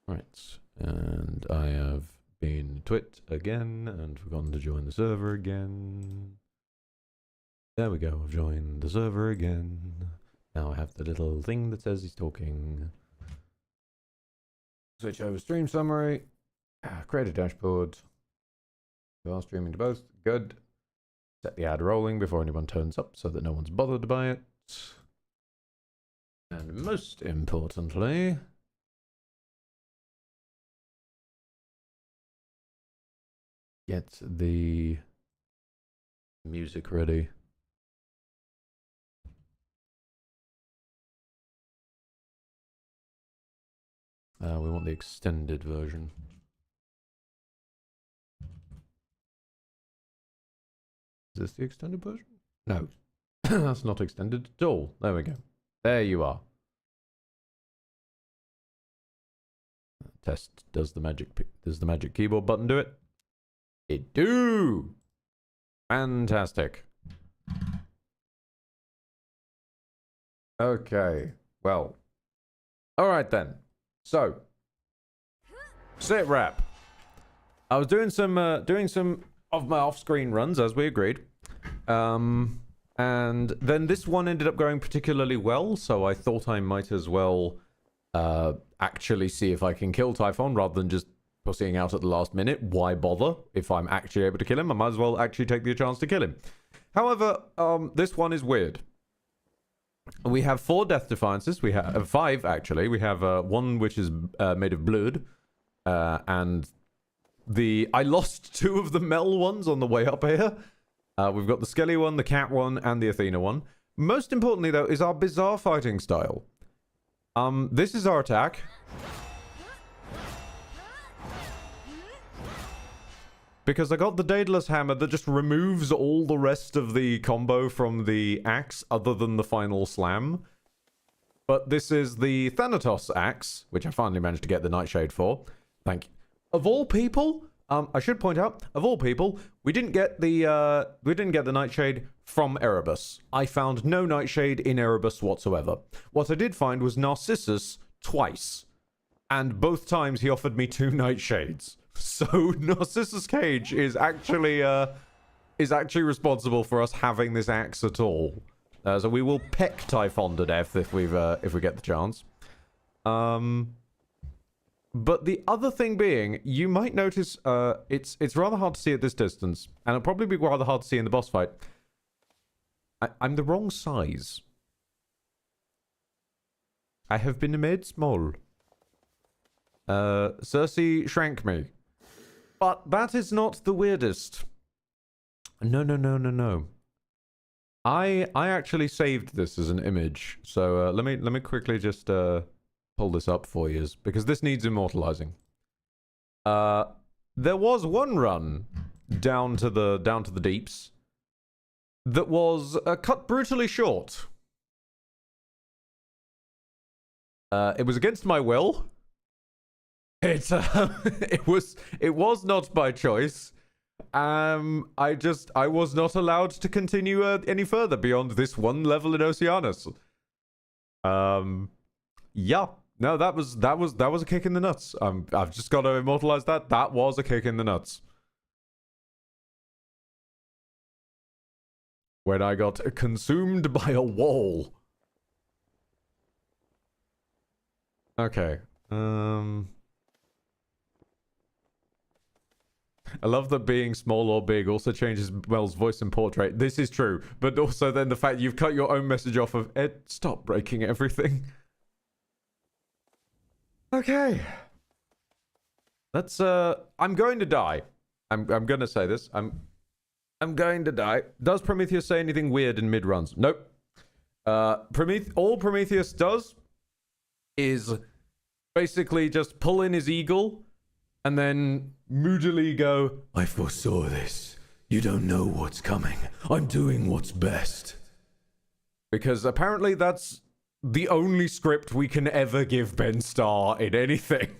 Right, and I have been twit again and forgotten to join the server again. There we go, I've joined the server again. Now I have the little thing that says he's talking. Switch over stream summary. Create a dashboard. We are streaming to both. Good. Set the ad rolling before anyone turns up so that no one's bothered by it. And most importantly, get the music ready. We want the extended version. Is this the extended version? No. That's not extended at all. There we go. There you are. Test. Does the magic keyboard button do it? It do! Fantastic. Okay. Well. Alright then. So. Sit rep. I was doing some of my off-screen runs as we agreed. And then this one ended up going particularly well, so I thought I might as well actually see if I can kill Typhon rather than just pussying out at the last minute. Why bother? If I'm actually able to kill him, I might as well actually take the chance to kill him. However, this one is weird. We have 4 Death Defiances. We have 5, actually. We have one which is made of blood. And I lost 2 of the Mel ones on the way up here. We've got the Skelly one, the Cat one, and the Athena one. Most importantly, though, is our bizarre fighting style. This is our attack. Because I got the Daedalus Hammer that just removes all the rest of the combo from the axe other than the final slam. But this is the Thanatos axe, which I finally managed to get the Nightshade for. Thank you. Of all people, I should point out, of all people, we didn't get the Nightshade from Erebus. I found no Nightshade in Erebus whatsoever. What I did find was Narcissus twice. And both times he offered me 2 Nightshades. So Narcissus Cage is actually responsible for us having this axe at all. So we will peck Typhon to death if we get the chance. But the other thing being, you might notice it's rather hard to see at this distance, and it'll probably be rather hard to see in the boss fight. I'm the wrong size. I have been made small. Cersei shrank me. But that is not the weirdest. No. I actually saved this as an image. So let me quickly just pull this up for you, because this needs immortalizing. There was one run down to the deeps that was cut brutally short. It was against my will. It was not by choice. I was not allowed to continue any further beyond this one level in Oceanus. Yeah. No, that was a kick in the nuts. I've just got to immortalize that. That was a kick in the nuts. When I got consumed by a wall. Okay. I love that being small or big also changes Mel's voice and portrait. This is true, but also then the fact you've cut your own message off of Ed, stop breaking everything. Okay. Let's I'm going to die. I'm going to say this. I'm going to die. Does Prometheus say anything weird in mid-runs? Nope. All Prometheus does is basically just pull in his eagle and then moodily go, I foresaw this. You don't know what's coming. I'm doing what's best. Because apparently that's the only script we can ever give Ben Starr in anything.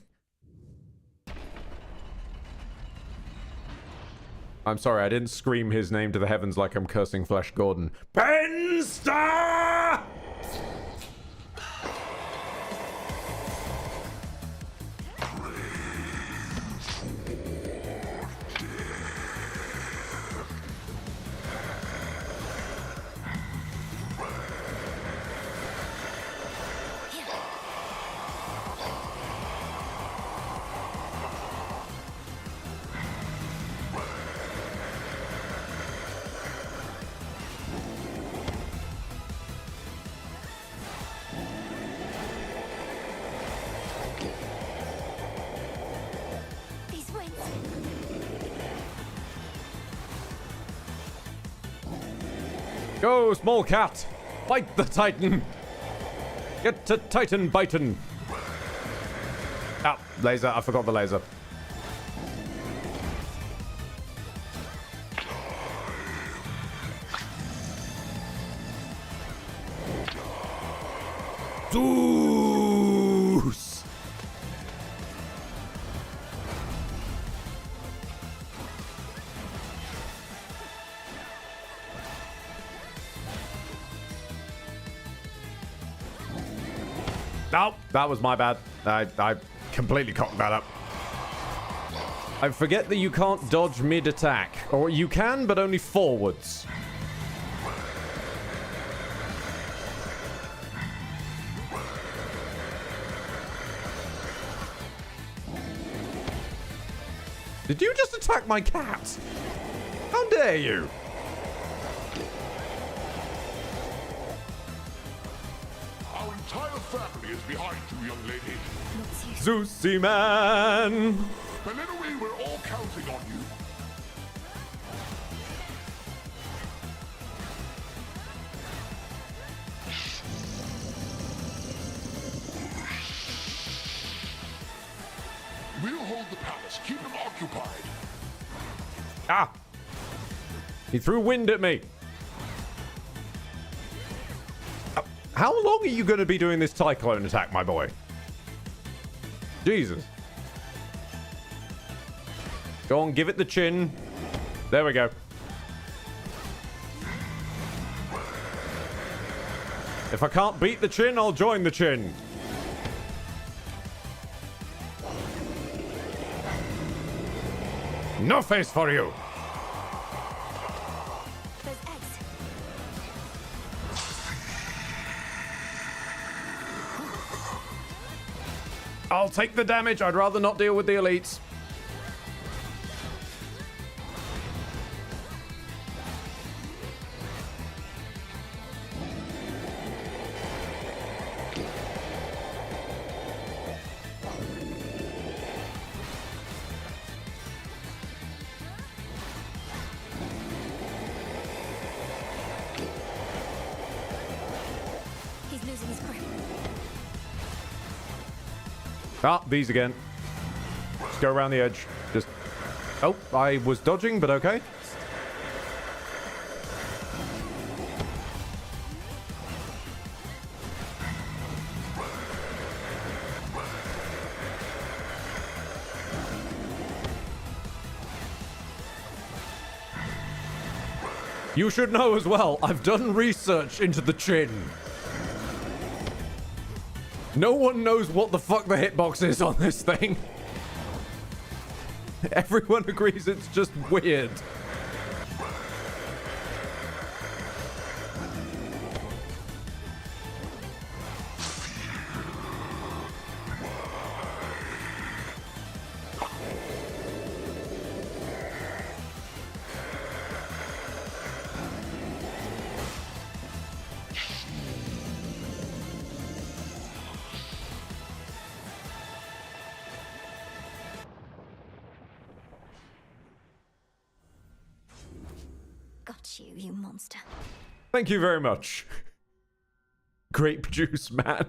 I'm sorry, I didn't scream his name to the heavens like I'm cursing Flash Gordon. Ben Starr! Go, small cat! Bite the Titan! Get to Titan bitin'! Ah, laser. I forgot the laser. Zeus! No, that was my bad. I completely cocked that up. I forget that you can't dodge mid-attack. Or you can, but only forwards. Did you just attack my cat? How dare you? Our entire family is behind you, young lady. Zeusy man! The little way we're all counting on you. We'll hold the palace. Keep him occupied. Ah! He threw wind at me. How long are you going to be doing this cyclone attack, my boy? Jesus. Go on, give it the chin. There we go. If I can't beat the chin, I'll join the chin. No face for you. I'll take the damage. I'd rather not deal with the elites. He's losing his grip. Ah, these again. Just go around the edge. Just... Oh, I was dodging, but okay. You should know as well, I've done research into the chin. No one knows what the fuck the hitbox is on this thing. Everyone agrees it's just weird. Got you, you monster. Thank you very much. Grape juice man.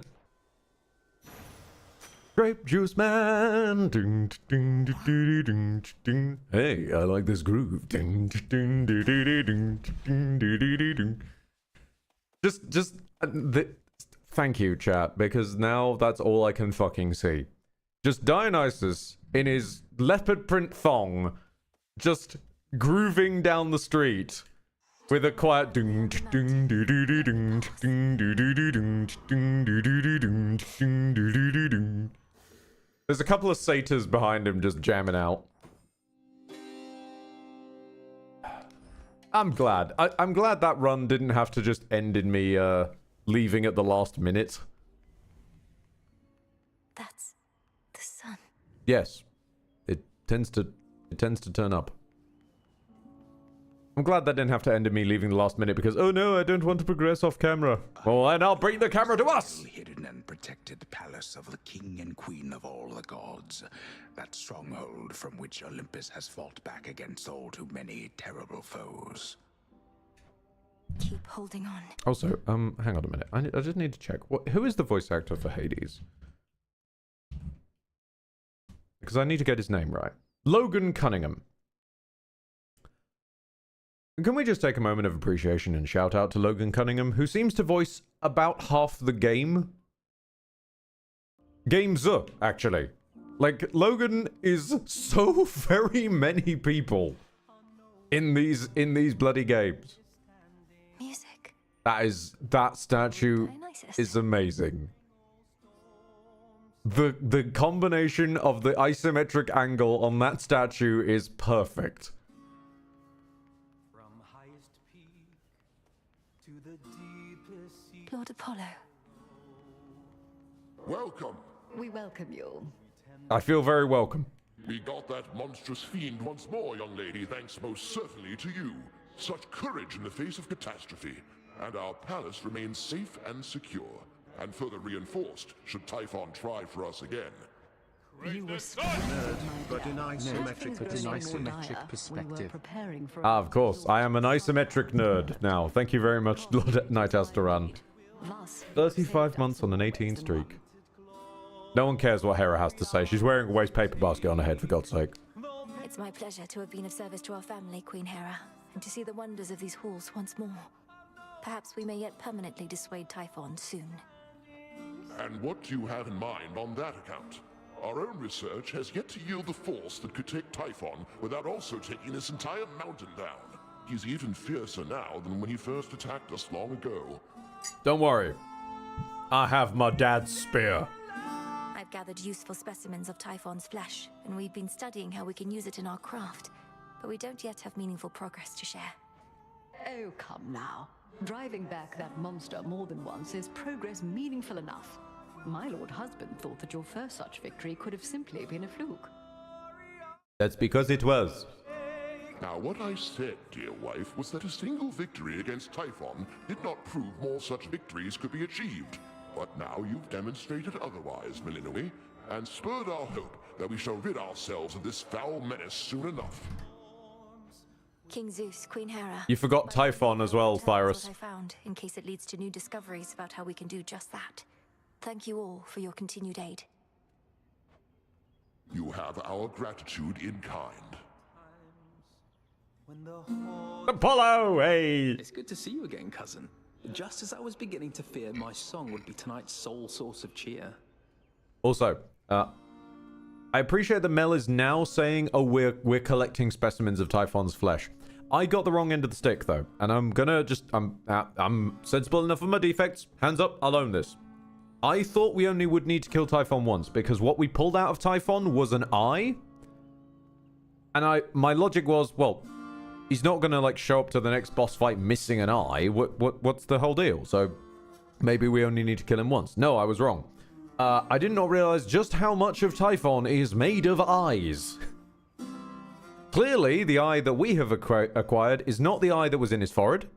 Grape juice man. Ding, ding, ding, ding, ding, ding. Hey, I like this groove. Ding, ding, ding, ding, ding, ding, ding, ding. Thank you, chat, because now that's all I can fucking see. Just Dionysus in his leopard print thong, just grooving down the street with a quiet ding ding ding ding ding ding ding ding ding ding ding. There's a couple of satyrs behind him just jamming out. I'm glad. I'm glad that run didn't have to just end in me leaving at the last minute. That's the sun. Yes. It tends to turn up. I'm glad that didn't have to end in me leaving the last minute because, oh no, I don't want to progress off camera. Well, then I'll bring the camera to us! Hidden and protected palace of the king and queen of all the gods. That stronghold from which Olympus has fought back against all too many terrible foes. Keep holding on. Also, hang on a minute. I just need to check. Who is the voice actor for Hades? Because I need to get his name right. Logan Cunningham. Can we just take a moment of appreciation and shout out to Logan Cunningham, who seems to voice about half the game? Games, actually. Like, Logan is so very many people in these bloody games. Music. That statue Dionysus. is amazing. The combination of the isometric angle on that statue is perfect. From highest peak to the deepest sea. Lord Apollo. Welcome. We welcome you. I feel very welcome. We got that monstrous fiend once more, young lady, thanks most certainly to you. Such courage in the face of catastrophe. And our palace remains safe and secure, and further reinforced should Typhon try for us again. You were But in isometric We were perspective. preparing for Of course, I am an isometric nerd now. Thank you very much, Lord Nighthouse 35 months on an 18 streak. No one cares what Hera has to say. She's wearing a waste paper basket on her head, for God's sake. It's my pleasure to have been of service to our family, Queen Hera, and to see the wonders of these halls once more. Perhaps we may yet permanently dissuade Typhon soon. And what do you have in mind on that account? Our own research has yet to yield the force that could take Typhon without also taking this entire mountain down. He's even fiercer now than when he first attacked us long ago. Don't worry. I have my dad's spear. I've gathered useful specimens of Typhon's flesh, and we've been studying how we can use it in our craft. But we don't yet have meaningful progress to share. Oh, come now. Driving back that monster more than once is progress meaningful enough. My lord husband thought that your first such victory could have simply been a fluke. That's because it was. Now, what I said, dear wife, was that a single victory against Typhon did not prove more such victories could be achieved. But now you've demonstrated otherwise, Milinoe, and spurred our hope that we shall rid ourselves of this foul menace soon enough. King Zeus, Queen Hera. You forgot Typhon as well, Thyrus. What I found, in case it leads to new discoveries about how we can do just that. Thank you all for your continued aid. You have our gratitude in kind. When the whole Apollo, hey! It's good to see you again, cousin. Just as I was beginning to fear my song would be tonight's sole source of cheer. Also, I appreciate that Mel is now saying, oh, we're collecting specimens of Typhon's flesh. I got the wrong end of the stick, though, and I'm gonna just, I'm sensible enough of my defects. Hands up, I'll own this. I thought we only would need to kill Typhon once, because what we pulled out of Typhon was an eye. And my logic was, well, he's not gonna, like, show up to the next boss fight missing an eye. What's the whole deal? So, maybe we only need to kill him once. No, I was wrong. I did not realize just how much of Typhon is made of eyes. Clearly, the eye that we have acquired is not the eye that was in his forehead,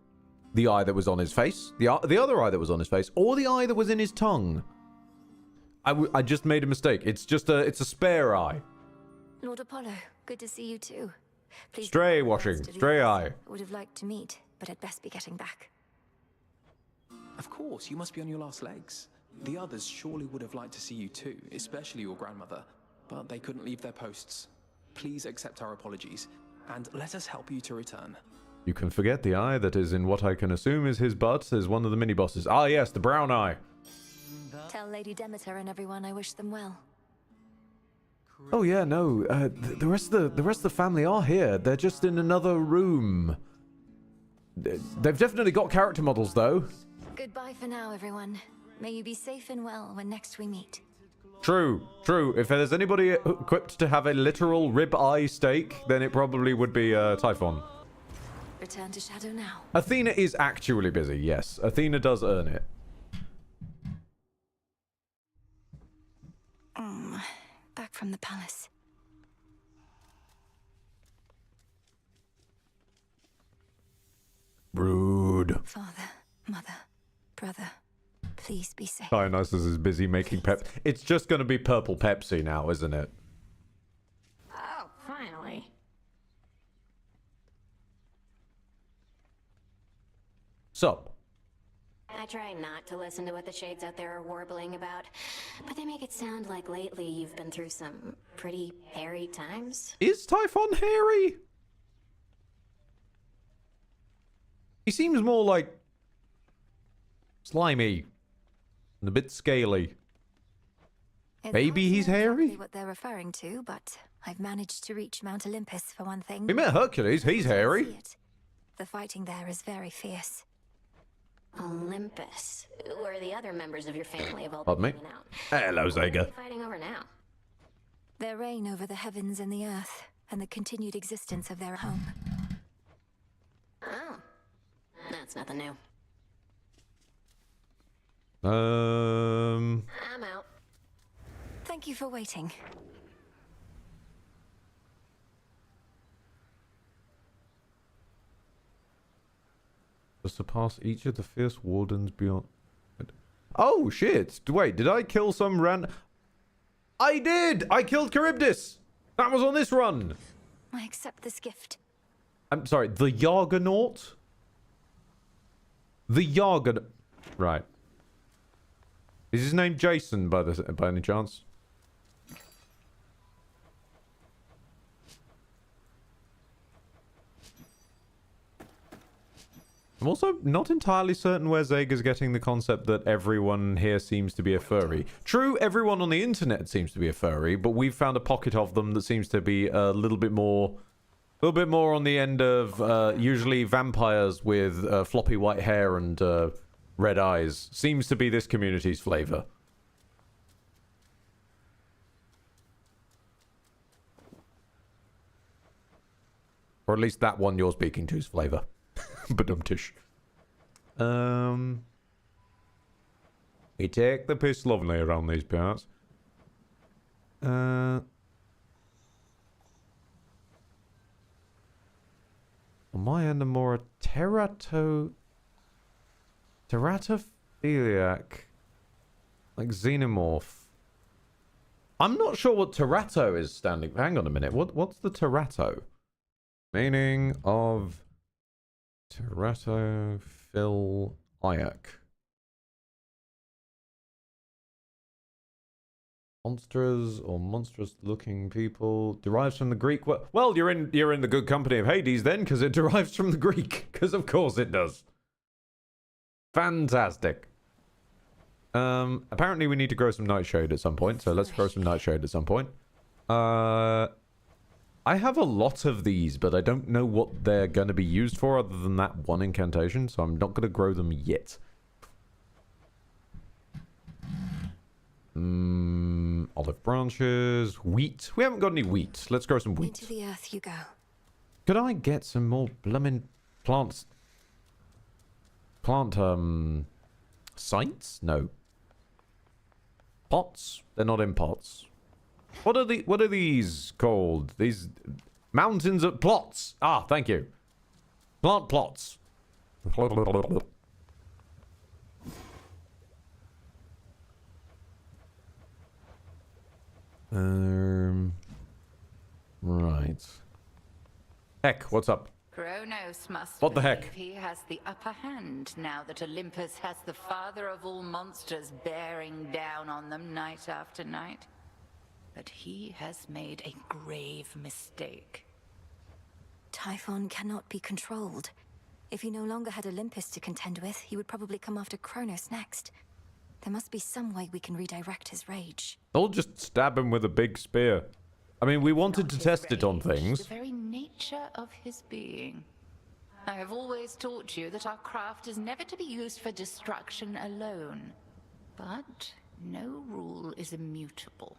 the eye that was on his face, the other eye that was on his face, or the eye that was in his tongue. I just made a mistake. It's a spare eye. Lord Apollo, good to see you too. Please Stray do my washing, best to do stray this. eye. I would have liked to meet, but I'd best be getting back. Of course, you must be on your last legs. The others surely would have liked to see you too, especially your grandmother, but they couldn't leave their posts. Please accept our apologies, and let us help you to return. You can forget the eye that is in what I can assume is his butt as one of the mini-bosses. Ah, yes, the brown eye. Tell Lady Demeter and everyone I wish them well. Oh yeah, no. The rest of the family are here. They're just in another room. They've definitely got character models, though. Goodbye for now, everyone. May you be safe and well when next we meet. True, true. If there's anybody equipped to have a literal rib-eye steak, then it probably would be Typhon. Return to Shadow now. Athena is actually busy, yes. Athena does earn it. Back from the palace. Rude. Father, mother, brother, please be safe. Dionysus is busy making pep. It's just going to be purple Pepsi now, isn't it? Oh, finally. Sup? I try not to listen to what the shades out there are warbling about, but they make it sound like lately you've been through some pretty hairy times. Is Typhon hairy? He seems more like slimy and a bit scaly. Maybe he's hairy? Exactly what they're referring to, but I've managed to reach Mount Olympus for one thing. We met Hercules. He's hairy. See it. The fighting there is very fierce. Olympus, where the other members of your family have all Pardon me? been hanging out. Hello, What are Zega. they fighting over now? Their reign over the heavens and the earth, and the continued existence of their home. Oh, that's nothing new. Um, I'm out. Thank you for waiting. to surpass each of the fierce wardens beyond. Oh shit! Wait, did I kill some I did! I killed Charybdis! That was on this run! I accept this gift. I'm sorry, the Yargonaut? The Yargonaut. Right. Is his name Jason by any chance? I'm also not entirely certain where Zega's getting the concept that everyone here seems to be a furry. True, everyone on the internet seems to be a furry, but we've found a pocket of them that seems to be a little bit more on the end of usually vampires with floppy white hair and red eyes. Seems to be this community's flavor. Or at least that one you're speaking to's flavor. Badumtish. We take the piss lovely around these parts. On my end, I'm more a teratophiliac. Like xenomorph. I'm not sure what terato is standing. Hang on a minute. What's the terato? Meaning of teratophiliac. Monsters or monstrous-looking people derives from the Greek. Well, you're in the good company of Hades then, because it derives from the Greek. Because of course it does. Fantastic. Apparently we need to grow some nightshade at some point, so let's grow some nightshade at some point. I have a lot of these, but I don't know what they're going to be used for other than that one incantation, so I'm not going to grow them yet. Olive branches, wheat. We haven't got any wheat. Let's grow some wheat. Into the earth you go. Could I get some more bloomin' plants? Plant, sites? No. Pots? They're not in pots. What are these called? These mountains of plots. Ah, thank you. Plant plots. Right. Heck, what's up? Kronos must What the heck? believe he has the upper hand now that Olympus has the father of all monsters bearing down on them night after night. But he has made a grave mistake. Typhon cannot be controlled. If he no longer had Olympus to contend with, he would probably come after Kronos next. There must be some way we can redirect his rage. I'll just stab him with a big spear. I mean, we wanted to test it on things. The very nature of his being. I have always taught you that our craft is never to be used for destruction alone. But no rule is immutable.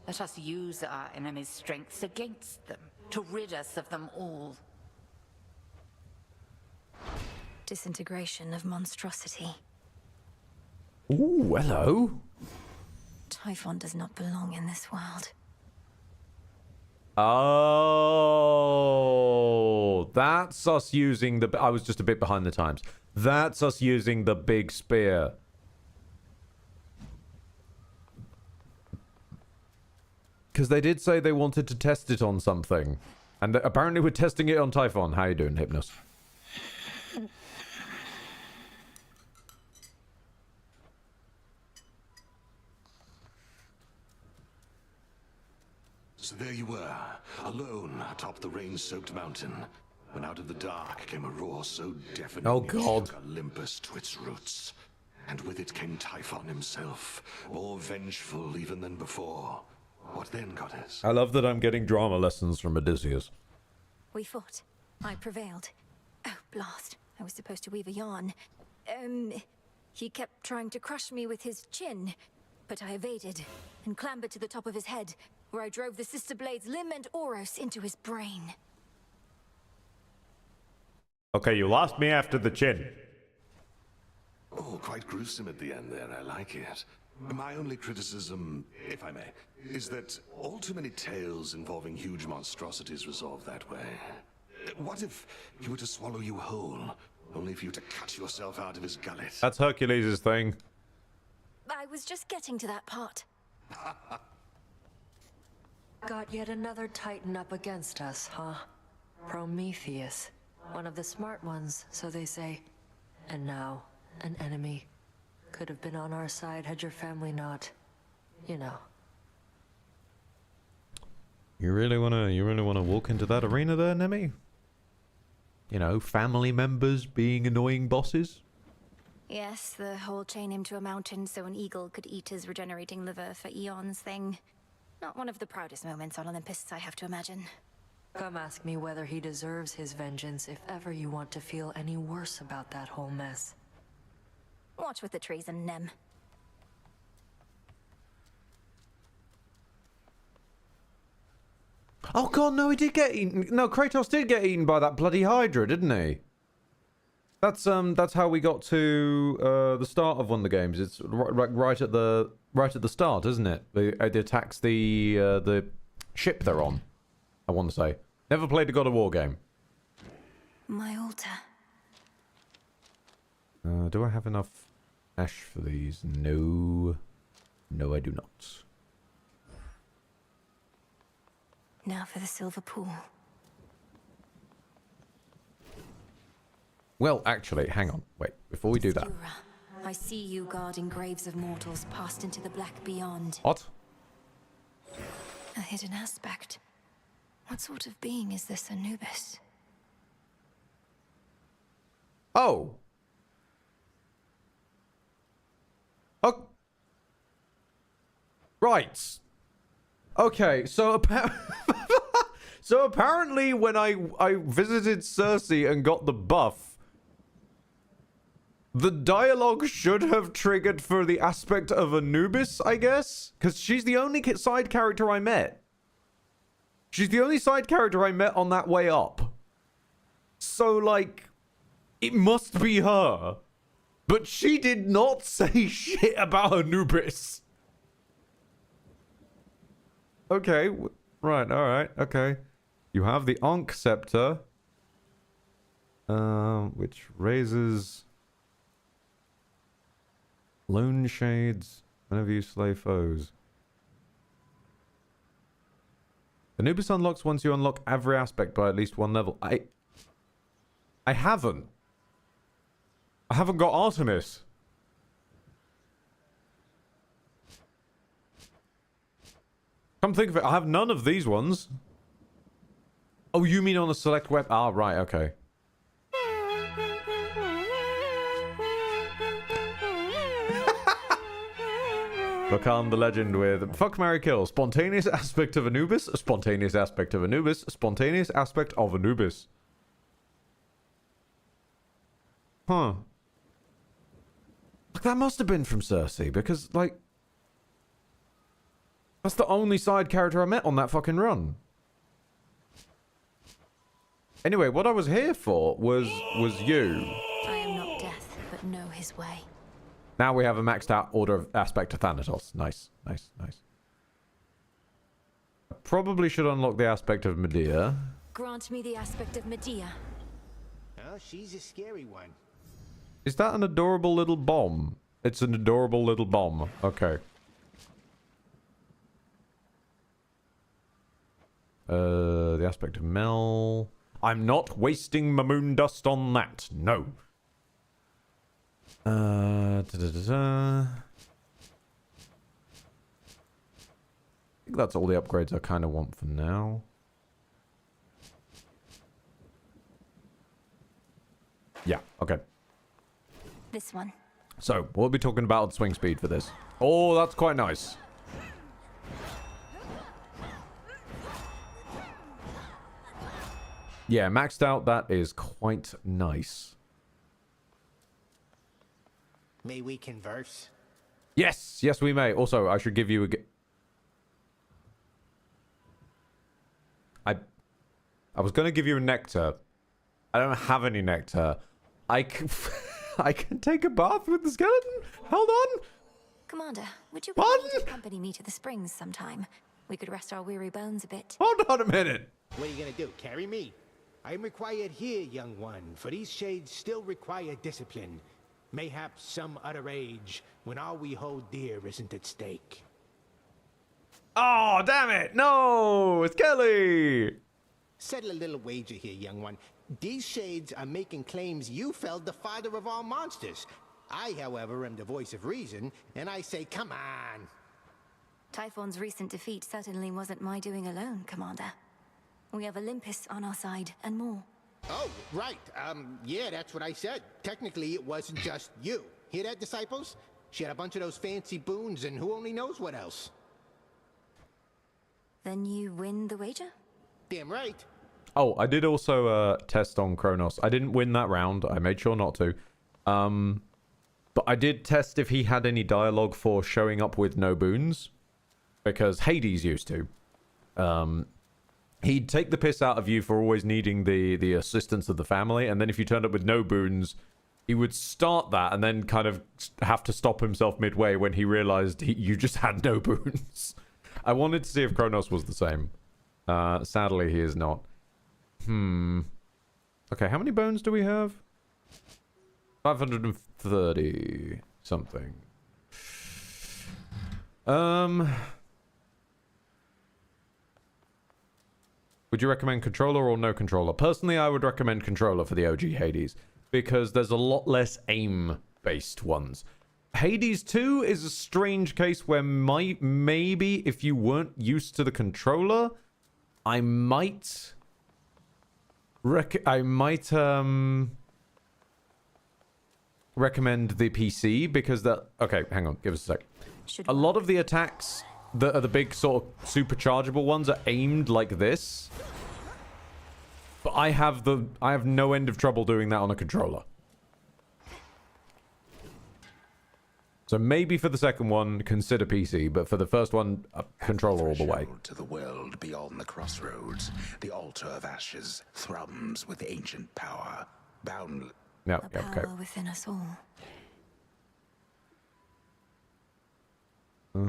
Let us use our enemy's strengths against them, to rid us of them all. Disintegration of monstrosity. Ooh, hello. Typhon does not belong in this world. Oh, that's us using the... I was just a bit behind the times. That's us using the big spear. Because they did say they wanted to test it on something. And apparently we're testing it on Typhon. How you doing, Hypnos? So there you were, alone atop the rain-soaked mountain, when out of the dark came a roar so deafening Oh, it God. shook Olympus to its roots. And with it came Typhon himself, more vengeful even than before. What then, goddess? I love that I'm getting drama lessons from Odysseus. We fought. I prevailed. Oh, blast. I was supposed to weave a yarn. He kept trying to crush me with his chin, but I evaded and clambered to the top of his head, where I drove the sister blades limb and Oros into his brain. Okay, you lost me after the chin. Oh, quite gruesome at the end there, I like it. My only criticism, if I may, is that all too many tales involving huge monstrosities resolve that way. What if he were to swallow you whole, only for you to cut yourself out of his gullet? That's Hercules' thing. I was just getting to that part. Got yet another Titan up against us, huh? Prometheus. One of the smart ones, so they say. And now, an enemy. Could have been on our side had your family not, you know. You really wanna walk into that arena there, Nemi? You know, family members being annoying bosses? Yes, the whole chain him to a mountain so an eagle could eat his regenerating liver for eons thing. Not one of the proudest moments on Olympus, I have to imagine. Come ask me whether he deserves his vengeance if ever you want to feel any worse about that whole mess. Watch with the treason, Nem. Oh god, no, he did get eaten. No, Kratos did get eaten by that bloody Hydra, didn't he? That's how we got to the start of one of the games. It's right at the start, isn't it? It attacks the ship they're on. I want to say. Never played a God of War game. My altar. Do I have enough ash for these? No. No, I do not. Now for the silver pool. Well, actually, hang on. Wait, before we do that. I see you guarding graves of mortals passed into the black beyond. What? A hidden aspect. What sort of being is this Anubis? Oh. Oh. Right. Okay, so so apparently when I visited Cersei and got the buff, the dialogue should have triggered for the aspect of Anubis, I guess? Because she's the only side character I met. She's the only side character I met on that way up. So, like, it must be her. But she did not say shit about Anubis. Okay, right, alright, okay. You have the Ankh Scepter. Which raises... Lone Shades whenever you slay foes. Anubis unlocks once you unlock every aspect by at least one level. I haven't. I haven't got Artemis. Come think of it, I have none of these ones. Oh, you mean on a select web? Ah, right, okay. Look on the legend with fuck, marry, kill. Spontaneous aspect of Anubis. Spontaneous aspect of Anubis. Spontaneous aspect of Anubis. Huh. Like, that must have been from Cersei, because, like... That's the only side character I met on that fucking run. Anyway, what I was here for was you. I am not death, but know his way. Now we have a maxed out order of aspect to Thanatos. Nice, nice, nice. I probably should unlock the aspect of Medea. Grant me the aspect of Medea. Oh, she's a scary one. Is that an adorable little bomb? It's an adorable little bomb. Okay. The aspect of Mel. I'm not wasting my moon dust on that. No. think that's all the upgrades I kind of want for now. Yeah, okay. This one. So, we'll be talking about swing speed for this. Oh, that's quite nice. Yeah, maxed out, that is quite nice. May we converse? Yes, yes we may. Also, I should give you a... I was going to give you a nectar. I don't have any nectar. I can... I can take a bath with the skeleton? Hold on. Commander, would you be willing to accompany me to the springs sometime? We could rest our weary bones a bit. Hold on a minute. What are you gonna do, carry me? I am required here, young one, for these shades still require discipline. Mayhaps some other age, when all we hold dear isn't at stake. Oh, damn it. No, it's Kelly. Settle a little wager here, young one. These shades are making claims you felled the father of all monsters. I, however, am the voice of reason, and I say, come on. Typhon's recent defeat certainly wasn't my doing alone, Commander. We have Olympus on our side, and more. Oh, right. Yeah, that's what I said. Technically, it wasn't just you. Hear that, disciples? She had a bunch of those fancy boons, and who only knows what else. Then you win the wager? Damn right. Oh, I did also test on Kronos. I didn't win that round. I made sure not to. But I did test if he had any dialogue for showing up with no boons. Because Hades used to. He'd take the piss out of you for always needing the assistance of the family. And then if you turned up with no boons, he would start that and then kind of have to stop himself midway when he realized you just had no boons. I wanted to see if Kronos was the same. Sadly, he is not. Okay, how many bones do we have? 530 something. Would you recommend controller or no controller? Personally, I would recommend controller for the OG Hades because there's a lot less aim-based ones. Hades 2 is a strange case where maybe if you weren't used to the controller, I might recommend the PC because that... Okay, hang on. Give us a sec. A lot of the attacks that are the big sort of superchargeable ones are aimed like this. But I have no end of trouble doing that on a controller. So maybe for the second one, consider PC, but for the first one, controller all the way. To the world beyond the crossroads, the altar of ashes thrums with ancient power, boundless. No, The power within us all. How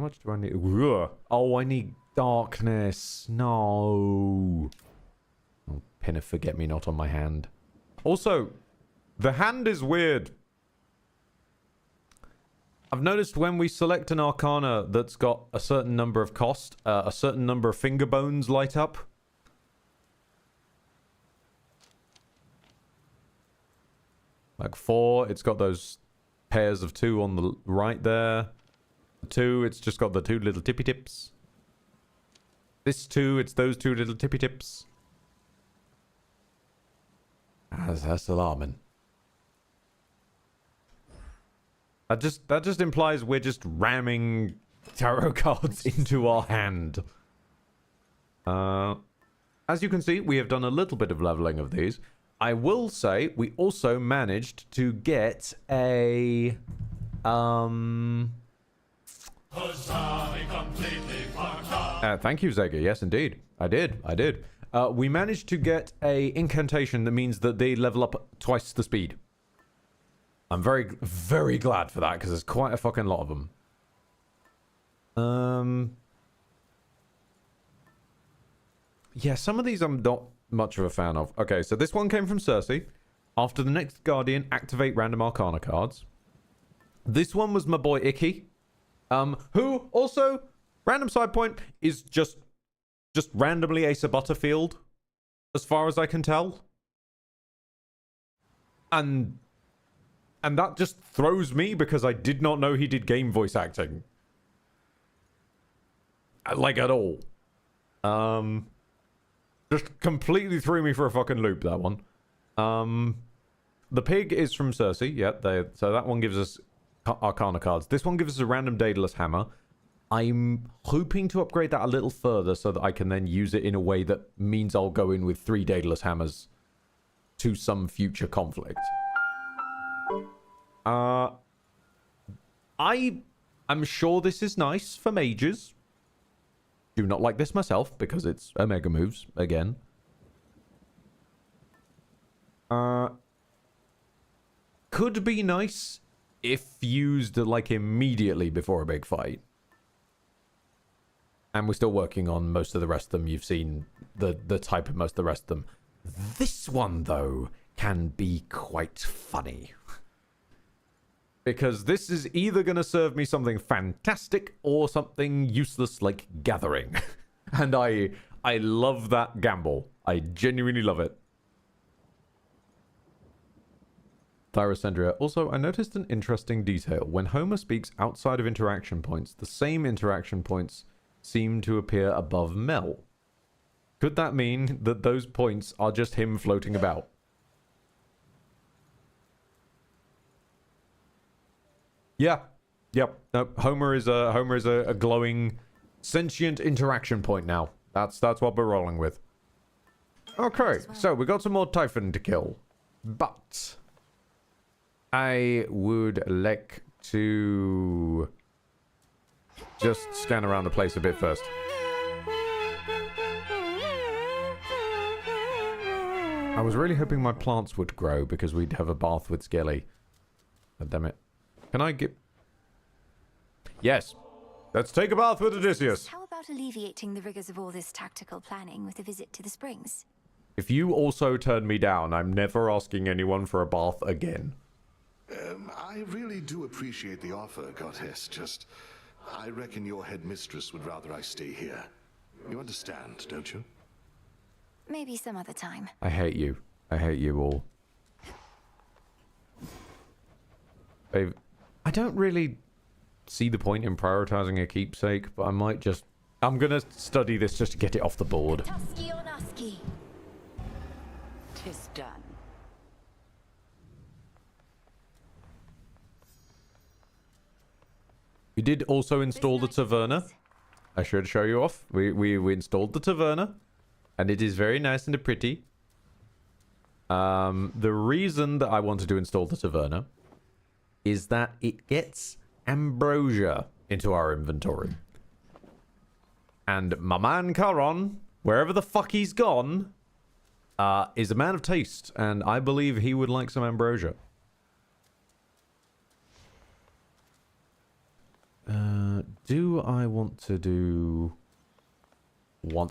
much do I need? Ugh. Oh, I need darkness. No. I'll pin a forget-me-not on my hand. Also, the hand is weird. I've noticed when we select an arcana that's got a certain number of cost, a certain number of finger bones light up. Like 4, it's got those pairs of 2 on the right there. 2, it's just got the 2 little tippy tips. This 2, it's those 2 little tippy tips. That's alarming. That just implies we're just ramming tarot cards into our hand. As you can see, we have done a little bit of leveling of these. I will say we also managed to get a thank you, Zega. Yes, indeed. I did. We managed to get a incantation that means that they level up twice the speed. I'm very, very glad for that, because there's quite a fucking lot of them. Yeah, some of these I'm not much of a fan of. Okay, so this one came from Cersei. After the next Guardian, activate random Arcana cards. This one was my boy Icky. Who also, random side point, is just randomly Asa Butterfield, as far as I can tell. And And that just throws me because I did not know he did game voice acting. Like, at all. Just completely threw me for a fucking loop, that one. The pig is from Cersei. Yeah, so that one gives us Arcana cards. This one gives us a random Daedalus hammer. I'm hoping to upgrade that a little further so that I can then use it in a way that means I'll go in with 3 Daedalus hammers to some future conflict. I'm sure this is nice for mages. Do not like this myself because it's Omega moves again. Could be nice if used like immediately before a big fight. And we're still working on most of the rest of them. You've seen the type of most of the rest of them. This one, though, can be quite funny. Because this is either going to serve me something fantastic or something useless like gathering. And I love that gamble. I genuinely love it. Thyrosendria. Also, I noticed an interesting detail. When Homer speaks outside of interaction points, the same interaction points seem to appear above Mel. Could that mean that those points are just him floating about? Yeah. Yep. No, Homer is a glowing sentient interaction point now. That's what we're rolling with. Okay, so we got some more Typhon to kill. But I would like to just scan around the place a bit first. I was really hoping my plants would grow because we'd have a bath with Skelly. God damn it. Can I get... Yes. Let's take a bath with Odysseus. How about alleviating the rigors of all this tactical planning with a visit to the springs? If you also turn me down, I'm never asking anyone for a bath again. I really do appreciate the offer, Goddess. Just, I reckon your headmistress would rather I stay here. You understand, don't you? Maybe some other time. I hate you. I hate you all. I don't really see the point in prioritizing a keepsake, but I might just... I'm gonna study this just to get it off the board. Tusky on Usky. 'Tis done. We did also install the Taverna. I should show you off. We installed the Taverna, and it is very nice and pretty. The reason that I wanted to install the Taverna is that it gets ambrosia into our inventory. And my man Charon, wherever the fuck he's gone, is a man of taste, and I believe he would like some ambrosia. Do I want to do...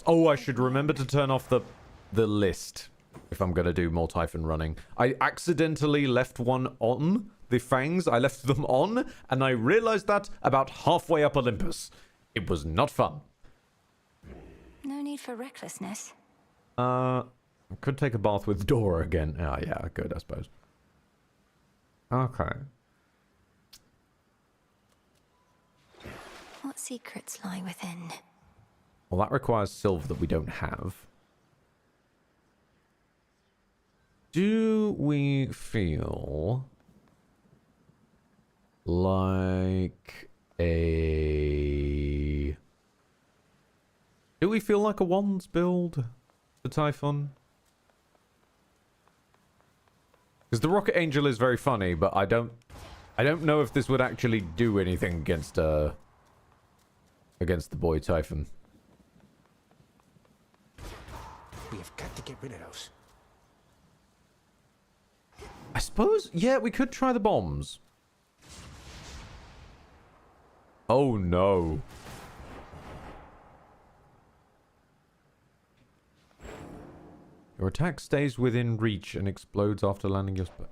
Oh, I should remember to turn off the list if I'm going to do more Typhon running. I accidentally left one on. The fangs, I left them on, and I realized that about halfway up Olympus. It was not fun. No need for recklessness. I could take a bath with Dora again. Oh, yeah, I could, I suppose. Okay. What secrets lie within? Well, that requires silver that we don't have. Do we feel like a... Do we feel like a wands build for Typhon? Because the Rocket Angel is very funny, but I don't know if this would actually do anything against the boy Typhon. We have got to get rid of those. I suppose, yeah, we could try the bombs. Oh no. Your attack stays within reach and explodes after landing your spell.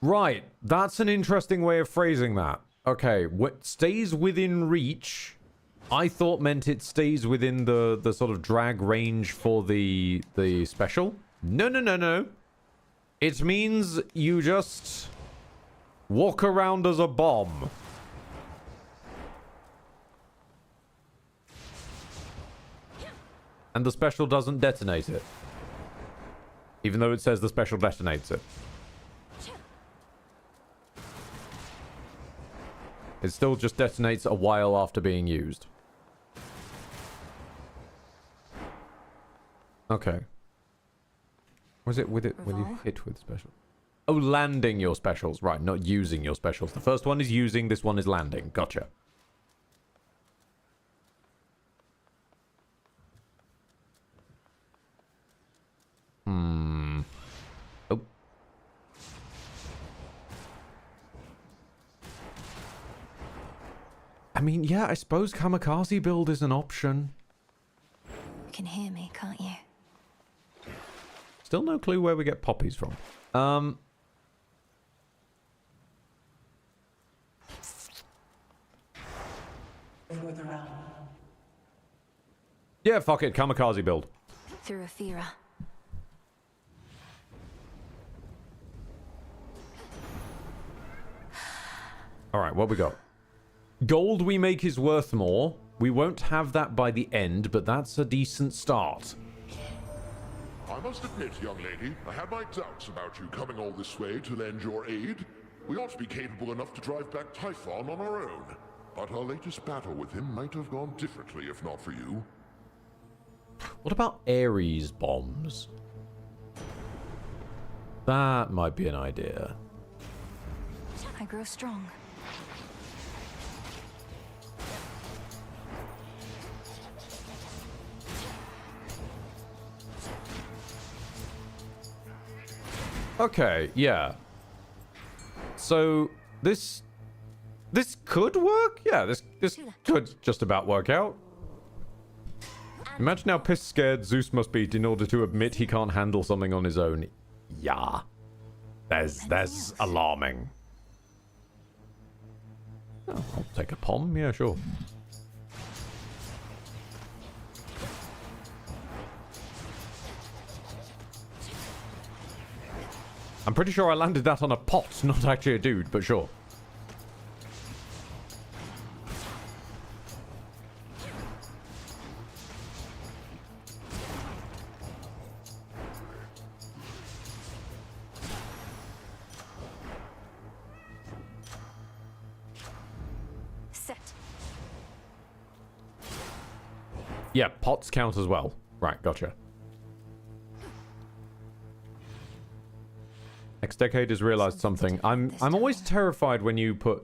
Right, that's an interesting way of phrasing that. Okay, what stays within reach, I thought meant it stays within the sort of drag range for the special. No, no, no, no. It means you just walk around as a bomb. And the special doesn't detonate it. Even though it says the special detonates it. It still just detonates a while after being used. Okay. Was it with when you hit with special? Oh, landing your specials. Right, not using your specials. The first one is using, this one is landing. Gotcha. Oh. I mean, yeah, I suppose kamikaze build is an option. You can hear me, can't you? Still no clue where we get poppies from. Yeah, fuck it, kamikaze build. Through Athera. Alright, what we got? Gold we make is worth more. We won't have that by the end, but that's a decent start. I must admit, young lady, I had my doubts about you coming all this way to lend your aid. We ought to be capable enough to drive back Typhon on our own. But our latest battle with him might have gone differently if not for you. What about Ares bombs? That might be an idea. I grow strong. Okay, yeah. So this could work? Yeah, this could just about work out. Imagine how pissed scared Zeus must be in order to admit he can't handle something on his own. Yeah. That's alarming. Oh, I'll take a pom, yeah, sure. I'm pretty sure I landed that on a pot, not actually a dude, but sure. Set. Yeah, pots count as well. Right, gotcha. Next decade has realized something. I'm always terrified when you put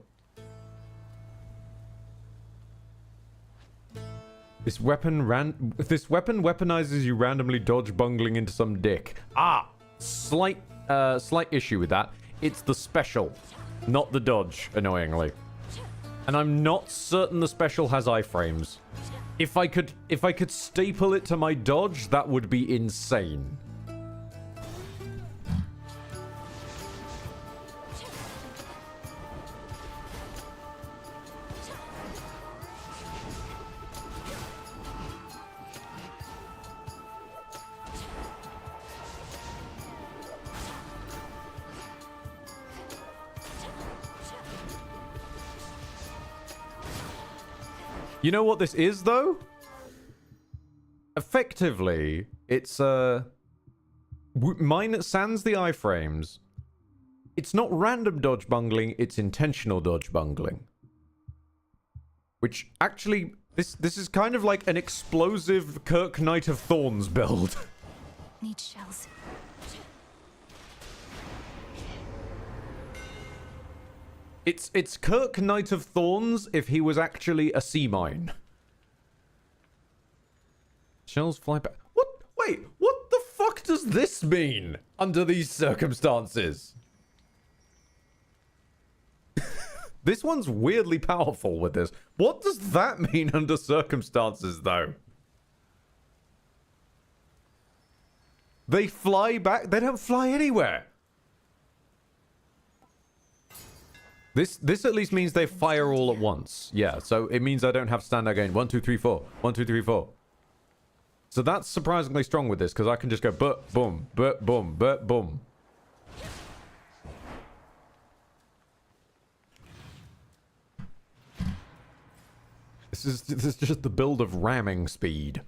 this weapon weaponizes you randomly dodge bungling into some dick. Slight issue with that. It's the special, not the dodge, annoyingly. And I'm not certain the special has iframes. If I could staple it to my dodge, that would be insane. You know what this is, though? Effectively, it's, mine sans the iframes. It's not random dodge bungling, it's intentional dodge bungling. Which, actually, this is kind of like an explosive Kirk Knight of Thorns build. Need shells. It's Kirk Knight of Thorns if he was actually a sea mine. Shells fly back. What? Wait, what the fuck does this mean under these circumstances? This one's weirdly powerful with this. What does that mean under circumstances, though? They fly back? They don't fly anywhere. This at least means they fire all at once. Yeah, so it means I don't have to stand there going 1, 2, 3, 4. 1, 2, 3, 4. So that's surprisingly strong with this, because I can just go but boom, but boom, but boom. This is just the build of ramming speed.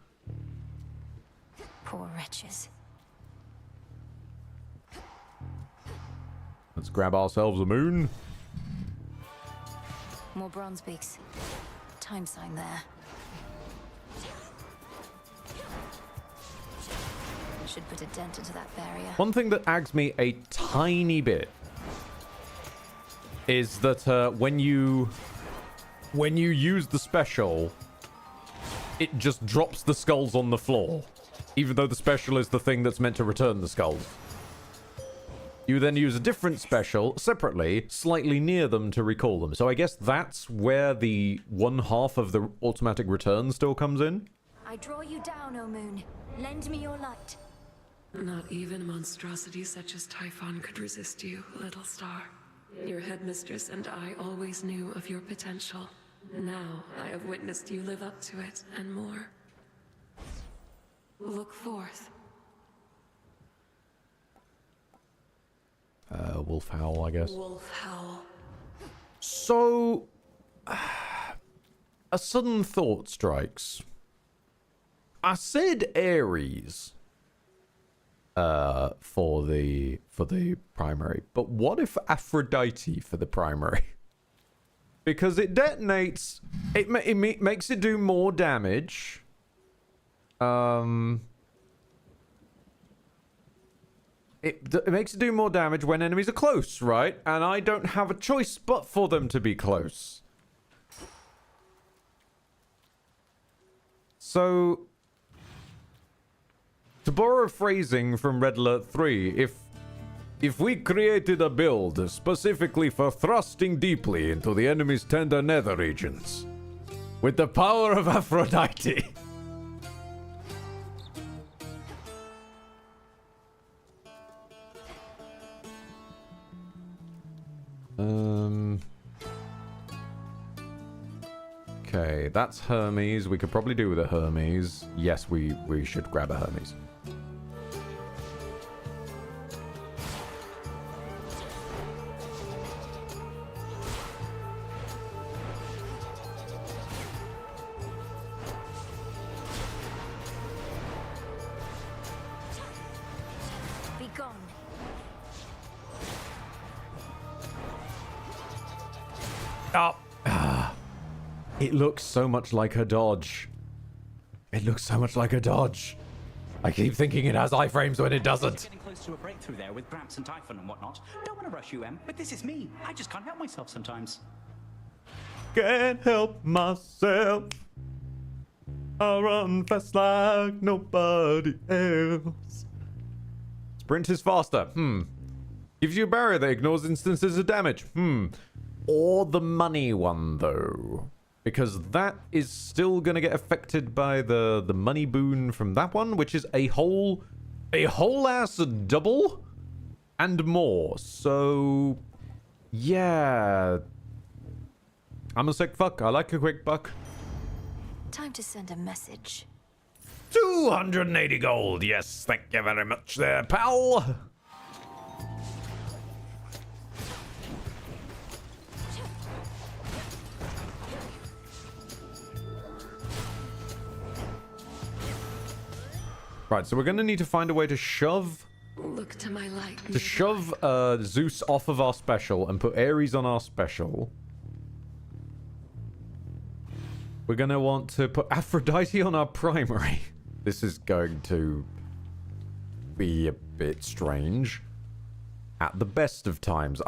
Poor wretches. Let's grab ourselves a moon. More bronze beaks. Time sign there. Should put a dent into that barrier. One thing that aggs me a tiny bit is that when you use the special, it just drops the skulls on the floor, even though the special is the thing that's meant to return the skulls. You then use a different special separately, slightly near them to recall them. So I guess that's where the 1/2 of the automatic return still comes in. I draw you down, O moon. Lend me your light. Not even a monstrosity such as Typhon could resist you, little star. Your headmistress and I always knew of your potential. Now I have witnessed you live up to it and more. Look forth. Wolf Howl, I guess. Wolf Howl. So, a sudden thought strikes. I said Ares for the primary, but what if Aphrodite for the primary? Because it detonates, it makes it do more damage. It makes it do more damage when enemies are close, right? And I don't have a choice but for them to be close. So, to borrow phrasing from Red Alert 3, if we created a build specifically for thrusting deeply into the enemy's tender nether regions, with the power of Aphrodite... Okay, that's Hermes. We could probably do with a Hermes. Yes, we should grab a Hermes. Be gone. Oh. It looks so much like her dodge. It looks so much like her dodge. I keep thinking it has iframes when it doesn't. Getting close to a breakthrough there with Gramps and Typhon and whatnot. Don't want to rush you, Em, but this is me. I just can't help myself sometimes. Can't help myself. I run fast like nobody else. Sprint is faster. Gives you a barrier that ignores instances of damage. Or the money one, though. Because that is still going to get affected by the money boon from that one, which is a whole ass double and more. So, yeah. I'm a sick fuck. I like a quick buck. Time to send a message. 280 gold. Yes, thank you very much there, pal. Right, so we're going to need to find a way to shove... Look to my light. To shove Zeus off of our special and put Ares on our special. We're going to want to put Aphrodite on our primary. This is going to be a bit strange. At the best of times.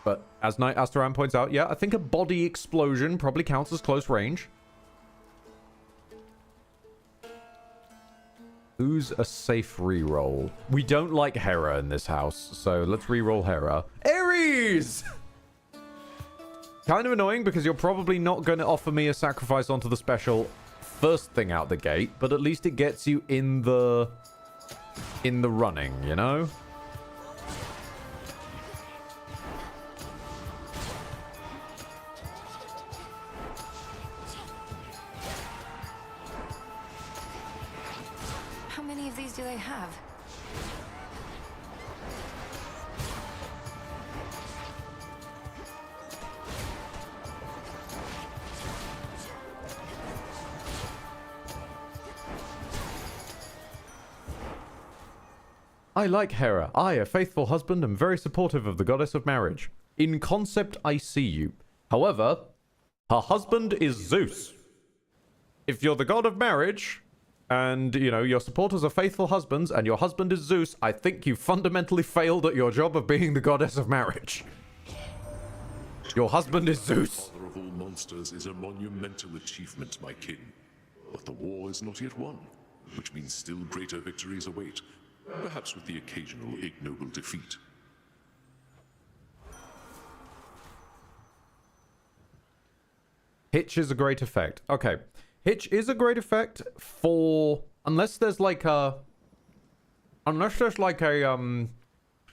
But as Knight Asteran points out, yeah, I think a body explosion probably counts as close range. Who's a safe reroll? We don't like Hera in this house, so let's reroll Hera. Ares! Kind of annoying because you're probably not going to offer me a sacrifice onto the special first thing out the gate, but at least it gets you in the running, you know? of these do they have? I like Hera. I, a faithful husband, am very supportive of the goddess of marriage. In concept, I see you. However, her husband is Zeus. If you're the god of marriage, and, you know, your supporters are faithful husbands, and your husband is Zeus, I think you fundamentally failed at your job of being the goddess of marriage. Your husband is Zeus. Father of all monsters is a monumental achievement, my king. But the war is not yet won, which means still greater victories await. Perhaps with the occasional ignoble defeat. Hitch is a great effect. Okay. Hitch is a great effect for... Unless there's like a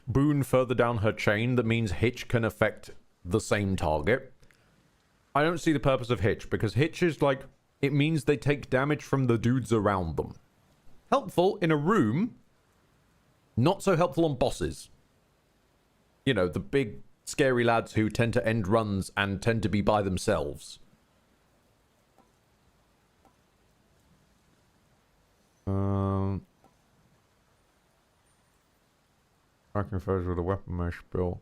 boon further down her chain that means Hitch can affect the same target. I don't see the purpose of Hitch, because Hitch is like... It means they take damage from the dudes around them. Helpful in a room... Not so helpful on bosses. You know, the big, scary lads who tend to end runs and tend to be by themselves. Tracking foes with a weapon mesh bill.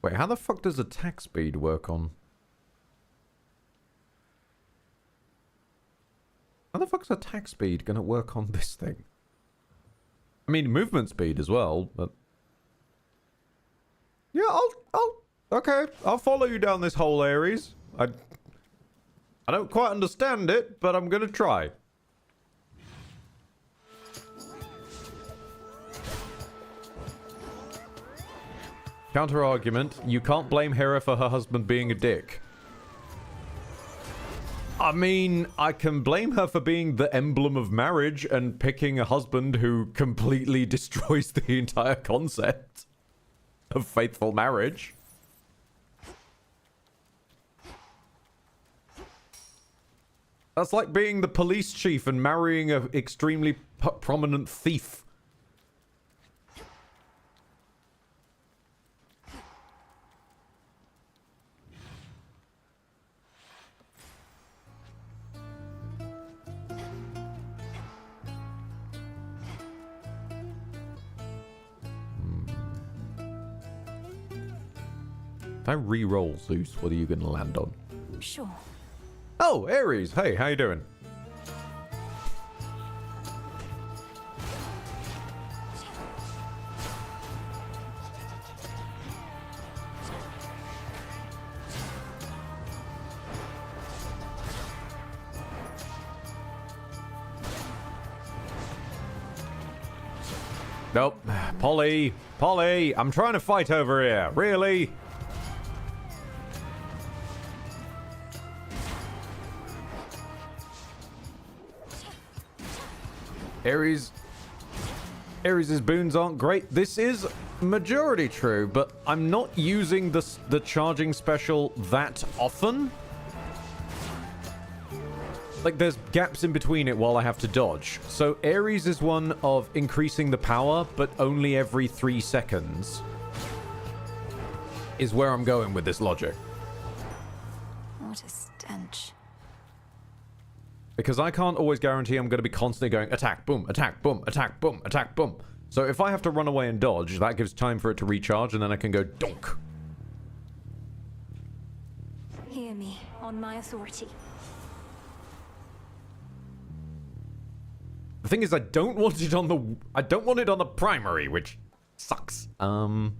Wait, how the fuck does attack speed work on? How the fuck's attack speed gonna work on this thing? I mean, movement speed as well, but... Yeah, okay, I'll follow you down this hole, Ares. I don't quite understand it, but I'm gonna try. Counter-argument, you can't blame Hera for her husband being a dick. I mean, I can blame her for being the emblem of marriage and picking a husband who completely destroys the entire concept of faithful marriage. That's like being the police chief and marrying an extremely prominent thief. If I re-roll Zeus, what are you going to land on? Sure. Oh, Ares. Hey, how you doing? Nope. Polly, I'm trying to fight over here. Really? Ares' boons aren't great. This is majority true, but I'm not using the charging special that often. Like, there's gaps in between it while I have to dodge. So Ares is one of increasing the power, but only every 3 seconds. Is where I'm going with this logic. What a stench. Because I can't always guarantee I'm going to be constantly going attack, boom, attack, boom, attack, boom, attack, boom. So if I have to run away and dodge, that gives time for it to recharge, and then I can go donk. Hear me, on my authority. The thing is, I don't want it on the primary, which sucks. Alright,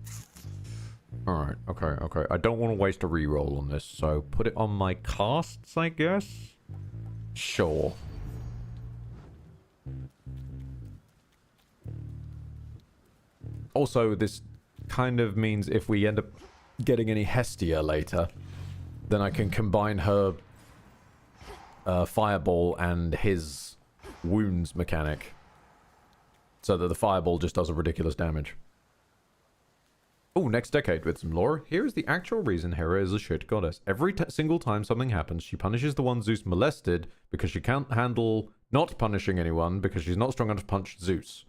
okay. I don't want to waste a reroll on this, so put it on my casts, I guess? Sure. Also, this kind of means if we end up getting any Hestia later, then I can combine her fireball and his wounds mechanic, so that the fireball just does a ridiculous damage. Oh, next decade with some lore. Here is the actual reason Hera is a shit goddess. Every single time something happens, she punishes the one Zeus molested because she can't handle not punishing anyone because she's not strong enough to punch Zeus.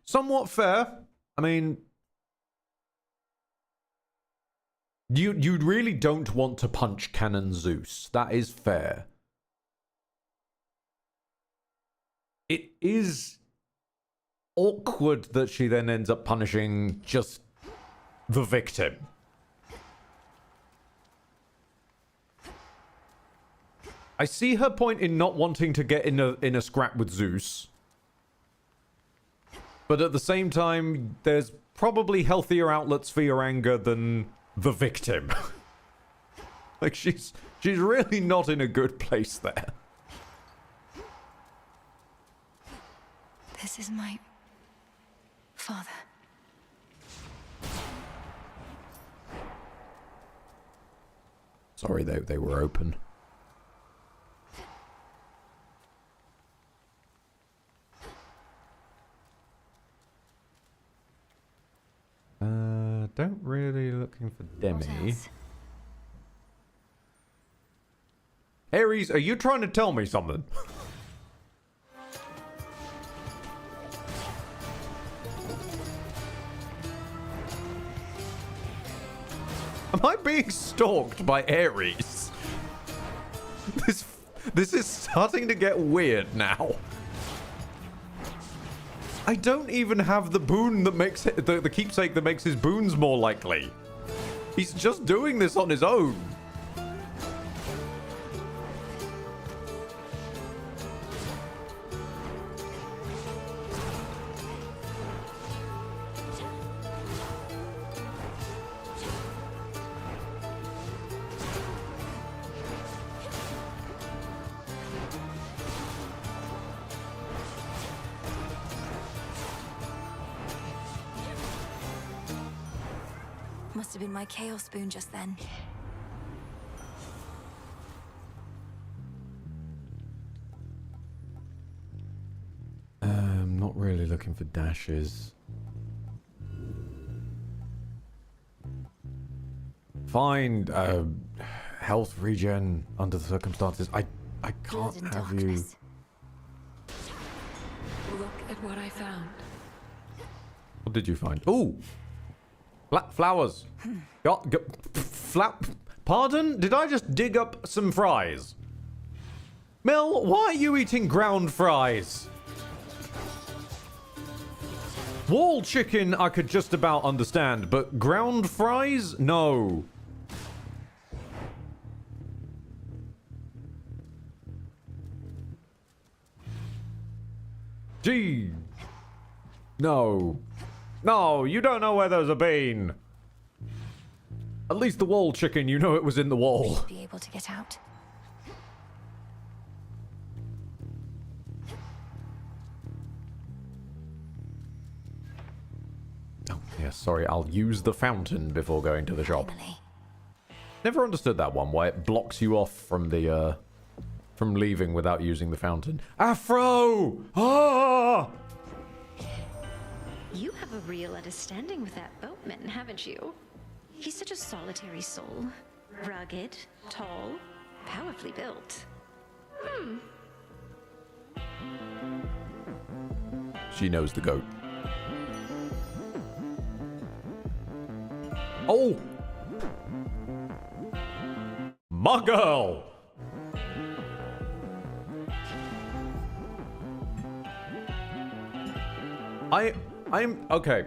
Somewhat fair. I mean, you really don't want to punch Canon Zeus. That is fair. It is awkward that she then ends up punishing just the victim. I see her point in not wanting to get in a scrap with Zeus. But at the same time, there's probably healthier outlets for your anger than the victim. Like, she's really not in a good place there. This is my father. Sorry, they were open. Don't really looking for Demi. Ares, are you trying to tell me something? Am I being stalked by Ares? This is starting to get weird now. I don't even have the boon that makes it, the keepsake that makes his boons more likely. He's just doing this on his own. Must have been my chaos spoon just then. Not really looking for dashes. Find health regen under the circumstances. I can't have you. Look at what I found. What did you find? Ooh! Flowers. Pardon? Did I just dig up some fries? Mel, why are you eating ground fries? Wall chicken I could just about understand, but ground fries? No. Gee. No. No, you don't know where there's a bean. At least the wall chicken, you know it was in the wall. Be able to get out. Oh, yeah, sorry, I'll use the fountain before going to the shop. Finally. Never understood that one, why it blocks you off from the, from leaving without using the fountain. Afro! Ah! You have a real understanding with that boatman, haven't you? He's such a solitary soul. Rugged, tall, powerfully built. She knows the goat. Oh! My girl! I'm okay.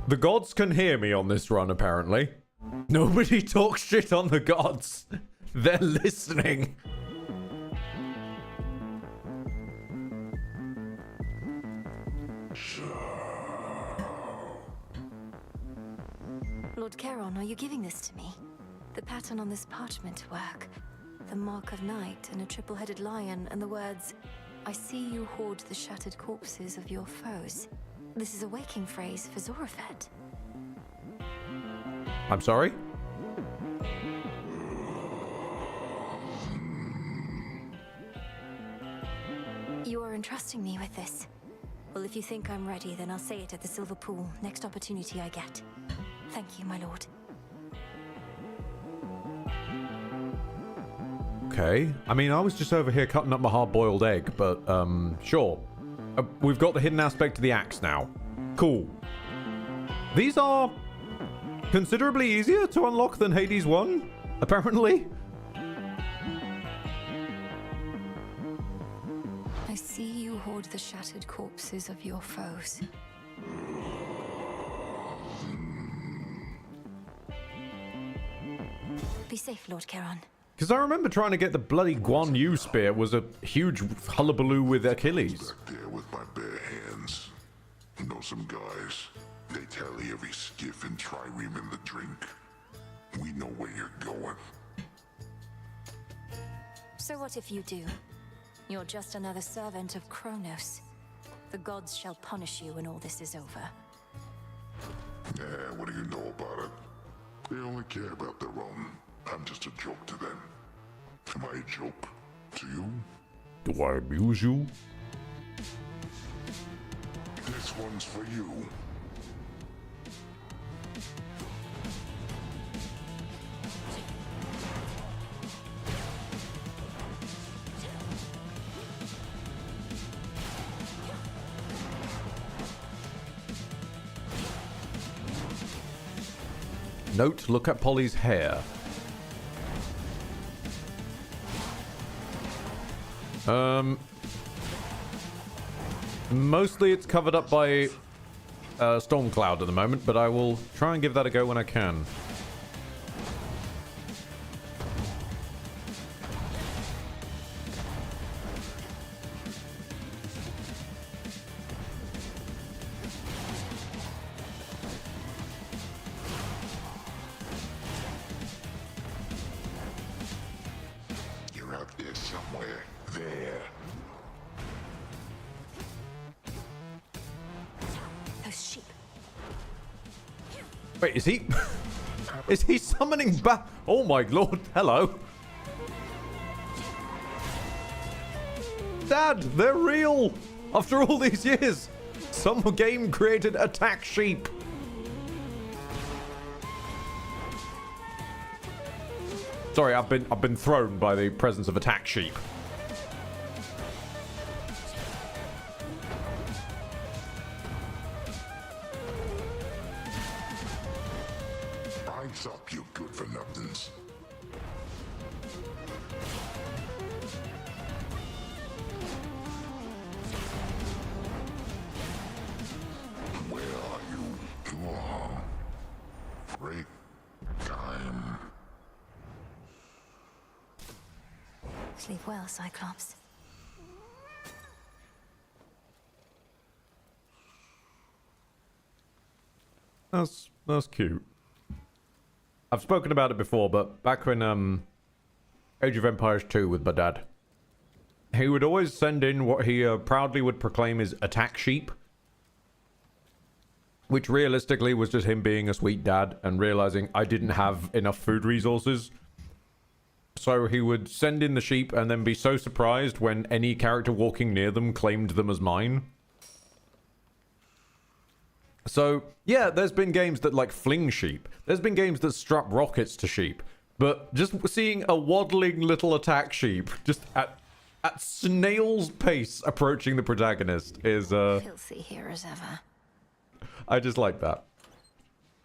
The gods can hear me on this run, apparently. Nobody talks shit on the gods. They're listening. Lord Charon, are you giving this to me? The pattern on this parchment work. The mark of night and a triple-headed lion and the words, I see you hoard the shattered corpses of your foes. This is a waking phrase for Zorafet. I'm sorry? You are entrusting me with this. Well, if you think I'm ready, then I'll say it at the Silver Pool, next opportunity I get. Thank you, my lord. Okay. I mean, I was just over here cutting up my hard-boiled egg, but, sure. We've got the hidden aspect to the axe now. Cool. These are considerably easier to unlock than Hades 1, apparently. I see you hoard the shattered corpses of your foes. Be safe, Lord Charon. Because I remember trying to get the bloody Guan Yu spear was a huge hullabaloo with Achilles. Back there with my bare hands. You know some guys, they tally every skiff and trireme in the drink. We know where you're going. So what if you do? You're just another servant of Kronos. The gods shall punish you when all this is over. Yeah, what do you know about it? They only care about their own. I'm just a joke to them. Am I a joke to you? Do I amuse you? This one's for you. Note, look at Polly's hair. Mostly it's covered up by storm cloud at the moment, but I will try and give that a go when I can. You're out there somewhere. There. Those sheep. Wait, is he... is he summoning back? Oh my lord, hello. Dad, they're real! After all these years! Some game created attack sheep. Sorry, I've been thrown by the presence of attack sheep. Rise up, you good for nothings. Where are you? You are break time. Sleep well, Cyclops. That's cute. I've spoken about it before, but back when Age of Empires 2 with my dad, he would always send in what he proudly would proclaim as attack sheep, which realistically was just him being a sweet dad and realizing I didn't have enough food resources. So he would send in the sheep and then be so surprised when any character walking near them claimed them as mine. So, yeah, there's been games that, like, fling sheep. There's been games that strap rockets to sheep. But just seeing a waddling little attack sheep just at snail's pace approaching the protagonist is, Filthy here as ever. I just like that.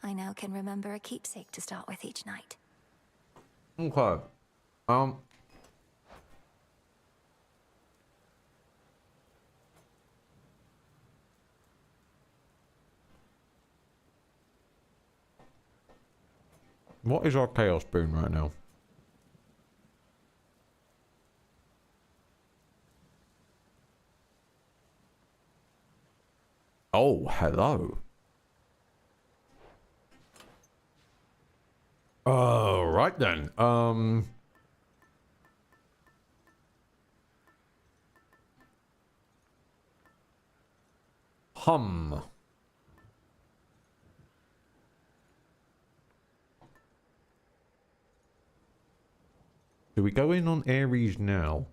I now can remember a keepsake to start with each night. Okay. What is our chaos boon right now? Oh, hello. Right then. Hum. Do we go in on Ares now?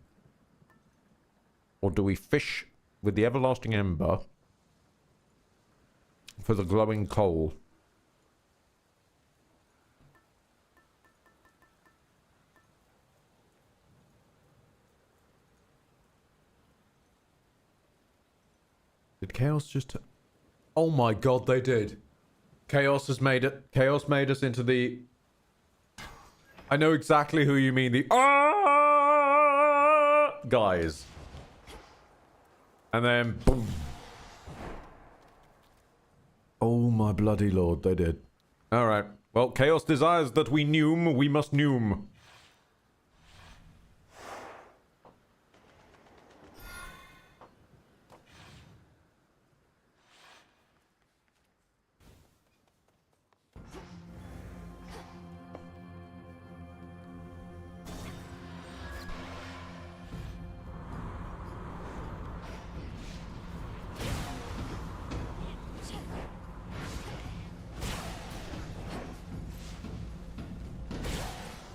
Or do we fish with the everlasting ember for the glowing coal? Did Chaos just... Oh my god, they did. Chaos has made it. Chaos made us into the... I know exactly who you mean. The... guys. And then... Boom. Oh my bloody lord, they did. Alright. Well, Chaos desires that we nume, we must nume.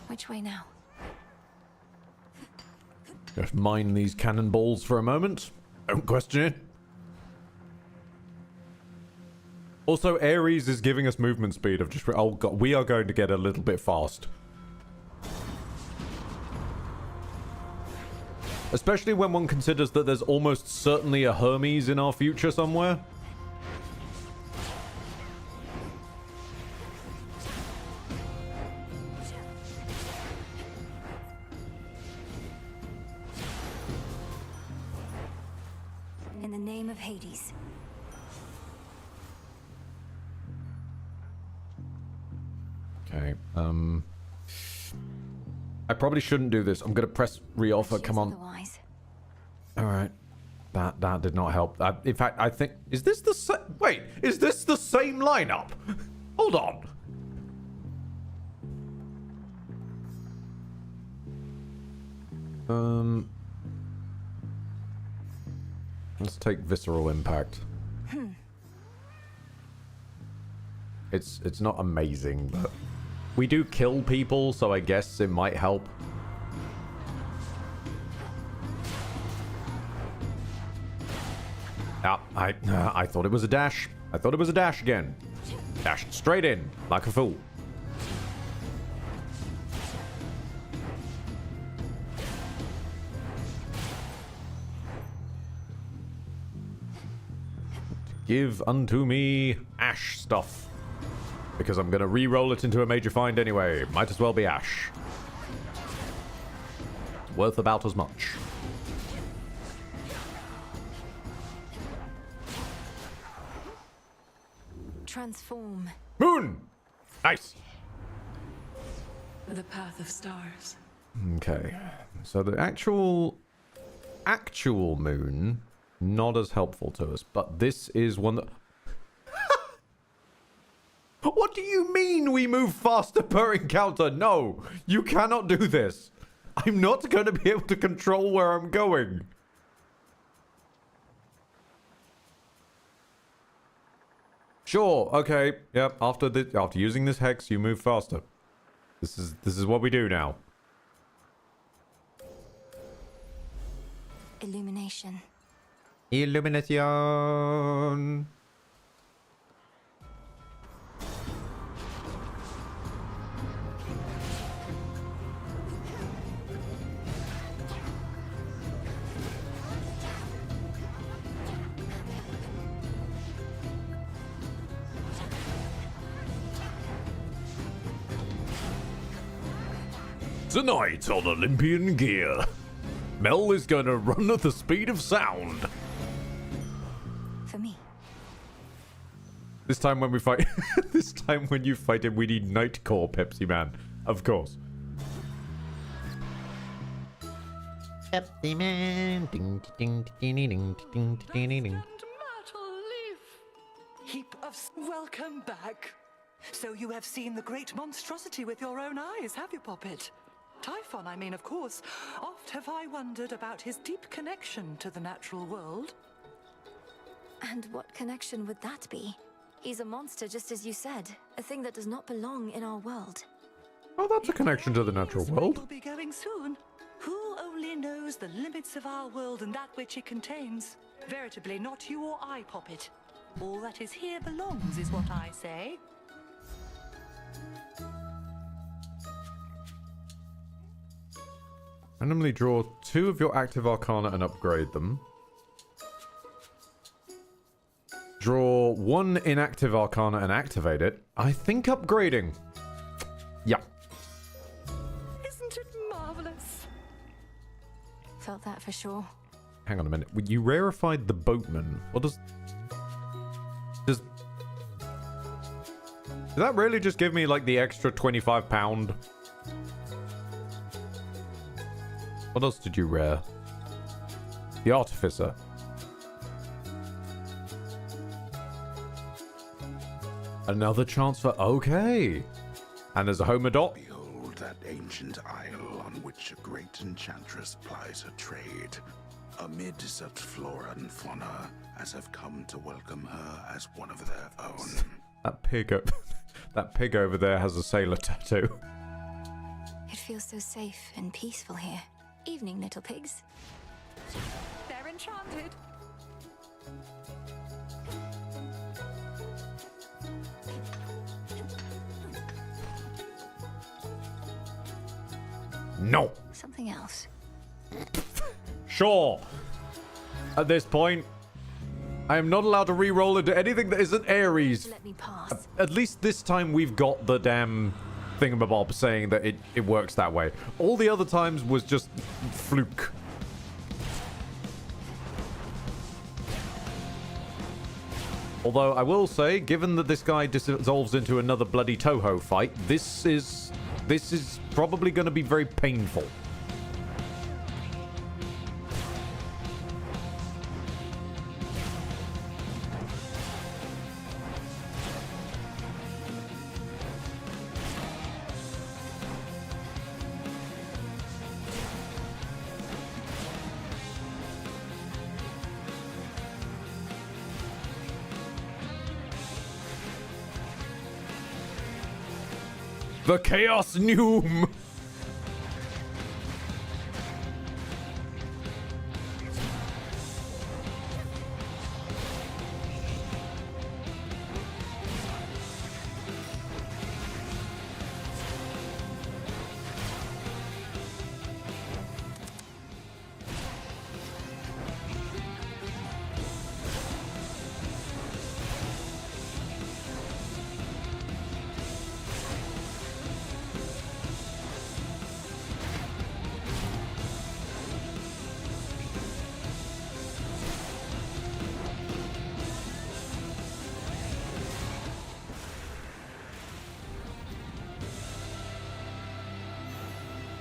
Which way now? Just mine these cannonballs for a moment. Don't question it. Also, Ares is giving us movement speed of just... Oh god, we are going to get a little bit fast. Especially when one considers that there's almost certainly a Hermes in our future somewhere. In the name of Hades. Okay, I probably shouldn't do this. I'm gonna press re-offer. Come on. Alright. That did not help. In fact, I think... Is this the same... Wait, is this the same lineup? Hold on. Let's take Visceral Impact. It's not amazing, but... We do kill people, so I guess it might help. Ah, I thought it was a dash. I thought it was a dash again. Dashed straight in, like a fool. Give unto me ash stuff. Because I'm going to re-roll it into a major find anyway. Might as well be ash. It's worth about as much. Transform. Moon! Nice! The path of stars. Okay. So the actual moon, not as helpful to us. But this is one that... What do you mean we move faster per encounter? No, you cannot do this. I'm not going to be able to control where I'm going. Sure, okay. Yep, after using this hex, you move faster. This is what we do now. Illumination. Illumination. Tonight on Olympian Gear, Mel is gonna run at the speed of sound. For me. This time when we fight... this time when you fight him, we need Nightcore, Pepsi Man. Of course. Pepsi Man. Ding, ding, ding, ding, ding, ding, ding, ding, ding. Heap of... Welcome back. So you have seen the great monstrosity with your own eyes, have you, Poppet? Typhon, I mean, of course. Oft have I wondered about his deep connection to the natural world. And what connection would that be? He's a monster, just as you said. A thing that does not belong in our world. Oh, that's a connection to the natural world. You'll be going soon. Who only only knows the limits of our world and that which it contains. Veritably, not you or I, Poppet. All that is here belongs, is what I say. Randomly draw 2 of your active arcana and upgrade them. Draw 1 inactive arcana and activate it. I think upgrading. Yeah. Isn't it marvelous? Felt that for sure. Hang on a minute. You rarefied the boatman. What does... Does that really just give me, like, the extra £25? What else did you rare? The artificer. Another chance for... Okay. And there's a Homodot. Behold that ancient isle on which a great enchantress plies her trade. Amid such flora and fauna as have come to welcome her as one of their own. That pig over there has a sailor tattoo. It feels so safe and peaceful here. Evening, little pigs. They're enchanted. No. Something else. Sure. At this point, I am not allowed to re-roll into anything that isn't Ares. Let me pass. At least this time we've got the damn thingamabob saying that it works that way. All the other times was just fluke. Although I will say, given that this guy dissolves into another bloody Toho fight, this is probably going to be very painful. The Chaos Noom!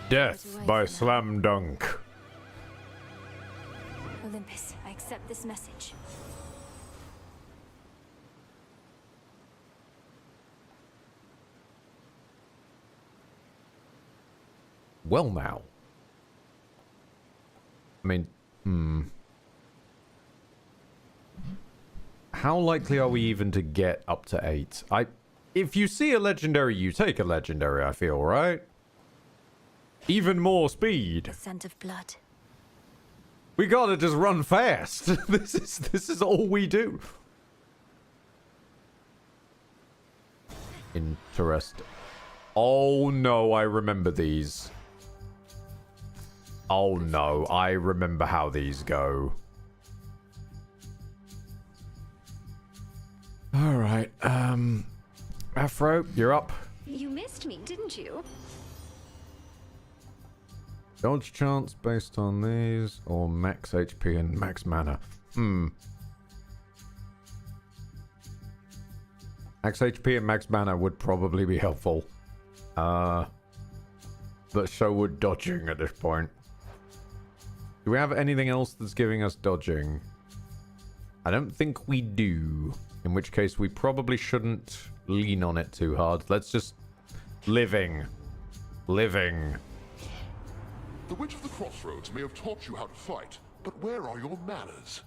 Death by slam dunk. Olympus, I accept this message. Well now. I mean, How likely are we even to get up to 8? If you see a legendary, you take a legendary, I feel, right? Even more speed. The scent of blood. We gotta just run fast. This is all we do. Interesting. Oh no, I remember these. Oh no, I remember how these go. Alright, Afro, you're up. You missed me, didn't you? Dodge chance based on these, or max HP and max mana. Max HP and max mana would probably be helpful. But so would dodging at this point. Do we have anything else that's giving us dodging? I don't think we do. In which case we probably shouldn't lean on it too hard. Let's just... Living. The Witch of the Crossroads may have taught you how to fight, but where are your manners?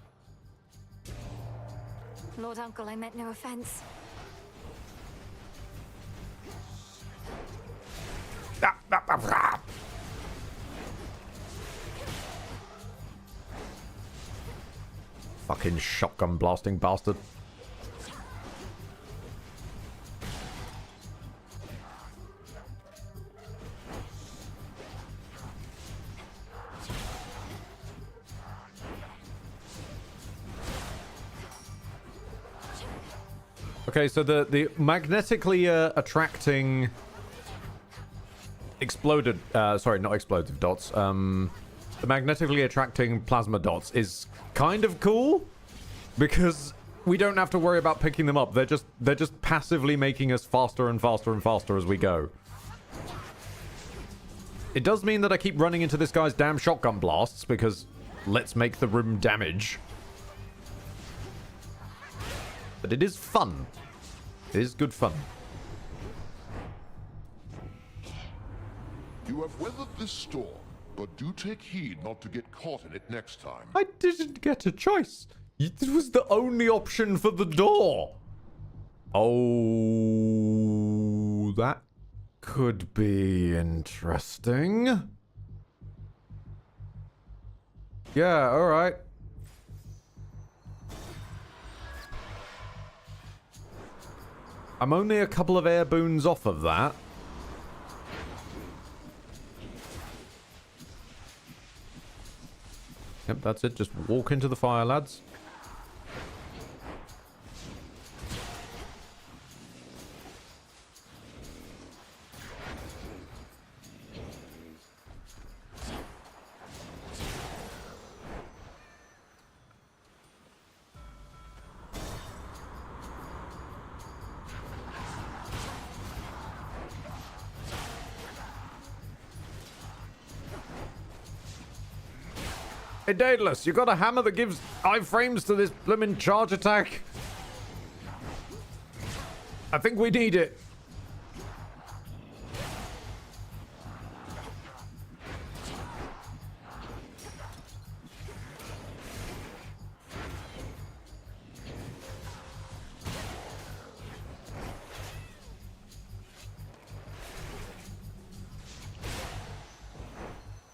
Lord Uncle, I meant no offense. Fucking shotgun blasting bastard. Okay, so the magnetically attracting exploded, sorry, not explosive dots. The magnetically attracting plasma dots is kind of cool because we don't have to worry about picking them up. They're just passively making us faster and faster and faster as we go. It does mean that I keep running into this guy's damn shotgun blasts because let's make the room damage. But it is fun. It is good fun. You have weathered this storm, but do take heed not to get caught in it next time. I didn't get a choice. It was the only option for the door. Oh, that could be interesting. Yeah, all right. I'm only a couple of air boons off of that. Yep, that's it. Just walk into the fire, lads. Hey, Daedalus, you got a hammer that gives iframes to this blimmin' charge attack? I think we need it.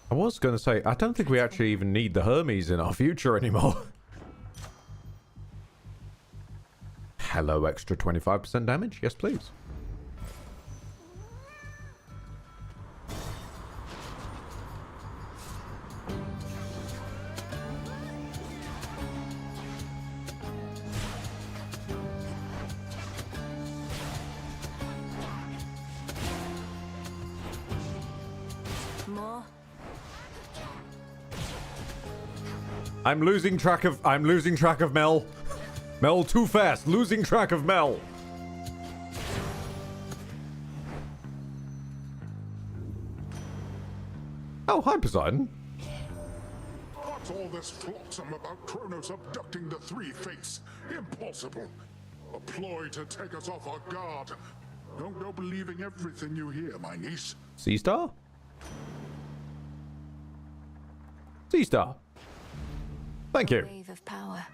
I was going to say, I don't think we actually even need the Hermes in our future anymore. Hello, extra 25% damage? Yes, please. More. I'm losing track of Mel. Mel too fast. Losing track of Mel. Oh, hi, Poseidon. What's all this flotsam about Kronos abducting the three fates? Impossible. A ploy to take us off our guard. Don't go believing everything you hear, my niece. Sea Star? Sea Star. Thank you. Wave of power.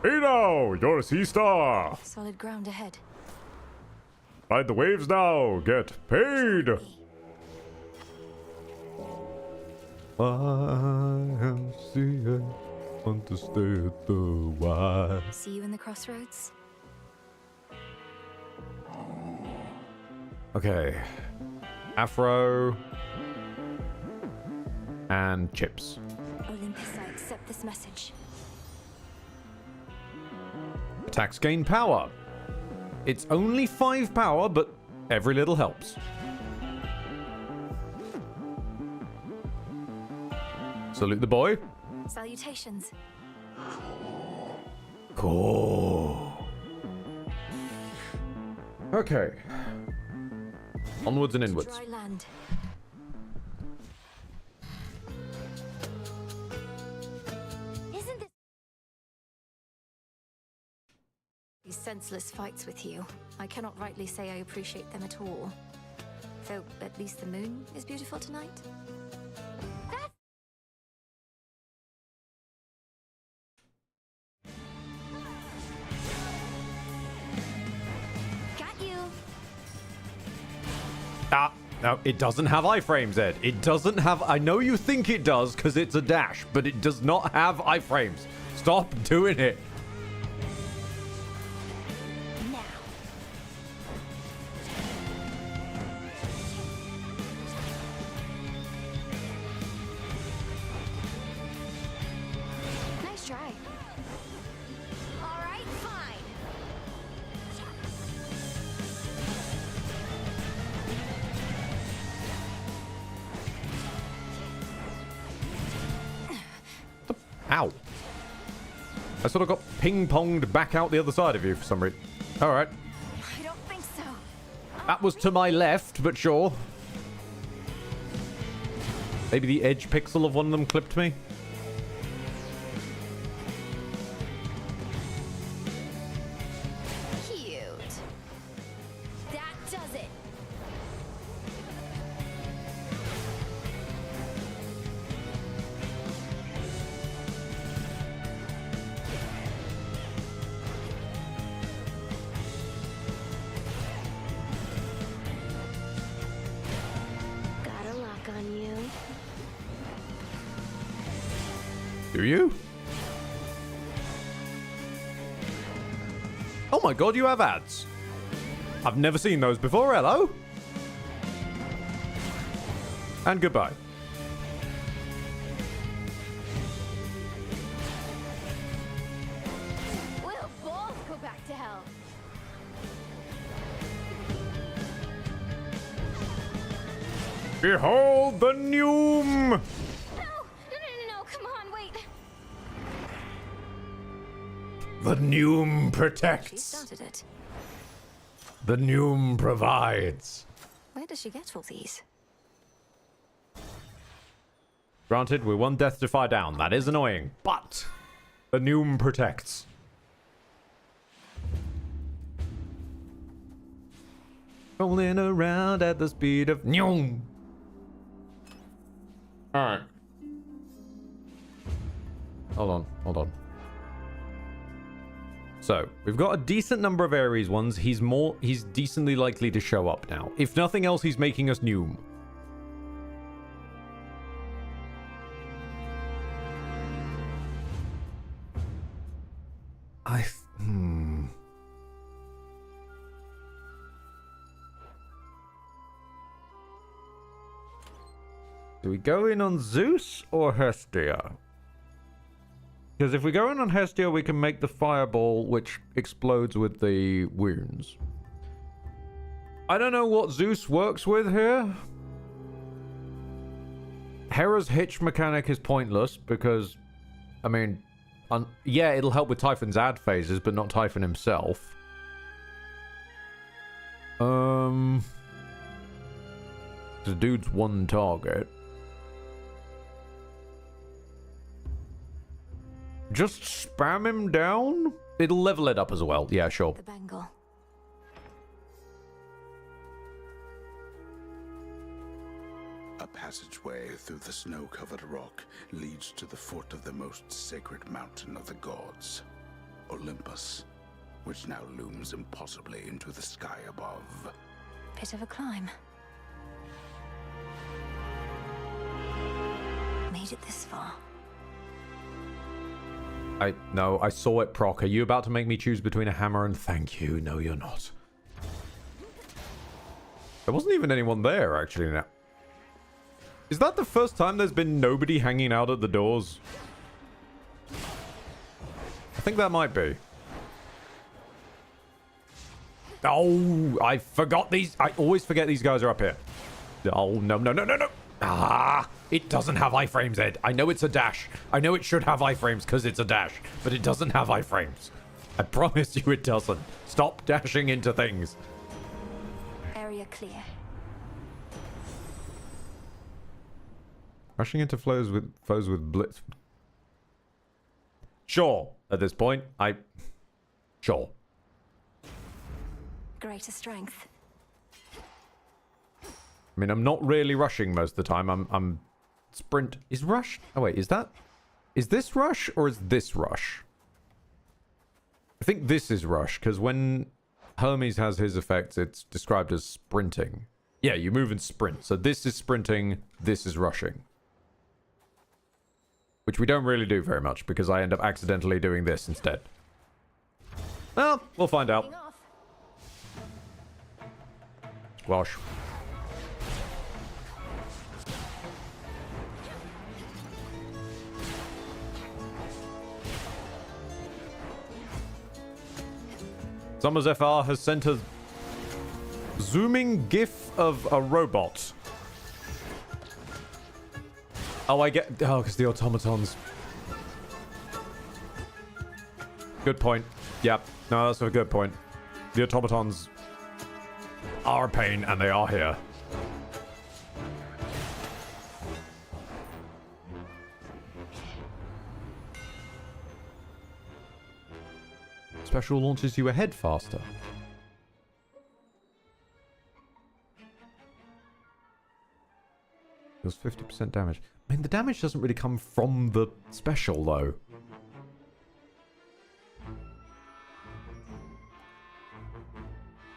Eno, you're a Sea Star. Solid ground ahead. Ride the waves now. Get paid. I am sea. Want to stay at the Y. See you in the crossroads. Okay. Afro. And chips. Olympus, I accept this message. Attacks gain power. It's only 5 power, but every little helps. Salute the boy. Salutations. Cool. Okay. Onwards and inwards. Dry land. Isn't this these senseless fights with you? I cannot rightly say I appreciate them at all. Though at least the moon is beautiful tonight. Got you. Ah, No, it doesn't have iframes, Ed. It doesn't have... I know you think it does because it's a dash, but it does not have iframes. Stop doing it. Nice try. All right, fine. Ow. I sort of got ping-ponged back out the other side of you for some reason. Alright. I don't think so. That was to my left, but sure. Maybe the edge pixel of one of them clipped me? Cute. That does it. Got a lock on you. Do you? Oh my god, you have ads. I've never seen those before. Hello. And goodbye. We'll both go back to hell. Behold the Neum! No, come on, wait. The Neum She protects. started it. The Neum provides. Where does she get all these? Granted, we're one death to fire down. That is annoying. But the Neum protects. Rolling around at the speed of Neum. Alright. Hold on. So, we've got a decent number of Ares ones. He's decently likely to show up now. If nothing else, he's making us Neum. Do we go in on Zeus or Hestia? Because if we go in on Hestia, we can make the fireball, which explodes with the wounds. I don't know what Zeus works with here. Hera's hitch mechanic is pointless because, I mean, yeah, it'll help with Typhon's ad phases, but not Typhon himself. The dude's one target. Just spam him down? It'll level it up as well. Yeah, sure. The bangle. A passageway through the snow-covered rock leads to the foot of the most sacred mountain of the gods, Olympus, which now looms impossibly into the sky above. Bit of a climb. Made it this far. No, I saw it proc. Are you about to make me choose between a hammer and thank you? No, you're not. There wasn't even anyone there, actually, now. Is that the first time there's been nobody hanging out at the doors? I think that might be. Oh, I forgot these. I always forget these guys are up here. Oh, no. Ah, it doesn't have iframes, Ed. I know it's a dash. I know it should have iframes because it's a dash, but it doesn't have iframes. I promise you it doesn't. Stop dashing into things. Area clear. Rushing into foes with blitz. Sure, at this point, Sure. Greater strength. I mean, I'm not really rushing most of the time. I'm sprint. Is rush? Oh wait, is this rush or is this rush? I think this is rush because when Hermes has his effects, it's described as sprinting. Yeah, you move and sprint. So this is sprinting, this is rushing. Which we don't really do very much, because I end up accidentally doing this instead. Well, we'll find out. Squash. Summers FR has sent a zooming gif of a robot. Oh, I get... Oh, because the automatons. Good point. Yep. No, that's a good point. The automatons are a pain, and they are here. Special launches you ahead faster. Deals 50% damage. I mean, the damage doesn't really come from the special, though.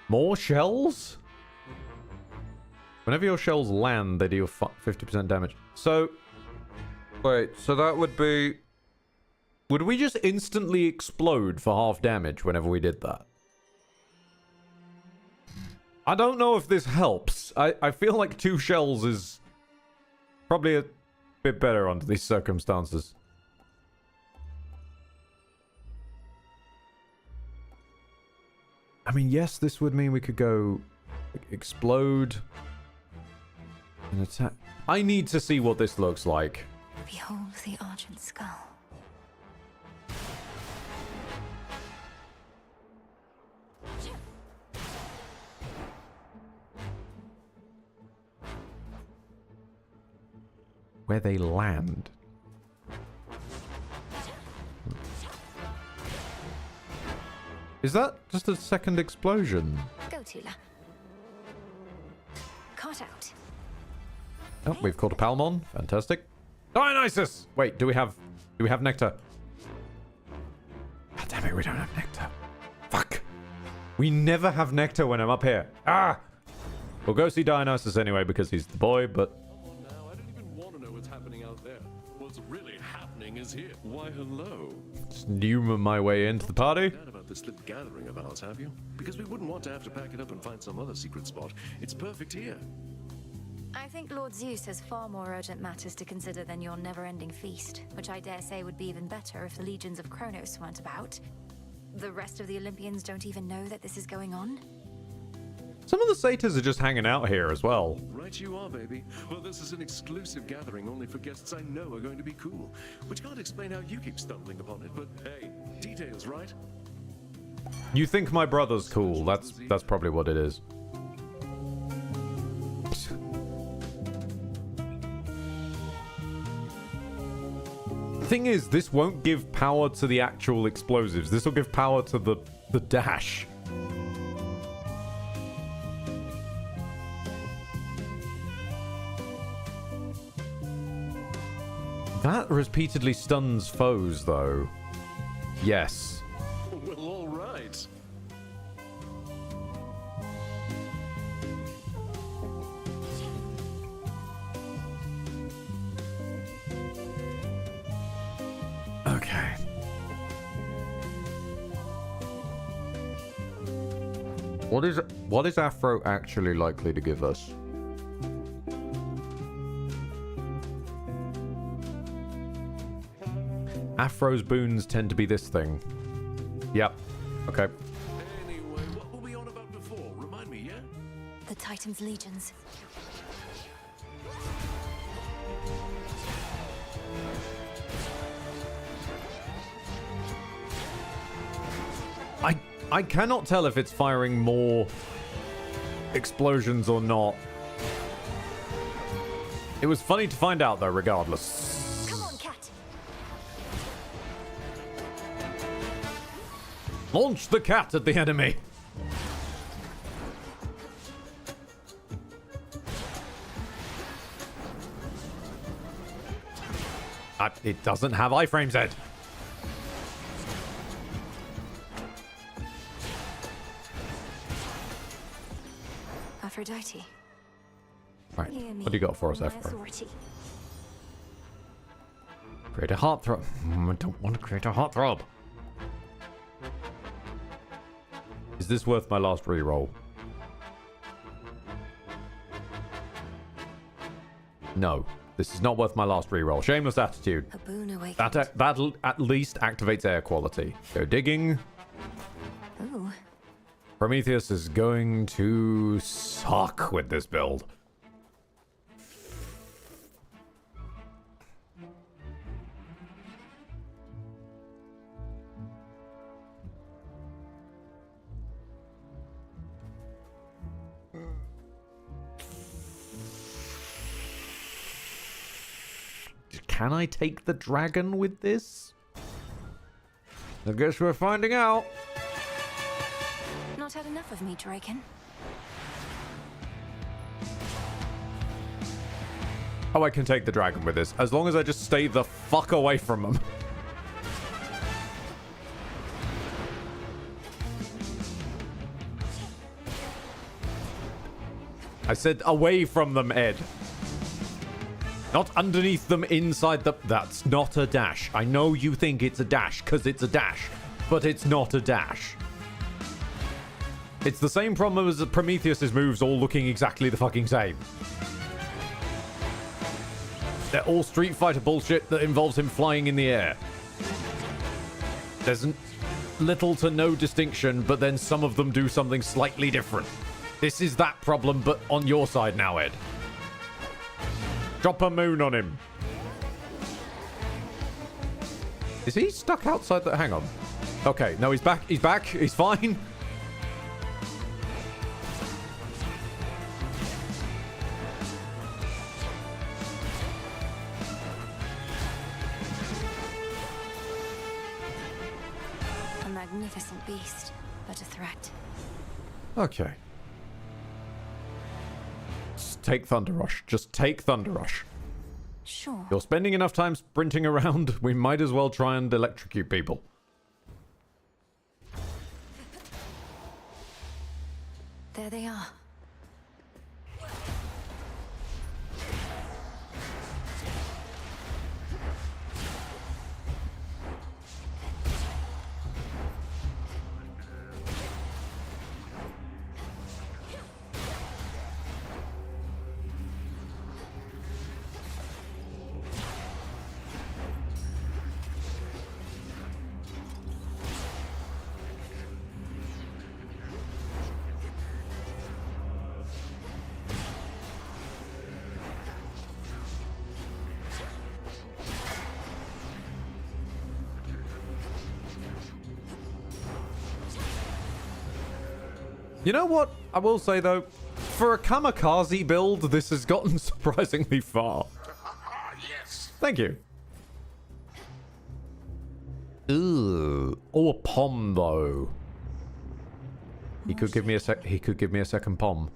More shells? Whenever your shells land, they deal 50% damage. So, wait, so that would be... Would we just instantly explode for half damage whenever we did that? I don't know if this helps. I feel like 2 shells is probably a bit better under these circumstances. I mean, yes, this would mean we could go explode and attack. I need to see what this looks like. Behold the Argent Skull. Where they land. Is that just a second explosion? Go, Tula. Caught out. Oh, we've caught a Palmon. Fantastic. Dionysus! Wait, do we have nectar? God damn it, we don't have nectar. Fuck. We never have nectar when I'm up here. Ah! We'll go see Dionysus anyway because he's the boy, but... What's really happening is here. Why, hello. Just humor my way into the party. Forgot about this little gathering of ours, have you? Because we wouldn't want to have to pack it up and find some other secret spot. It's perfect here. I think Lord Zeus has far more urgent matters to consider than your never-ending feast, which I dare say would be even better if the legions of Kronos weren't about. The rest of the Olympians don't even know that this is going on. Some of the satyrs are just hanging out here as well. Right you are, baby. Well, this is an exclusive gathering only for guests I know are going to be cool. Which can't explain how you keep stumbling upon it, but hey, details, right? You think my brother's cool. That's probably what it is. Thing is, this won't give power to the actual explosives. This will give power to the dash. That repeatedly stuns foes, though. Yes. Well, all right. Okay. What is Afro actually likely to give us? Afro's boons tend to be this thing. Yep. Okay. Anyway, what were we on about before? Remind me, yeah? The Titan's legions. I cannot tell if it's firing more explosions or not. It was funny to find out, though, regardless. Come on, cat. Launch the cat at the enemy. It doesn't have iframes, Ed. Aphrodite. Right, Hear me, what do you got for us, my Ephra? authority. Create a heartthrob. I don't want to create a heartthrob. Is this worth my last reroll? No. This is not worth my last reroll. Shameless attitude. A boon awakened. That'll at least activates air quality. Go digging. Ooh. Prometheus is going to suck with this build. Can I take the dragon with this? I guess we're finding out. Not had enough of me, Draken. Oh, I can take the dragon with this, as long as I just stay the fuck away from them. I said away from them, Ed. Not underneath them, inside the... That's not a dash. I know you think it's a dash, because it's a dash. But it's not a dash. It's the same problem as Prometheus's moves all looking exactly the fucking same. They're all Street Fighter bullshit that involves him flying in the air. There's little to no distinction, but then some of them do something slightly different. This is that problem, but on your side now, Ed. Drop a moon on him. Is he stuck outside the... Hang on. Okay, no, he's back. He's back. He's fine. A magnificent beast, but a threat. Okay. Just take Thunder Rush. Just take Thunder Rush. Sure. You're spending enough time sprinting around. We might as well try and electrocute people. There they are. You know what? I will say, though, for a kamikaze build, this has gotten surprisingly far. Yes. Thank you. Ooh. Oh, a pom, though. He could give me a second pom.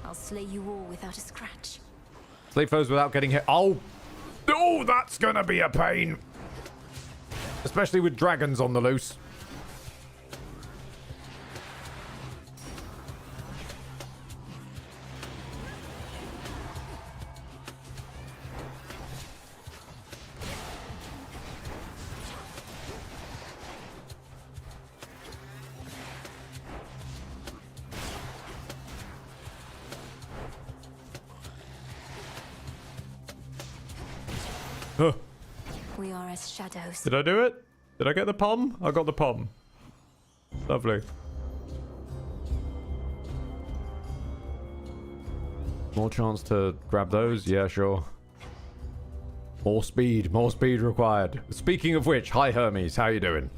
I'll slay you all without a scratch. Slay foes without getting hit. Oh! Oh, that's gonna be a pain! Especially with dragons on the loose. Huh. We are as shadows. Did I do it? Did I get the pom? I got the pom. Lovely. More chance to grab those? Yeah, sure. More speed required. Speaking of which, hi Hermes, how you doing?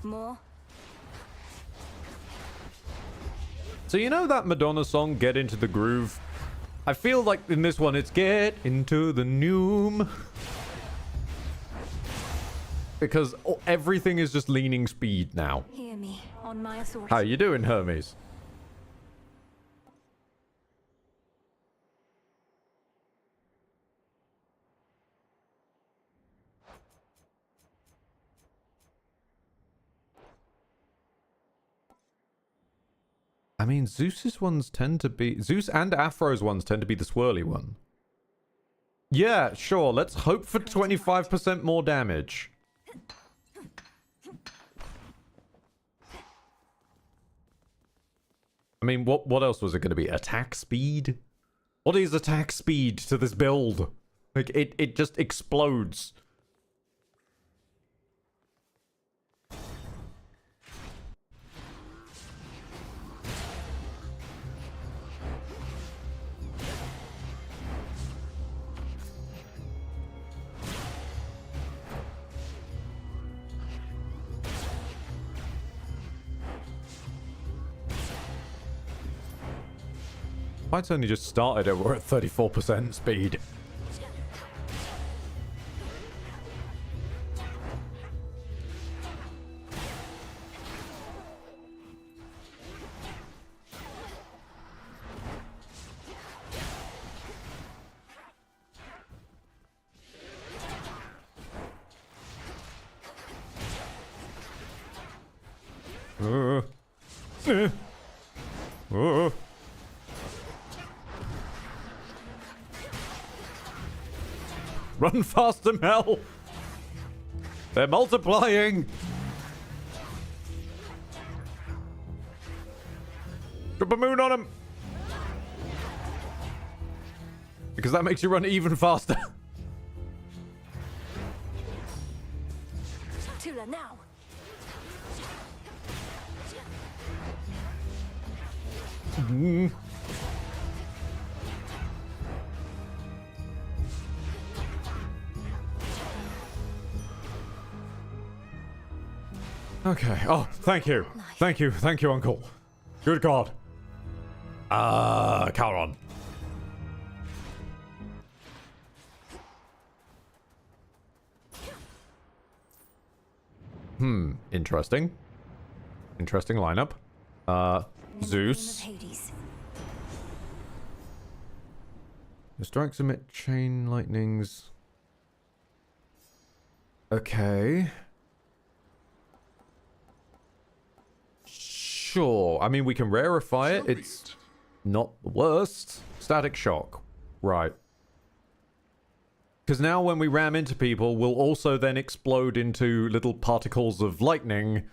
More? So you know that Madonna song, Get Into the Groove? I feel like in this one it's Get Into the Noom. Because everything is just leaning speed now. Hear me, on my authority. How you doing, Hermes? I mean, Zeus's ones tend to be... Zeus and Afro's ones tend to be the swirly one. Yeah, sure. Let's hope for 25% more damage. I mean, what else was it going to be? Attack speed? What is attack speed to this build? Like, it just explodes. Fight's only just started and we're at 34% speed. Run faster, Mel! They're multiplying! Drop a moon on them! Because that makes you run even faster. Tula, now! Okay. Oh, thank you. Thank you. Thank you, Uncle. Good God. Charon. Interesting. Interesting lineup. Zeus. The strikes emit chain lightnings. Okay. Sure. I mean, we can rarefy it. It's not the worst. Static shock. Right. Because now when we ram into people, we'll also then explode into little particles of lightning.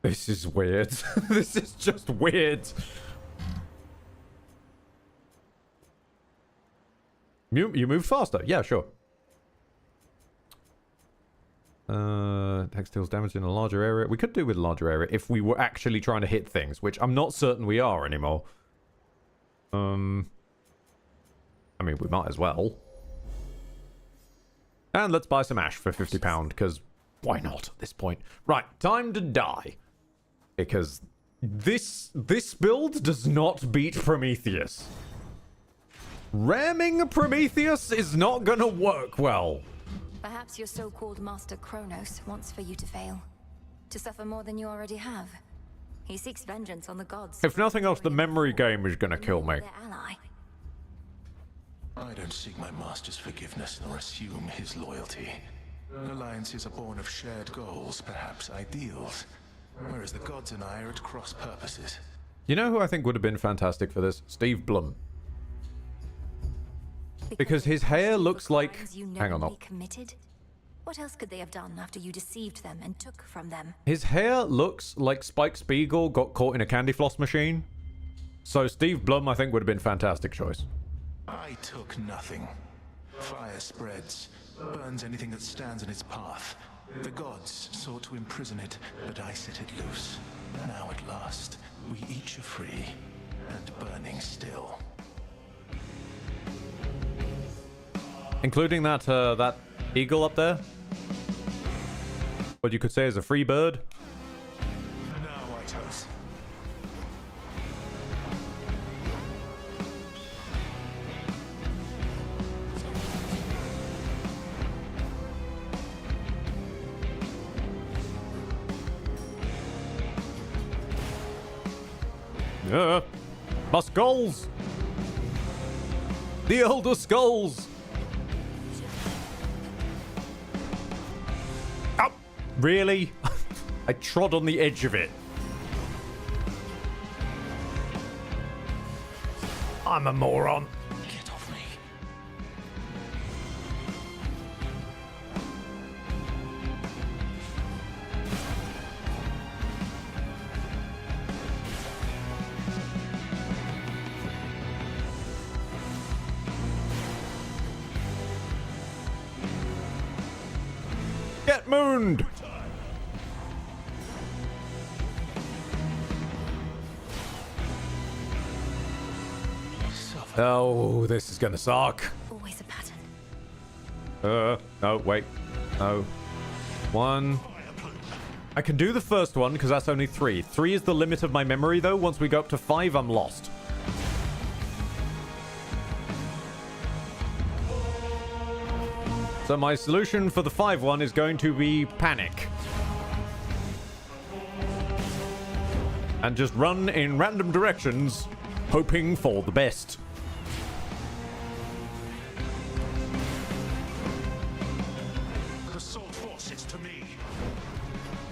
This is weird. This is just weird. You move faster. Yeah, sure. Hex deals damage in a larger area. We could do with a larger area if we were actually trying to hit things, which I'm not certain we are anymore. I mean, we might as well. And let's buy some ash for £50, because why not at this point? Right, time to die. Because this build does not beat Prometheus. Ramming Prometheus is not gonna work well. Perhaps your so-called Master Kronos wants for you to fail. To suffer more than you already have. He seeks vengeance on the gods. If nothing else, the memory game is gonna kill me. Their ally. I don't seek my master's forgiveness nor assume his loyalty. Alliances are born of shared goals, perhaps ideals. Whereas the gods and I are at cross purposes. You know who I think would have been fantastic for this? Steve Blum. Because his hair looks like... Hang on, no. Committed? What else could they have done after you deceived them and took from them? His hair looks like Spike Spiegel got caught in a candy floss machine. So Steve Blum, I think, would have been a fantastic choice. I took nothing. Fire spreads, burns anything that stands in its path. The gods sought to imprison it, but I set it loose. Now at last, we each are free, and burning still. Including that, that eagle up there? What you could say is a free bird? Now, Whitehouse. My skulls! The Elder Skulls! Oh, really? I trod on the edge of it. I'm a moron. Get off me. Get mooned! Oh, this is gonna suck. Always a pattern. No, wait. No. 1. I can do the first one, because that's only 3. 3 is the limit of my memory, though. Once we go up to 5, I'm lost. So my solution for the 5 one is going to be panic. And just run in random directions, hoping for the best. Assault forces to me.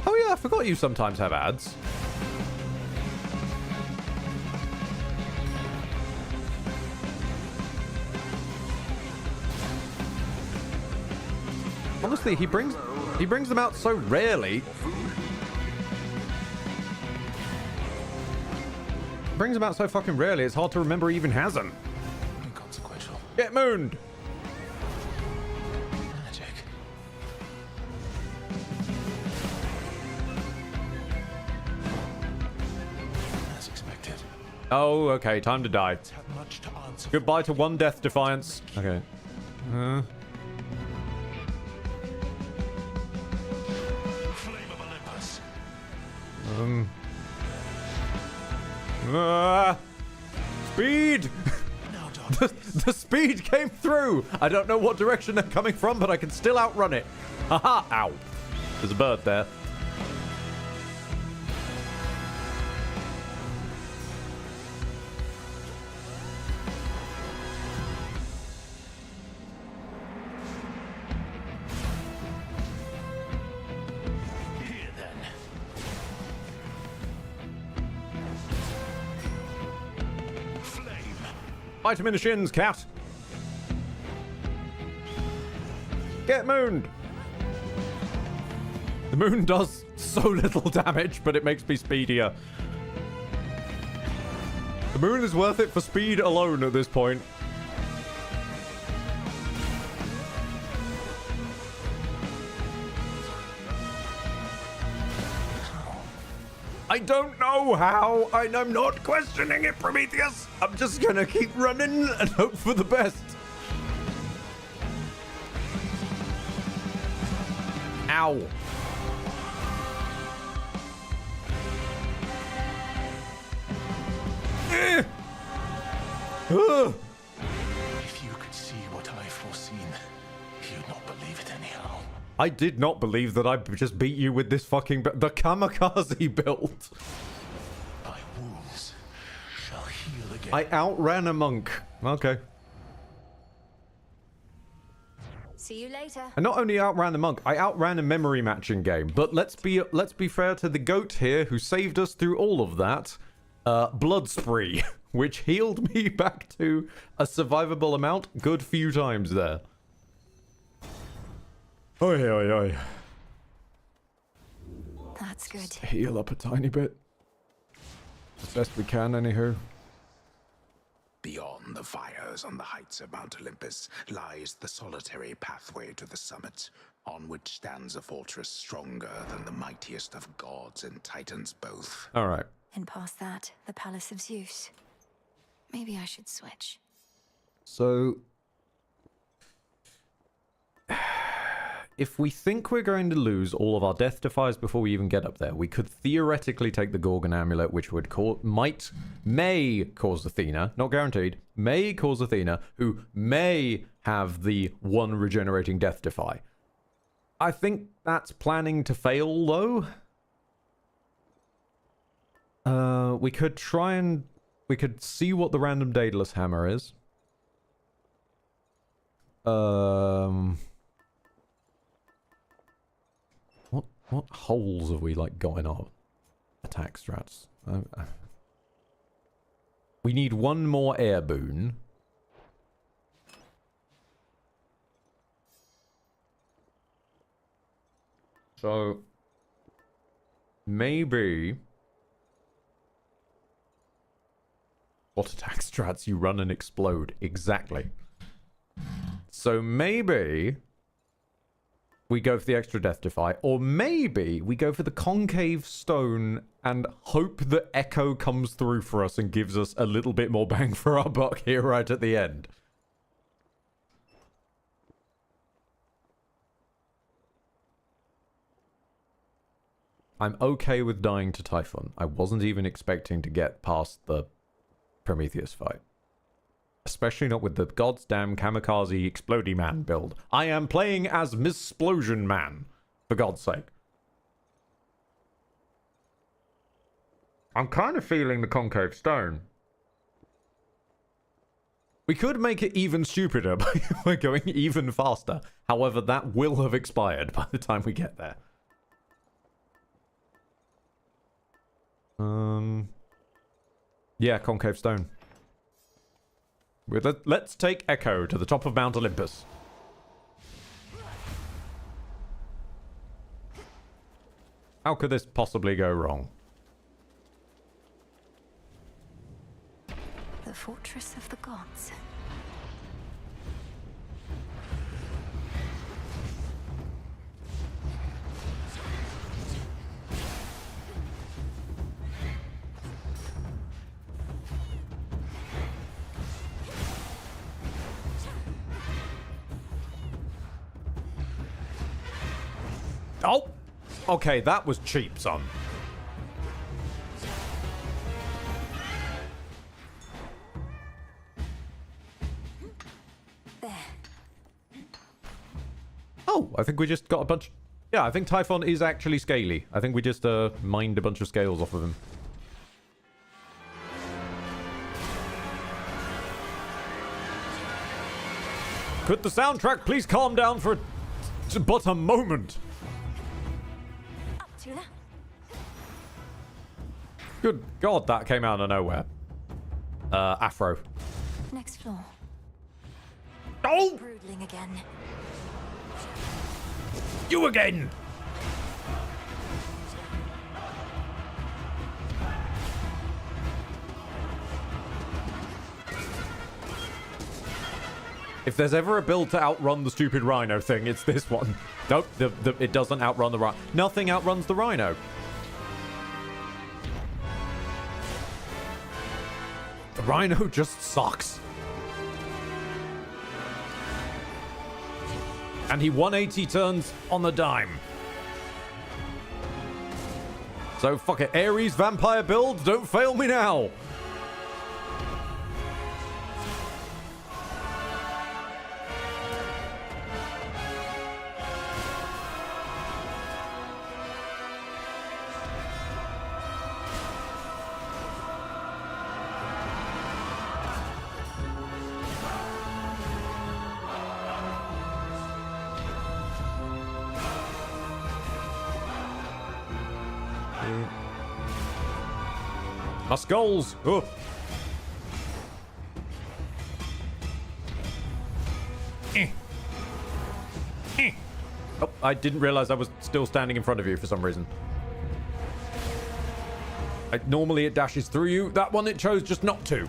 Oh yeah, I forgot you sometimes have ads. Honestly, he brings them out so rarely. Brings them out so fucking rarely, it's hard to remember he even has them. Inconsequential. Get mooned! Magic. As expected. Oh, okay, time to die. Have much to answer. Goodbye to 1 death defiance. Okay. Flame of Olympus. Speed! Now, dark. The speed came through! I don't know what direction they're coming from, but I can still outrun it. Haha! Ow. There's a bird there. Here then. Flame. Bite him in the shins, cat. Get mooned. The moon does so little damage, but it makes me speedier. The moon is worth it for speed alone at this point. I don't know how. I'm not questioning it, Prometheus. I'm just gonna keep running and hope for the best. Ow. If you could see what I've foreseen, you'd not believe it anyhow. I did not believe that I just beat you with this fucking... the kamikaze build. My wounds shall heal again. I outran a monk. Okay. See you later. And not only outran the monk, I outran a memory matching game. But let's be fair to the goat here, who saved us through all of that. Blood spree, which healed me back to a survivable amount. Good few times there. Oi, oi, oi. That's good. Heal up a tiny bit. As best we can, anywho. Beyond the fires on the heights of Mount Olympus lies the solitary pathway to the summit, on which stands a fortress stronger than the mightiest of gods and titans both. All right. And past that, the Palace of Zeus. Maybe I should switch. So, if we think we're going to lose all of our death defiers before we even get up there, we could theoretically take the Gorgon amulet, which would may cause Athena, not guaranteed, may cause Athena, who may have the 1 regenerating death defy. I think that's planning to fail, though. We could try and... We could see what the random Daedalus hammer is. What holes have we, like, got in our attack strats? We need one more air boon. So... Maybe... What attack strats? You run and explode. Exactly. So maybe... we go for the extra Death Defy. Or maybe we go for the Concave Stone and hope that Echo comes through for us and gives us a little bit more bang for our buck here right at the end. I'm okay with dying to Typhon. I wasn't even expecting to get past the Prometheus fight. Especially not with the goddamn kamikaze explodey man build. I am playing as Missplosion Man, for God's sake. I'm kind of feeling the Concave Stone. We could make it even stupider by going even faster. However, that will have expired by the time we get there. Yeah, Concave Stone. Let's take Echo to the top of Mount Olympus. How could this possibly go wrong? The fortress of the gods. Oh! Okay, that was cheap, son. There. Oh, I think we just got a bunch... Yeah, I think Typhon is actually scaly. I think we just mined a bunch of scales off of him. Could the soundtrack please calm down for but a moment? Up to that. Good God, that came out of nowhere. Afro. Next floor. Oh! Broodling again. You again! If there's ever a build to outrun the stupid rhino thing, it's this one. Nope, it doesn't outrun the rhino. Nothing outruns the rhino. The rhino just sucks. And he 180 turns on the dime. So fuck it, Ares vampire build, don't fail me now. My skulls! Oh. Oh, I didn't realize I was still standing in front of you for some reason. Normally it dashes through you. That one it chose just not to.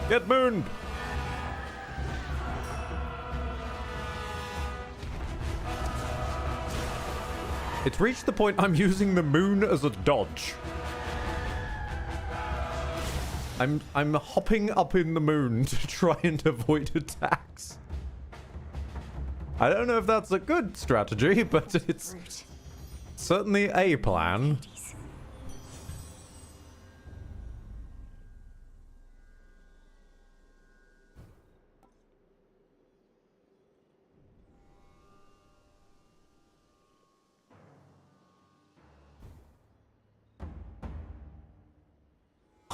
Get mooned! It's reached the point I'm using the moon as a dodge. I'm hopping up in the moon to try and avoid attacks. I don't know if that's a good strategy, but it's certainly a plan.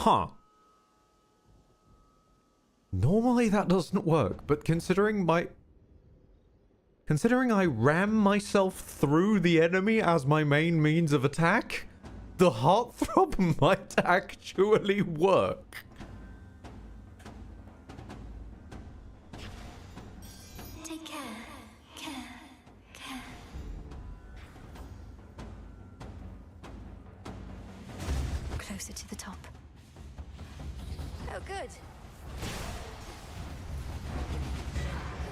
Huh. Normally that doesn't work, but considering I ram myself through the enemy as my main means of attack, the heartthrob might actually work. Take care. Care. Closer to the top. Oh, good.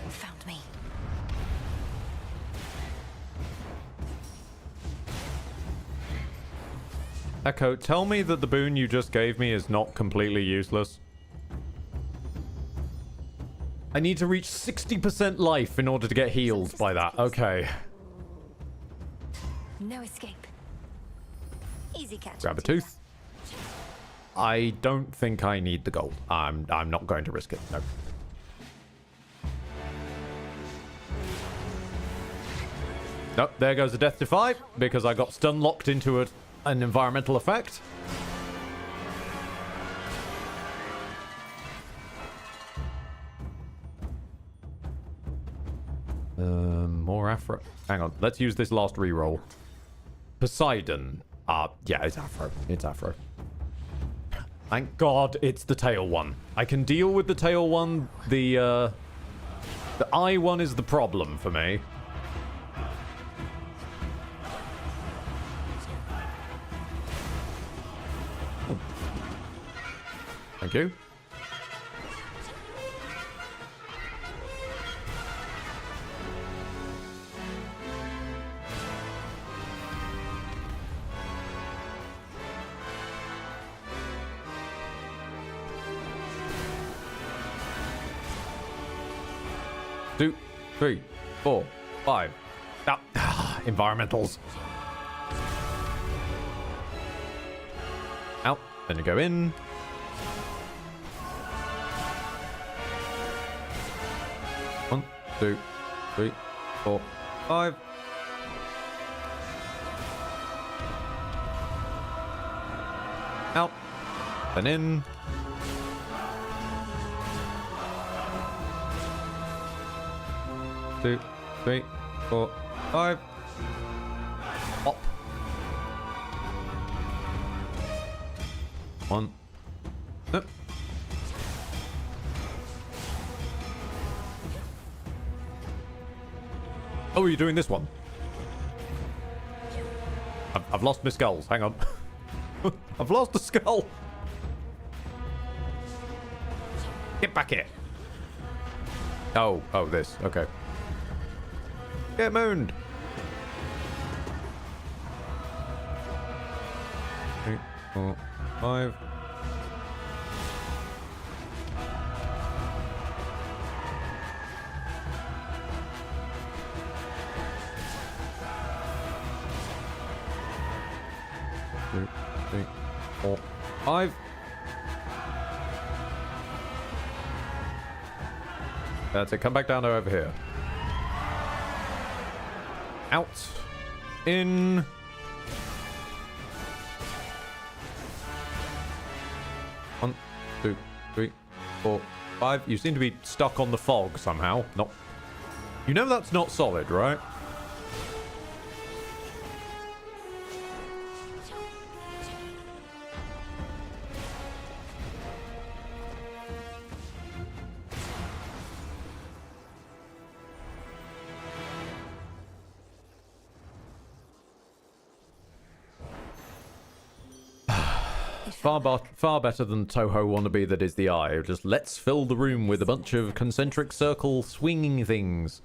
Found me. Echo, tell me that the boon you just gave me is not completely useless. I need to reach 60% life in order to get healed by that. Okay. No escape. Easy catch. Grab a tooth. I don't think I need the gold. I'm not going to risk it. No. Nope, there goes the Death Defy, because I got stun locked into an environmental effect. More Afro. Hang on, let's use this last reroll. Poseidon. Yeah, it's Afro. It's Afro. Thank God it's the tail one. I can deal with the tail one. The eye one is the problem for me. Thank you. Two, 3, 4, 5. Environmentals. Out. Then you go in. One, 2, 3, 4, 5. Out. Then in. Two, 3, 4, 5. Up. 1. Nope. Oh, you're doing this one. I've lost my skulls. Hang on. I've lost a skull. Get back here. Oh, this. Okay. Get mooned. 3, 4, 5. Two, 3, 4, 5. That's it. Come back down over here. Out. In. One, 2, 3, 4, 5. You seem to be stuck on the fog somehow. Not. You know that's not solid, right? Far better than Toho wannabe that is the eye. Just let's fill the room with a bunch of concentric circle swinging things.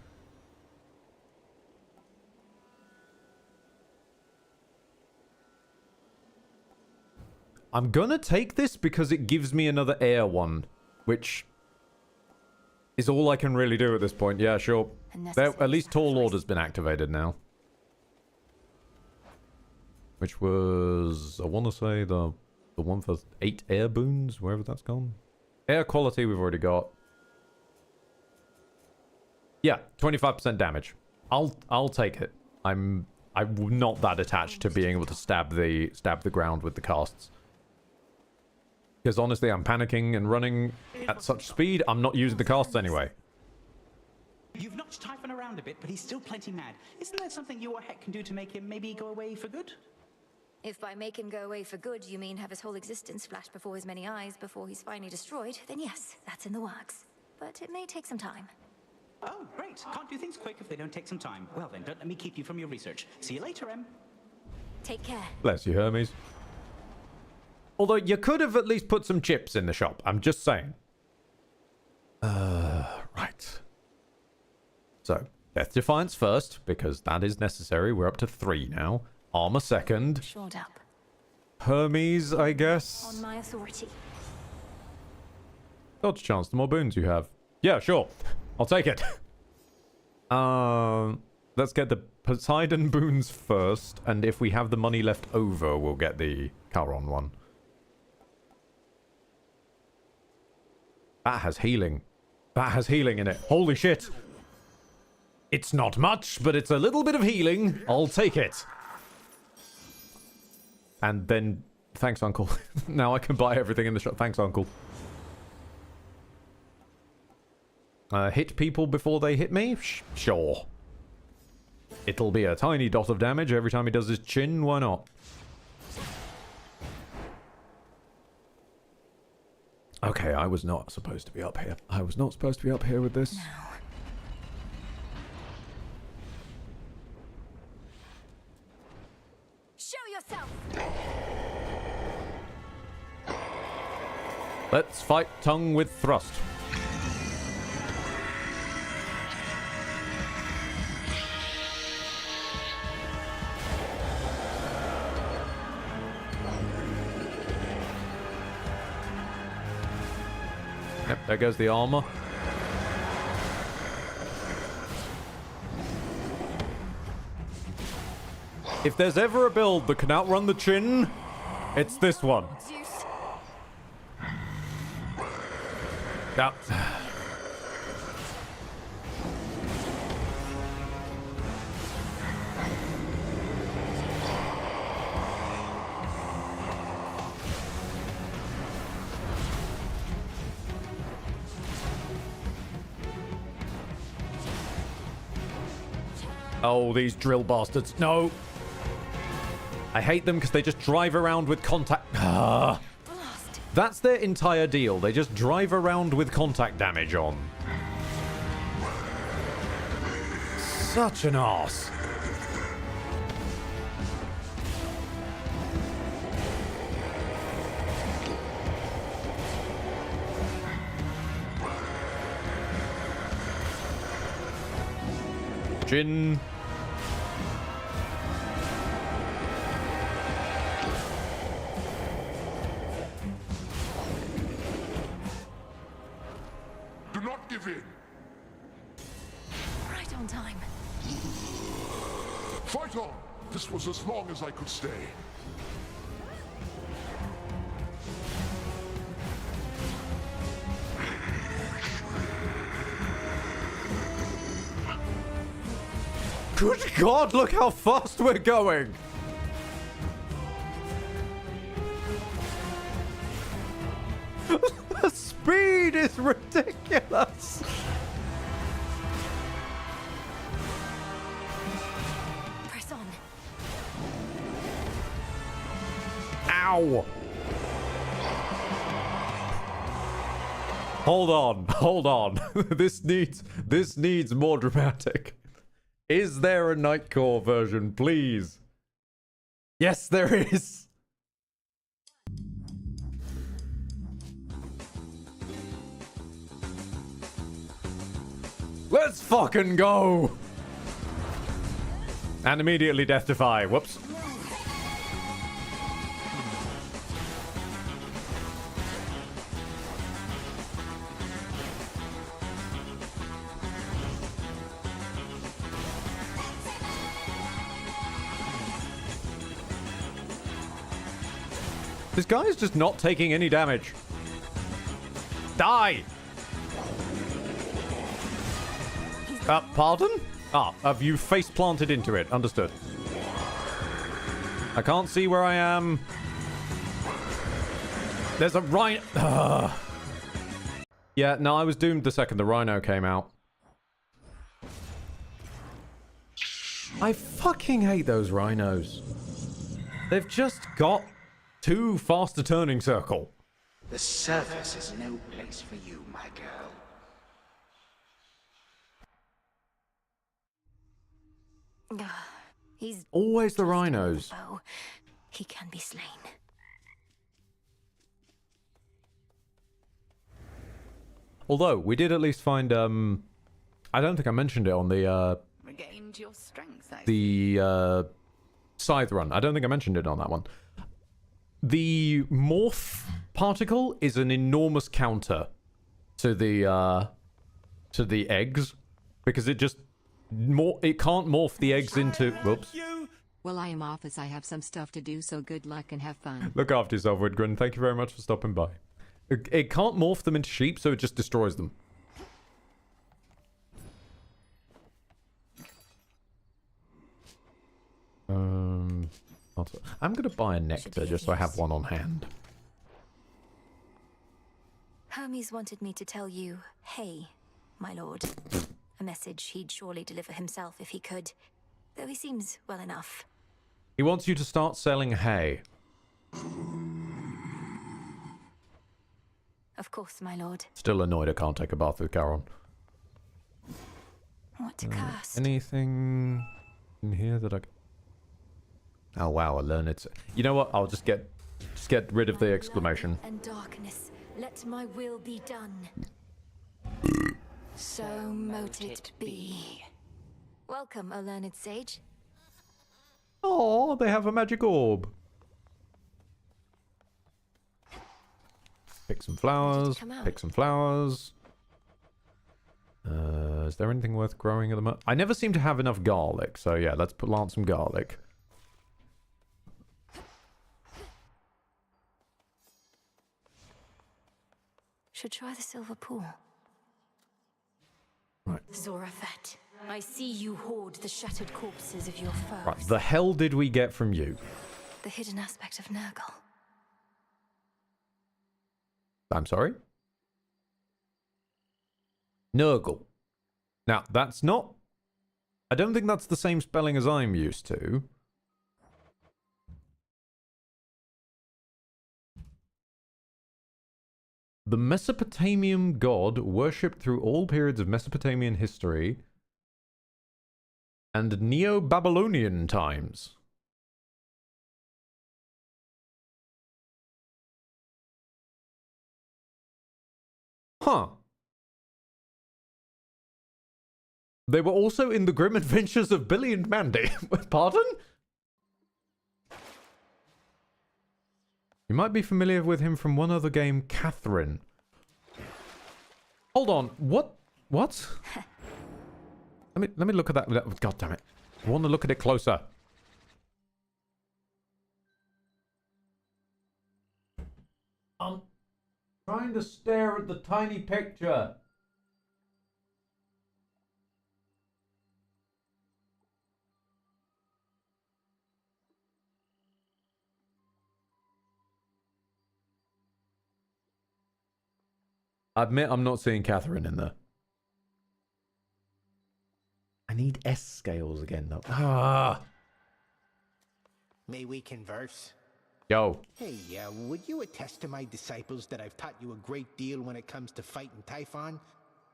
I'm gonna take this because it gives me another air one, which is all I can really do at this point. Yeah, sure. At least Tall Order's been activated now. Which was, I want to say, the one for 8 air boons, wherever that's gone. Air quality we've already got. Yeah, 25% damage. I'll take it. I'm not that attached to being able to stab the ground with the casts. Because honestly, I'm panicking and running at such speed, I'm not using the casts anyway. You've knocked Typhon around a bit, but he's still plenty mad. Isn't there something you or Heck can do to make him maybe go away for good? If by make him go away for good you mean have his whole existence flash before his many eyes before he's finally destroyed, then yes, that's in the works. But it may take some time. Oh, great. Can't do things quick if they don't take some time. Well then, don't let me keep you from your research. See you later, Em. Take care. Bless you, Hermes. Although you could have at least put some chips in the shop. I'm just saying. Right. So, Death Defiance first, because that is necessary. We're up to 3 now. Armor second. Shored up. Hermes, I guess. On my authority. Dodge chance, the more boons you have. Yeah, sure. I'll take it. Let's get the Poseidon boons first, and if we have the money left over, we'll get the Charon one. That has healing. That has healing in it. Holy shit. It's not much, but it's a little bit of healing. I'll take it. And then... Thanks, Uncle. Now I can buy everything in the shop. Thanks, Uncle. Hit people before they hit me? Sure. It'll be a tiny dot of damage every time he does his chin. Why not? Okay, I was not supposed to be up here. I was not supposed to be up here with this. No. Show yourself! Let's fight tongue with thrust. Yep, there goes the armor. If there's ever a build that can outrun the chin, it's this one. Yep. Oh, these drill bastards. No. I hate them because they just drive around with contact. That's their entire deal. They just drive around with contact damage on. Such an arse. Jin. Do not give in. Right on time. Fight on. This was as long as I could stay. Good God, look how fast we're going. The speed is ridiculous. Press on. Ow. Hold on. This needs more dramatic. Is there a Nightcore version, please? Yes, there is. Let's fucking go. And immediately Death Defy. Whoops. This guy is just not taking any damage. Die! Pardon? Have you face planted into it? Understood. I can't see where I am. There's a rhino. Yeah, no, I was doomed the second the rhino came out. I fucking hate those rhinos. They've just got too fast a turning circle. The surface is no place for you, my girl. He's always the rhinos. Oh, he can be slain. Although we did at least find I don't think I mentioned it on the Regained your strength, I scythe run. I don't think I mentioned it on that one. The morph particle is an enormous counter to the eggs, because it just it can't morph the eggs into. Whoops. Well, I am off as I have some stuff to do, so good luck and have fun. Look after yourself, Woodgren. Thank you very much for stopping by. It can't morph them into sheep, so it just destroys them. I'm gonna buy a nectar just so I have one on hand. Hermes wanted me to tell you, hey, my lord. A message he'd surely deliver himself if he could, though he seems well enough. He wants you to start selling hay. Of course, my lord. Still annoyed I can't take a bath with Charon. What to cast? Anything in here that I... Oh wow, I learned it. You know what? I'll just get rid of the exclamation. And darkness, let my will be done. So mote it be. Welcome, O learned sage. Oh, they have a magic orb. Pick some flowers. Pick some flowers. Is there anything worth growing at the moment? I never seem to have enough garlic, so yeah, let's plant some garlic. Should try the silver pool. Right. Zorafet, I see you hoard the shattered corpses of your foes. Right, the hell did we get from you? The hidden aspect of Nurgle. I'm sorry? Nurgle. Now, that's not... I don't think that's the same spelling as I'm used to. The Mesopotamian god worshipped through all periods of Mesopotamian history and Neo-Babylonian times. Huh. They were also in the Grim Adventures of Billy and Mandy. Pardon? You might be familiar with him from one other game, Catherine. Hold on, what? What? let me look at that. God damn it! I want to look at it closer. I'm trying to stare at the tiny picture. I admit I'm not seeing Catherine in there. I need S scales again, though. Ah. May we converse? Yo. Hey, would you attest to my disciples that I've taught you a great deal when it comes to fighting Typhon?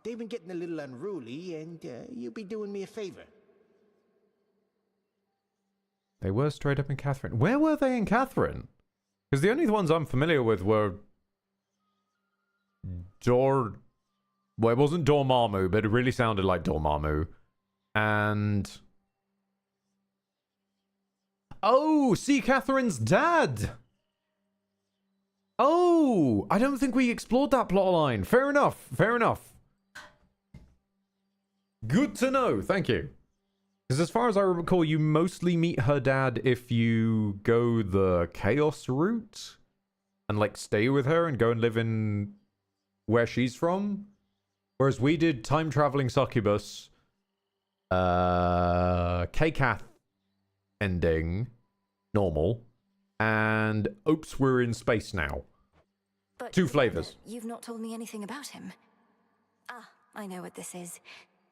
They've been getting a little unruly, and you'd be doing me a favor. They were straight up in Catherine. Where were they in Catherine? Because the only ones I'm familiar with were... Well, it wasn't Dormammu, but it really sounded like Dormammu. And... Oh, see Catherine's dad! Oh, I don't think we explored that plotline. Fair enough, fair enough. Good to know, thank you. Because as far as I recall, you mostly meet her dad if you go the Chaos route. And, like, stay with her and go and live in... where she's from. Whereas we did time-traveling succubus, K-Cath ending, normal, and oops, we're in space now. But Two flavors. you've not told me anything about him. Ah, I know what this is.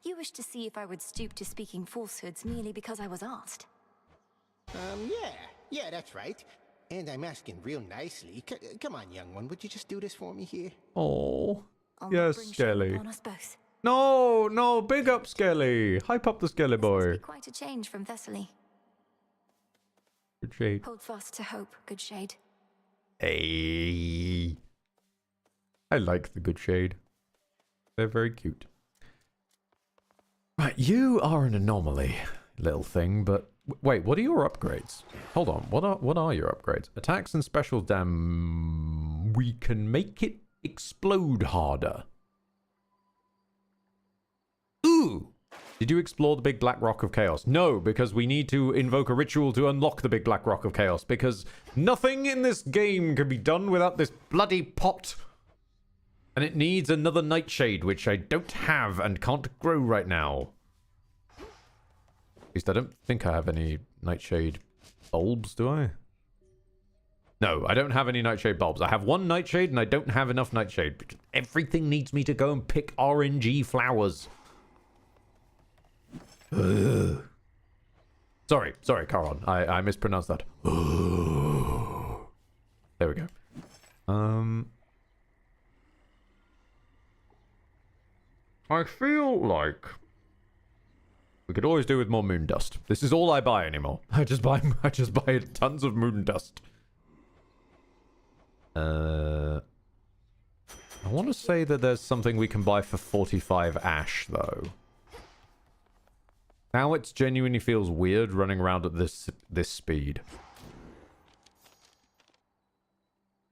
You wish to see if I would stoop to speaking falsehoods merely because I was asked. Yeah, that's right. And I'm asking real nicely. Come on, young one, would you just do this for me here? Oh, I'll not yes, bring shame Skelly. upon us both. No, no, big up Skelly. Hype up the Skelly boy. Quite a change from Thessaly. Good shade. Hold fast to hope, good shade. Hey. I like the good shade. They're very cute. Right, you are an anomaly, little thing, but wait, what are your upgrades? Hold on, what are your upgrades? Attacks and special dam. We can make it explode harder. Ooh! Did you explore the big black rock of chaos? No, because we need to invoke a ritual to unlock the big black rock of chaos, because nothing in this game can be done without this bloody pot. And it needs another nightshade, which I don't have and can't grow right now. At least I don't think I have any nightshade bulbs, do I? No, I don't have any nightshade bulbs. I have one nightshade and I don't have enough nightshade. Because everything needs me to go and pick RNG flowers. Ugh. Sorry, Caron. I mispronounced that. There we go. I feel like we could always do with more moon dust. This is all I buy anymore. I just buy tons of moon dust. I want to say that there's something we can buy for 45 ash though. Now it genuinely feels weird running around at this speed.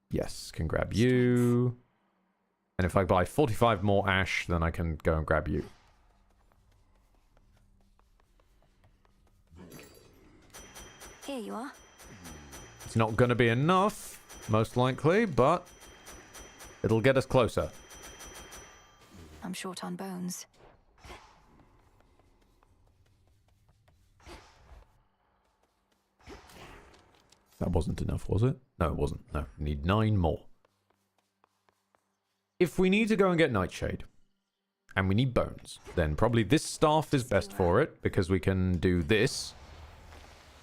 Yes, can grab you. And if I buy 45 more ash, then I can go and grab you. Here you are. It's not going to be enough, most likely, but it'll get us closer. I'm short on bones. That wasn't enough, was it? No, it wasn't. No, we need 9 more. If we need to go and get Nightshade, and we need bones, then probably this staff is best for it, because we can do this.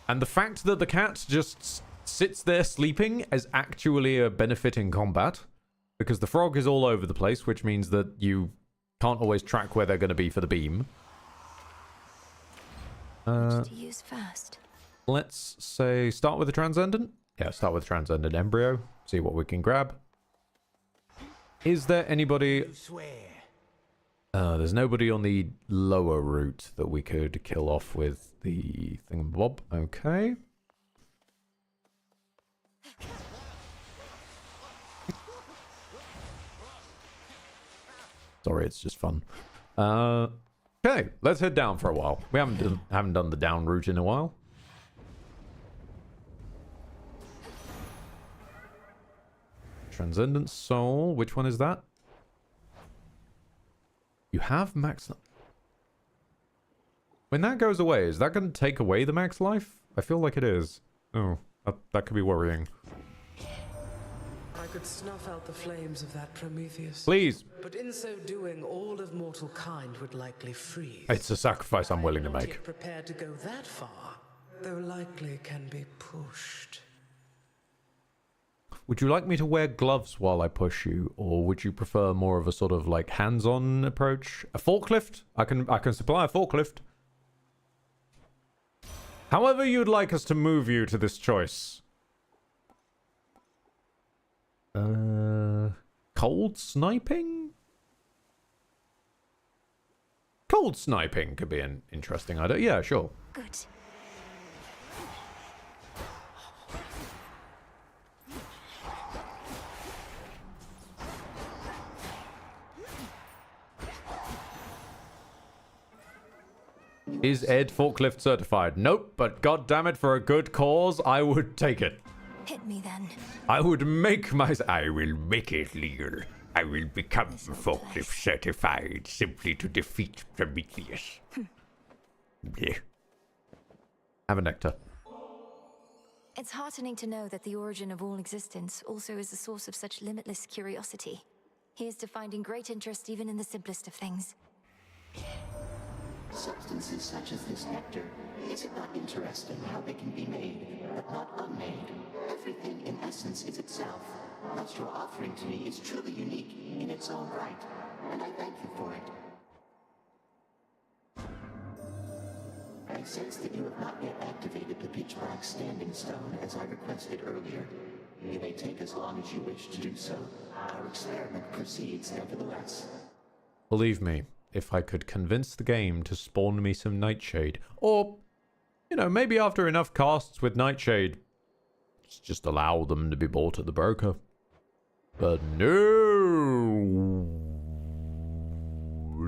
And the fact that the cat just sits there sleeping is actually a benefit in combat, because the frog is all over the place, which means that you can't always track where they're going to be for the beam. Which to use first? Let's say start with the Transcendent. Yeah, start with Transcendent Embryo. See what we can grab. Is there anybody... there's nobody on the lower route that we could kill off with the thingamabob. Okay. Sorry, it's just fun. Okay, let's head down for a while. We haven't done the down route in a while. Transcendent Soul. Which one is that? You have max... When that goes away, is that going to take away the max life? I feel like it is. Oh, that could be worrying. I could snuff out the flames of that Prometheus. Please. But in so doing, all of mortal kind would likely freeze. It's a sacrifice I'm willing to Not make. yet prepared to go that far, though likely can be pushed. Would you like me to wear gloves while I push you, or would you prefer more of a sort of like hands-on approach? A forklift? I can supply a forklift. However you'd like us to move you to this choice. Cold sniping? Cold sniping could be an interesting idea. Yeah, sure. Good. Is Ed forklift certified? Nope, but god damn it, for a good cause, I would take it. Hit me then. I would make I will make it legal. I will become forklift certified simply to defeat Prometheus. Yeah. Have a nectar. It's heartening to know that the origin of all existence also is the source of such limitless curiosity. Here's to finding great interest even in the simplest of things. Substances such as this nectar, is it not interesting how they can be made, but not unmade? Everything in essence is itself. What you're offering to me is truly unique in its own right, and I thank you for it. I sense that you have not yet activated the pitch black standing stone as I requested earlier. You may take as long as you wish to do so. Our experiment proceeds nevertheless. Believe me, if I could convince the game to spawn me some Nightshade, or, you know, maybe after enough casts with Nightshade, just allow them to be bought at the broker. But no!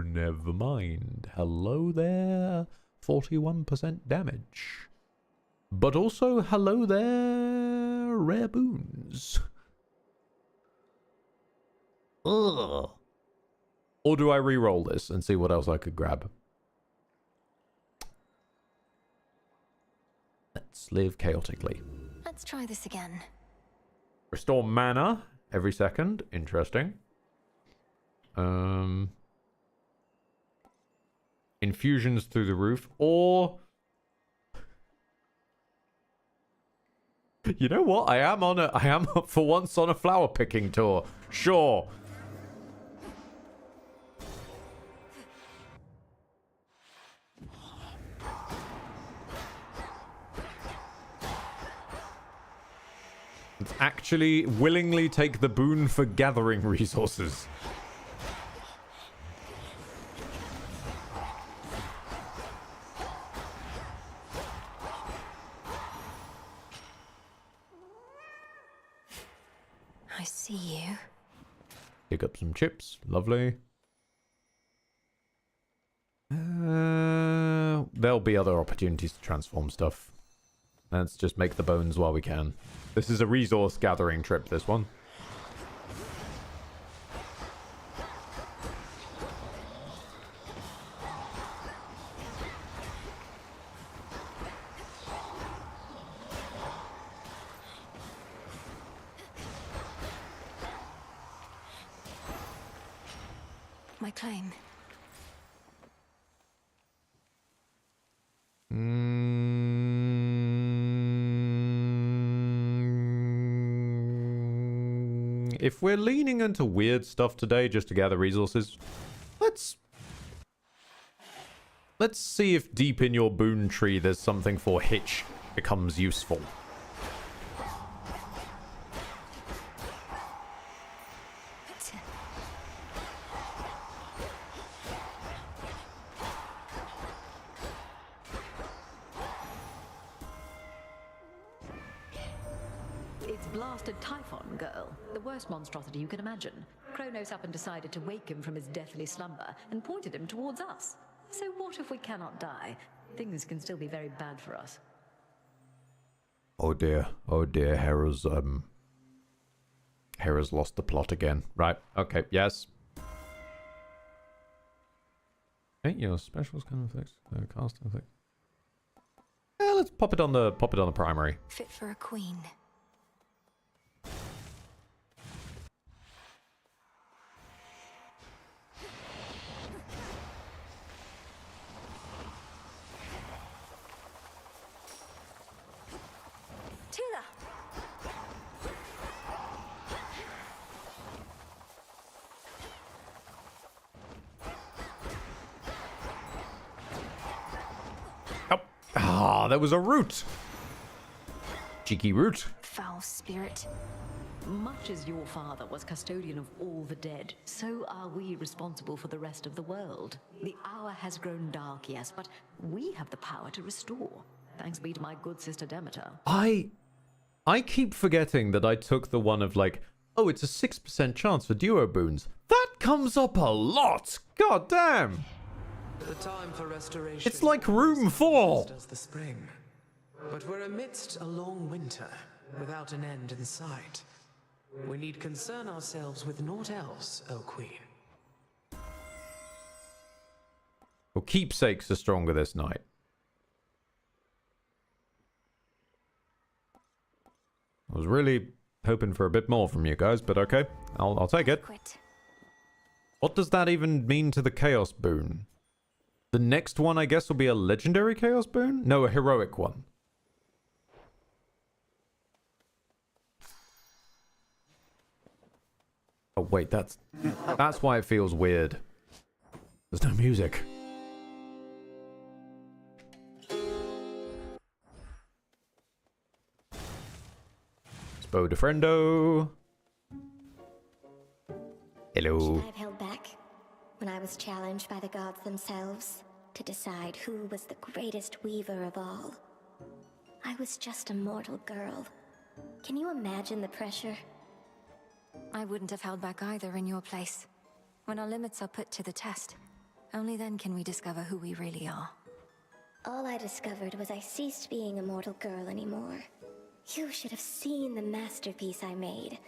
Never mind. Hello there. 41% damage. But also, hello there, rare boons. Ugh. Or do I re-roll this and see what else I could grab? Let's live chaotically. Let's try this again. Restore mana every second. Interesting. Infusions through the roof. Or... You know what? I am for once on a flower picking tour. Sure. Let's actually willingly take the boon for gathering resources. I see you. Pick up some chips. Lovely. There'll be other opportunities to transform stuff. Let's just make the bones while we can. This is a resource gathering trip, this one. My claim. If we're leaning into weird stuff today just to gather resources, let's see if deep in your boon tree there's something for Hitch becomes useful. It's blasted Typhon, girl. The worst monstrosity you can imagine. Kronos up and decided to wake him from his deathly slumber and pointed him towards us. So what if we cannot die? Things can still be very bad for us. Oh dear, Hera's lost the plot again. Right, okay, yes. Ain't your specials kind of effects? Cast effect. Yeah, let's pop it on the primary. Fit for a queen. Tula! Ah, there was a root. Cheeky root. Foul spirit. Much as your father was custodian of all the dead, so are we responsible for the rest of the world. The hour has grown dark, yes, but we have the power to restore. Thanks be to my good sister Demeter. I keep forgetting that I took the one of like, oh, it's a 6% chance for duo boons. That comes up a lot. God damn. The time for restoration. It's like room 4. Does the spring. But we're amidst a long winter, without an end in sight. We need concern ourselves with naught else, O Queen. Well, keepsakes are stronger this night. I was really hoping for a bit more from you guys, but okay. I'll take it. What does that even mean to the Chaos Boon? The next one, I guess, will be a legendary Chaos Boon? No, a heroic one. Oh, wait, that's why it feels weird. There's no music. Spo de friendo. Hello. Should I have held back when I was challenged by the gods themselves to decide who was the greatest weaver of all? I was just a mortal girl. Can you imagine the pressure? I wouldn't have held back either in your place. When our limits are put to the test, only then can we discover who we really are. All I discovered was I ceased being a mortal girl anymore. You should have seen the masterpiece I made.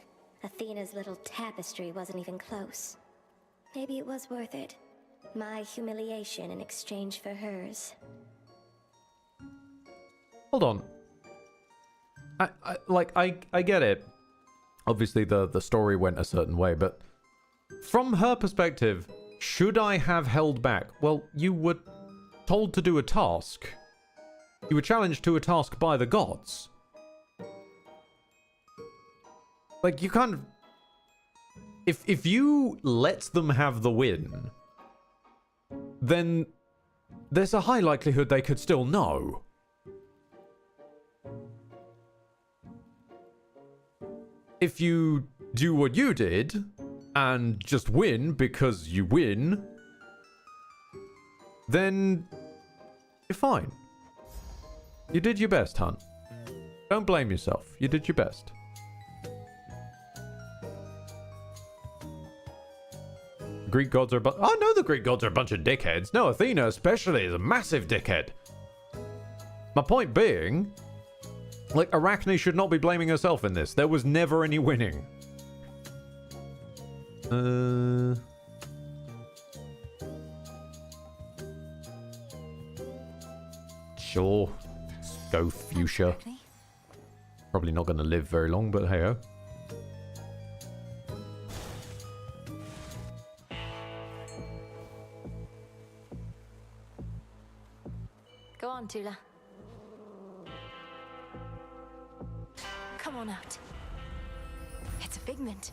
Athena's little tapestry wasn't even close. Maybe it was worth it. My humiliation in exchange for hers. Hold on. I get it. Obviously, the story went a certain way, but from her perspective, should I have held back? Well, you were told to do a task. You were challenged to a task by the gods. Like, you can't... If you let them have the win, then there's a high likelihood they could still know. If you do what you did, and just win because you win, then you're fine. You did your best, hun. Don't blame yourself. You did your best. Greek gods are I know the Greek gods are a bunch of dickheads. No, Athena especially is a massive dickhead. My point being, like, Arachne should not be blaming herself in this. There was never any winning. Sure. Let's go fuchsia. Probably not going to live very long, but hey-ho. Go on, Tula. Come on out. It's a figment.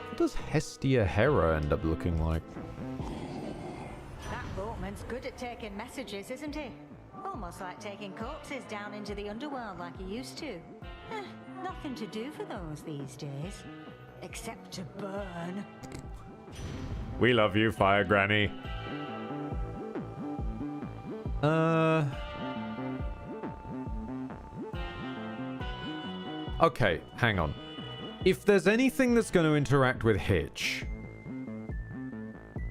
What does Hestia Hera end up looking like? That boatman's good at taking messages, isn't he? Almost like taking corpses down into the underworld like he used to. Nothing to do for those these days. Except to burn. We love you, Fire Granny. Okay, hang on. If there's anything that's going to interact with Hitch,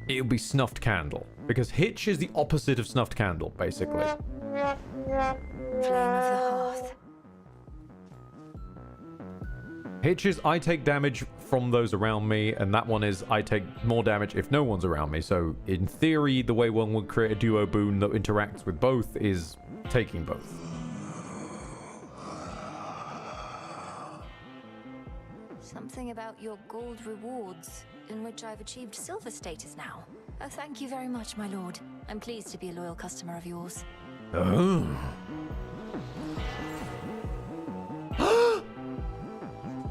it'll be Snuffed Candle. Because Hitch is the opposite of Snuffed Candle, basically. Flame of the hearth. Hitch is I take damage from those around me, and that one is I take more damage if no one's around me. So, in theory, the way one would create a duo boon that interacts with both is taking both. Something about your gold rewards, in which I've achieved silver status now. Oh, thank you very much, my lord. I'm pleased to be a loyal customer of yours. Oh.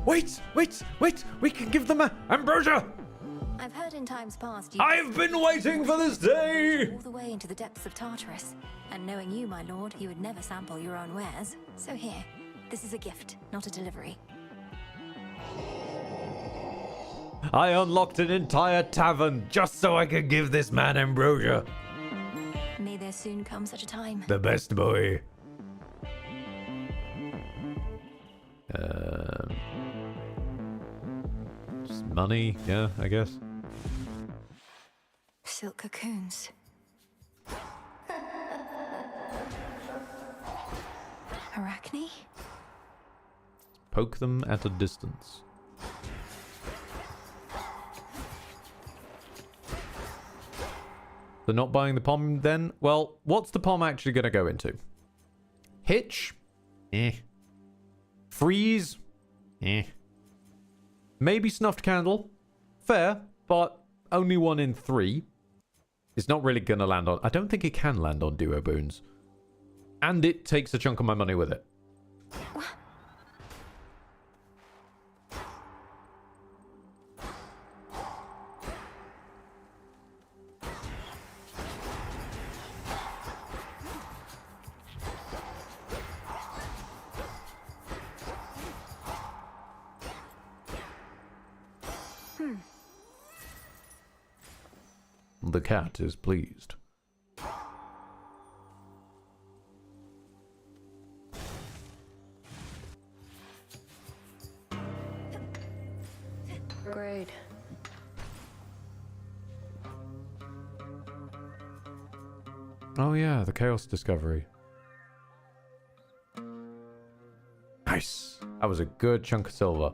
Wait! We can give them ambrosia! I've heard in times past you... I've been waiting for this day! All the way into the depths of Tartarus. And knowing you, my lord, you would never sample your own wares. So here, this is a gift, not a delivery. I unlocked an entire tavern just so I could give this man ambrosia. May there soon come such a time. The best boy. Just money, yeah, I guess. Silk cocoons. Arachne? Poke them at a distance. They're not buying the POM then? Well, what's the POM actually going to go into? Hitch? Eh. Freeze? Eh. Maybe Snuffed Candle? Fair, but only 1 in 3. It's not really going to land on... I don't think it can land on duo boons. And it takes a chunk of my money with it. The cat is pleased. Great. Oh yeah, the Chaos Discovery. Nice. That was a good chunk of silver.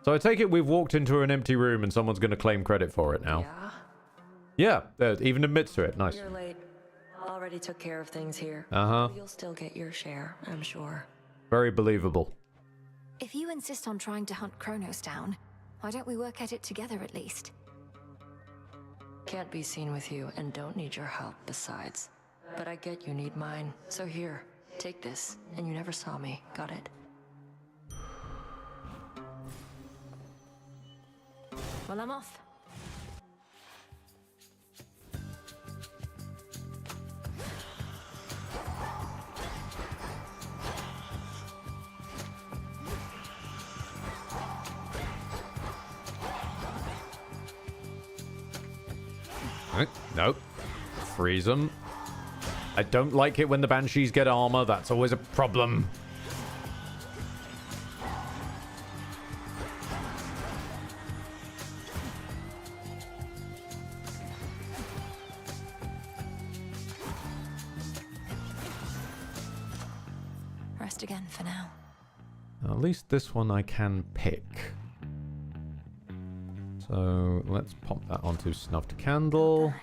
So I take it we've walked into an empty room and someone's going to claim credit for it now. Yeah? Yeah, even admits to it. Nice. You're late. Already took care of things here. Uh-huh. You'll still get your share, I'm sure. Very believable. If you insist on trying to hunt Kronos down, why don't we work at it together at least? Can't be seen with you and don't need your help besides. But I get you need mine. So here, take this. And you never saw me. Got it? Well, I'm off. Nope. Freeze them. I don't like it when the Banshees get armor. That's always a problem. Rest again for now. At least this one I can pick. So let's pop that onto Snuffed Candle.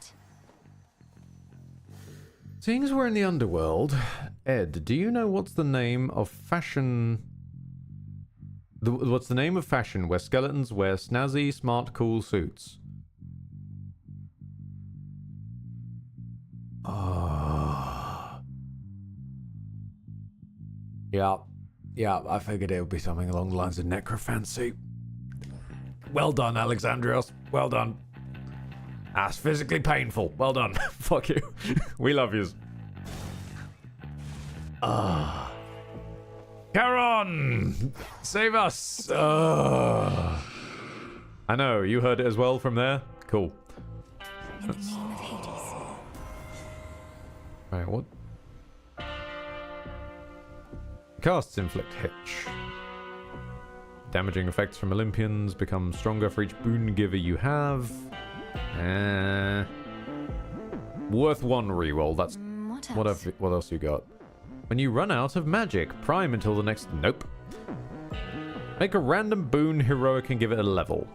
Seeing as we're in the underworld, Ed, do you know what's the name of fashion... what's the name of fashion where skeletons wear snazzy, smart, cool suits? Yeah, I figured it would be something along the lines of necromancy. Well done, Alexandrios. Well done. That's physically painful. Well done. Fuck you. We love yous. Charon! Save us! I know, you heard it as well from there? Cool. In the name of Hades. Right, what? Casts inflict hitch. Damaging effects from Olympians become stronger for each boon giver you have. Worth 1 reroll. That's what else you got? When you run out of magic, prime until the next. Nope. Make a random boon heroic and give it a level.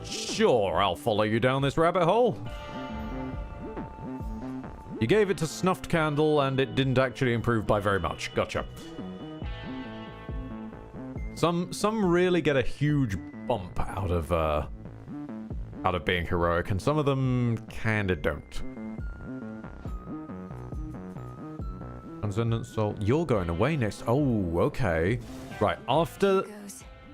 Sure, I'll follow you down this rabbit hole. You gave it to Snuffed Candle and it didn't actually improve by very much. Gotcha. Some really get a huge bump out of being heroic, and some of them kinda don't. Transcendent Soul, you're going away next. Oh, okay. Right, after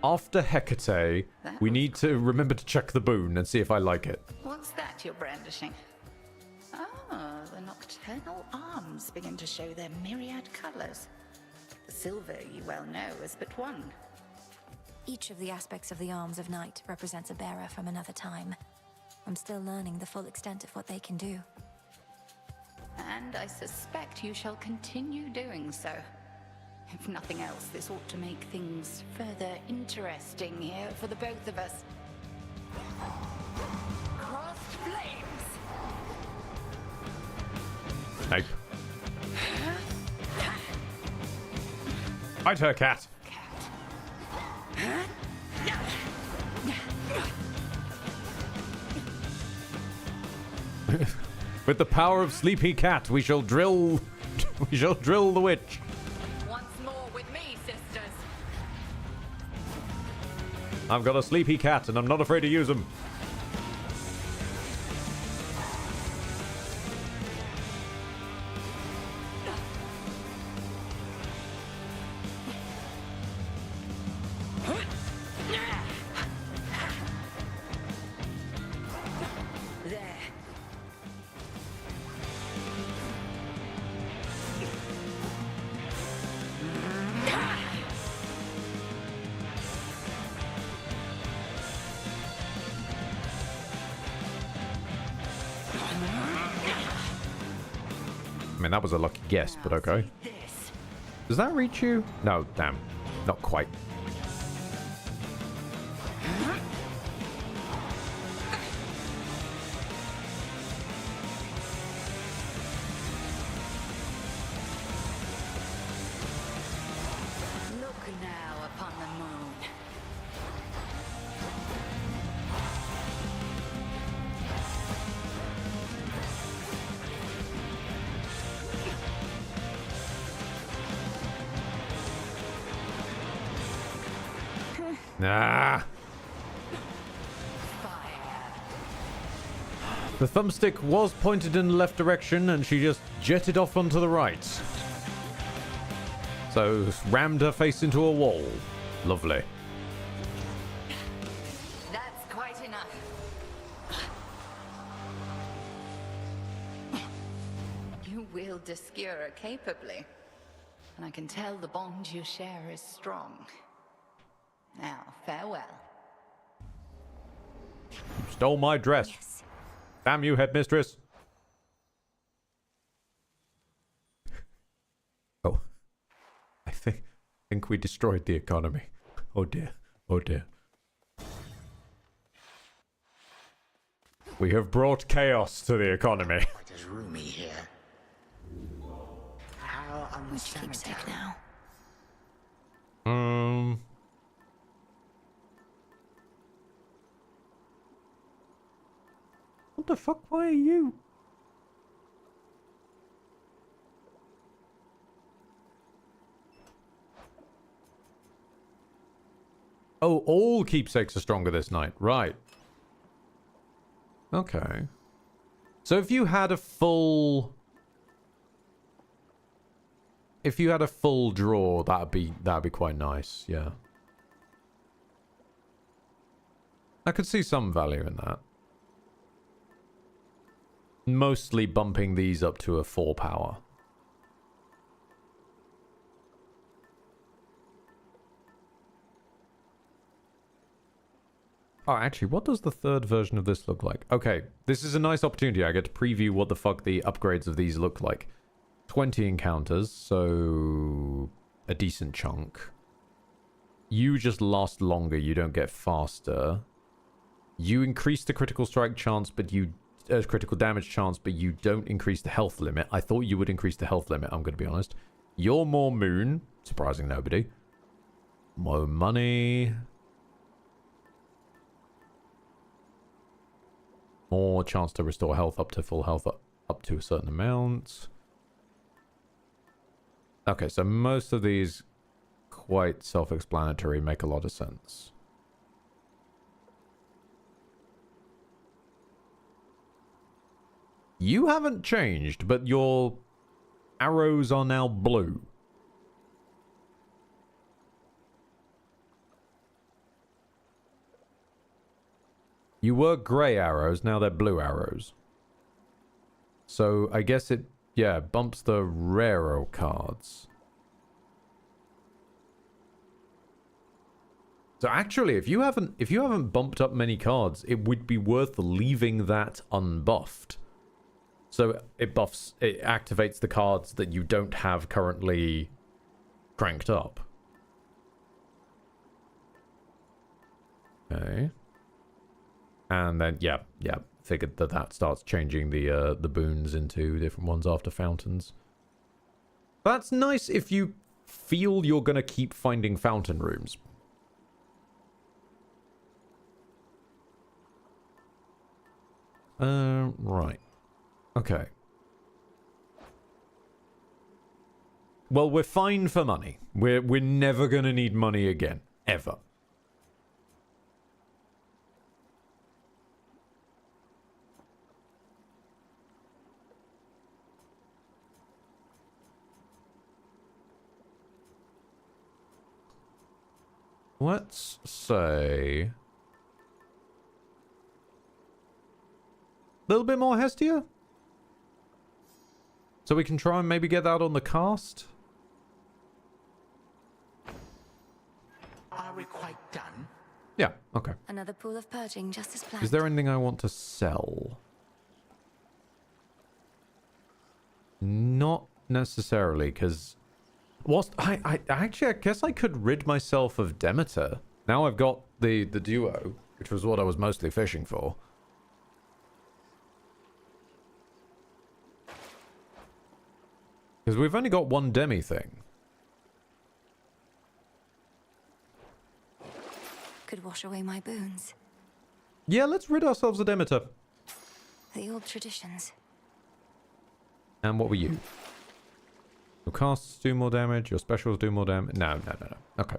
Hecate, we need to remember to check the boon and see if I like it. What's that you're brandishing? Oh, the nocturnal arms begin to show their myriad colors. The silver, you well know, is but one. Each of the aspects of the arms of night represents a bearer from another time. I'm still learning the full extent of what they can do. And I suspect you shall continue doing so. If nothing else, this ought to make things further interesting here for the both of us. Crossed flames! Nope. Fight her, cat. With the power of Sleepy Cat, we shall drill... we shall drill the witch. Once more with me, sisters. I've got a Sleepy Cat, and I'm not afraid to use him. I mean, that was a lucky guess, but okay. Does that reach you? No, damn. Not quite. Look now upon the moon. Nah. The thumbstick was pointed in the left direction, and she just jetted off onto the right. So, rammed her face into a wall. Lovely. That's quite enough. You wield the skewer capably, and I can tell the bond you share is strong. Now, farewell. Stole my dress. Yes. Damn you, headmistress. Oh. I think we destroyed the economy. Oh dear. Oh dear. We have brought chaos to the economy. Quite as roomy here. How on the cemetery now? What the fuck? Why are you? Oh, all keepsakes are stronger this night. Right. Okay. So if you had a full... If you had a full draw, that'd be quite nice, yeah. I could see some value in that. Mostly bumping these up to a 4 power. Oh, actually, what does the third version of this look like? Okay, this is a nice opportunity. I get to preview what the fuck the upgrades of these look like. 20 encounters, so a decent chunk. You just last longer, you don't get faster. You increase the critical strike chance, but you... critical damage chance, but you don't increase the health limit. I thought you would increase the health limit, I'm going to be honest. You're more moon. Surprising nobody. More money. More chance to restore health up to full health up to a certain amount. Okay, so most of these quite self-explanatory, make a lot of sense. You haven't changed, but your arrows are now blue. You were grey arrows, now they're blue arrows. So I guess it, yeah, bumps the rarer cards. So actually, if you haven't bumped up many cards, it would be worth leaving that unbuffed. So it activates the cards that you don't have currently cranked up. Okay. And then, yeah, figured that starts changing the boons into different ones after fountains. That's nice if you feel you're going to keep finding fountain rooms. Right. Okay. Well, we're fine for money. We're never gonna need money again. Ever. Let's say... a little bit more Hestia? So we can try and maybe get that on the cast? Are we quite done? Yeah, okay. Another pool of purging, just as planned. Is there anything I want to sell? Not necessarily, because... I guess I could rid myself of Demeter. Now I've got the duo, which was what I was mostly fishing for. Because we've only got one demi thing. Could wash away my boons. Yeah, let's rid ourselves of Demeter. The old traditions. And what were you? Your casts do more damage, your specials do more damage. No. Okay.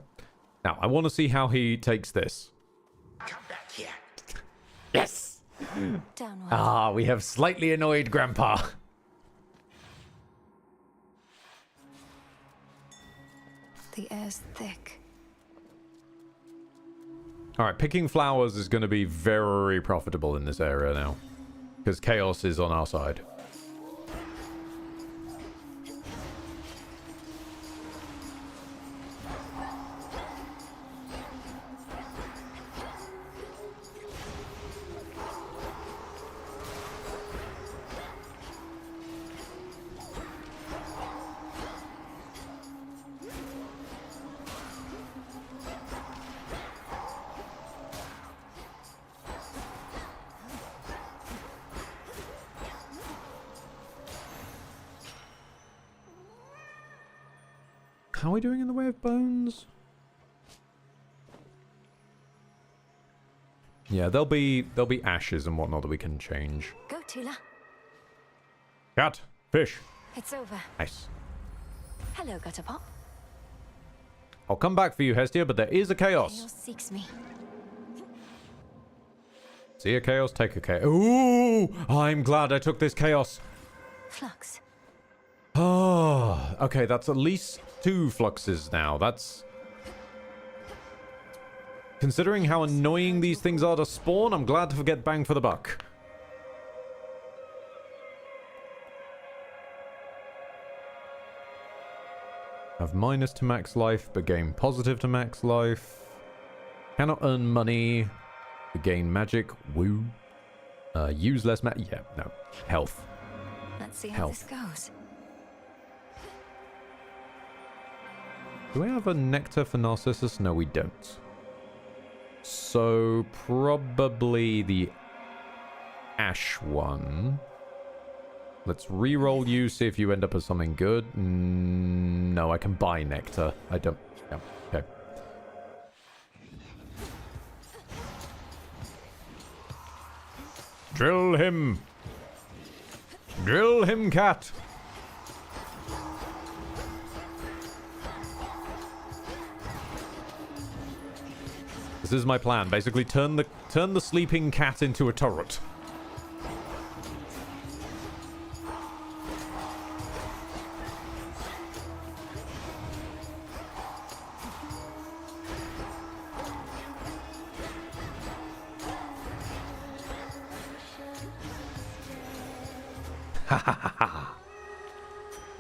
Now, I want to see how he takes this. Come back here. Yes! Downward. Ah, we have slightly annoyed Grandpa. The air's thick. Alright, picking flowers is going to be very profitable in this area now. Because chaos is on our side. How are we doing in the way of bones? Yeah, there'll be ashes and whatnot that we can change. Go, Tula. Cat, fish. It's over. Nice. Hello, Gutterpop. I'll come back for you, Hestia, but there is a chaos. Chaos seeks me. See a chaos, take a chaos. Ooh, I'm glad I took this chaos. Flux. Oh, okay, that's at least 2 fluxes now. That's... considering how annoying these things are to spawn, I'm glad to get bang for the buck. Have minus to max life, but gain positive to max life. Cannot earn money, but gain magic. Woo. Use less yeah, no. Health. Let's see how this goes. Do we have a nectar for Narcissus? No, we don't. So, probably the ash one. Let's re-roll you, see if you end up as something good. No, I can buy nectar. I don't... yeah, okay. Drill him! Drill him, cat! This is my plan. Basically, turn the sleeping cat into a turret.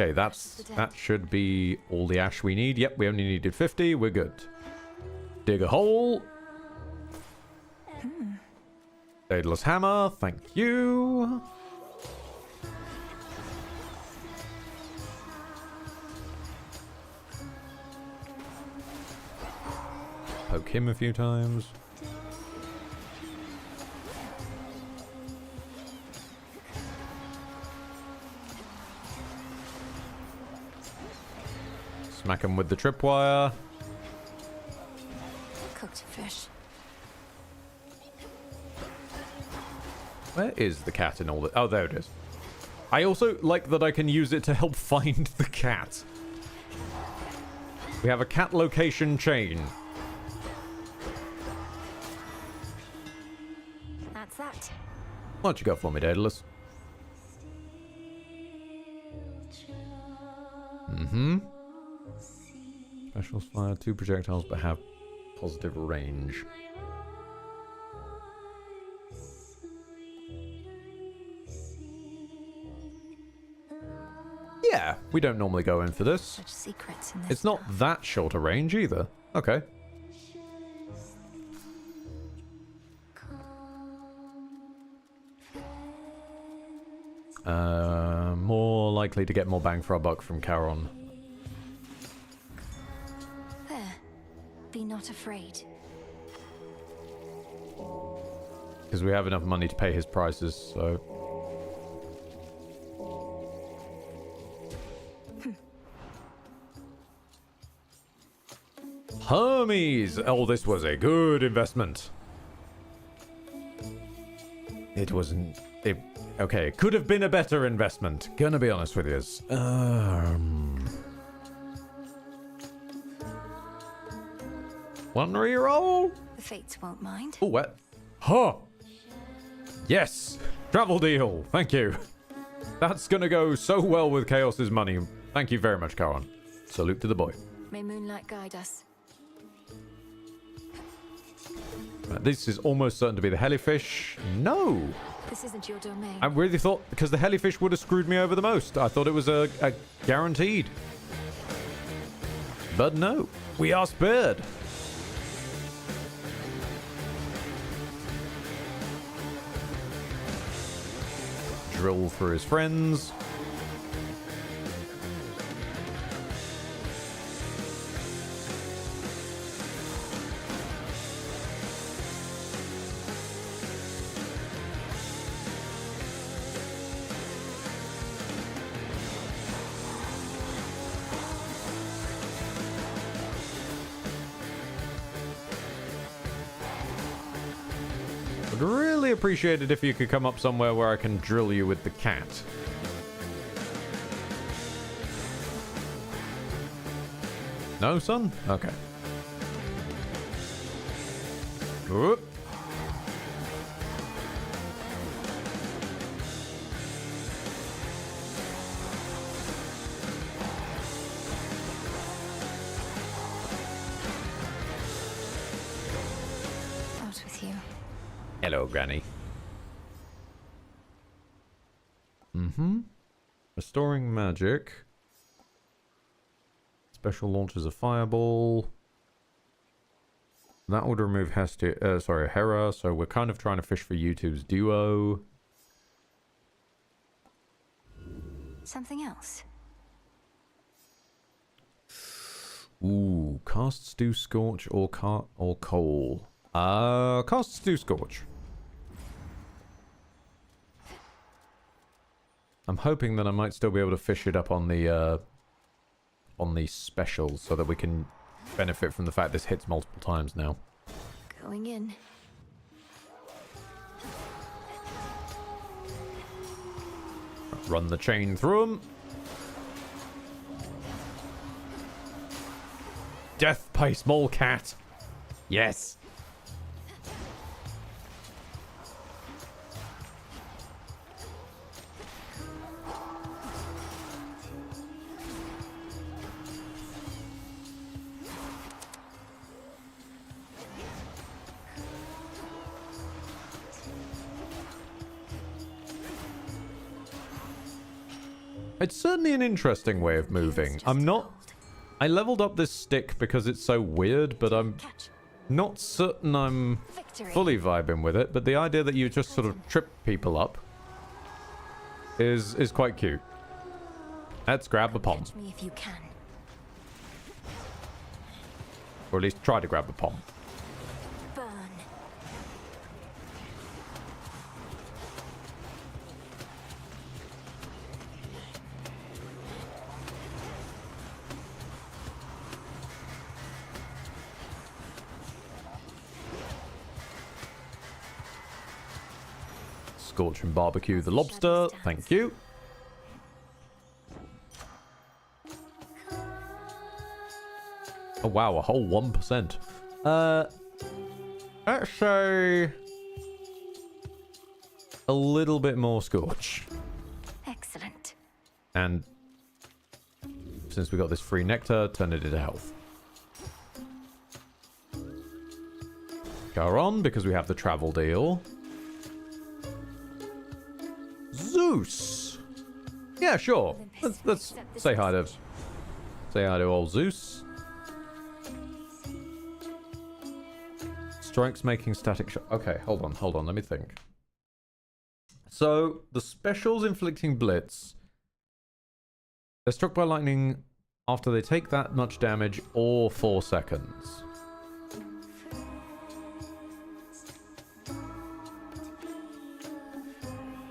Okay, that should be all the ash we need. Yep, we only needed 50. We're good. Dig a hole. Daedalus hammer, thank you. Poke him a few times. Smack him with the tripwire. Cooked fish. Where is the cat in all the... oh, there it is. I also like that I can use it to help find the cat. We have a cat location chain. That's that. What you got for me, Daedalus? Mm-hmm. Specials fire 2 projectiles but have positive range. Yeah, we don't normally go in for this. Such secrets in this. It's not that short a range either. Okay. More likely to get more bang for our buck from Charon. There. Be not afraid. Because we have enough money to pay his prices, so... Hermes! Oh, this was a good investment. It wasn't... okay, it could have been a better investment. Gonna be honest with you. One reroll? The fates won't mind. Oh, what? Huh! Yes! Travel deal! Thank you. That's gonna go so well with Chaos's money. Thank you very much, Charon. Salute to the boy. May moonlight guide us. This is almost certain to be the Hellyfish. No! This isn't your domain. I really thought, because the Hellyfish would have screwed me over the most. I thought it was a guaranteed. But no, we are spared. Drill for his friends. Would really appreciate it if you could come up somewhere where I can drill you with the cat. No, son? Okay. Whoop. Out with you. Hello, Granny. Mm-hmm. Restoring magic. Special launches a fireball. That would remove Hera, so we're kind of trying to fish for YouTube's duo. Something else. Ooh, cast Stew Scorch or coal. Cast Stew Scorch. I'm hoping that I might still be able to fish it up on the specials so that we can benefit from the fact this hits multiple times now. Going in. Run the chain through them. Death by small cat. Yes. It's certainly an interesting way of moving. I leveled up this stick because it's so weird, but I'm not certain I'm fully vibing with it. But the idea that you just sort of trip people up is quite cute. Let's grab a pom. Catch me if you can. Or at least try to grab a pom. Burn. Scorch and barbecue the lobster. Thank you. Oh, wow, a whole 1%. Let's say a little bit more Scorch. Excellent. And since we got this free nectar, turn it into health. Garon, because we have the travel deal. Zeus. Yeah, sure. Let's say hi to old Zeus. Strikes making static shock. Okay, hold on. Let me think. So the specials inflicting blitz. They're struck by lightning after they take that much damage or 4 seconds.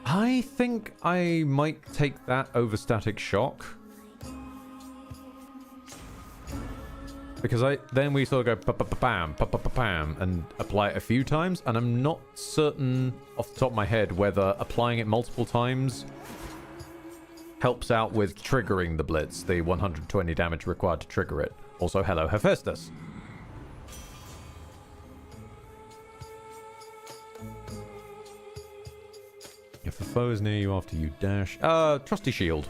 I think I might take that over static shock. Because then we sort of go pa-pa-pa-pam, pa-pa-pa-pam, and apply it a few times, and I'm not certain off the top of my head whether applying it multiple times helps out with triggering the blitz, the 120 damage required to trigger it. Also, hello, Hephaestus. If a foe is near you after you dash... trusty shield.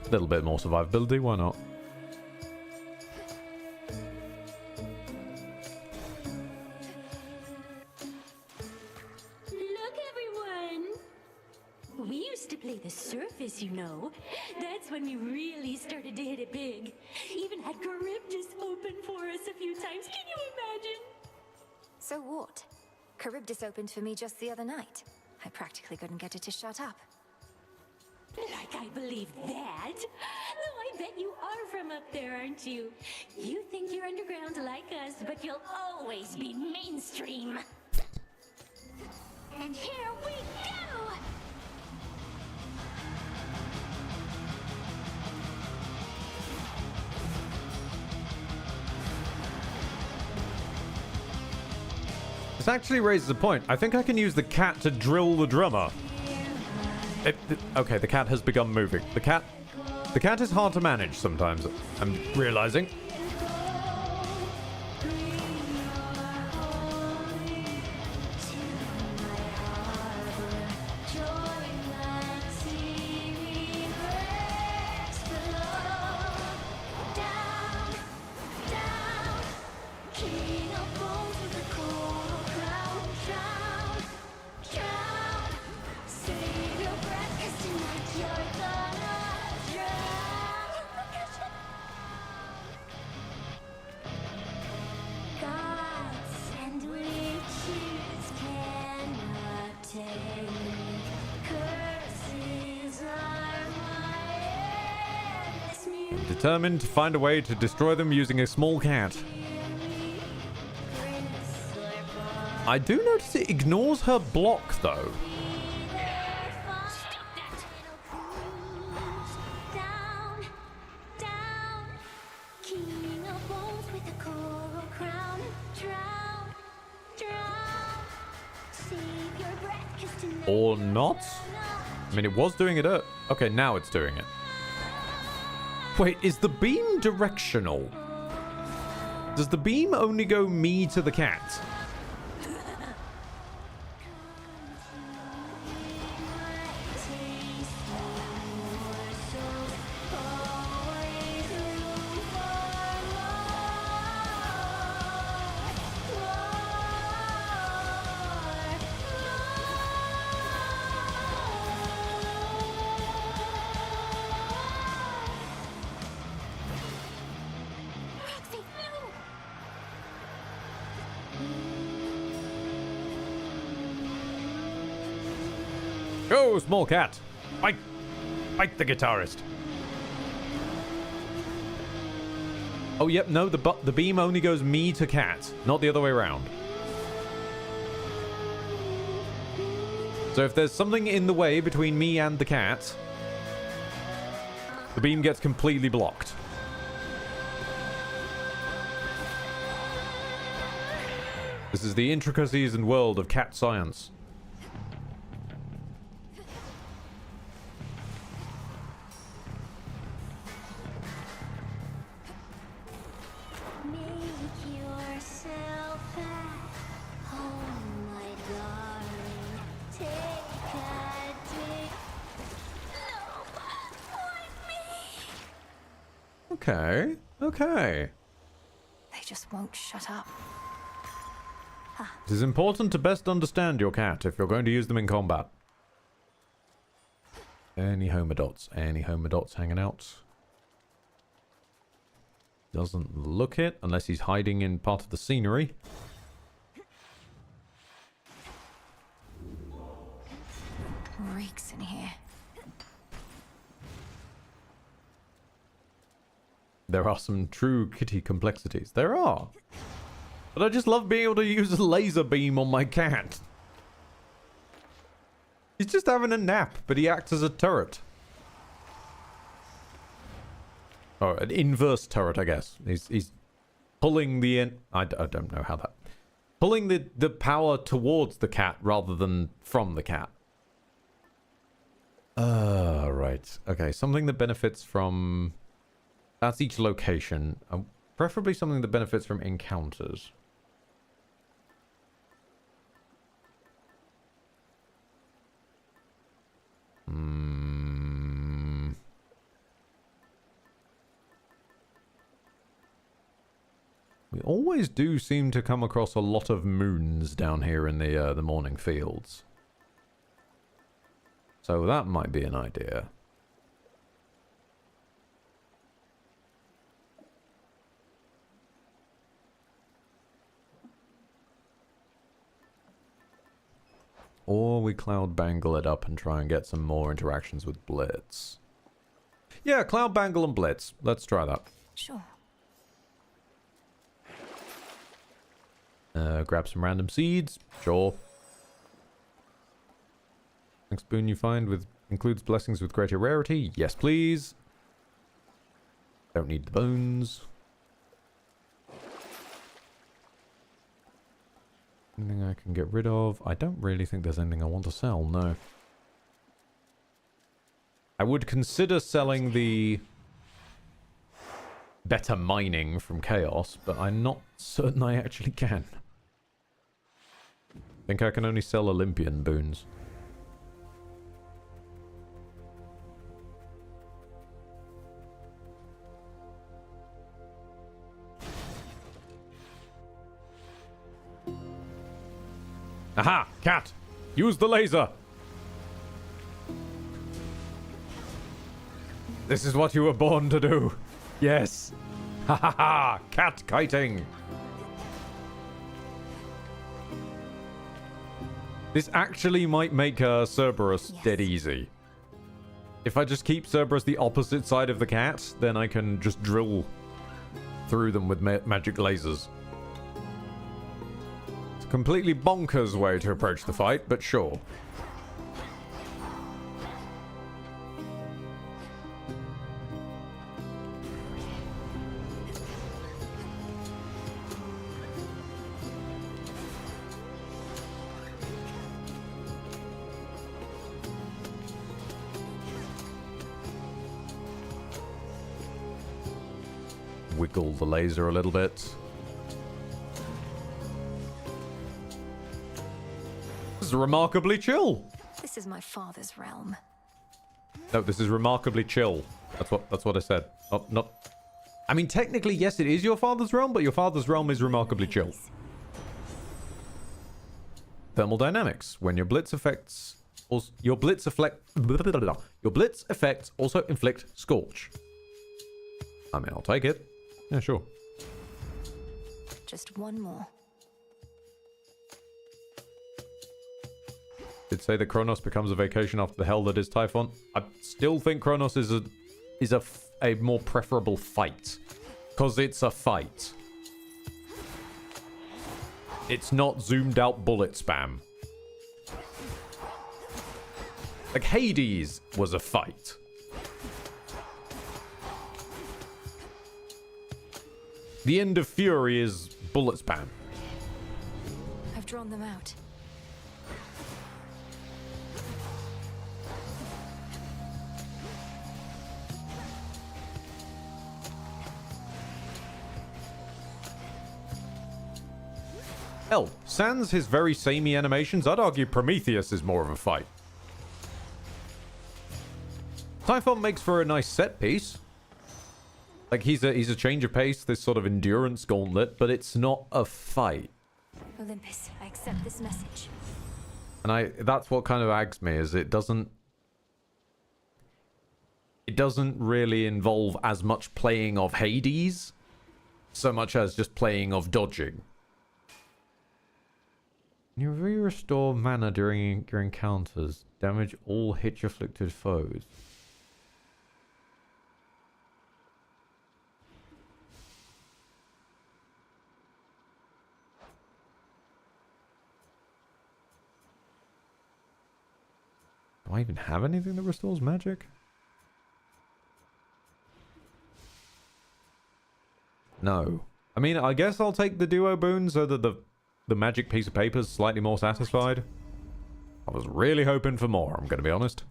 A little bit more survivability, why not? Look, everyone! We used to play the surface, you know. That's when we really started to hit it big. Even had Charybdis open for us a few times. Can you imagine? So what? Charybdis opened for me just the other night. I practically couldn't get it to shut up. Like I believe that? Though I bet you are from up there, aren't you? You think you're underground like us, but you'll always be mainstream. And here we go! This actually raises a point. I think I can use the cat to drill the drummer. Okay, the cat has begun moving. The cat is hard to manage sometimes, I'm realizing. Determined to find a way to destroy them using a small cat. I do notice it ignores her block, though. Or not? I mean, it was doing it up. Okay, now it's doing it. Wait, is the beam directional? Does the beam only go me to the cat? Go, small cat! Bite! Bite the guitarist! Oh, yep, no, the beam only goes me to cat, not the other way around. So if there's something in the way between me and the cat, the beam gets completely blocked. This is the intricacies and world of cat science. Okay. Okay. They just won't shut up. It is important to best understand your cat if you're going to use them in combat. Any homodots? Any homodots hanging out? Doesn't look it, unless he's hiding in part of the scenery. Reeks in here. There are some true kitty complexities. There are. But I just love being able to use a laser beam on my cat. He's just having a nap, but he acts as a turret. Oh, an inverse turret, I guess. He's pulling the... I don't know how that... Pulling the power towards the cat rather than from the cat. Right. Okay, something that benefits from... That's each location. Preferably something that benefits from encounters. We always do seem to come across a lot of moons down here in the morning fields. So that might be an idea. Or we cloud bangle it up and try and get some more interactions with Blitz. Yeah, cloud bangle and Blitz. Let's try that. Sure. Grab some random seeds. Sure. Next boon you find includes blessings with greater rarity. Yes, please. Don't need the bones. Anything I can get rid of? I don't really think there's anything I want to sell, no. I would consider selling the better mining from Chaos, but I'm not certain I actually can. I think I can only sell Olympian boons. Aha! Cat! Use the laser! This is what you were born to do. Yes. Ha ha ha! Cat kiting! This actually might make Cerberus dead easy. If I just keep Cerberus the opposite side of the cat, then I can just drill through them with magic lasers. It's a completely bonkers way to approach the fight, but sure. Wiggle the laser a little bit. This is remarkably chill. This is my father's realm. No, this is remarkably chill. That's what I said. Oh, not. I mean, technically, yes, it is your father's realm, but your father's realm is remarkably chill. Thermal dynamics. When your blitz effects, your blitz effects also inflict scorch. I mean, I'll take it. Yeah, sure. Just one more. Did say that Kronos becomes a vacation after the hell that is Typhon. I still think Kronos is a more preferable fight. Because it's a fight. It's not zoomed out bullet spam. Like Hades was a fight. The end of Fury is bullet spam. I've drawn them out. Hell, sans his very samey animations, I'd argue Prometheus is more of a fight. Typhon makes for a nice set piece. Like, he's a change of pace, this sort of endurance gauntlet, but it's not a fight. Olympus, I accept this message. And that's what kind of ags me, is it doesn't really involve as much playing of Hades, so much as just playing of dodging. You restore mana during your encounters. Damage all hit-afflicted foes. Do I even have anything that restores magic? No. I mean, I guess I'll take the duo boon so that the magic piece of paper is slightly more satisfied. I was really hoping for more, I'm going to be honest.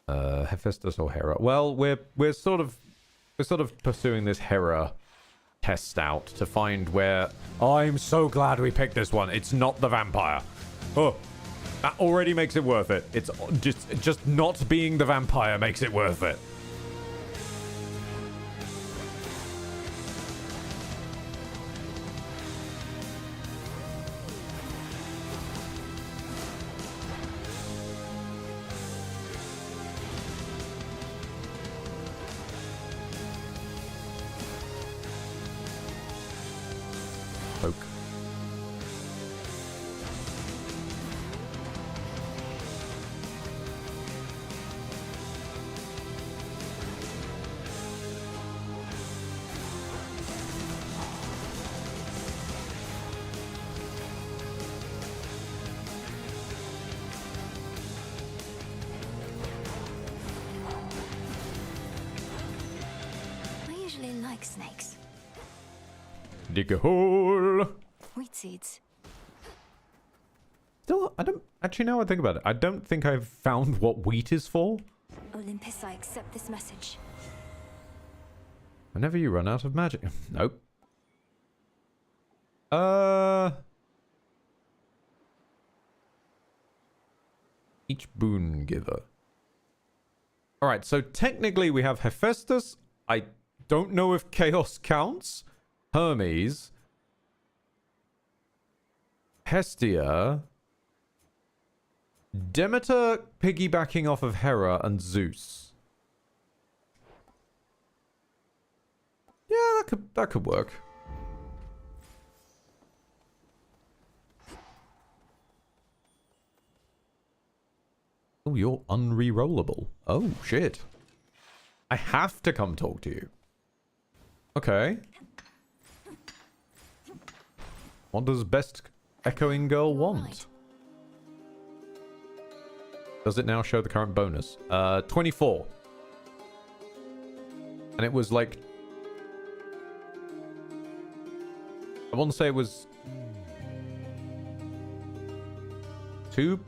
Hephaestus or Hera? Well, we're sort of pursuing this Hera test out to find where... I'm so glad we picked this one. It's not the vampire. Oh, that already makes it worth it. It's just not being the vampire makes it worth it. Poke. I usually like snakes. Dig a hole. Wheat seeds. Still, I don't... Actually, now I think about it, I don't think I've found what wheat is for. Olympus, I accept this message. Whenever you run out of magic... Nope. Each boon giver. Alright, so technically we have Hephaestus. I don't know if Chaos counts. Hermes. Hestia. Demeter piggybacking off of Hera and Zeus. Yeah, that could work. Oh, you're unrerollable. Oh, shit. I have to come talk to you. Okay. What does best echoing girl want? Does it now show the current bonus? 24. And it was like... I want to say it was... 2%?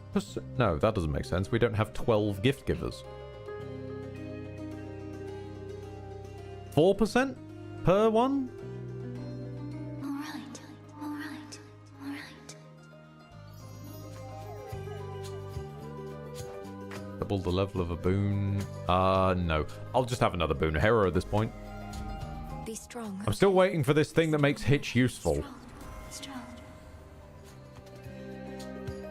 No, that doesn't make sense. We don't have 12 gift givers. 4% per one? Alright. Double the level of a boon. No. I'll just have another boon. Hera at this point. Be strong. I'm still waiting for this thing that makes Hitch useful. Strong.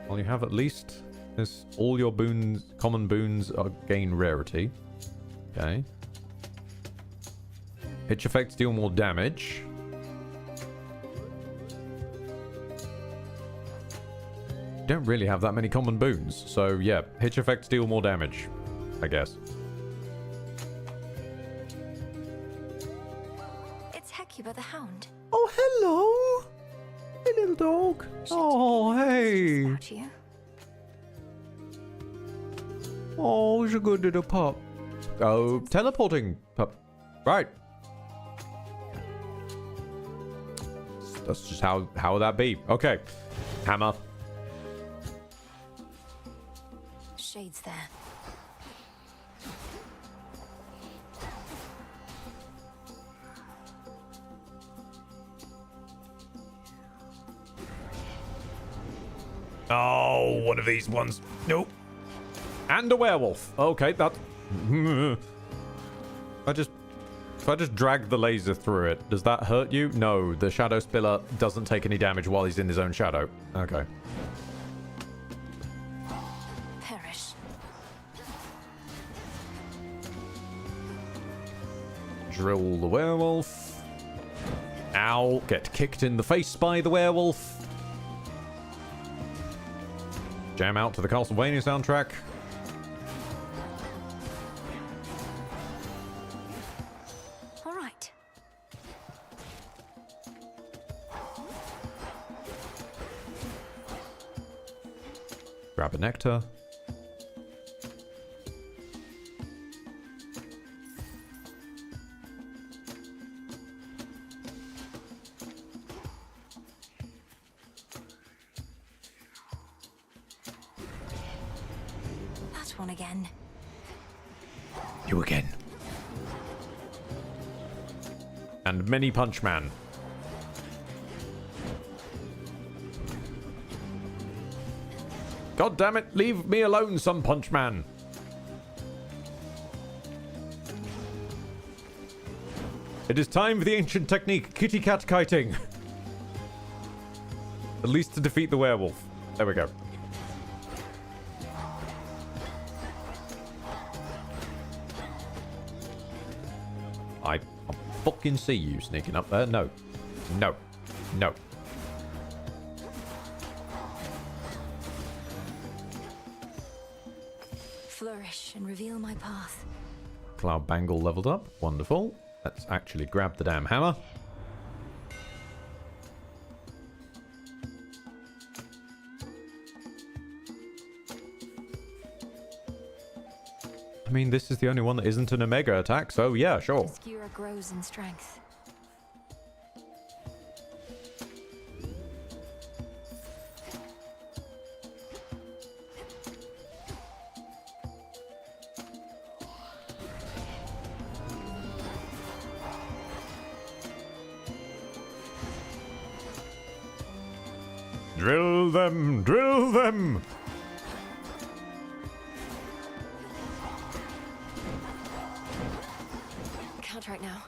Well, you have at least this. All your boons, common boons, gain rarity. Okay. Hitch effects deal more damage. Don't really have that many common boons, so yeah, hitch effects deal more damage, I guess. It's Hecuba the Hound. Oh, hello! Hey, little dog. Oh, hey. About you. Oh, he's a good little pup. Oh, teleporting pup. Right. That's just how would that be? Okay. Hammer. Shades there. Oh, one of these ones. Nope. And a werewolf. Okay, that... I just If I just drag the laser through it, does that hurt you? No, the Shadow Spiller doesn't take any damage while he's in his own shadow. Okay. Perish. Drill the werewolf. Ow. Get kicked in the face by the werewolf. Jam out to the Castlevania soundtrack. All right. Grab a nectar. That one again. You again. And Mini Punch Man. God damn it, leave me alone, some Punch Man. It is time for the ancient technique, kitty cat kiting. At least to defeat the werewolf. There we go. I fucking see you sneaking up there. No. No. No. Flourish and reveal my path. Cloud Bangle leveled up. Wonderful. Let's actually grab the damn hammer. I mean, this is the only one that isn't an Omega attack, so yeah, sure. Skira grows in strength. Drill them! Drill them! Counteract now.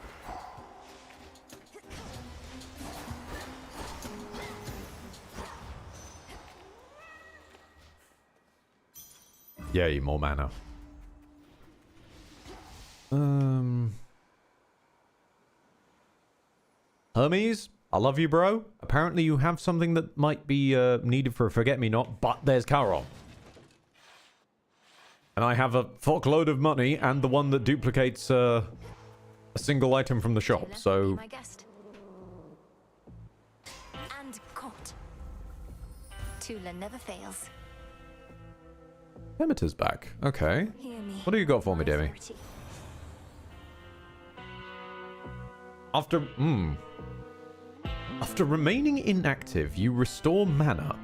Yay, more mana. Hermes, I love you, bro. Apparently you have something that might be needed for a Forget-Me-Not, but there's Charon. And I have a fuckload of money and the one that duplicates a single item from the shop, so... My guest. And caught. Tula never fails. Demeter's back. Okay. Hear me. What do you got for me, Demi? After remaining inactive, you restore mana.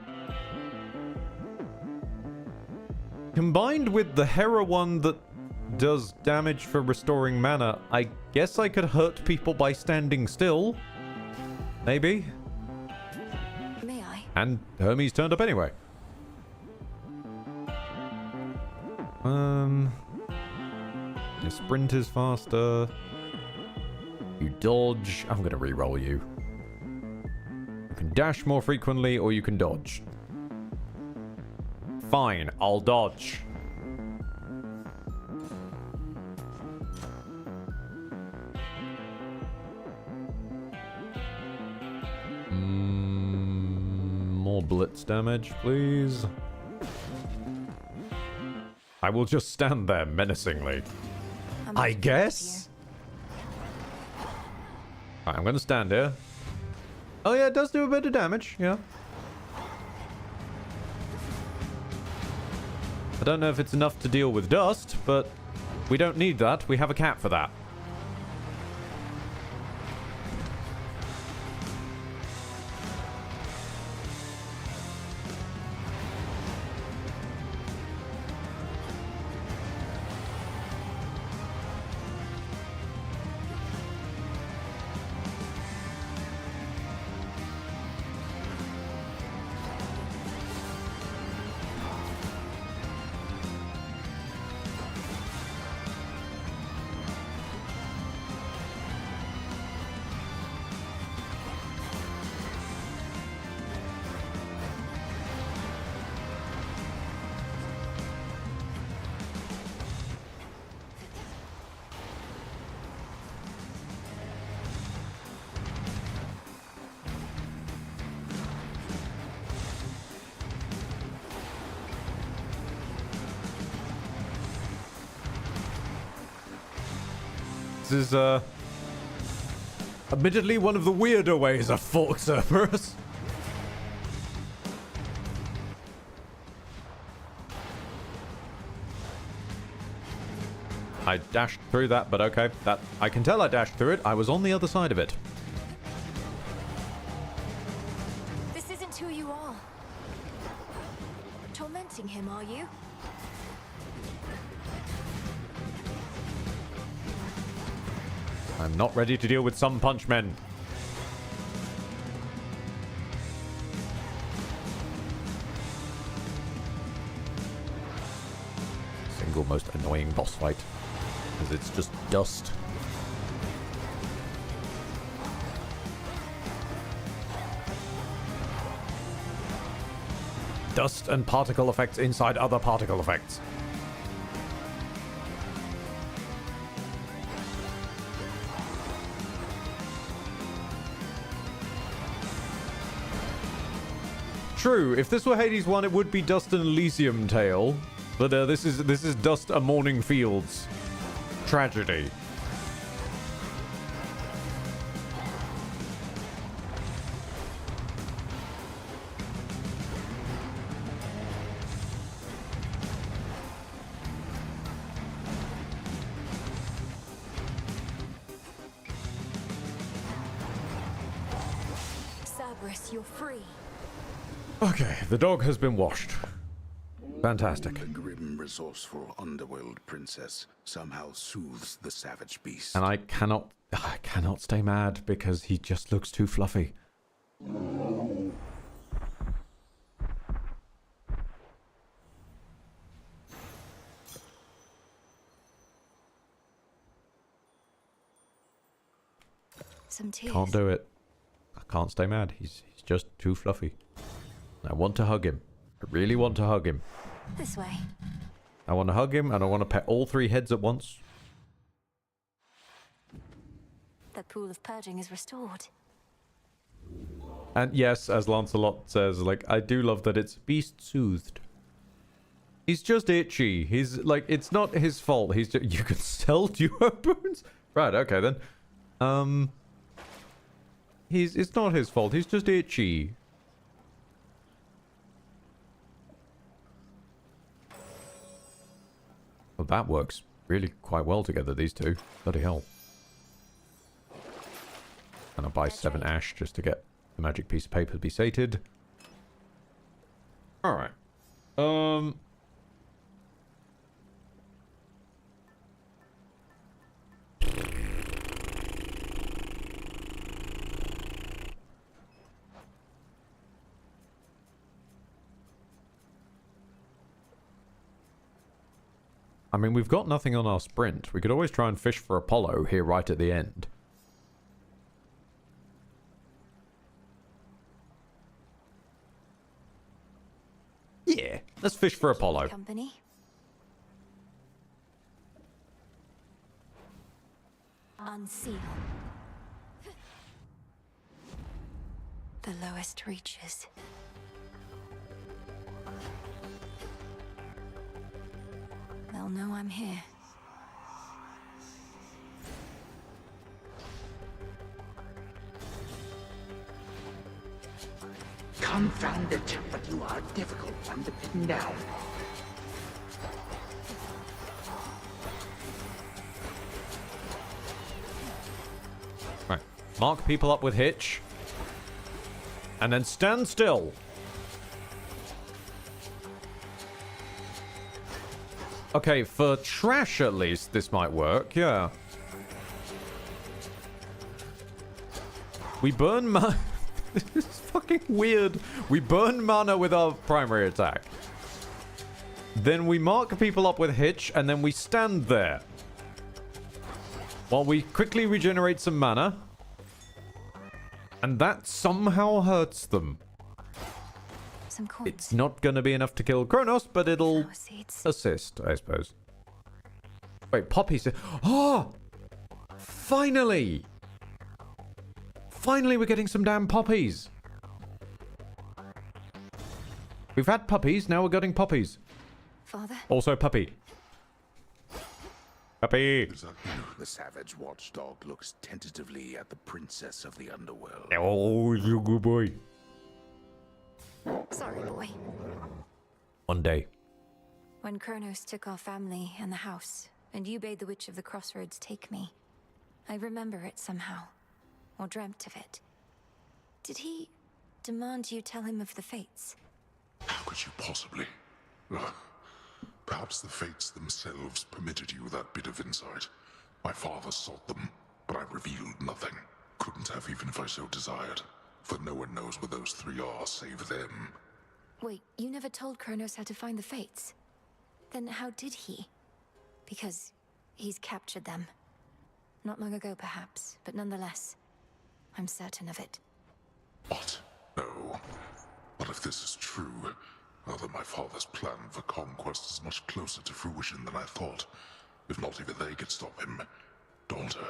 Combined with the Hera one that does damage for restoring mana, I guess I could hurt people by standing still. Maybe. May I? And Hermes turned up anyway. Your sprint is faster. You dodge. I'm gonna re-roll you. You can dash more frequently or you can dodge. Fine, I'll dodge. More blitz damage, please. I will just stand there menacingly. I guess? Right, I'm gonna stand here. Oh yeah, it does do a bit of damage, yeah. I don't know if it's enough to deal with dust, but we don't need that. We have a cat for that. is, admittedly one of the weirder ways I've fought Cerberus. I dashed through that, but okay. That I can tell I dashed through it. I was on the other side of it. This isn't who you are. Tormenting him, are you? I'm not ready to deal with some punch men. Single most annoying boss fight. Because it's just dust. Dust and particle effects inside other particle effects. True, if this were Hades 1, it would be Dust and Elysium Tale. But this is Dust a Morning Fields tragedy. Cerberus, you're free. Okay, the dog has been washed. Fantastic. The grim, resourceful underworld princess somehow soothes the savage beast. And I cannot stay mad because he just looks too fluffy. Some tears. Can't do it. I can't stay mad. He's just too fluffy. I want to hug him. I really want to hug him. This way. I want to hug him and I want to pet all three heads at once. The pool of purging is restored. And yes, as Lancelot says, like, I do love that it's beast soothed. He's just itchy. He's like, it's not his fault. He's just, you can sell duo boons? Right, okay then. It's not his fault. He's just itchy. Well, that works really quite well together, these two. Bloody hell. And I'll buy 7 ash just to get the magic piece of paper to be sated. Alright. I mean, we've got nothing on our sprint. We could always try and fish for Apollo here right at the end. Yeah, let's fish for Apollo. Company. Unseal. The lowest reaches. They'll know I'm here. Confound it, but you are a difficult one to pin down. Right, mark people up with hitch. And then stand still. Okay, for trash at least, this might work, yeah. We burn mana. This is fucking weird. We burn mana with our primary attack. Then we mark people up with hitch, and then we stand there. While we quickly regenerate some mana. And that somehow hurts them. Some coins. It's not going to be enough to kill Kronos, but it'll assist, I suppose. Wait, poppies. Oh! Finally! Finally, we're getting some damn poppies. We've had puppies, now we're getting poppies. Father? Also puppy. Puppy. The savage watchdog looks tentatively at the princess of the underworld. Oh, you good boy. Sorry, boy. One day. When Kronos took our family and the house, and you bade the Witch of the Crossroads take me, I remember it somehow, or dreamt of it. Did he demand you tell him of the fates? How could you possibly? Perhaps the fates themselves permitted you that bit of insight. My father sought them, but I revealed nothing. Couldn't have even if I so desired, for no one knows where those three are save them. Wait, you never told Kronos how to find the fates? Then how did he? Because he's captured them. Not long ago, perhaps, but nonetheless, I'm certain of it. What? No. But if this is true, now that my father's plan for conquest is much closer to fruition than I thought. If not even they could stop him. Daughter,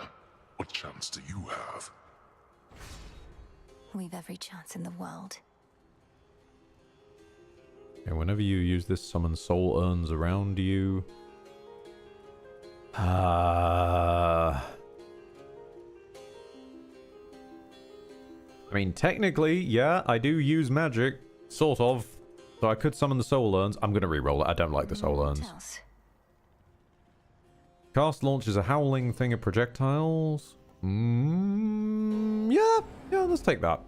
what chance do you have? We've every chance in the world. And whenever you use this, summon soul urns around you. I mean, technically, yeah, I do use magic, sort of. So I could summon the soul urns. I'm going to re-roll it. I don't like the soul urns. Cast launches a howling thing at projectiles. Yeah, let's take that.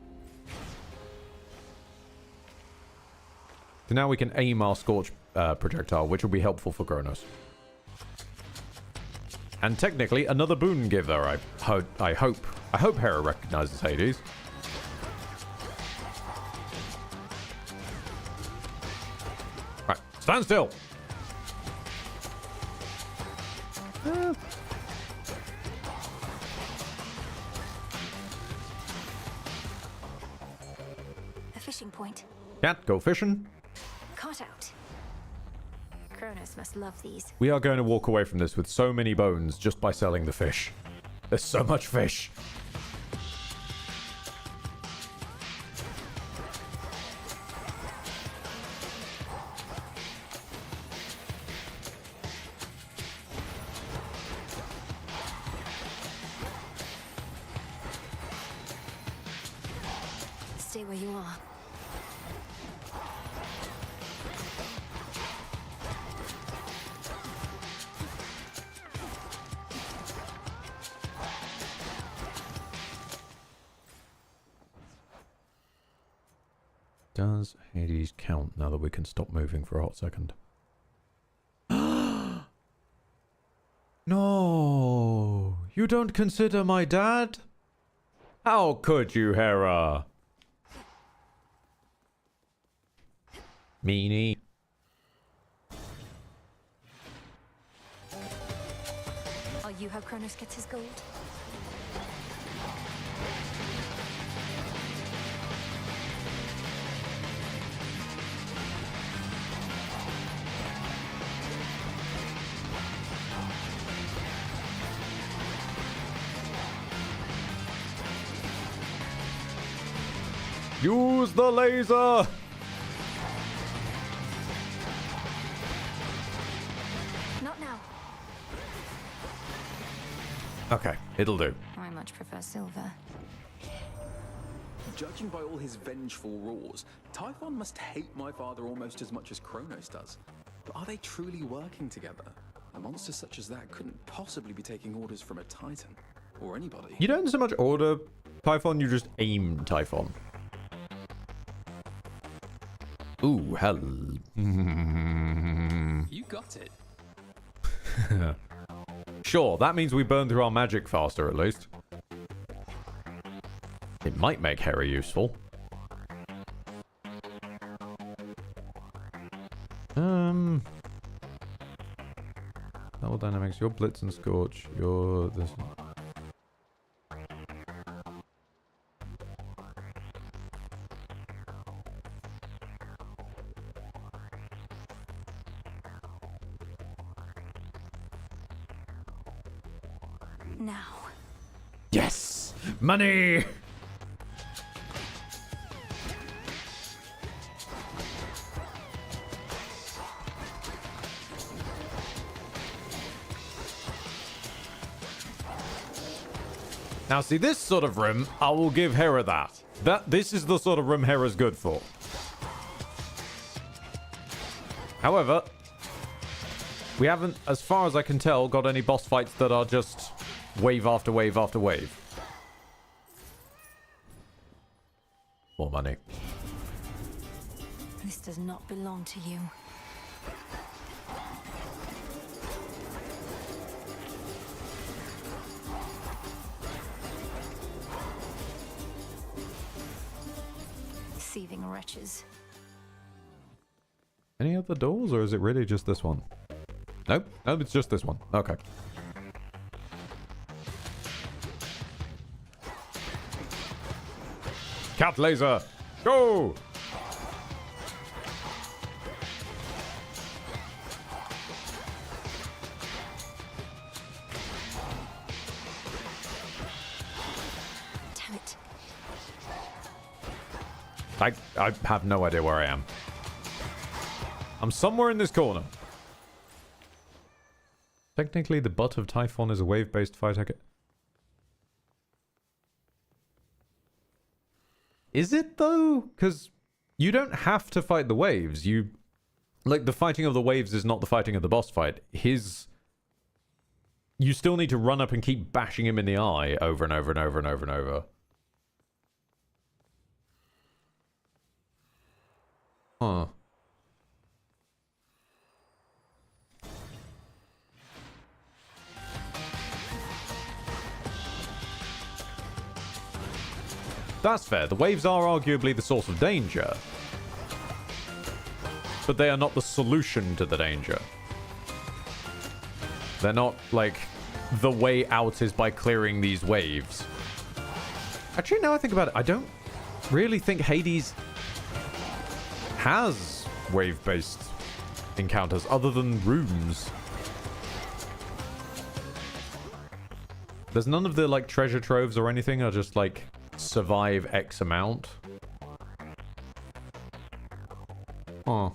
So now we can aim our Scorch projectile, which will be helpful for Kronos. And technically, another boon giver, I hope. I hope Hera recognizes Hades. Right, stand still! A fishing point. Can't go fishing. Caught out. Kronos must love these. We are going to walk away from this with so many bones just by selling the fish. There's so much fish. Stay where you are. Does Hades count now that we can stop moving for a hot second? No! You don't consider my dad? How could you, Hera? Meanie. Are you how Kronos gets his gold? Use the laser! Not now. Okay, it'll do. I much prefer silver. Judging by all his vengeful roars, Typhon must hate my father almost as much as Kronos does. But are they truly working together? A monster such as that couldn't possibly be taking orders from a Titan. Or anybody. You don't so much order Typhon, you just aim Typhon. Ooh, hell. You got it. Sure, that means we burn through our magic faster, at least. It might make Hera useful. Double dynamics, your Blitz and Scorch, your... this. Now. Yes! Money! Now, see, this sort of room, I will give Hera that. This is the sort of room Hera's good for. However, we haven't, as far as I can tell, got any boss fights that are just wave after wave after wave. More money. This does not belong to you. Deceiving wretches. Any other doors, or is it really just this one? Nope. Nope, it's just this one. Okay. Cat laser! Go! Damn it. I have no idea where I am. I'm somewhere in this corner. Technically, the butt of Typhon is a wave-based fight. Is it, though? Because you don't have to fight the waves. Like, the fighting of the waves is not the fighting of the boss fight. You still need to run up and keep bashing him in the eye over and over and over and over and over. Huh. That's fair. The waves are arguably the source of danger. But they are not the solution to the danger. They're not, like, the way out is by clearing these waves. Actually, now I think about it, I don't really think Hades has wave-based encounters other than rooms. There's none of the, like, treasure troves or anything are just, like, survive X amount. Huh.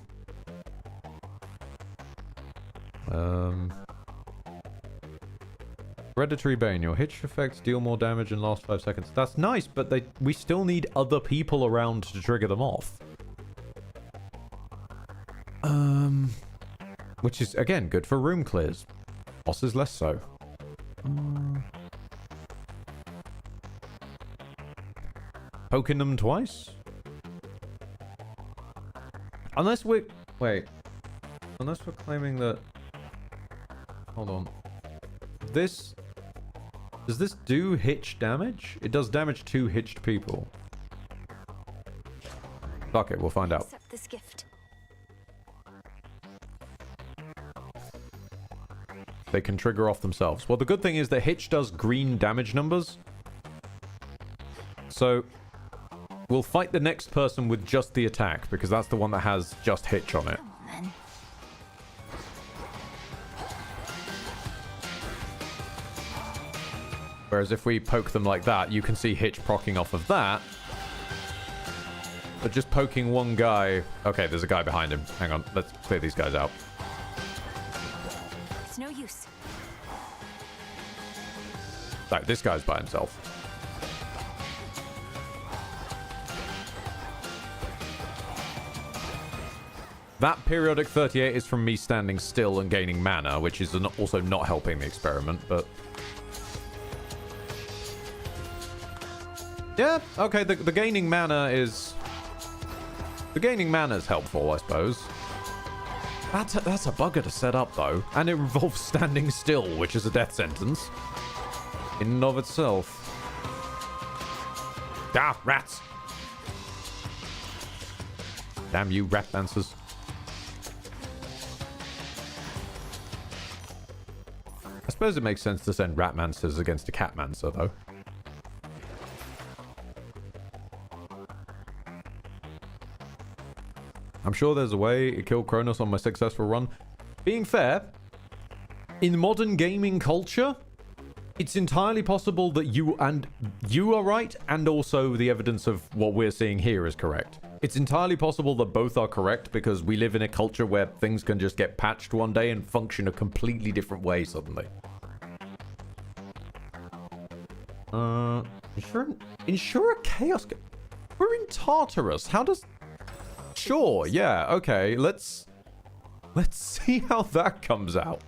Predatory Bane. Your hitch effects deal more damage in last 5 seconds. That's nice, but we still need other people around to trigger them off. Which is, again, good for room clears. Bosses less so. Poking them twice? Unless we're... Wait. Unless we're claiming that... Hold on. This... Does this do hitch damage? It does damage to hitched people. Fuck it, we'll find out. Accept this gift. They can trigger off themselves. Well, the good thing is that hitch does green damage numbers. So... We'll fight the next person with just the attack, because that's the one that has just hitch on it. Whereas if we poke them like that, you can see hitch proccing off of that. But just poking one guy... Okay, there's a guy behind him. Hang on, let's clear these guys out. It's no use. Right, this guy's by himself. That periodic 38 is from me standing still and gaining mana, which is also not helping the experiment, but... Yeah, okay, the gaining mana is... The gaining mana is helpful, I suppose. That's a bugger to set up, though. And it involves standing still, which is a death sentence. In and of itself. Ah, rats! Damn you, rat dancers. I suppose it makes sense to send Ratmancers against a Catmancer, though. I'm sure there's a way to kill Kronos on my successful run. Being fair, in modern gaming culture, it's entirely possible that you are right, and also the evidence of what we're seeing here is correct. It's entirely possible that both are correct, because we live in a culture where things can just get patched one day and function a completely different way suddenly. Ensure a chaos. We're in Tartarus. How does? Sure. Yeah. Okay. Let's see how that comes out.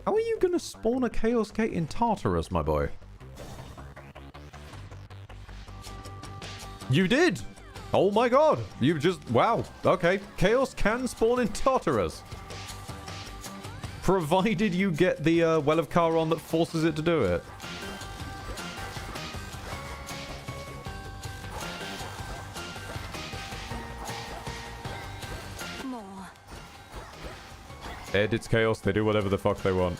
How are you gonna spawn a chaos gate in Tartarus, my boy? You did. Oh my god. You've just wow. Okay. Chaos can spawn in Tartarus. Provided you get the Well of Charon that forces it to do it. More. Ed, it's chaos. They do whatever the fuck they want.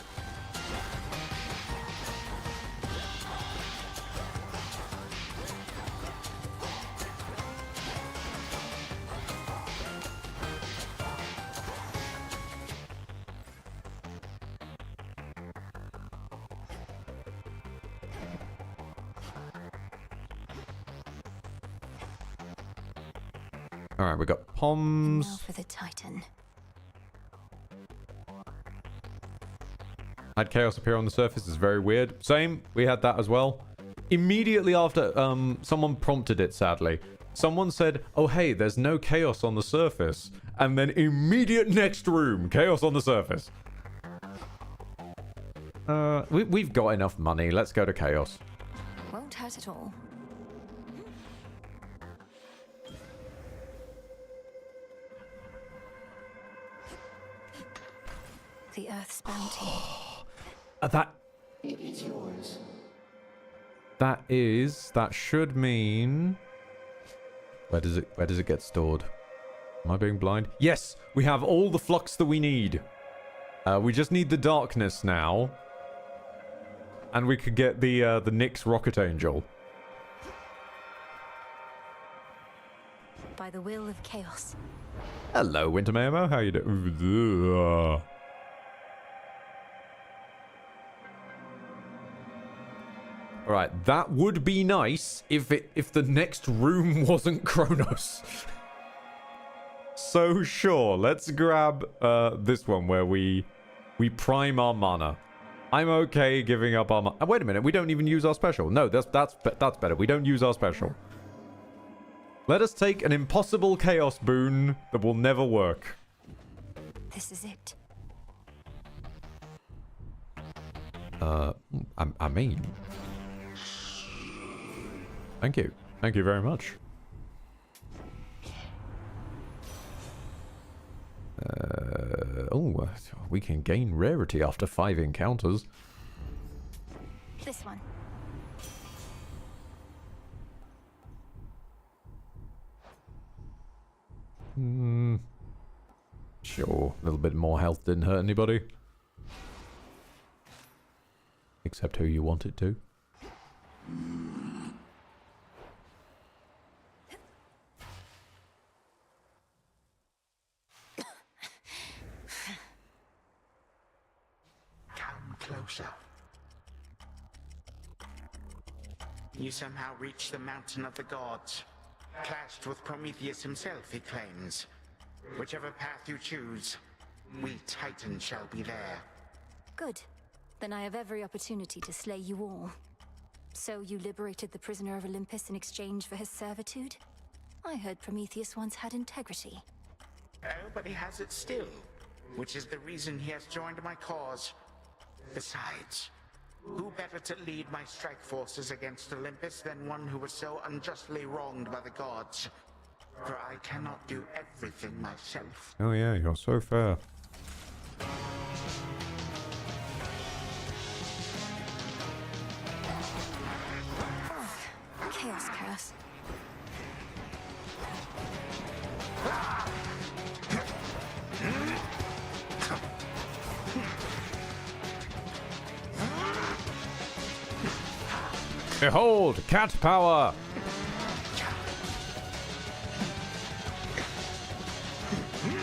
Alright, we got Poms. Now for the Titan. Had chaos appear on the surface is very weird. Same, we had that as well. Immediately after, someone prompted it, sadly. Someone said, oh hey, there's no chaos on the surface. And then immediate next room, chaos on the surface. We've got enough money, let's go to chaos. Won't hurt at all. The Earth's bounty. It is yours. That should mean... Where does it get stored? Am I being blind? Yes! We have all the flux that we need. We just need the darkness now. And we could get the Nyx Rocket Angel. By the will of chaos. Hello, Winter Mayamo. How you doing? Alright, that would be nice if the next room wasn't Kronos. So sure, let's grab this one where we prime our mana. I'm okay giving up our mana. Wait a minute, we don't even use our special. No, that's better. We don't use our special. Let us take an impossible chaos boon that will never work. This is it. I mean... Thank you. Thank you very much. Oh, we can gain rarity after 5 encounters. This one. Sure, a little bit more health didn't hurt anybody. Except who you want it to. Closer. You somehow reached the mountain of the gods. Clashed with Prometheus himself, he claims. Whichever path you choose, we Titans shall be there. Good. Then I have every opportunity to slay you all. So you liberated the prisoner of Olympus in exchange for his servitude? I heard Prometheus once had integrity. Oh, but he has it still. Which is the reason he has joined my cause. Besides, who better to lead my strike forces against Olympus than one who was so unjustly wronged by the gods? For I cannot do everything myself. Oh yeah, you're so fair. Chaos curse. Behold, cat power!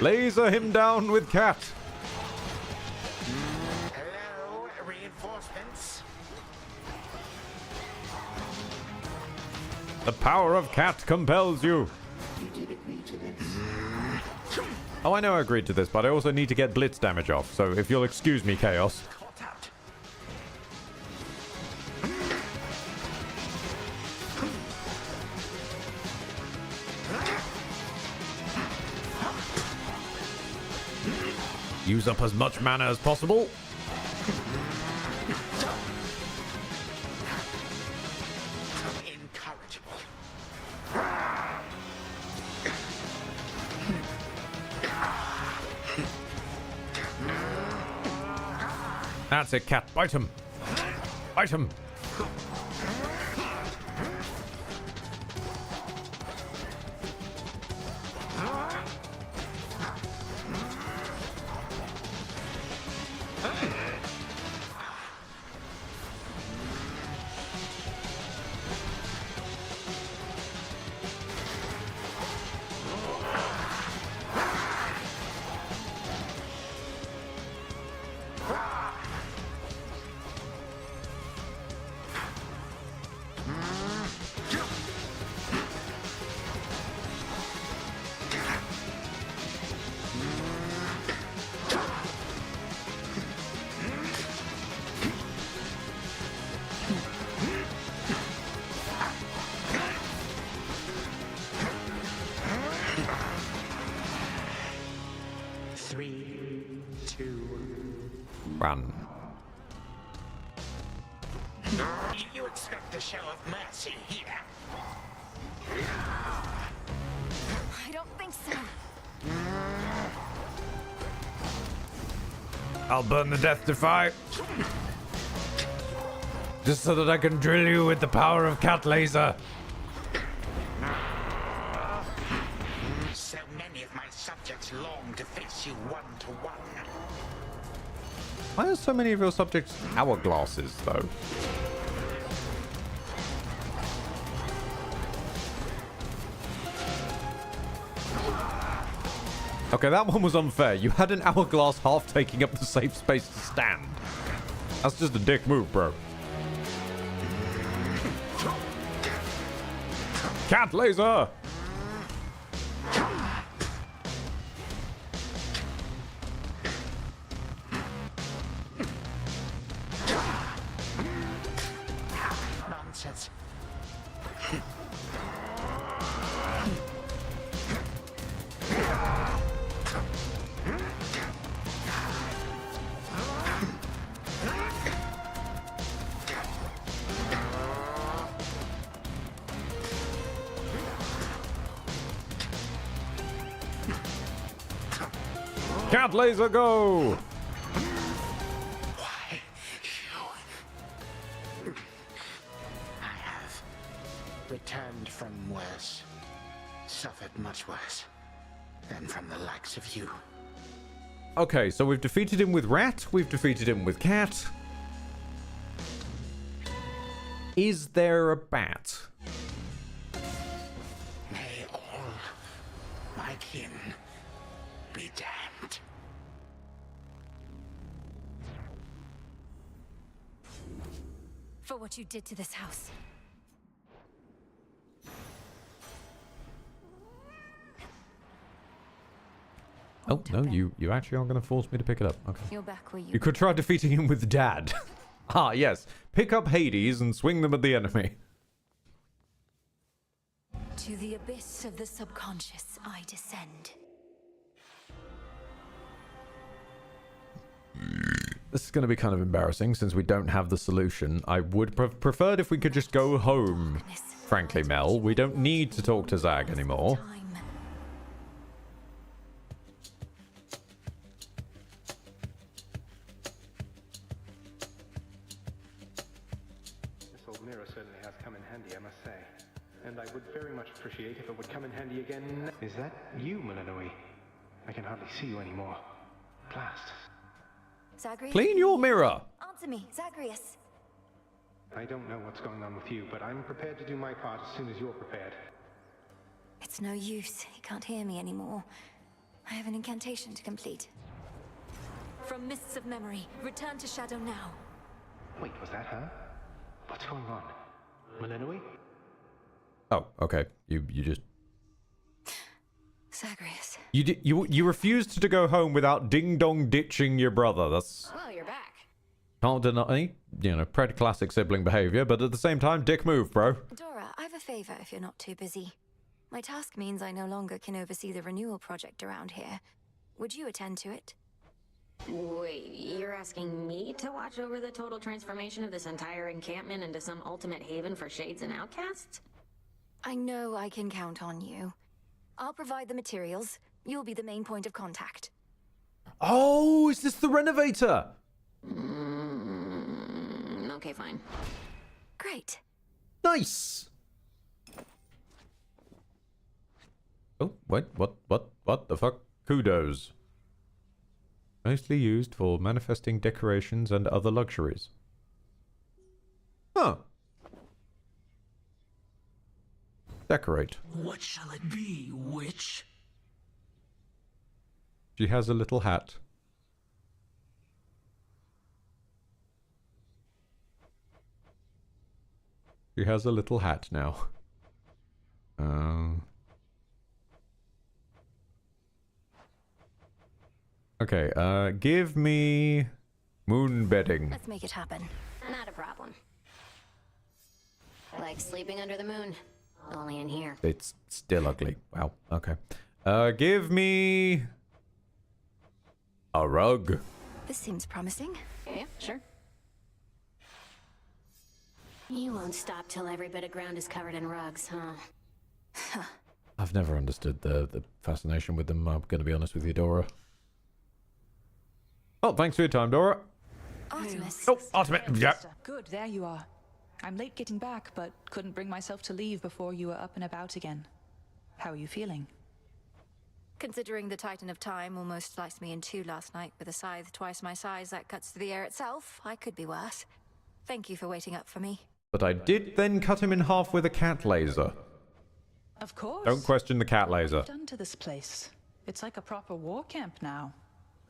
Laser him down with cat! Hello, reinforcements. The power of cat compels you! You did agree to this. Oh, I know I agreed to this, but I also need to get blitz damage off, so if you'll excuse me, Chaos. Caught out. Use up as much mana as possible. Incorrigible. That's it, cat. Bite him. Bite him. Run. You expect a show of mercy here? I don't think so. I'll burn the Death Defy. Just so that I can drill you with the power of cat laser. So many of my subjects long to face you one-to-one. Why are so many of your subjects hourglasses, though? Okay, that one was unfair. You had an hourglass half taking up the safe space to stand. That's just a dick move, bro. Cat laser! Nonsense. Cat laser, go! Why you? I have returned from worse, suffered much worse than from the likes of you. Okay, so we've defeated him with Rat, we've defeated him with Cat. Is there a Bat? May all my kin be damned. For what you did to this house. Oh, no, you actually are going to force me to pick it up. Okay. You're back where You could try defeating him with Dad. Ah, yes. Pick up Hades and swing them at the enemy. To the abyss of the subconscious I descend. This is going to be kind of embarrassing since we don't have the solution. I would preferred if we could just go home, frankly, Mel. We don't need to talk to Zag anymore. This old mirror certainly has come in handy, I must say. And I would very much appreciate if it would come in handy again. Is that you, Melanoi? I can hardly see you anymore. Blast. Zagreus? Clean your mirror! Answer me, Zagreus. I don't know what's going on with you, but I'm prepared to do my part as soon as you're prepared. It's no use. He can't hear me anymore. I have an incantation to complete. From mists of memory, return to shadow now. Wait, was that her? What's going on? Melanoi? Oh, okay. You just... Zagreus. You refused to go home without ding-dong ditching your brother. That's... Well, you're back. Can't deny, pretty classic sibling behavior, but at the same time, dick move, bro. Dora, I have a favor if you're not too busy. My task means I no longer can oversee the renewal project around here. Would you attend to it? Wait, you're asking me to watch over the total transformation of this entire encampment into some ultimate haven for shades and outcasts? I know I can count on you. I'll provide the materials. You'll be the main point of contact. Oh, is this the renovator? Okay, fine. Great. Nice. Oh, wait, what the fuck? Kudos. Mostly used for manifesting decorations and other luxuries. Huh. Decorate. What shall it be, witch? She has a little hat. She has a little hat now. Okay, give me moon bedding. Let's make it happen. Not a problem. Like sleeping under the moon. Only in here. It's still ugly. Wow, okay. Give me a rug. This seems promising. Yeah, sure. You won't stop till every bit of ground is covered in rugs, huh? I've never understood the fascination with them, I'm gonna be honest with you, Dora. Oh, thanks for your time, Dora. Artemis. Oh, Artemis. Yeah. Good, there you are. I'm late getting back, but couldn't bring myself to leave before you were up and about again. How are you feeling? Considering the Titan of Time almost sliced me in two last night with a scythe twice my size that cuts through the air itself, I could be worse. Thank you for waiting up for me. But I did then cut him in half with a cat laser. Of course. Don't question the cat laser. What have you done to this place? It's like a proper war camp now.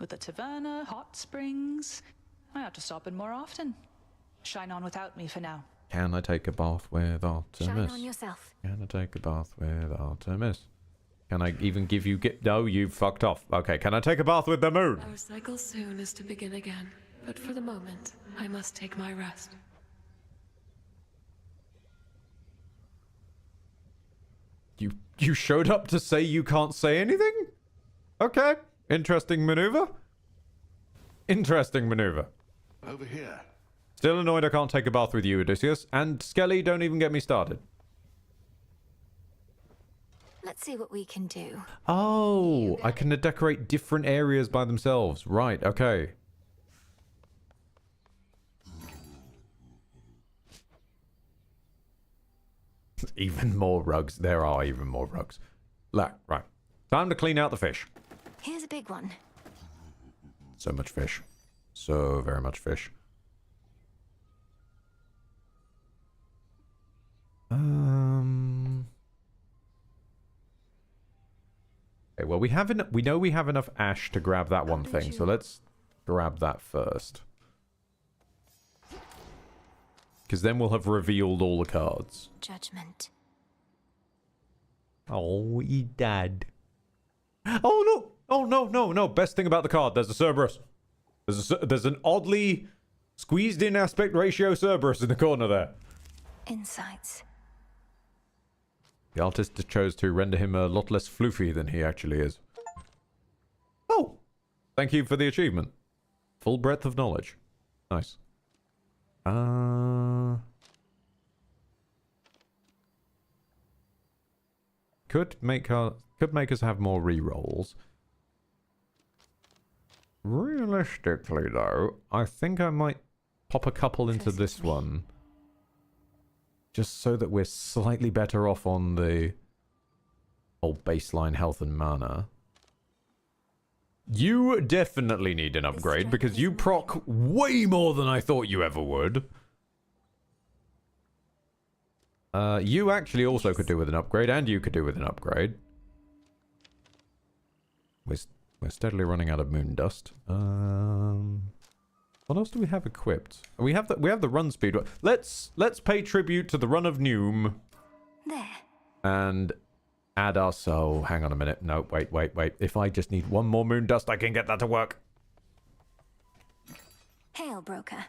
With the taverna, hot springs. I ought to stop in more often. Shine on without me for now. Can I take a bath with Artemis? Shine on yourself. Can I take a bath with Artemis? Can I even give you No, you fucked off. Okay, can I take a bath with the moon? Our cycle soon is to begin again, but for the moment, I must take my rest. You showed up to say you can't say anything? Okay. Interesting maneuver. Interesting maneuver. Over here. Still annoyed I can't take a bath with you, Odysseus. And Skelly, don't even get me started. Let's see what we can do. Oh, I can decorate different areas by themselves. Right, okay. Even more rugs. There are even more rugs. Right. Time to clean out the fish. Here's a big one. So much fish. So very much fish. Okay, well, we know we have enough ash to grab that one thing, so let's grab that first. Because then we'll have revealed all the cards. Judgment. Oh, he dad. Oh, no! Oh, no. Best thing about the card, there's a Cerberus. There's an oddly squeezed in aspect ratio Cerberus in the corner there. Insights. The artist chose to render him a lot less floofy than he actually is. Oh! Thank you for the achievement. Full breadth of knowledge. Nice. Could make us have more rerolls. Realistically, though, I think I might pop a couple into this one. Just so that we're slightly better off on the whole baseline health and mana. You definitely need an upgrade because you proc way more than I thought you ever would. You actually also could do with an upgrade, and you could do with an upgrade. We're steadily running out of moon dust. What else do we have equipped? We have the run speed. Let's pay tribute to the run of Noom. There. And add our soul. Hang on a minute. No, wait. If I just need one more moon dust, I can get that to work. Hail, broker.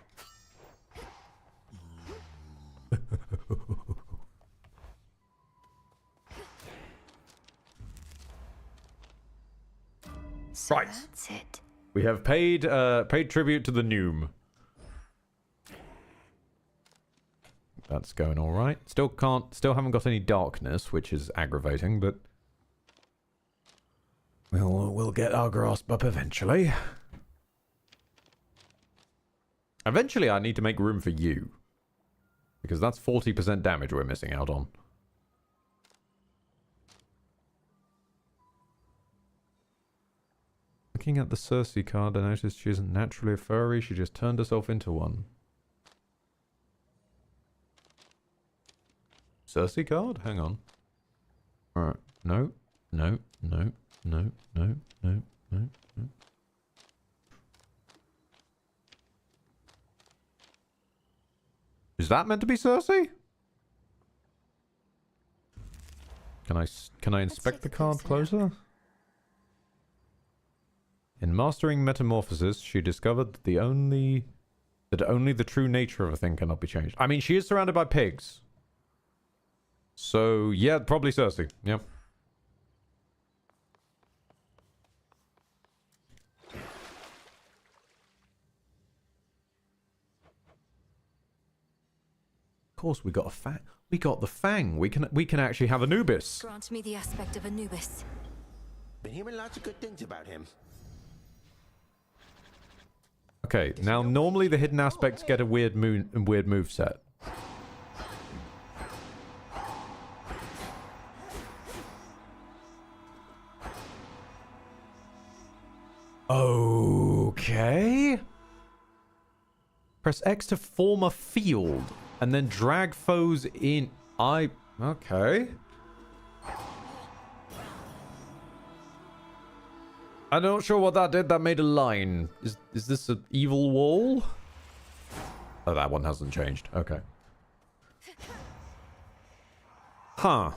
So right. That's it. We have paid tribute to the Noom. That's going all right. Still haven't got any darkness, which is aggravating, but we'll get our grasp up eventually. Eventually, I need to make room for you, because that's 40% damage we're missing out on. Looking at the Cersei card, I noticed she isn't naturally a furry. She just turned herself into one. Cersei card? Hang on. Alright. No. No. No. No. No. No. No. No. Is that meant to be Cersei? Can I inspect the card closer? In mastering metamorphosis, she discovered that only the true nature of a thing cannot be changed. I mean, she is surrounded by pigs. So, yeah, probably Cersei. Yep. Of course, we got a fang. We got the fang. We can actually have Anubis. Grant me the aspect of Anubis. Been hearing lots of good things about him. Okay, now normally the hidden aspects get a weird moveset. Okay. Press X to form a field and then drag foes in. Okay. I'm not sure what that did. That made a line. Is this an evil wall? Oh, that one hasn't changed. Okay. Huh.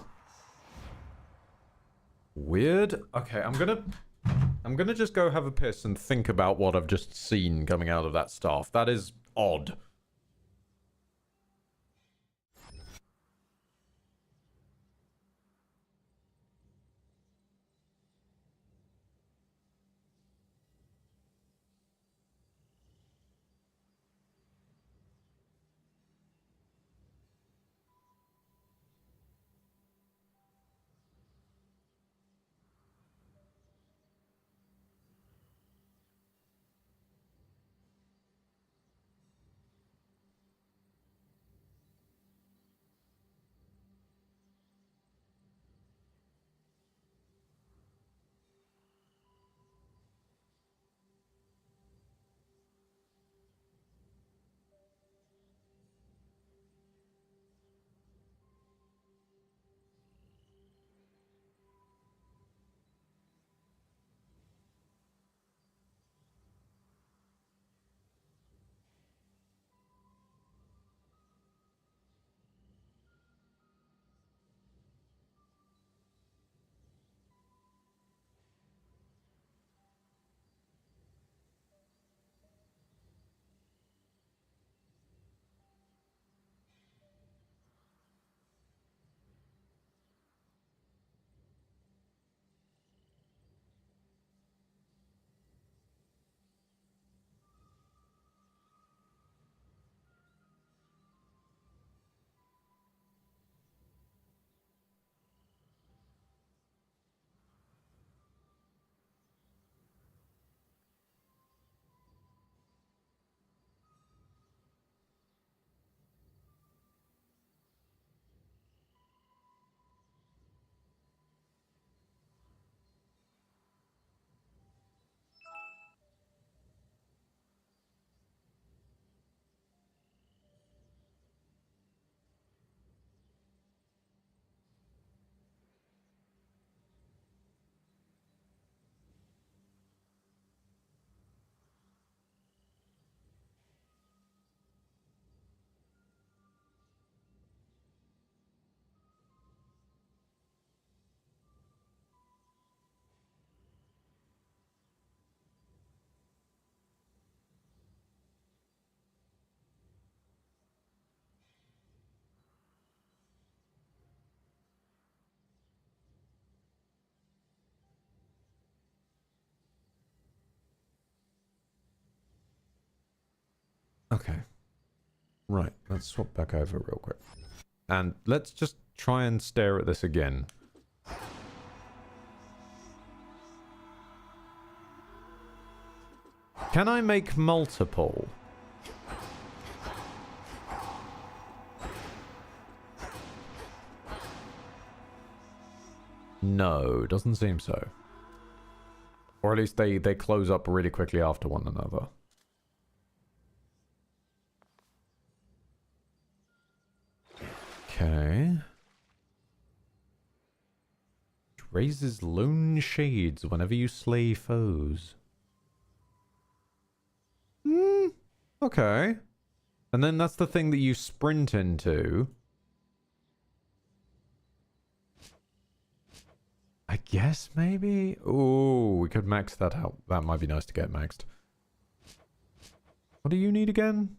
Weird. Okay, I'm gonna just go have a piss and think about what I've just seen coming out of that staff. That is odd. Okay. Right, let's swap back over real quick. And let's just try and stare at this again. Can I make multiple? No, doesn't seem so. Or at least they close up really quickly after one another. Okay. Raises lone shades whenever you slay foes. Okay. And then that's the thing that you sprint into. I guess maybe? Oh, we could max that out. That might be nice to get maxed. What do you need again?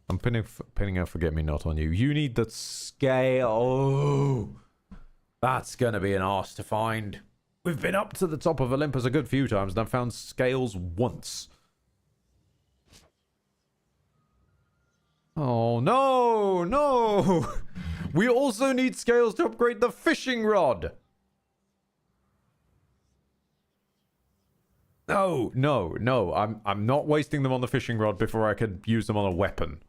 I'm pinning a forget-me-not on you. You need the scale. Oh, that's going to be an arse to find. We've been up to the top of Olympus a good few times and I've found scales once. Oh, no, no. We also need scales to upgrade the fishing rod. No, no, no. I'm not wasting them on the fishing rod before I could use them on a weapon.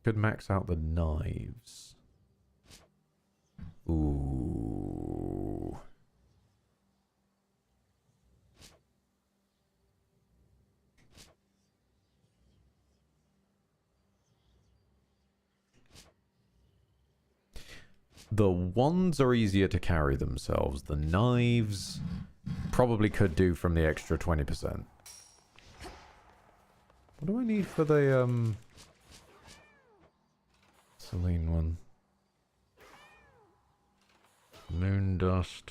Could max out the knives. Ooh. The wands are easier to carry themselves. The knives probably could do from the extra 20%. What do I need for the Celine one? Moon dust.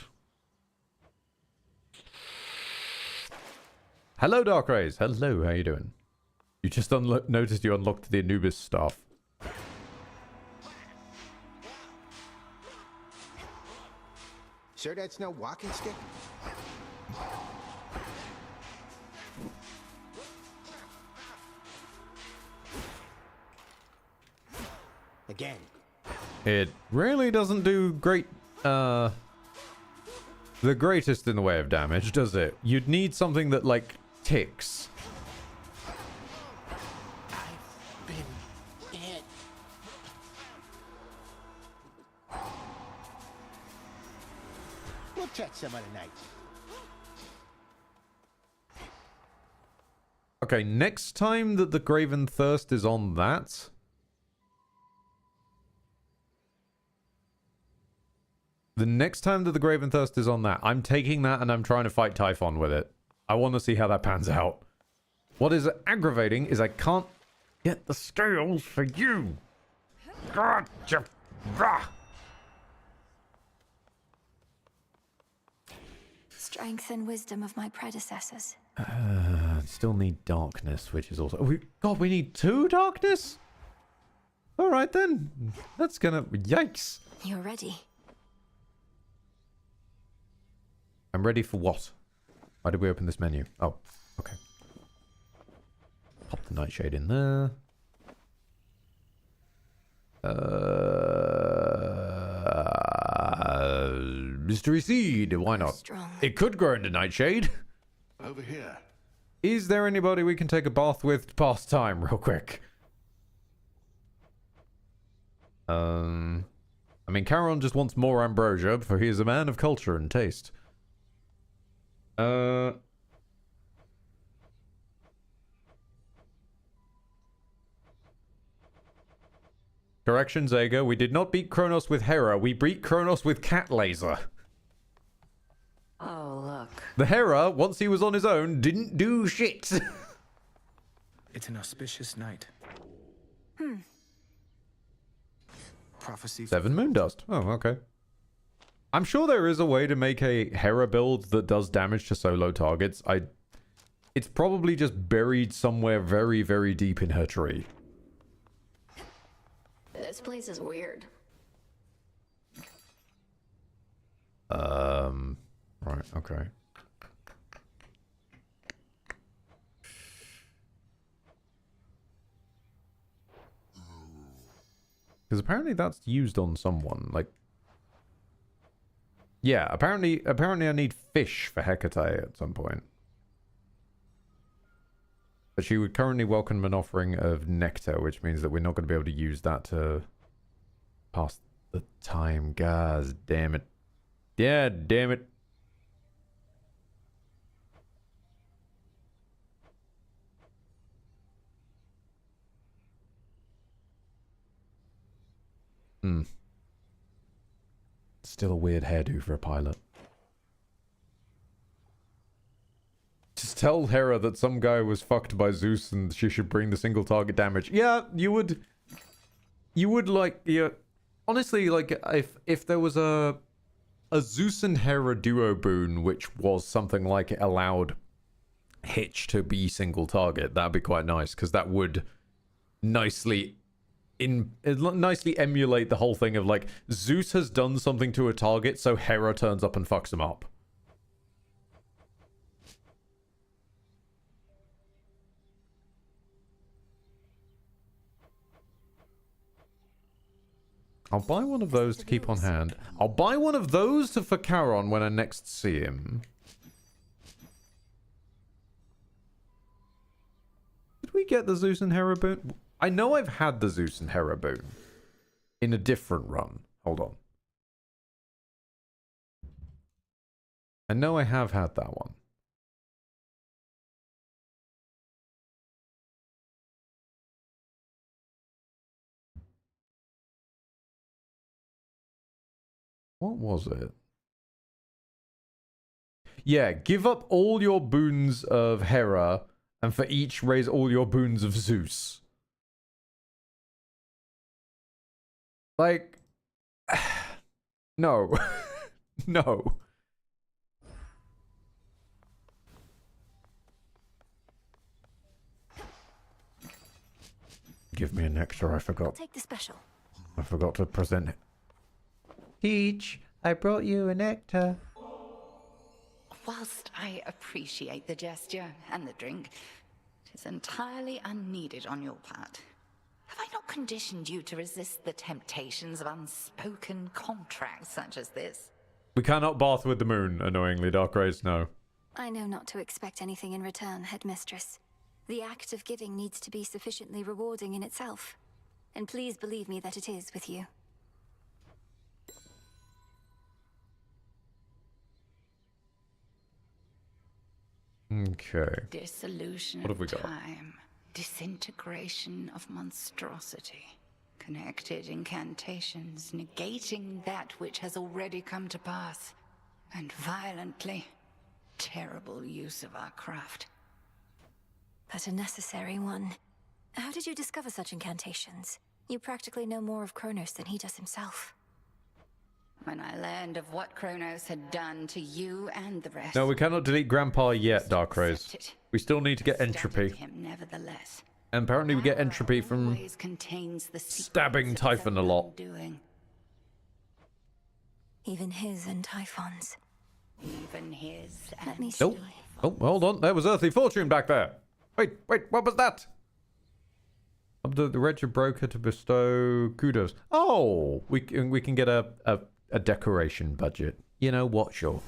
Hello, Dark Rays. Hello, how you doing? You just noticed you unlocked the Anubis staff. Sure that's no walking stick? Again. It really doesn't do great, the greatest in the way of damage, does it? You'd need something that, like, ticks. I've been hit. We'll chat some other night. Okay, next time that the Graven Thirst is on that... The next time that the Graven Thirst is on that, I'm taking that and I'm trying to fight Typhon with it. I want to see how that pans out. What is aggravating is I can't get the scales for you. Gotcha. Strength and wisdom of my predecessors. Still need darkness, which is also... God, we need 2 darkness? Alright then. That's gonna... Yikes. You're ready. I'm ready for what? Why did we open this menu? Oh, okay. Pop the nightshade in there. Mystery seed. Why not? It could grow into nightshade. Over here. Is there anybody we can take a bath with to pass time real quick? I mean, Charon just wants more ambrosia, for he is a man of culture and taste. Correction, Zega. We did not beat Kronos with Hera. We beat Kronos with Cat Laser. Oh, look. The Hera, once he was on his own, didn't do shit. It's an auspicious night. Prophecy. 7 moon dust. Oh, okay. I'm sure there is a way to make a Hera build that does damage to solo targets. It's probably just buried somewhere very, very deep in her tree. This place is weird. Right, okay. Because apparently that's used on someone. Like, yeah, apparently I need fish for Hecate at some point. But she would currently welcome an offering of nectar, which means that we're not going to be able to use that to pass the time. Guys, damn it. Yeah, damn it. Still a weird hairdo for a pilot. Just tell Hera that some guy was fucked by Zeus and she should bring the single target damage. Yeah, you would like, yeah. Honestly, like, if there was a Zeus and Hera duo boon, which was something like it allowed Hitch to be single target, that'd be quite nice, because that would nicely emulate the whole thing of, like, Zeus has done something to a target, so Hera turns up and fucks him up. I'll buy one of those to keep on hand. I'll buy one of those for Charon when I next see him. Did we get the Zeus and Hera boon? I know I've had the Zeus and Hera boon in a different run. Hold on. I know I have had that one. What was it? Yeah, give up all your boons of Hera, and for each raise all your boons of Zeus. Like, no. No. Give me a nectar, I forgot. Take the special. I forgot to present it. Peach, I brought you a nectar. Whilst I appreciate the gesture and the drink, it is entirely unneeded on your part. Have I not conditioned you to resist the temptations of unspoken contracts such as this? We cannot bath with the moon, annoyingly, Dark Rays, no. I know not to expect anything in return, Headmistress. The act of giving needs to be sufficiently rewarding in itself. And please believe me that it is with you. Okay. Dissolution What have we of got? time. Disintegration of monstrosity. Connected incantations, negating that which has already come to pass. And violently, terrible use of our craft. But a necessary one. How did you discover such incantations? You practically know more of Kronos than he does himself. When I learned of what Kronos had done to you and the rest. No, we cannot delete Grandpa yet, Dark Rays. We still need to get entropy. Him nevertheless. And apparently we get entropy from Always contains the stabbing Typhon a lot. doing. Even his and Typhon's. Even his and Let me see. Nope. Oh, hold on. There was earthly fortune back there. Wait, what was that? Up to the wretched broker to bestow kudos. Oh, we can get a decoration budget. You know what? Sure.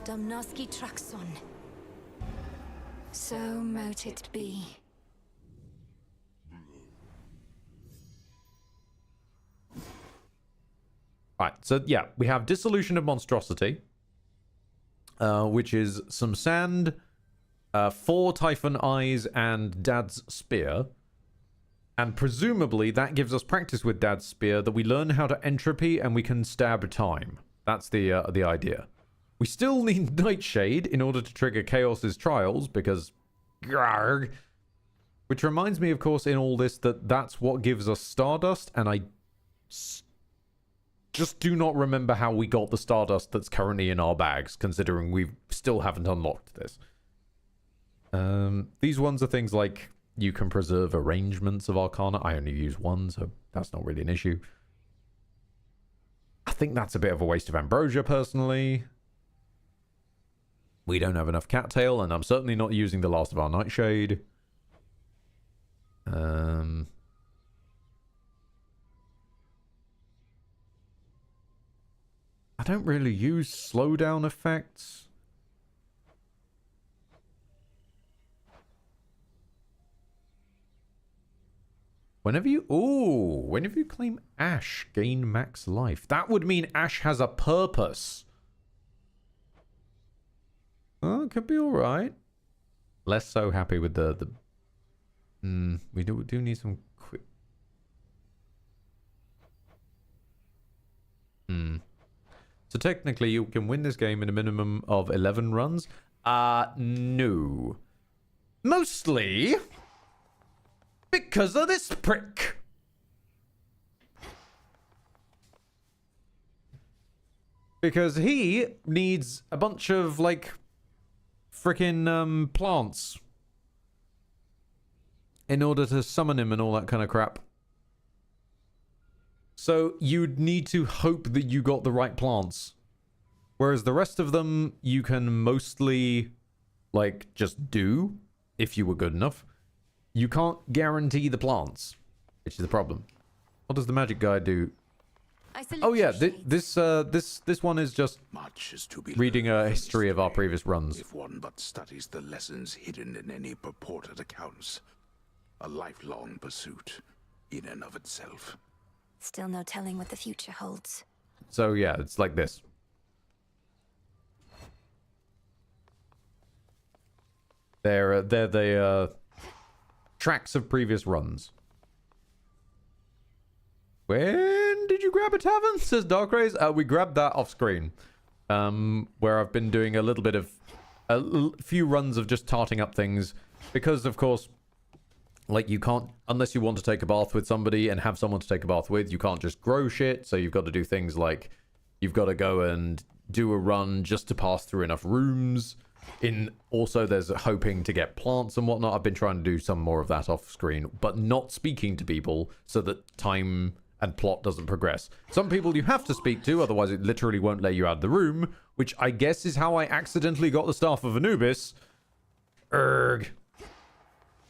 Domnoski Traxon. So mote it be. Right, so yeah, we have Dissolution of Monstrosity, which is some sand, 4 Typhon eyes, and Dad's spear. And presumably that gives us practice with Dad's spear, that we learn how to entropy and we can stab time. That's the idea. We still need Nightshade in order to trigger Chaos's trials, because... Grrr, which reminds me, of course, in all this, that that's what gives us Stardust, and I just do not remember how we got the Stardust that's currently in our bags, considering we still haven't unlocked this. These ones are things like you can preserve arrangements of Arcana. I only use one, so that's not really an issue. I think that's a bit of a waste of Ambrosia, personally. We don't have enough Cattail, and I'm certainly not using the last of our Nightshade. I don't really use slowdown effects. Whenever you claim Ash, gain max life. That would mean Ash has a purpose. Oh, it could be alright. Less so happy with the we do need some quick. So technically you can win this game in a minimum of 11 runs. No. Mostly because of this prick. Because he needs a bunch of, like, frickin' plants in order to summon him and all that kind of crap. So you'd need to hope that you got the right plants. Whereas the rest of them, you can mostly, like, just do if you were good enough. You can't guarantee the plants, which is the problem. What does the magic guy do? Oh yeah, this one is just Much is to be reading a history of our previous runs. if one but studies the lessons hidden in any purported accounts. A lifelong pursuit in and of itself. Still no telling what the future holds. So yeah, it's like this. They're the tracks of previous runs. When did you grab a tavern? Says Dark Rays. We grabbed that off screen. Where I've been doing a little bit of a few runs of just tarting up things because, of course, like you can't unless you want to take a bath with somebody and have someone to take a bath with. You can't just grow shit. So you've got to do things like you've got to go and do a run just to pass through enough rooms. Also, there's hoping to get plants and whatnot. I've been trying to do some more of that off screen, but not speaking to people so that time and plot doesn't progress. Some people you have to speak to, otherwise it literally won't let you out of the room, which I guess is how I accidentally got the Staff of Anubis. Erg.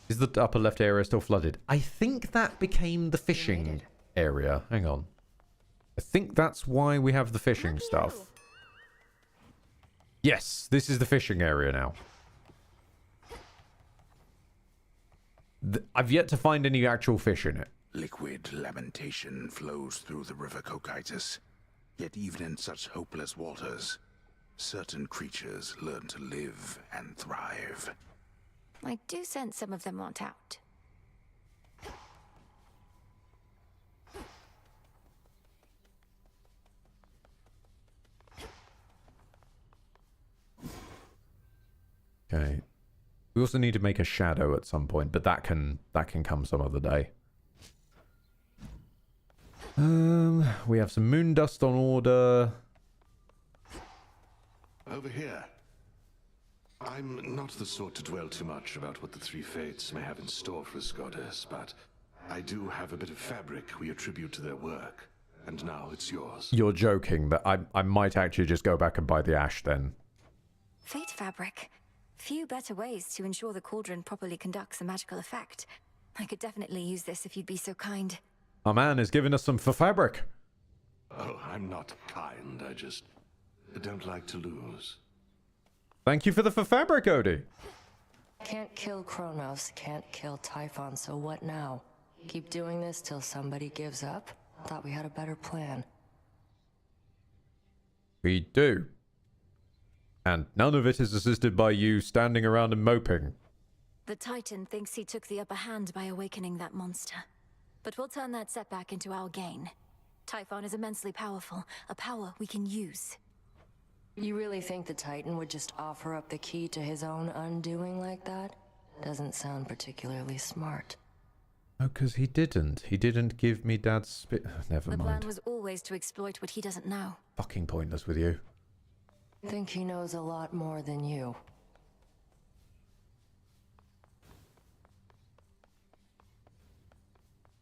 Is the upper left area still flooded? I think that became the fishing area. Hang on. I think that's why we have the fishing stuff. Yes, this is the fishing area now. I've yet to find any actual fish in it. Liquid lamentation flows through the river Cocytus. Yet even in such hopeless waters, certain creatures learn to live and thrive. I do sense some of them want out. Okay. We also need to make a shadow at some point, but that can come some other day. We have some moon dust on order. Over here. I'm not the sort to dwell too much about what the three fates may have in store for us, goddess, but I do have a bit of fabric we attribute to their work, and now it's yours. You're joking, but I might actually just go back and buy the ash then. Fate fabric. Few better ways to ensure the cauldron properly conducts a magical effect. I could definitely use this if you'd be so kind. Our man is giving us some fabric. Oh, I'm not kind. I just don't like to lose. Thank you for the fabric, Odie. Can't kill Kronos, can't kill Typhon, so what now? Keep doing this till somebody gives up? Thought we had a better plan. We do. And none of it is assisted by you standing around and moping. The Titan thinks he took the upper hand by awakening that monster. But we'll turn that setback into our gain. Typhon is immensely powerful, a power we can use. You really think the Titan would just offer up the key to his own undoing like that? Doesn't sound particularly smart. Oh, because he didn't. He didn't give me Dad's spit. Never The mind. plan was always to exploit what he doesn't know. Fucking pointless with you. Think he knows a lot more than you.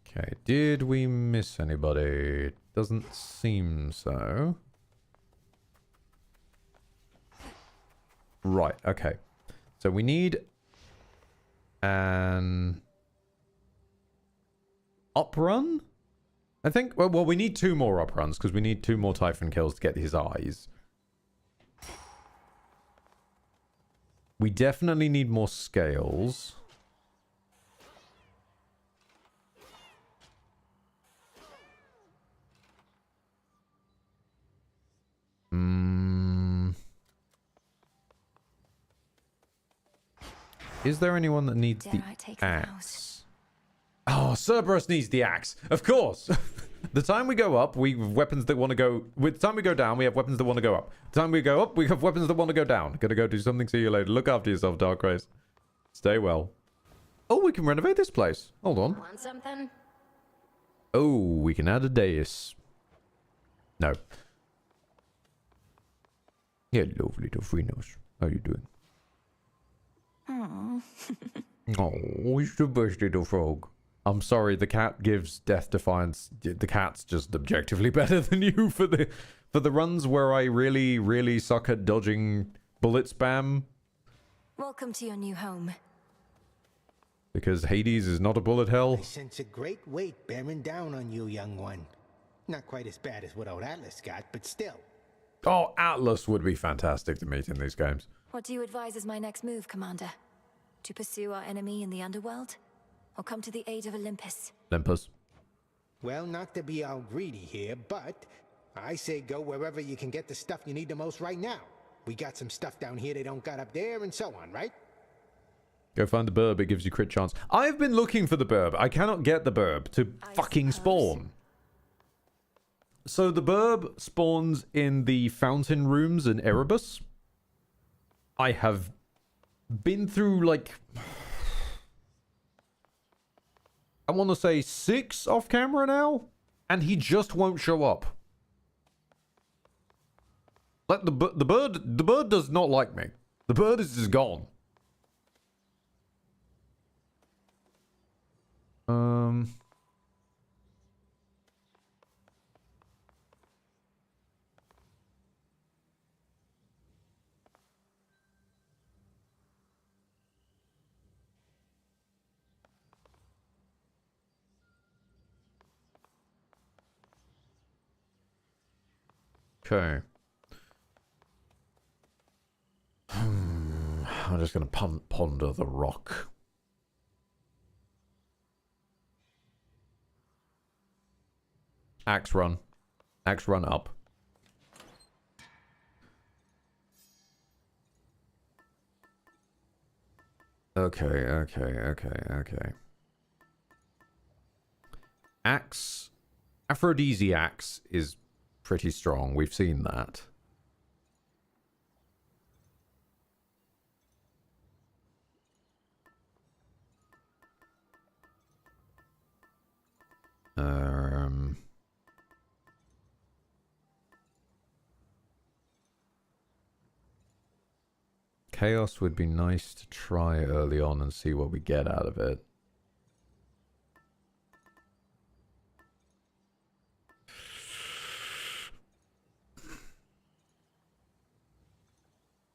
Okay, did we miss anybody? Doesn't seem so. Right, okay. So we need an up run I think, well, we need 2 more up runs because we need 2 more Typhon kills to get his eyes. We definitely need more scales. Is there anyone that needs the axe? Oh, Cerberus needs the axe. Of course. The time we go up, we have weapons that want to go... With the time we go down, we have weapons that want to go up. The time we go up, we have weapons that want to go down. Gonna go do something. See you later. Look after yourself, Dark Race. Stay well. Oh, we can renovate this place. Hold on. Want something? Oh, we can add a dais. No. Hello, little Frinos. How you doing? Aww. Oh, it's the best little frog. I'm sorry, the cat gives Death Defiance. The cat's just objectively better than you for the runs where I really, really suck at dodging bullet spam. Welcome to your new home. Because Hades is not a bullet hell. I sense a great weight bearing down on you, young one. Not quite as bad as what old Atlas got, but still. Oh, Atlas would be fantastic to meet in these games. What do you advise as my next move, Commander? To pursue our enemy in the underworld? Or come to the aid of Olympus? Olympus. Well, not to be all greedy here, but I say go wherever you can get the stuff you need the most right now. We got some stuff down here they don't got up there, and so on, right? Go find the burb, it gives you crit chance. I've been looking for the burb. I cannot get the burb to fucking spawn. So the burb spawns in the fountain rooms in Erebus. I have been through, like... I want to say 6 off camera now, and he just won't show up. Like the bird does not like me. The bird is just gone. Okay. I'm just going to ponder the rock. Axe run. Axe run up. Okay. Axe. Aphrodisiacs is pretty strong. We've seen that. Chaos would be nice to try early on and see what we get out of it.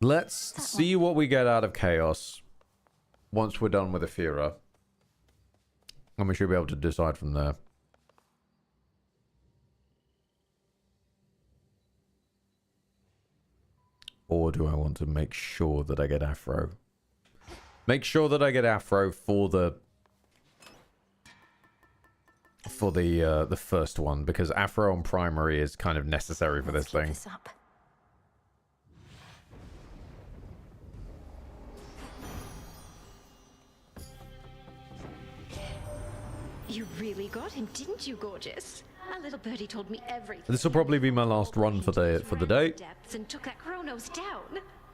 Let's see what we get out of Chaos once we're done with Aphira. And we should be able to decide from there. Or do I want to make sure that I get Afro? Make sure that I get Afro for the first one, because Afro on primary is kind of necessary for this thing. You really got him, didn't you, gorgeous? Our little birdie told me everything. This will probably be my last run for the day. Depths and took that Kronos down.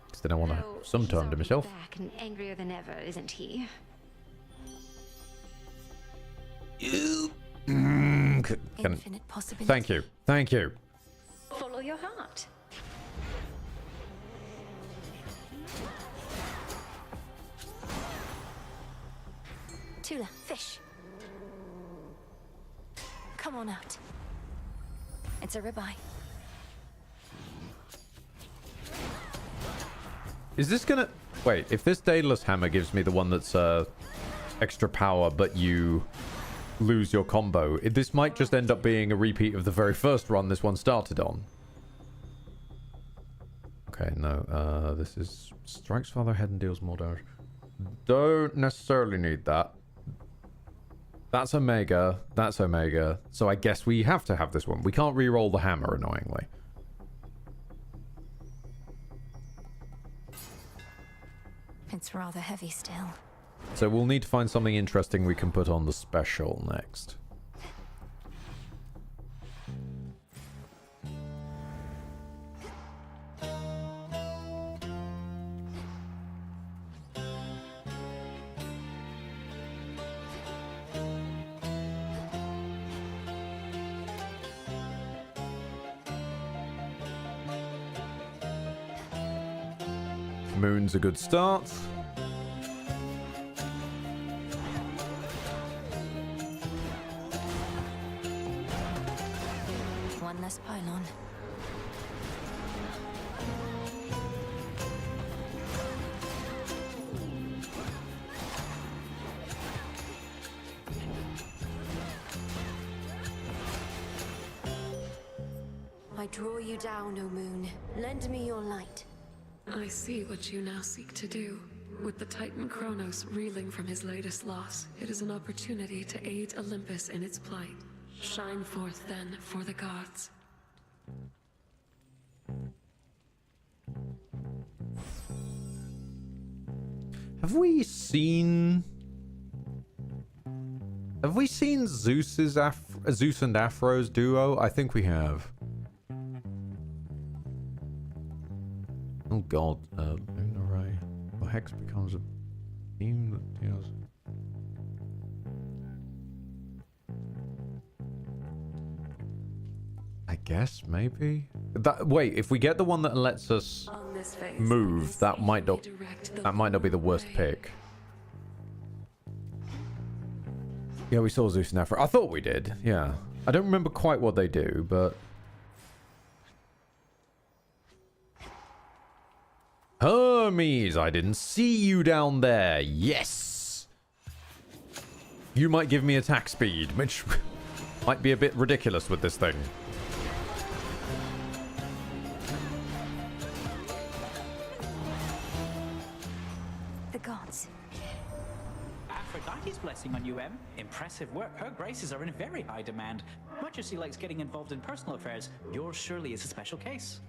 Because then I want to have some time to myself. Back and angrier than ever, isn't he? Infinite possibilities. Thank you. Thank you. Follow your heart. Tula, fish. Come on out. It's a ribeye. Is this gonna... Wait, if this Daedalus Hammer gives me the one that's extra power, but you lose your combo. This might just end up being a repeat of the very first run this one started on. Okay, no, this is strikes farther ahead and deals more damage. Don't necessarily need that. That's Omega. That's Omega. So I guess we have to have this one. We can't re-roll the hammer, annoyingly. It's rather heavy still. So we'll need to find something interesting we can put on the special next. Moon's a good start. One less pylon. I draw you down, O moon. Lend me your light. I see what you now seek to do. With the Titan Kronos reeling from his latest loss, it is an opportunity to aid Olympus in its plight. Shine forth then for the gods. Have we seen Zeus and Afro's duo? I think we have. Oh god, Moon Array. Well, Hex becomes a theme that deals. I guess, maybe? Wait, if we get the one that lets us move, that might not be the worst pick. Yeah, we saw Zeus and Afro. I thought we did, yeah. I don't remember quite what they do, but... Hermes, I didn't see you down there. Yes! You might give me attack speed, which might be a bit ridiculous with this thing. The gods. Aphrodite's blessing on you, Em. Impressive work. Her graces are in very high demand. Much as she likes getting involved in personal affairs, yours surely is a special case.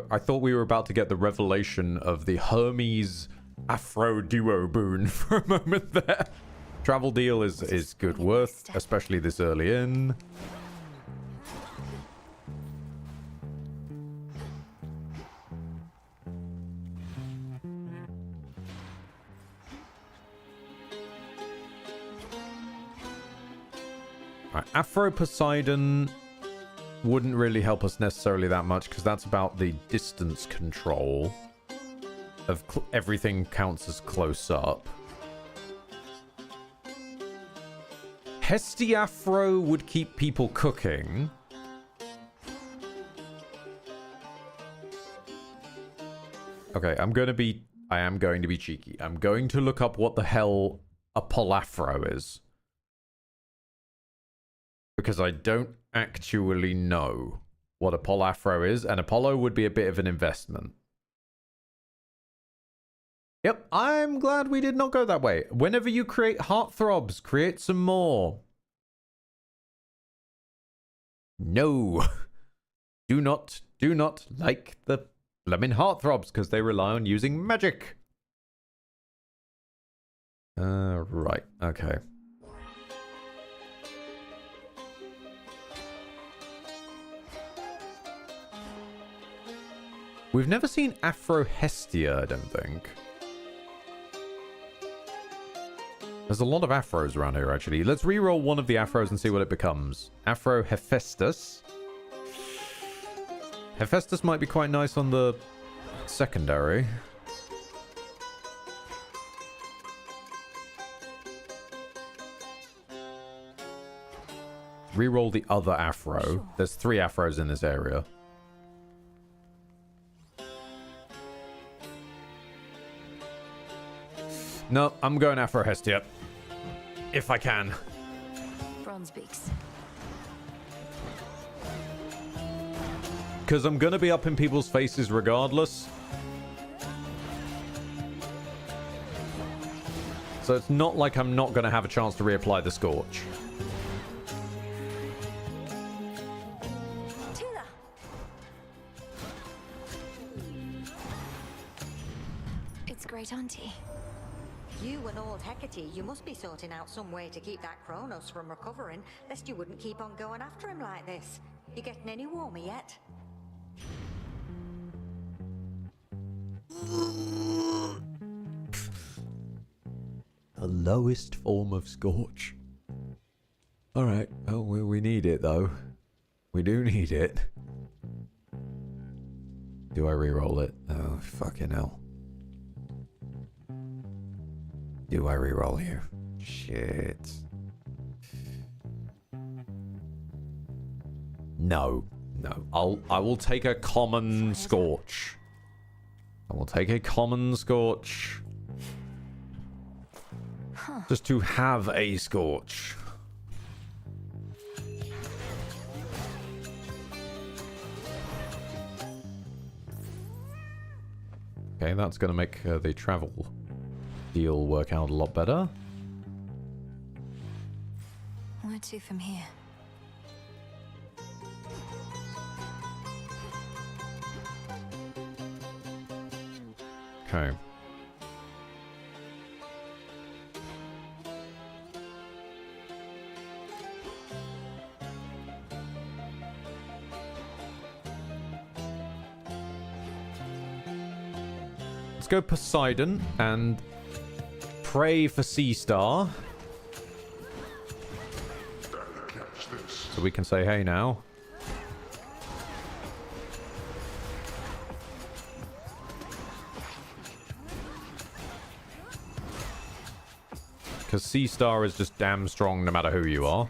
I thought we were about to get the revelation of the Hermes Afro duo boon for a moment there. Travel deal is good worth, especially this early in. Right, Afro Poseidon wouldn't really help us necessarily that much because that's about the distance control of everything counts as close up. Hestiafro would keep people cooking. Okay, I am going to be cheeky. I'm going to look up what the hell a Polafro is. Because I don't actually know what a Polafro is, and Apollo would be a bit of an investment. Yep, I'm glad we did not go that way. Whenever you create heartthrobs, create some more. No. Do not like the blooming heartthrobs, because they rely on using magic. Right, okay. We've never seen Afro Hestia, I don't think. There's a lot of Afros around here, actually. Let's re-roll one of the Afros and see what it becomes. Afro Hephaestus. Hephaestus might be quite nice on the secondary. Re-roll the other Afro. There's 3 Afros in this area. No, I'm going Afro Hestia. if I can. Bronze beaks. Because I'm going to be up in people's faces regardless. So it's not like I'm not going to have a chance to reapply the Scorch. It's great auntie. You and old Hecate, you must be sorting out some way to keep that Kronos from recovering, lest you wouldn't keep on going after him like this. You getting any warmer yet? The lowest form of Scorch. Alright, well, we need it though. We do need it. Do I re-roll it? Oh, fucking hell. Do I re-roll here? Shit. No. No. I will take a common Scorch. I will take a common Scorch. Just to have a Scorch. Okay, that's going to make the travel deal work out a lot better. Where to from here? Okay. Let's go Poseidon and pray for Sea Star. So we can say hey now. Because Sea Star is just damn strong no matter who you are.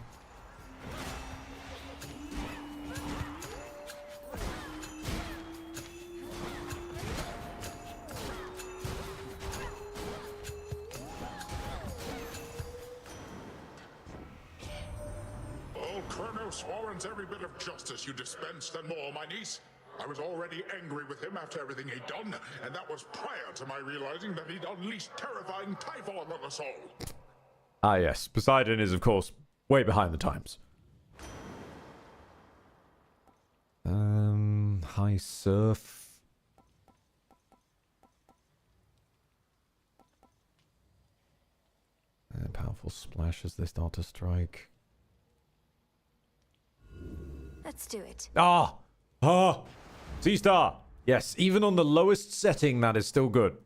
Old Kronos warrants every bit of justice you dispensed and more, my niece. I was already angry with him after everything he'd done, and that was prior to my realizing that he'd unleashed terrifying Typhon on us all. Ah yes, Poseidon is of course way behind the times. High surf. Powerful splash as they start to strike. Let's do it. Sea Star. Yes, even on the lowest setting, that is still good.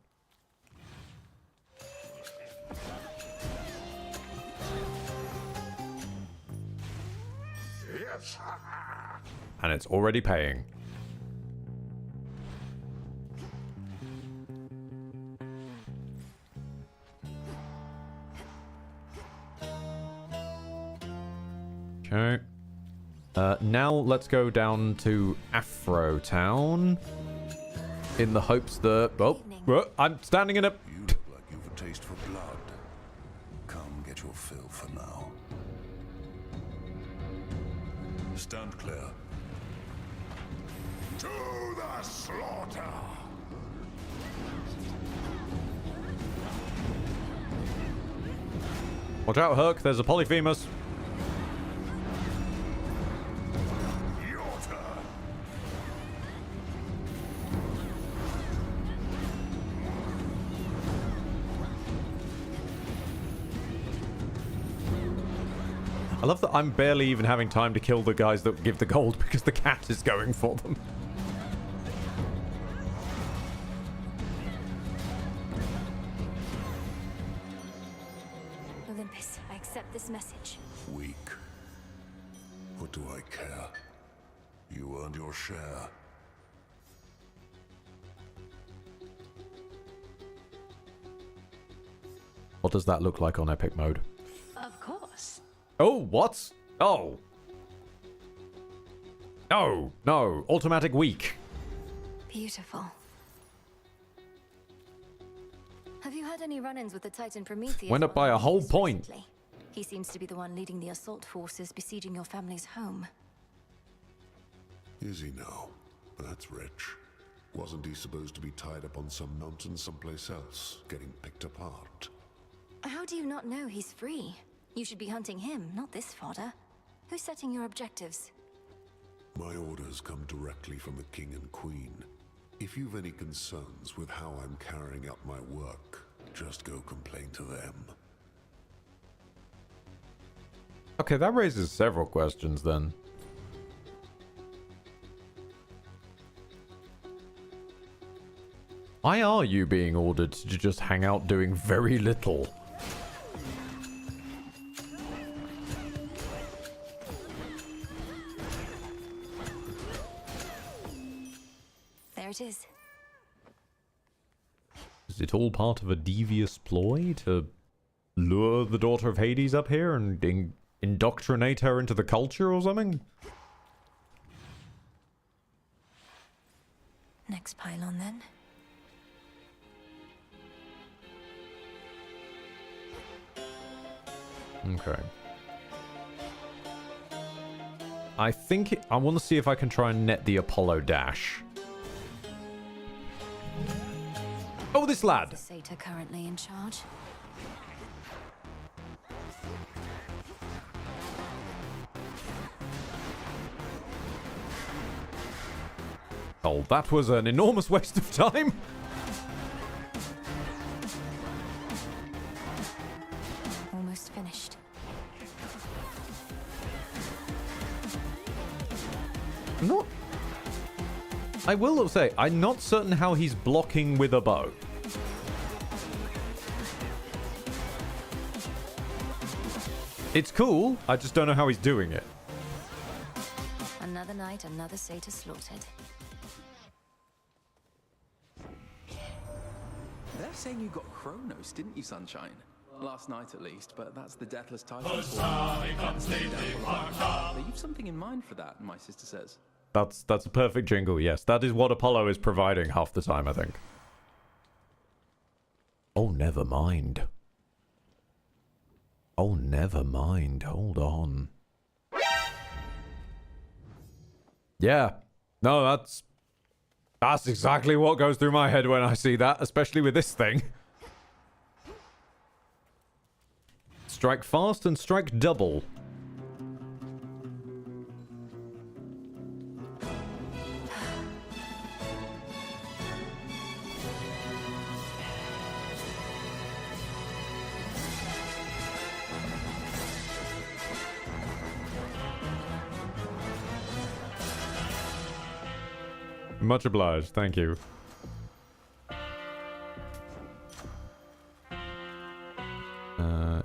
Yes. And it's already paying. Okay. Now let's go down to Afro Town in the hopes that... Oh, I'm standing in a... You look like you've a taste for blood. Come get your fill for now. Stand clear. To the slaughter! Watch out, Herc. There's a Polyphemus. I love that I'm barely even having time to kill the guys that give the gold because the cat is going for them. Olympus, I accept this message. Weak. What do I care? You earned your share. What does that look like on epic mode? Of course. Oh, what? Oh. No, no. Automatic weak. Beautiful. Have you had any run-ins with the Titan Prometheus? Went up by a whole point. He seems to be the one leading the assault forces besieging your family's home. Is he now? That's rich. Wasn't he supposed to be tied up on some mountain someplace else, getting picked apart? How do you not know he's free? You should be hunting him, not this fodder. Who's setting your objectives? My orders come directly from the King and Queen. If you've any concerns with how I'm carrying out my work, just go complain to them. Okay, that raises several questions then. Why are you being ordered to just hang out doing very little? There it is. Is it all part of a devious ploy to lure the daughter of Hades up here and indoctrinate her into the culture or something? Next pylon then. Okay. I think I want to see if I can try and net the Apollo dash. Oh, this lad! Satyr currently in charge. Oh, that was an enormous waste of time. Almost finished. Not. I will say, I'm not certain how he's blocking with a bow. It's cool, I just don't know how he's doing it. Another night, another satyr slaughtered. They're saying you got Kronos, didn't you, Sunshine? Last night at least, but that's the deathless Typhon. You've something in mind for that, my sister says. That's a perfect jingle, yes. That is what Apollo is providing half the time, I think. Oh, never mind. Oh, never mind. Hold on. Yeah. No, that's exactly what goes through my head when I see that, especially with this thing. Strike fast and strike double. Much obliged, thank you.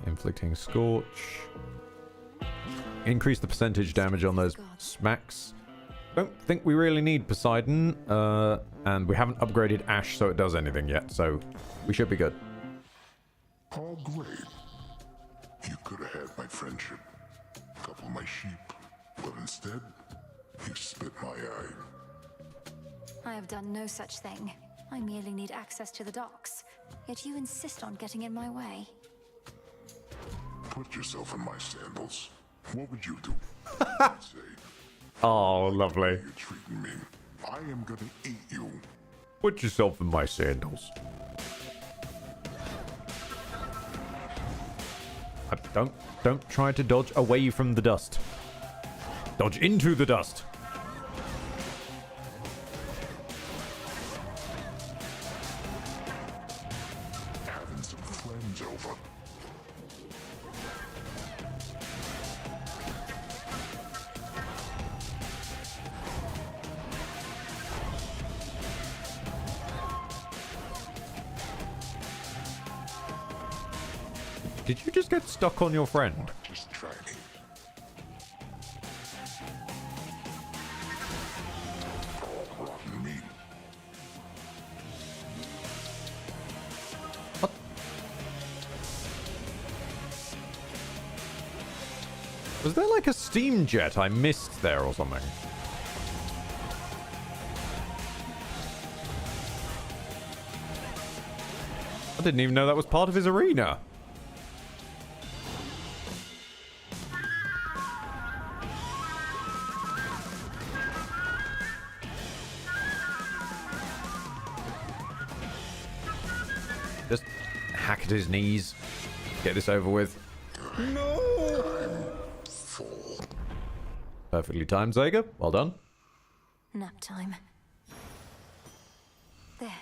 Inflicting Scorch. Increase the percentage damage on those smacks. Don't think we really need Poseidon, and we haven't upgraded Ash so it does anything yet, so we should be good. Oh, great. You could have had my friendship, couple my sheep, but instead, you spit my eye. I have done no such thing. I merely need access to the docks. Yet you insist on getting in my way. Put yourself in my sandals. What would you do? Say, oh, lovely. you're treating me. I am gonna eat you. Put yourself in my sandals. Don't try to dodge away from the dust. Dodge into the dust. Having some friends over. Did you just get stuck on your friend? Just try me. Oh, rotten meat. What? Was there like a steam jet I missed there or something? I didn't even know that was part of his arena. Just hack at his knees. Get this over with. No! Perfectly timed, Zager. Well done. Nap time. There.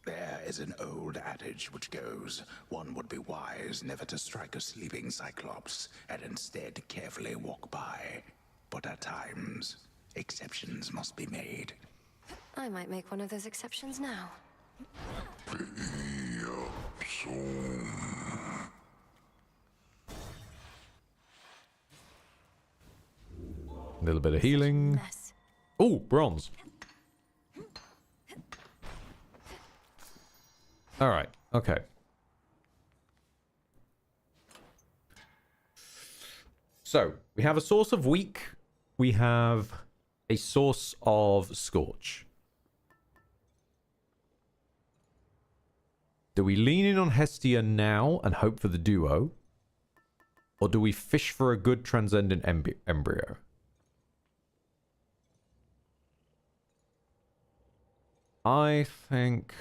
There is an old adage which goes, one would be wise never to strike a sleeping cyclops, and instead carefully walk by. But at times, exceptions must be made. I might make one of those exceptions now. A little bit of healing. Oh, bronze. Alright, okay. So, we have a source of weak. We have a source of scorch. Do we lean in on Hestia now and hope for the duo? Or do we fish for a good transcendent embryo? I think...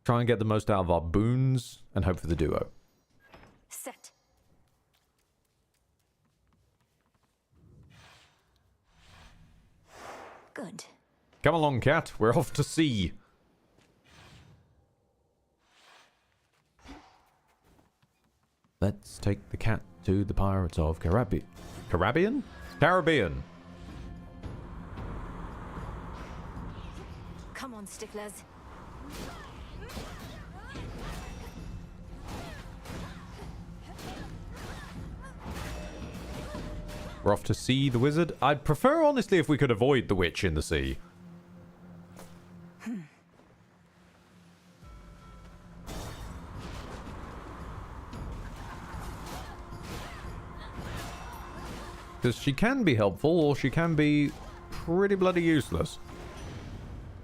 try and get the most out of our boons and hope for the duo. Set. Good. Come along, cat. We're off to sea. Let's take the cat to the pirates of Caribbean. Caribbean? Caribbean. Come on, sticklers. We're off to see the wizard. I'd prefer, honestly, if we could avoid the witch in the sea. Because she can be helpful, or she can be pretty bloody useless.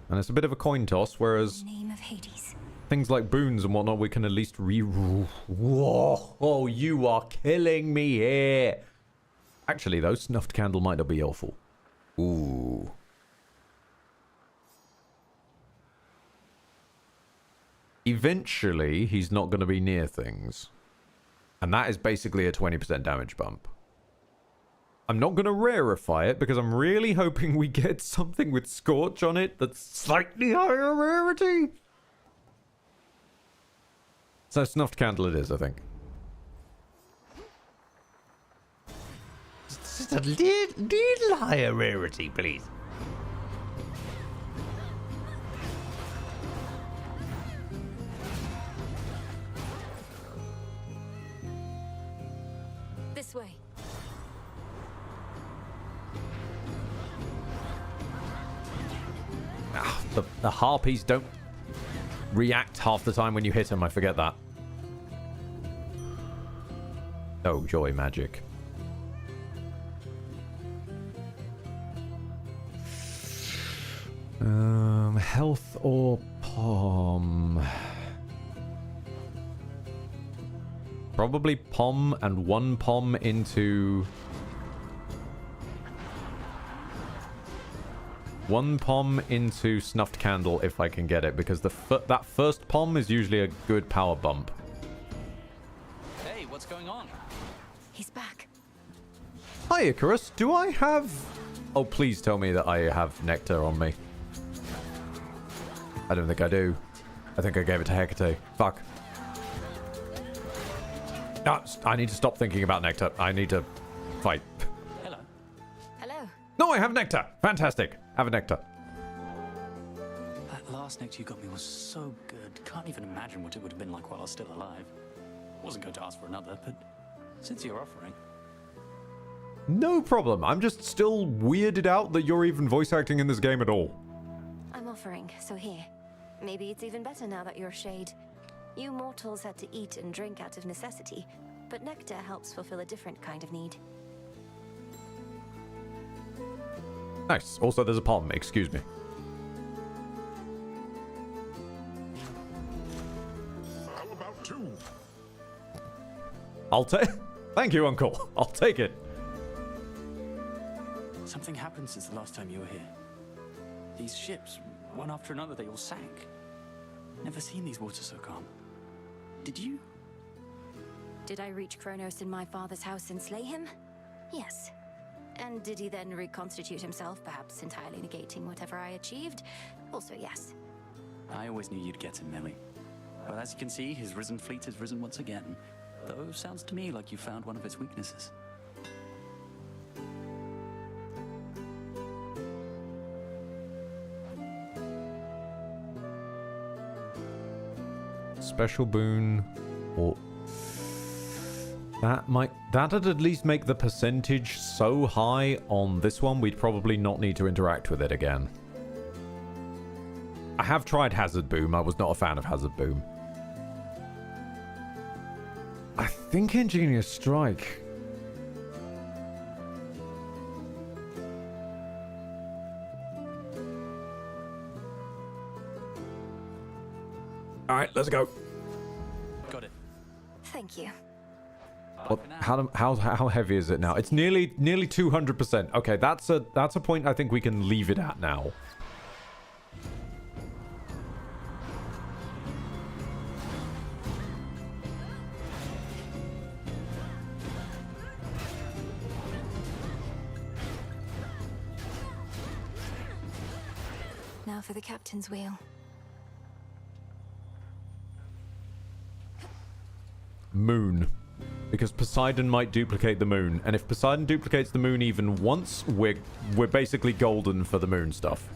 And it's a bit of a coin toss, whereas Name of Hades. things like boons and whatnot, we can at least re-roll. Whoa, oh, you are killing me here. Actually, though, snuffed candle might not be awful. Ooh. Eventually, he's not going to be near things. And that is basically a 20% damage bump. I'm not going to rarefy it because I'm really hoping we get something with Scorch on it that's slightly higher rarity. So snuffed candle it is, I think. Just a little higher rarity, please. This way. The harpies don't react half the time when you hit them. I forget that. Oh, joy magic. Health or Pom? Probably Pom and one Pom into... one Pom into Snuffed Candle if I can get it, because that first Pom is usually a good power bump. Hey, what's going on? He's back. Hi, Icarus. Do I have... oh, please tell me that I have Nectar on me. I don't think I do. I think I gave it to Hecate. Fuck. No, I need to stop thinking about Nectar. I need to fight. Hello. Hello. No, I have Nectar. Fantastic. Have a Nectar. That last nectar you got me was so good. Can't even imagine what it would have been like while I was still alive. Wasn't going to ask for another, but since you're offering... No problem. I'm just still weirded out that you're even voice acting in this game at all. I'm offering, so here. Maybe it's even better now that you're Shade. You mortals had to eat and drink out of necessity, but nectar helps fulfill a different kind of need. Nice. Also, there's a palm. Excuse me. How about two? I'll take... thank you, Uncle. I'll take it. Something happened since the last time you were here. These ships, one after another, they all sank. Never seen these waters so calm. Did you? Did I reach Kronos in my father's house and slay him? Yes. And did he then reconstitute himself, perhaps entirely negating whatever I achieved? Also yes. I always knew you'd get him, Millie. Well, as you can see, his risen fleet has risen once again. Though, sounds to me like you found one of its weaknesses. Special boon, or that'd at least make the percentage so high on this one we'd probably not need to interact with it again. I have tried Hazard Boom. I was not a fan of Hazard Boom. I think Ingenious Strike. All right, let's go. Got it. Thank you. What, how heavy is it now? It's nearly 200%. Okay, that's a point I think we can leave it at now. Now for the captain's wheel. Moon. Because Poseidon might duplicate the moon. And if Poseidon duplicates the moon even once, we're basically golden for the moon stuff.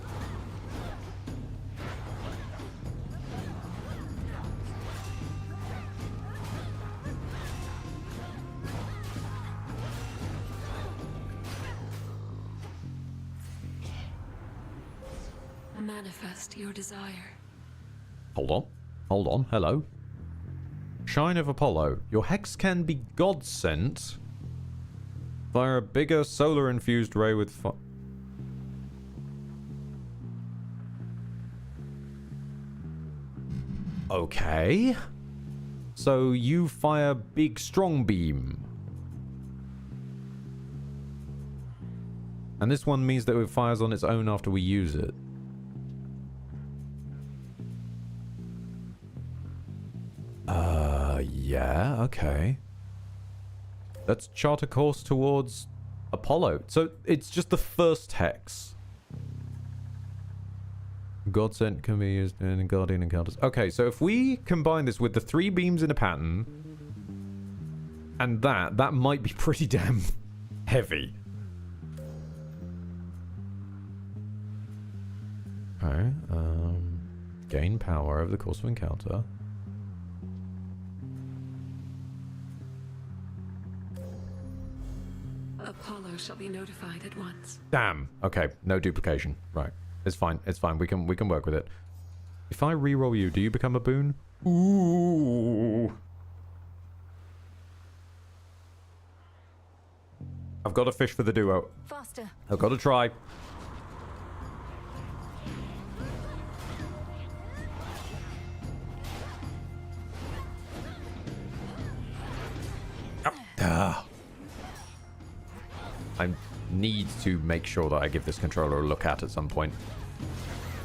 Manifest your desire. Hold on. Hold on. Hello. Shine of Apollo. Your hex can be God-sent via a bigger solar-infused ray with Okay. So you fire big strong beam. And this one means that it fires on its own after we use it. Yeah, okay. Let's chart a course towards Apollo. So it's just the first hex. Godsent can be used in Guardian encounters. Okay, so if we combine this with the 3 beams in a pattern, and that might be pretty damn heavy. Okay, gain power over the course of encounter. Apollo shall be notified at once. Damn. Okay, no duplication. Right. It's fine. It's fine. We can work with it. If I reroll you, do you become a boon? Ooh. I've got a fish for the duo. Faster. I've got to try. I need to make sure that I give this controller a look at some point.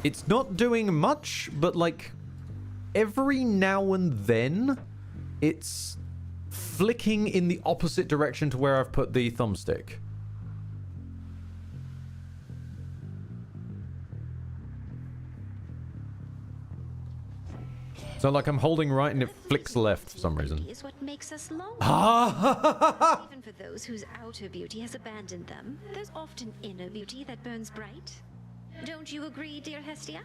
It's not doing much, but like every now and then it's flicking in the opposite direction to where I've put the thumbstick. So like I'm holding right and it flicks left for some reason. Is what makes us lonely. Even for those whose outer beauty has abandoned them, there's often inner beauty that burns bright. Don't you agree, dear Hestia?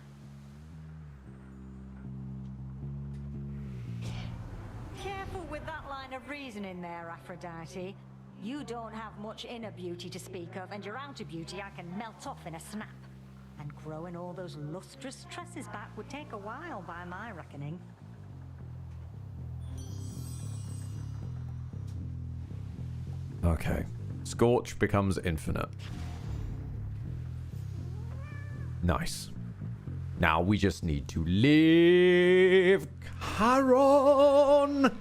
Careful with that line of reasoning there, Aphrodite. You don't have much inner beauty to speak of, and your outer beauty I can melt off in a snap. And growing all those lustrous tresses back would take a while by my reckoning. Okay. Scorch becomes infinite. Nice. Now we just need to live Charon!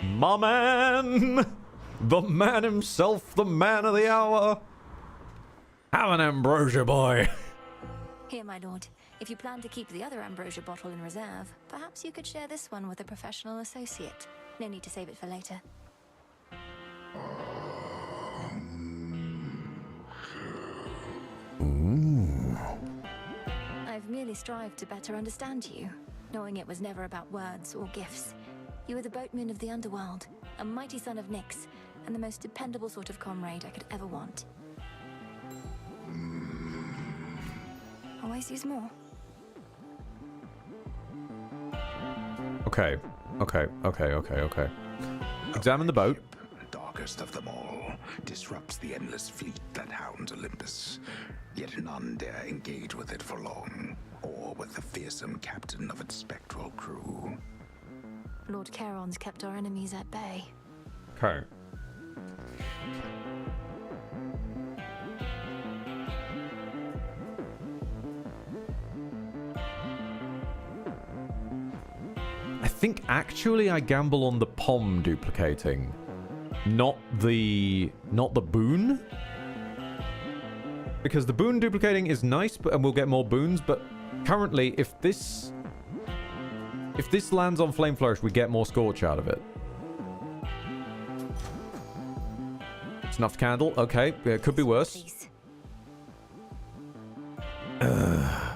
My man! The man himself, the man of the hour! Have an ambrosia, boy. Here, my lord. If you plan to keep the other ambrosia bottle in reserve, perhaps you could share this one with a professional associate. No need to save it for later. Ooh. I've merely strived to better understand you, knowing it was never about words or gifts. You were the boatman of the underworld, a mighty son of Nyx, and the most dependable sort of comrade I could ever want. Always use more. Okay. Examine the boat. Darkest of them all, disrupts the endless fleet that hounds Olympus. Yet none dare engage with it for long, or with the fearsome captain of its spectral crew. Lord Charon's kept our enemies at bay. Okay. I think actually I gamble on the POM duplicating, not the boon. Because the boon duplicating is nice, and we'll get more boons, but currently if this lands on Flame Flourish, we get more Scorch out of it. Snuffed Candle, okay, it could be worse.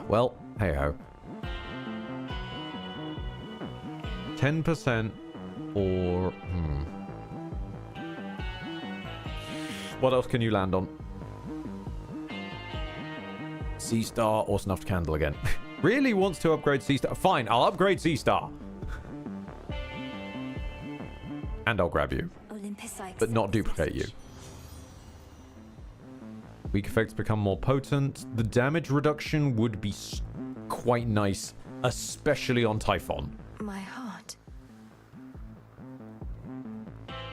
Well, hey-ho. 10% or... What else can you land on? Sea Star or Snuffed Candle again. Really wants to upgrade Sea Star. Fine, I'll upgrade Sea Star. And I'll grab you. But not duplicate you. Weak effects become more potent. The damage reduction would be quite nice, especially on Typhon. My heart.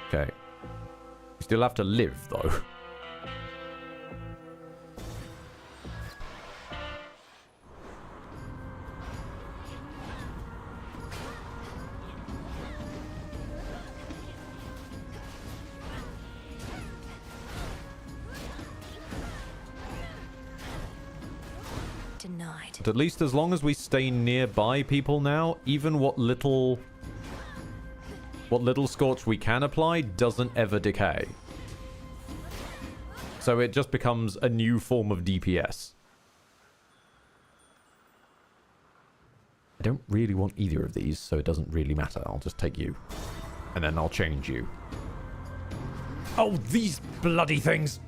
Okay. You still have to live, though. Denied. But at least as long as we stay nearby people now, even what little Scorch we can apply doesn't ever decay. So it just becomes a new form of DPS. I don't really want either of these, so it doesn't really matter. I'll just take you. And then I'll change you. Oh, these bloody things!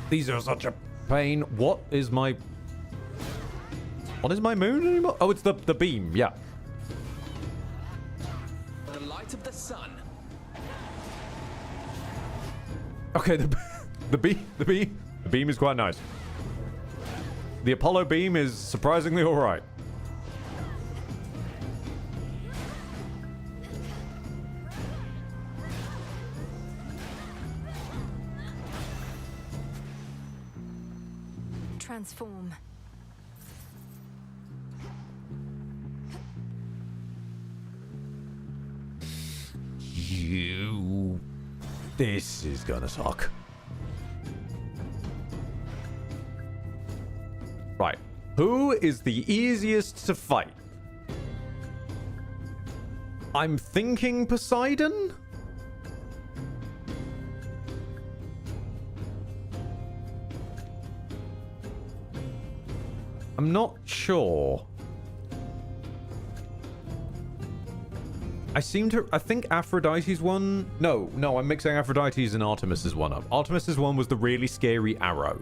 These are such a pain. What is my moon anymore? Oh, it's the beam, yeah. The light of the sun. Okay, the beam is quite nice. The Apollo beam is surprisingly all right. Transform. This is gonna suck. Right. Who is the easiest to fight? I'm thinking Poseidon? I'm not sure. I think Aphrodite's one... No, I'm mixing Aphrodite's and Artemis's one up. Artemis's one was the really scary arrow.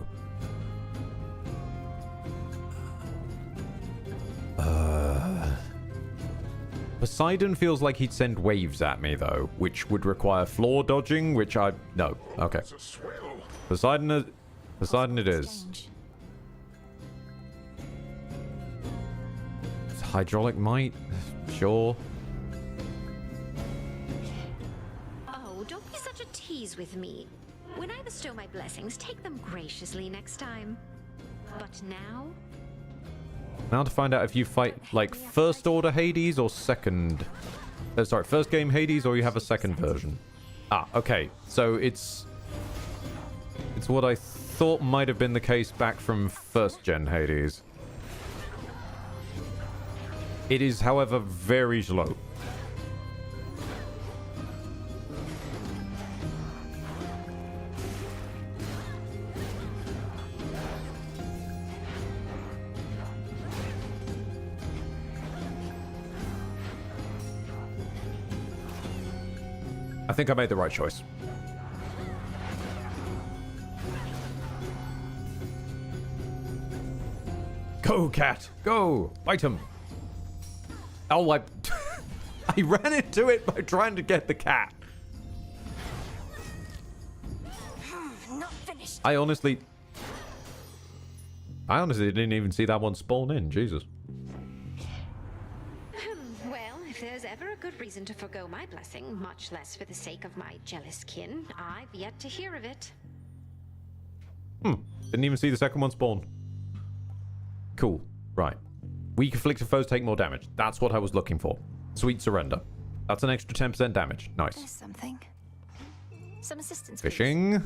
Poseidon feels like he'd send waves at me, though, which would require floor dodging, which I... No, okay. Poseidon it is. Hydraulic Might? Sure. Oh, don't be such a tease with me. When I bestow my blessings, take them graciously next time. But now... Now to find out if you fight, like, first order Hades or second... sorry, first game Hades or you have a second version. Ah, okay. So it's what I thought might have been the case back from first gen Hades. It is, however, very slow. I think I made the right choice. Go, cat! Go! Bite him! Oh, I ran into it by trying to get the cat. Not finished. I honestly didn't even see that one spawn in. Jesus. Well, if there's ever a good reason to forgo my blessing, much less for the sake of my jealous kin, I've yet to hear of it. Didn't even see the second one spawn. Cool. Right. Weak afflicted foes take more damage. That's what I was looking for. Sweet surrender. That's an extra 10% damage. Nice. There's something. Some assistance. Fishing.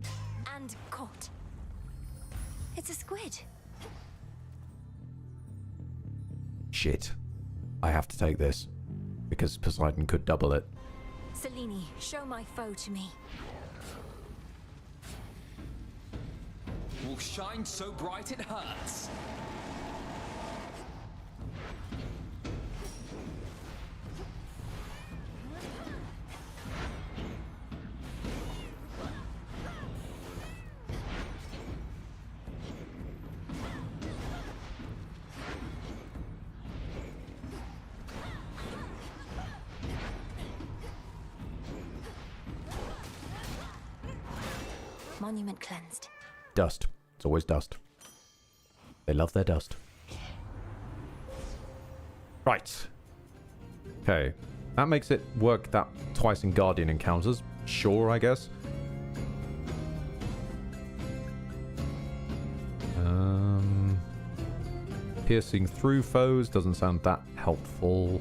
Please. And caught. It's a squid. Shit. I have to take this. Because Poseidon could double it. Selene, show my foe to me. Will shine so bright it hurts. Monument cleansed. Dust. It's always dust. They love their dust. Right. Okay. That makes it work that twice in Guardian encounters. Sure, I guess. Piercing through foes doesn't sound that helpful.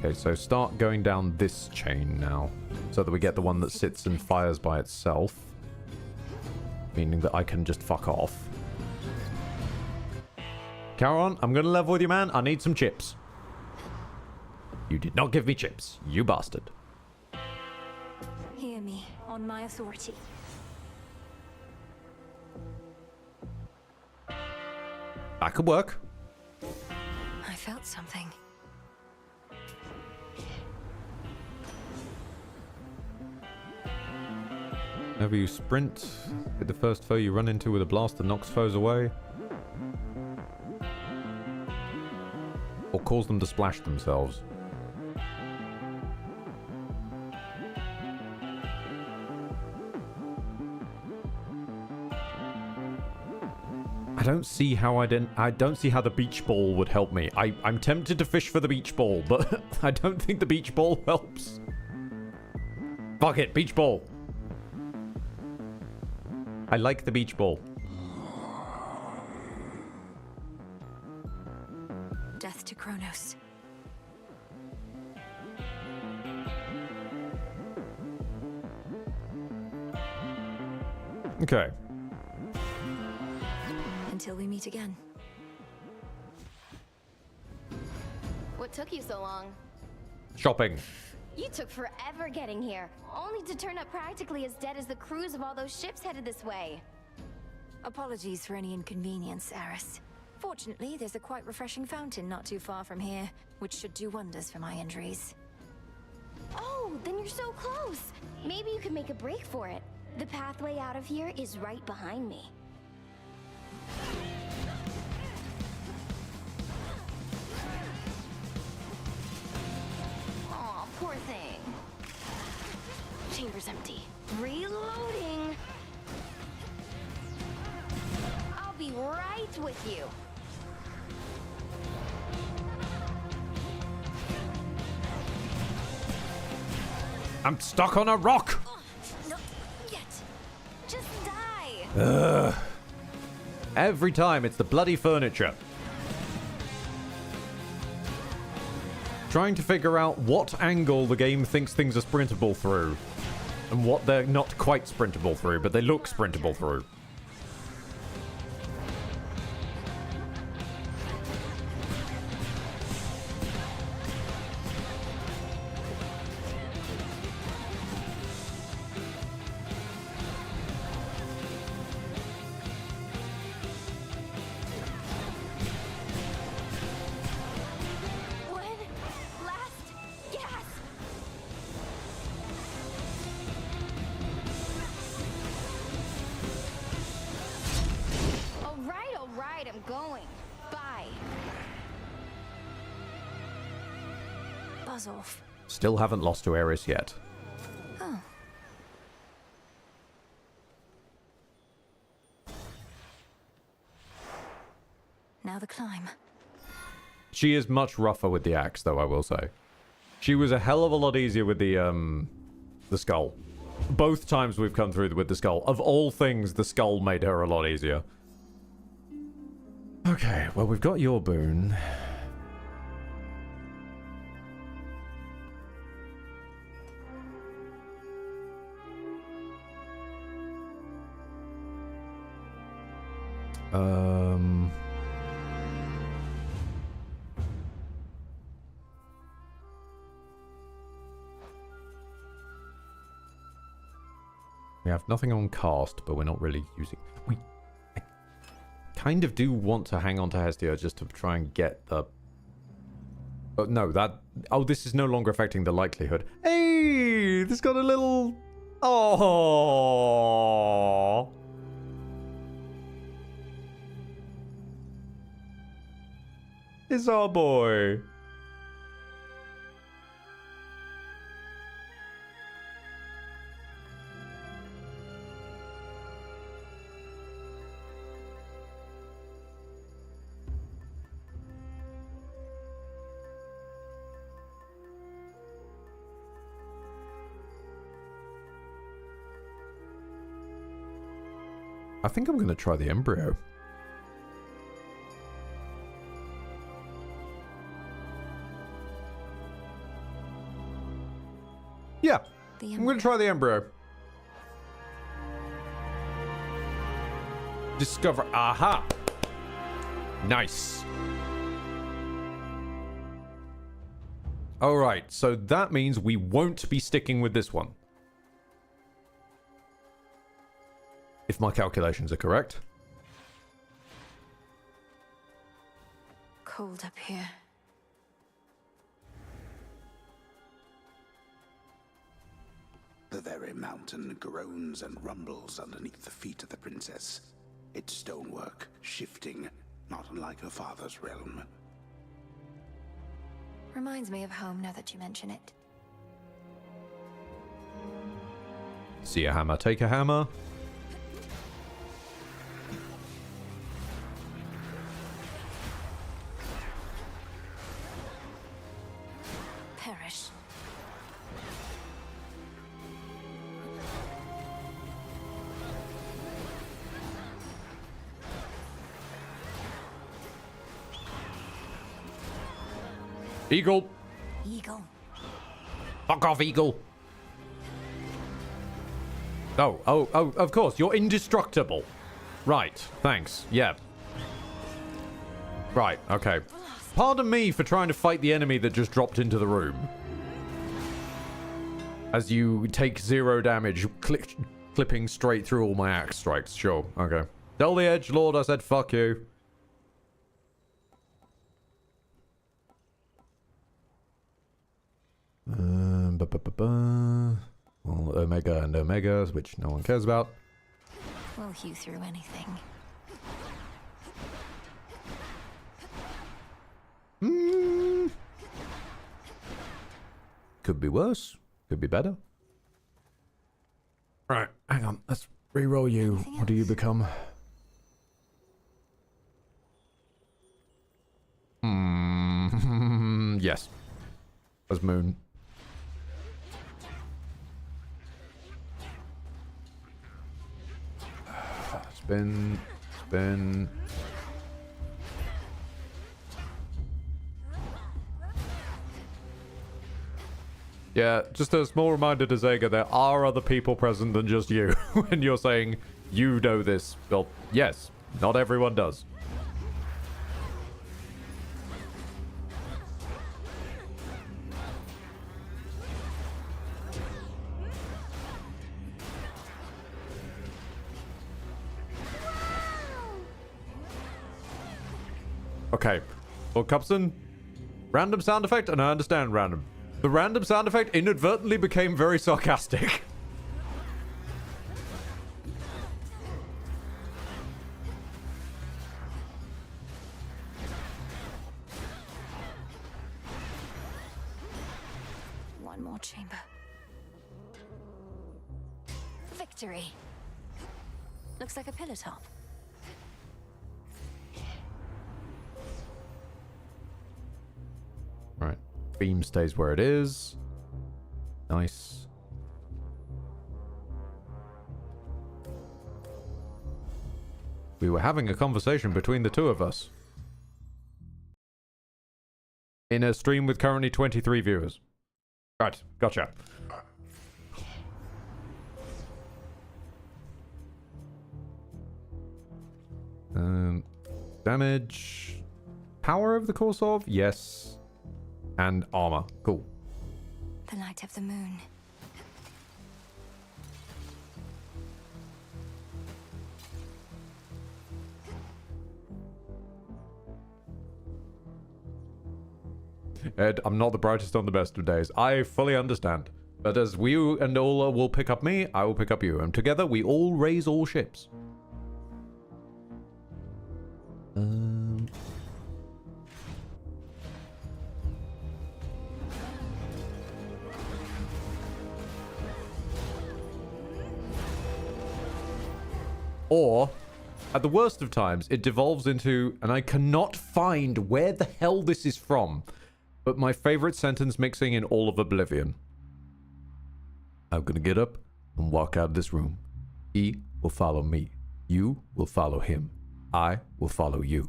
Okay, so start going down this chain now. So that we get the one that sits and fires by itself. Meaning that I can just fuck off. Charon, I'm gonna level with you, man. I need some chips. You did not give me chips, you bastard. Hear me, on my authority. That could work. I felt something. Whenever you sprint, hit the first foe you run into with a blast that knocks foes away. Or cause them to splash themselves. I don't see how I don't see how the beach ball would help me. I'm tempted to fish for the beach ball, but I don't think the beach ball helps. Fuck it, beach ball. I like the beach ball. Death to Kronos. Okay. Until we meet again. What took you so long? Shopping. You took forever getting here, only to turn up practically as dead as the crews of all those ships headed this way. Apologies for any inconvenience, Eris. Fortunately, there's a quite refreshing fountain not too far from here, which should do wonders for my injuries. Oh, then you're so close. Maybe you could make a break for it. The pathway out of here is right behind me. Aw, poor thing. Chamber's empty. Reloading. I'll be right with you. I'm stuck on a rock. Not yet. Just die. Ugh. Every time it's the bloody furniture. Trying to figure out what angle the game thinks things are sprintable through. And what they're not quite sprintable through, but they look sprintable through. I'm going. Bye. Buzz off. Still haven't lost to Eris yet. Oh. Now the climb. She is much rougher with the axe, though, I will say. She was a hell of a lot easier with the skull. Both times we've come through with the skull. Of all things, the skull made her a lot easier. Okay, well, we've got your boon. We have nothing on cast, but we're not really using... I kind of do want to hang on to Hestia just to try and get the... Oh, no, that... Oh, this is no longer affecting the likelihood. Hey! This got a little... Oh. It's our boy. I think I'm going to try the embryo. Yeah, I'm going to try the embryo. Discover. Aha! Nice. Alright, so that means we won't be sticking with this one. If my calculations are correct. Cold up here. The very mountain groans and rumbles underneath the feet of the princess. Its stonework shifting, not unlike her father's realm. Reminds me of home now that you mention it. See a hammer, take a hammer. Perish. Eagle. Eagle. Fuck off, Eagle. Oh, of course. You're indestructible. Right. Thanks. Yeah. Right. Okay. Pardon me for trying to fight the enemy that just dropped into the room. As you take 0 damage, clipping straight through all my axe strikes. Sure. Okay. Tell the edge lord I said fuck you. Well, Omega and Omegas, which no one cares about. We'll hew through anything. Could be worse. Could be better. Right, hang on. Let's re-roll you. What do you become? Yes. As moon. Spin. Spin. Yeah, just a small reminder to Zega, there are other people present than just you. When you're saying you know this, well, yes, not everyone does. Okay, well, Cupson, random sound effect, and I understand random. The random sound effect inadvertently became very sarcastic. One more chamber. Victory. Looks like a pillar top. Right. Beam stays where it is. Nice. We were having a conversation between the two of us. In a stream with currently 23 viewers. Right, gotcha. Damage. Power of the course of? Yes. And armor. Cool. The light of the moon. Ed, I'm not the brightest on the best of days. I fully understand. But as we and all will pick up me, I will pick up you. And together we all raise all ships. Or, at the worst of times, it devolves into, and I cannot find where the hell this is from, but my favorite sentence mixing in all of Oblivion. I'm gonna get up and walk out of this room. He will follow me. You will follow him. I will follow you.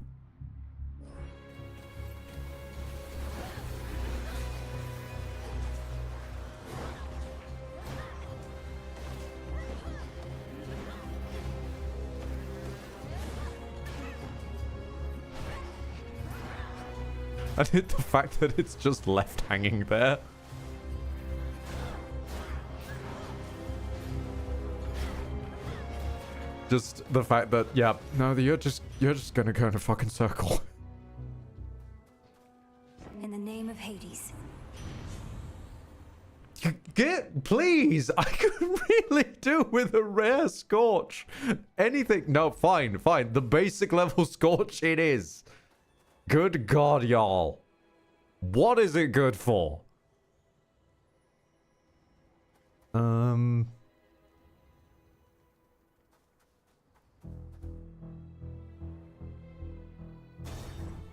And the fact that it's just left hanging there. Just the fact that, yeah, no, you're just gonna go in a fucking circle. In the name of Hades. Please, I could really do with a rare Scorch. Anything, no, fine. The basic level Scorch it is. Good God, y'all. What is it good for?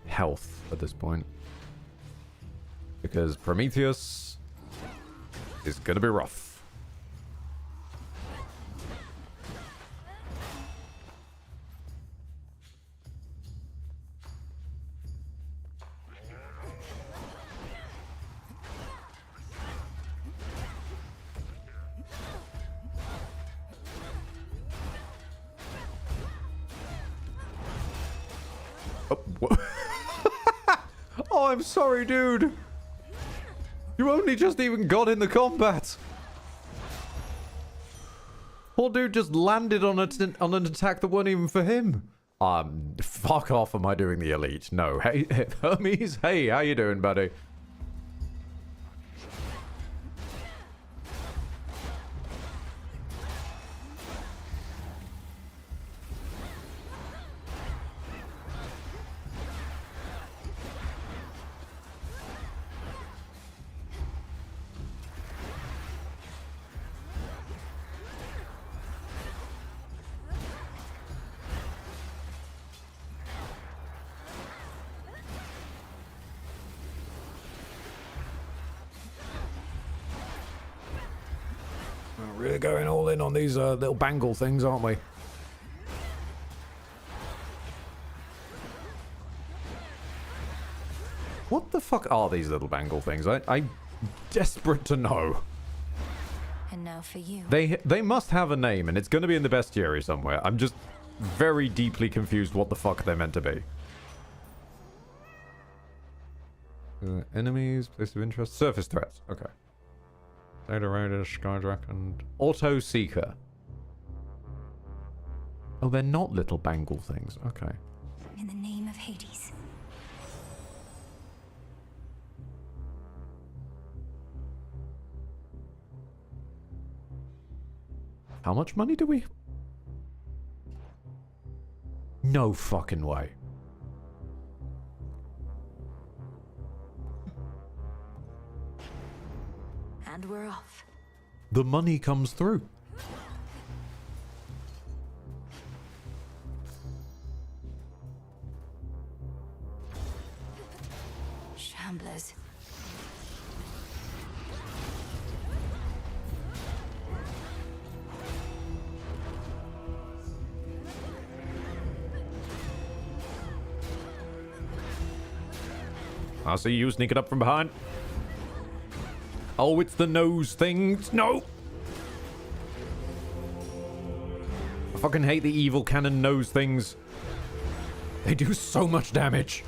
Health at this point. Because Prometheus is gonna be rough. Oh, I'm sorry, dude. You only just even got in the combat. Poor dude just landed on an attack that wasn't even for him. Fuck off, am I doing the elite? No. Hey, Hermes, hey, how you doing, buddy? We're going all in on these little bangle things, aren't we? What the fuck are these little bangle things? I desperate to know. And now for you. They must have a name, and it's going to be in the bestiary somewhere. I'm just very deeply confused what the fuck they're meant to be. Enemies, place of interest, surface threats. Okay. Data Raider, Skydrack, and Auto Seeker. Oh, they're not little bangle things. Okay. In the name of Hades. How much money do we? No fucking way. And we're off. The money comes through. Shamblers. I see you sneaking up from behind. Oh, it's the nose things. No! I fucking hate the evil cannon nose things. They do so much damage.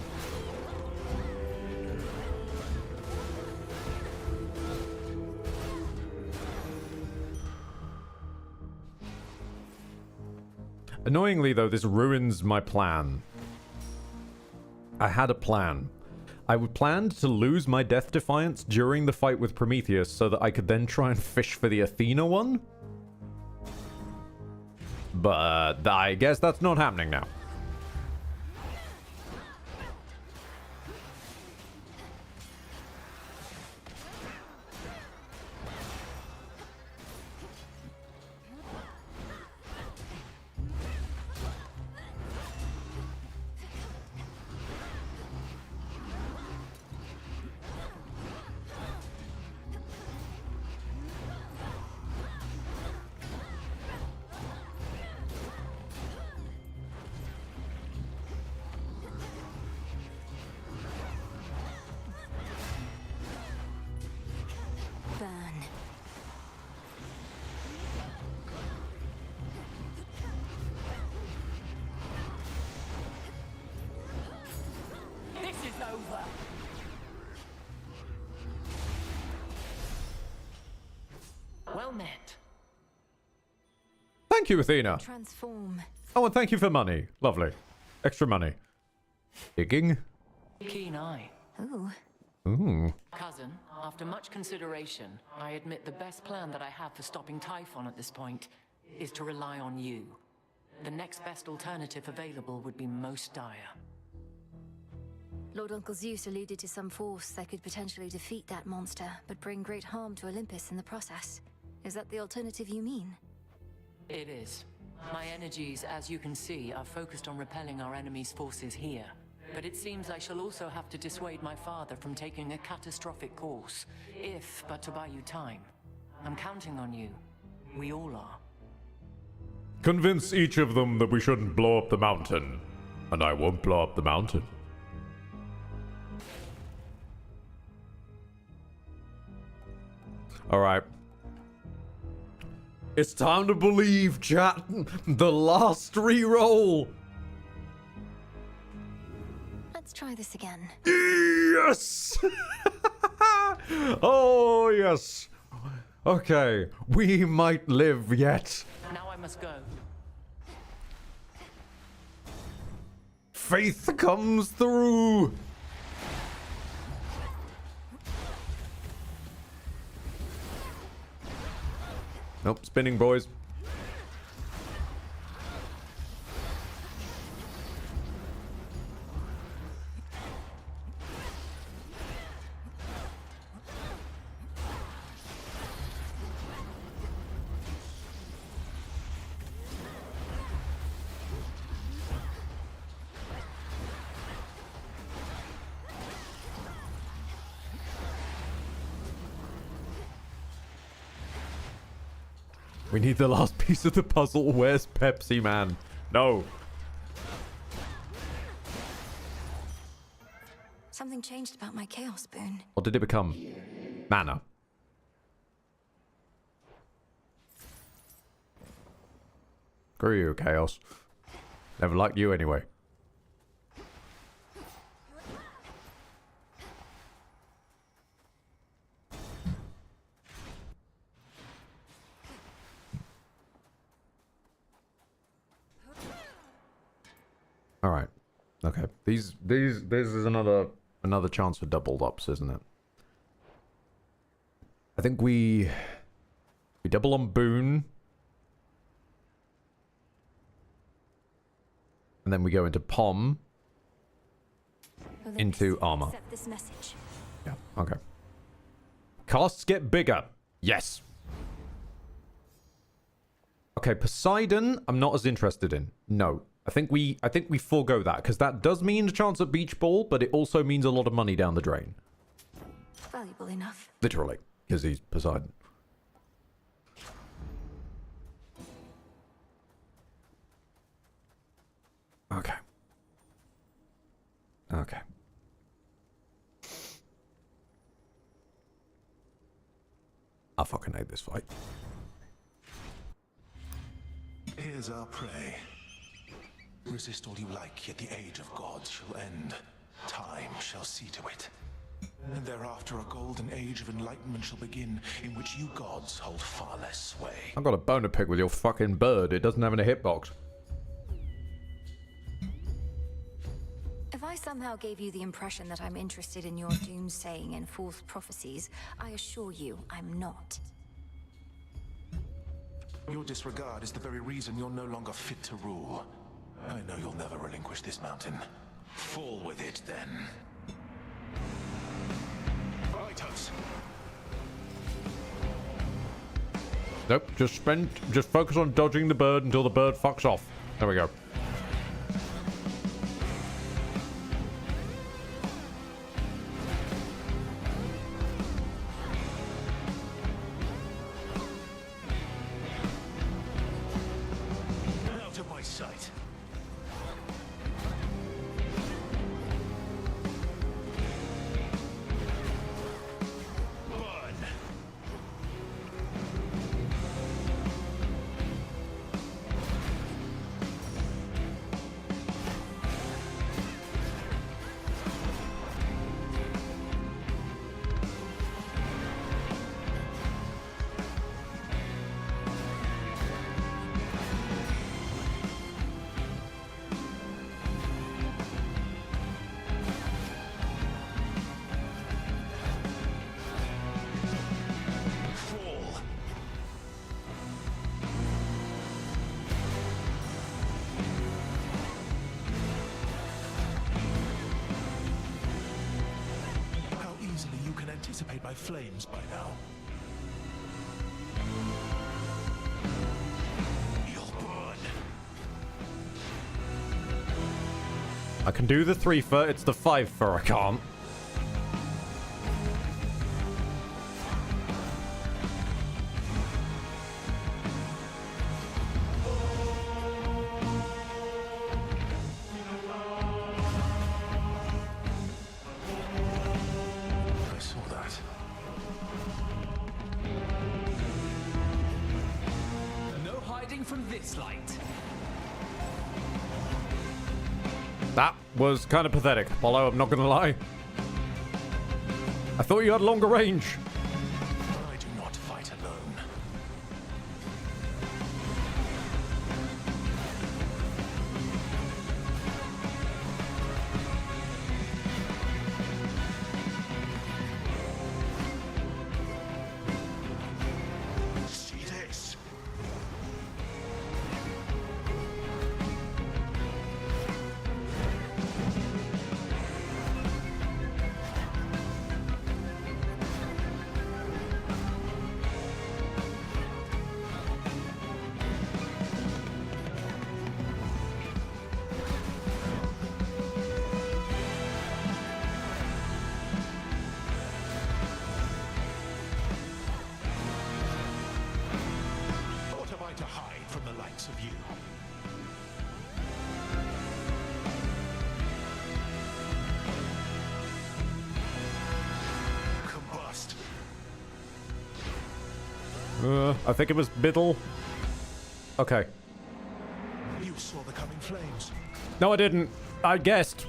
Annoyingly, though, this ruins my plan. I had a plan. I would planned to lose my Death Defiance during the fight with Prometheus so that I could then try and fish for the Athena one. But I guess that's not happening now. Well met. Thank you, Athena. Transform. Oh, and thank you for money. Lovely. Extra money. Digging. Keen eye. Ooh. Ooh. Cousin, after much consideration, I admit the best plan that I have for stopping Typhon at this point is to rely on you. The next best alternative available would be most dire. Lord Uncle Zeus alluded to some force that could potentially defeat that monster, but bring great harm to Olympus in the process. Is that the alternative you mean? It is. My energies, as you can see, are focused on repelling our enemy's forces here. But it seems I shall also have to dissuade my father from taking a catastrophic course, if but to buy you time. I'm counting on you. We all are. Convince each of them that we shouldn't blow up the mountain. And I won't blow up the mountain. Alright. It's time to believe, chat. The last reroll. Let's try this again. Yes! Oh, yes. Okay, we might live yet. Now I must go. Faith comes through. Nope, spinning, boys. We need the last piece of the puzzle. Where's Pepsi Man? No. Something changed about my chaos boon. What did it become? Mana. Screw you, Chaos. Never liked you anyway. All right. Okay. This is another chance for doubled ups, isn't it? I think we double on Boone. And then we go into Pom. Into armor. Accept this message. Yeah, okay. Costs get bigger. Yes. Okay, Poseidon, I'm not as interested in. No. I think we forego that, because that does mean a chance at Beach Ball, but it also means a lot of money down the drain. Valuable enough. Literally, because he's Poseidon. Okay. Okay. I fucking hate this fight. Here's our prey. Resist all you like, yet the age of gods shall end. Time shall see to it. And thereafter a golden age of enlightenment shall begin, in which you gods hold far less sway. I've got a bone to pick with your fucking bird. It doesn't have any hitbox. If I somehow gave you the impression that I'm interested in your doomsaying and false prophecies, I assure you I'm not. Your disregard is the very reason you're no longer fit to rule. I know you'll never relinquish this mountain. Fall with it, then. Rightos. Nope, just focus on dodging the bird until the bird fucks off. There we go. Out of my sight. Anticipate my flames by now. You'll burn. I can do the 3-fer, it's the 5-fer I can't. That was kind of pathetic, Apollo, I'm not gonna lie. I thought you had longer range. I do not fight alone. See this? What have I to hide from the likes of you? Combust. I think it was middle. Okay. You saw the coming flames. No, I didn't. I guessed.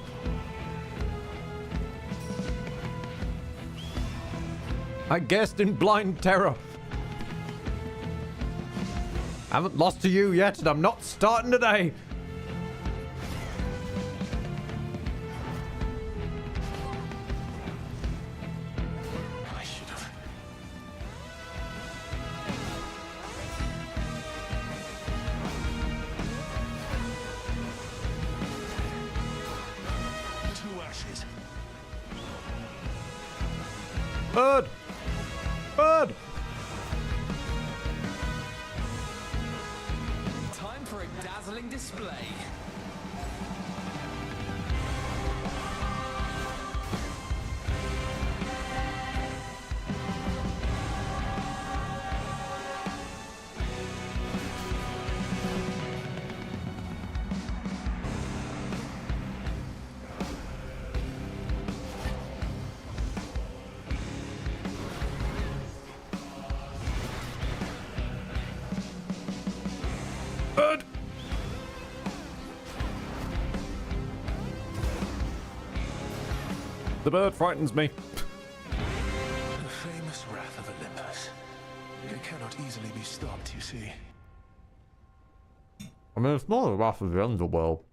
I guessed in blind terror. I haven't lost to you yet, and I'm not starting today. I should have. Two ashes. Bird! Bird! Time for a dazzling display. Bird! The bird frightens me. The famous wrath of Olympus. It cannot easily be stopped, you see. I mean, it's not the wrath of the underworld.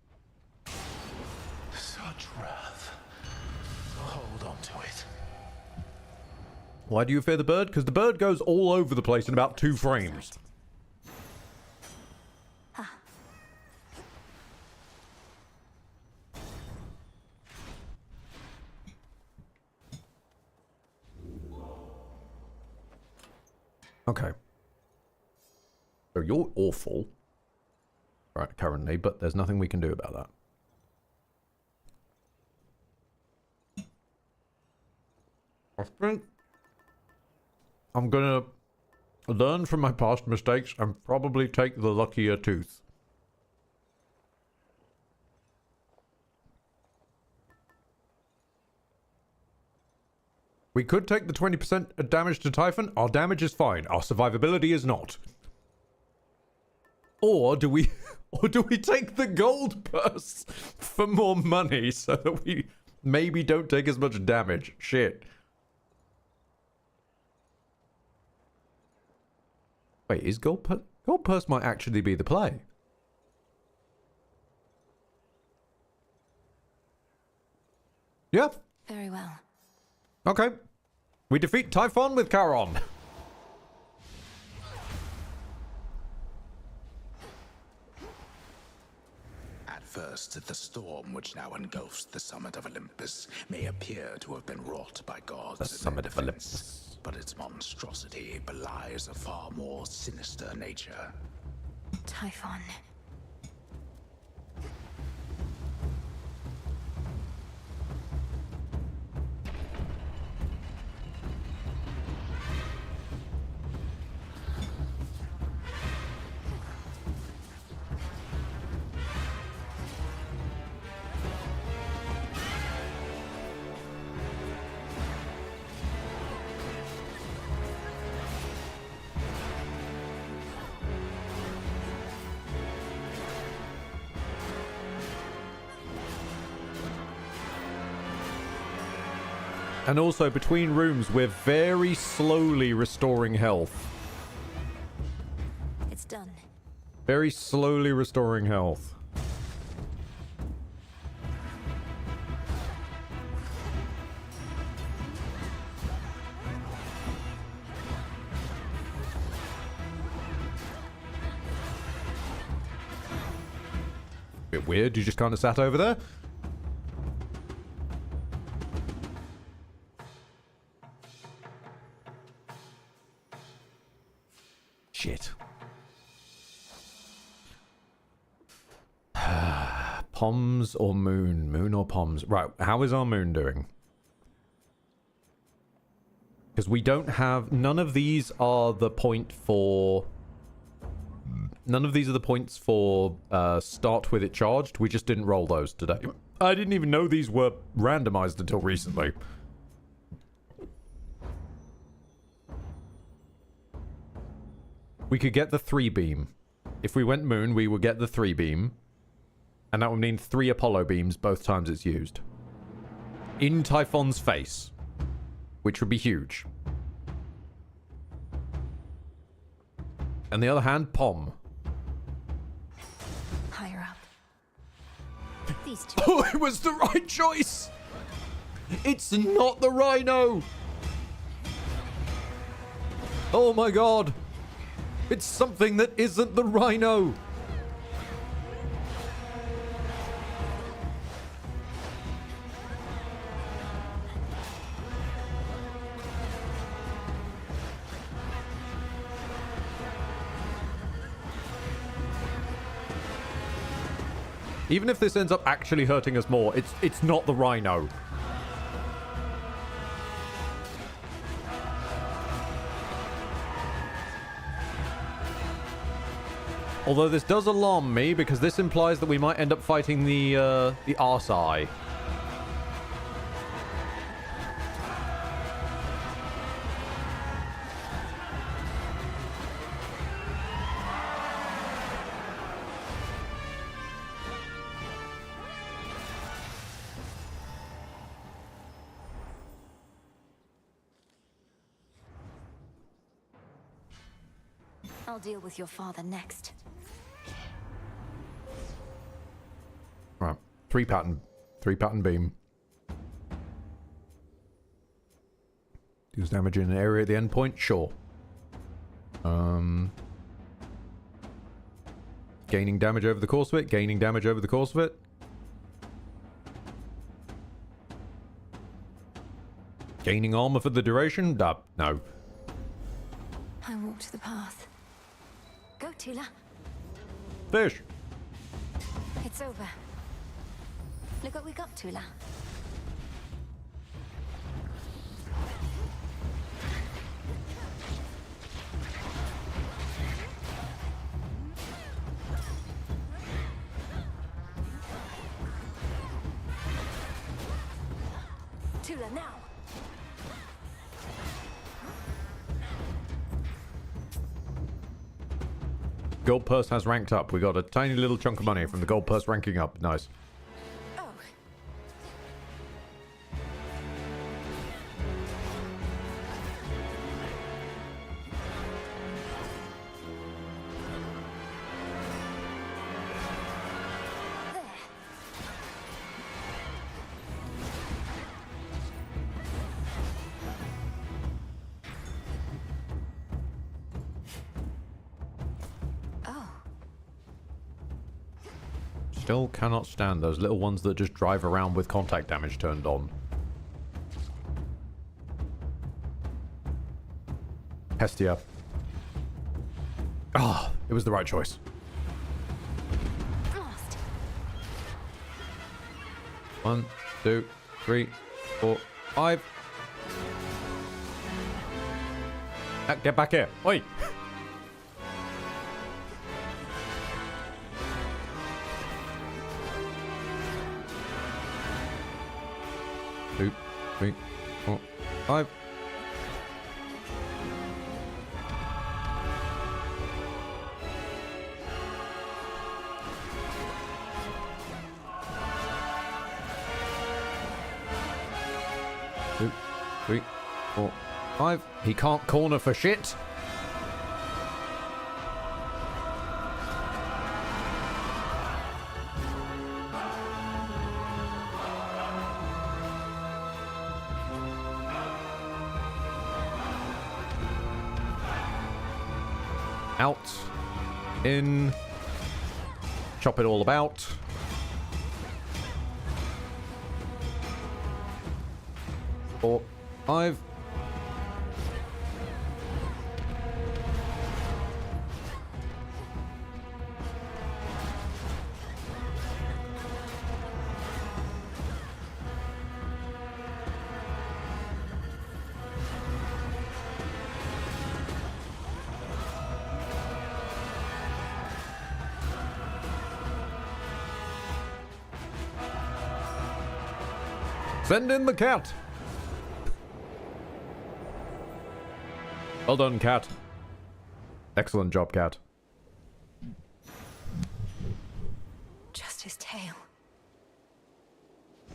Such wrath. Hold on to it. Why do you fear the bird? Because the bird goes all over the place in about 2 frames. Okay. So you're awful. Right, currently, but there's nothing we can do about that. I think I'm gonna learn from my past mistakes and probably take the luckier tooth. We could take the 20% damage to Typhon. Our damage is fine. Our survivability is not. Or do we take the gold purse for more money so that we maybe don't take as much damage? Shit. Wait, is gold purse might actually be the play? Yeah. Very well. Okay. We defeat Typhon with Charon. At first, the storm which now engulfs the summit of Olympus may appear to have been wrought by gods. The summit of Olympus. But its monstrosity belies a far more sinister nature. Typhon. And also, between rooms, we're very slowly restoring health. It's done. Very slowly restoring health. Bit weird, you just kind of sat over there. Shit. Poms or moon? Moon or poms? Right, how is our moon doing? Because we don't have... None of these are the point for... None of these are the points for start with it charged. We just didn't roll those today. I didn't even know these were randomized until recently. we could get the 3-beam. If we went moon, we would get the 3-beam. And that would mean 3 Apollo beams both times it's used. In Typhon's face. Which would be huge. On the other hand, Pom. Higher up. These two. Oh, it was the right choice! It's not the rhino! Oh my god! It's something that isn't the rhino! Even if this ends up actually hurting us more, it's not the rhino. Although this does alarm me, because this implies that we might end up fighting the Arsai. I'll deal with your father next. Right. 3-pattern beam. Deals damage in an area at the end point? Sure. Gaining damage over the course of it? Gaining damage over the course of it? Gaining armor for the duration? No. I walked the path. Go, Tila. Fish. It's over. Look what we got, Tula. Tula, now. Gold purse has ranked up. We got a tiny little chunk of money from the gold purse ranking up. Nice. Still cannot stand those little ones that just drive around with contact damage turned on. Hestia. Ah, it was the right choice. Lost. 1, 2, 3, 4, 5. Get back here. Oi! Two, 3, 4, 5. Two, 3, 4, 5. He can't corner for shit. Out. In. Chop it all about. Four, 5. Send in the cat. Well done, cat. Excellent job, cat. Just his tail.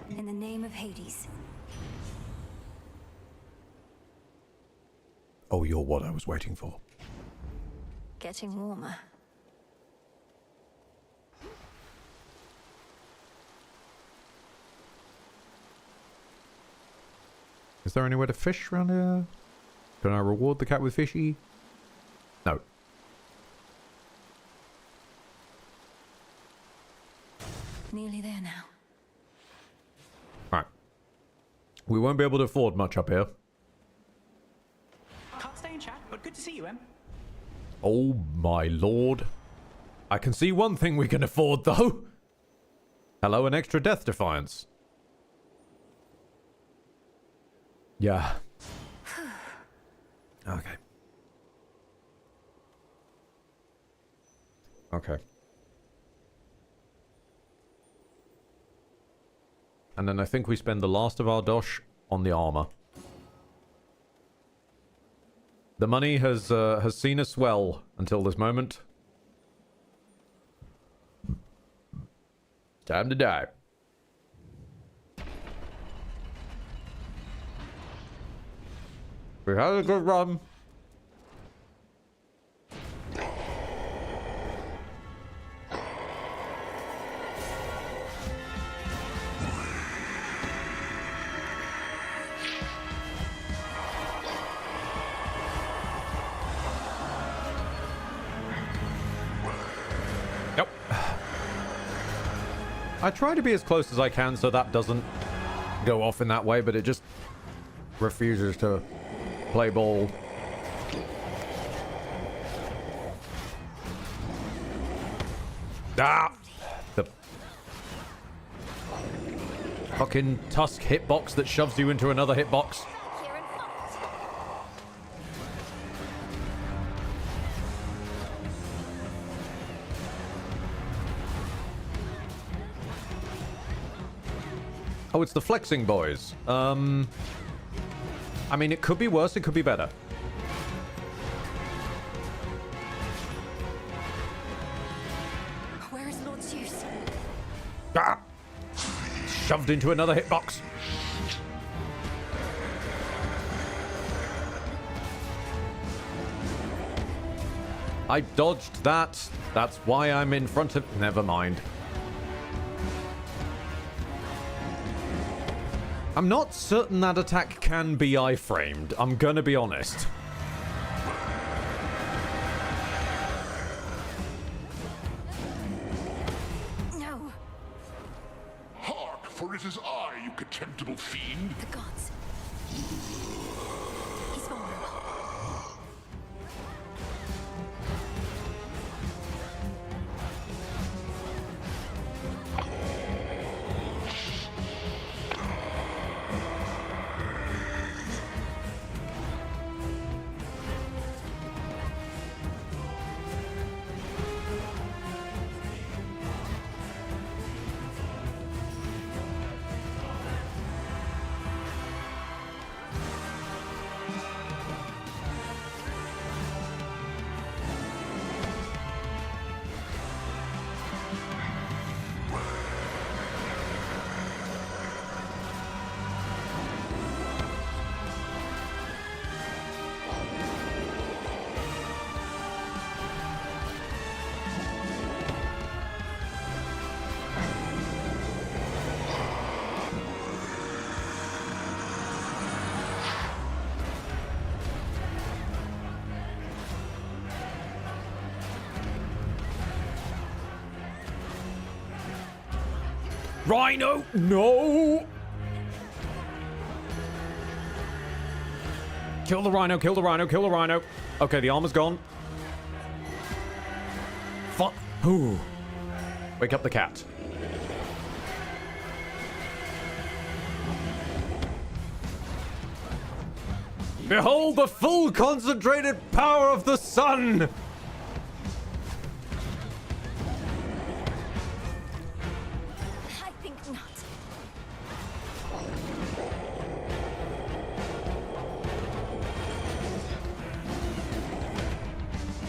In the name of Hades. Oh, you're what I was waiting for. Getting warmer. Is there anywhere to fish around here? Can I reward the cat with fishy? No. Nearly there now. Right. We won't be able to afford much up here. Can't stay and chat, but good to see you, Em. Oh my lord. I can see one thing we can afford, though. Hello, an extra death defiance. Yeah. Okay. Okay. And then I think we spend the last of our dosh on the armor. The money has seen us well until this moment. Time to die. We had a good run. Yep. I try to be as close as I can so that doesn't go off in that way, but it just refuses to play ball. Ah! The fucking tusk hitbox that shoves you into another hitbox. Oh, it's the flexing boys. I mean, it could be worse, it could be better. Where is Lord Zeus? Ah! Shoved into another hitbox. I dodged that. That's why I'm in front of... Never mind. I'm not certain that attack can be iframed. I'm gonna be honest. No. Hark, for it is I, you contemptible fiend. The gods. He's vulnerable. Rhino! No! Kill the rhino, kill the rhino, kill the rhino. Okay, the armor's gone. Fuck. Ooh. Wake up the cat. Behold the full concentrated power of the sun! I think not.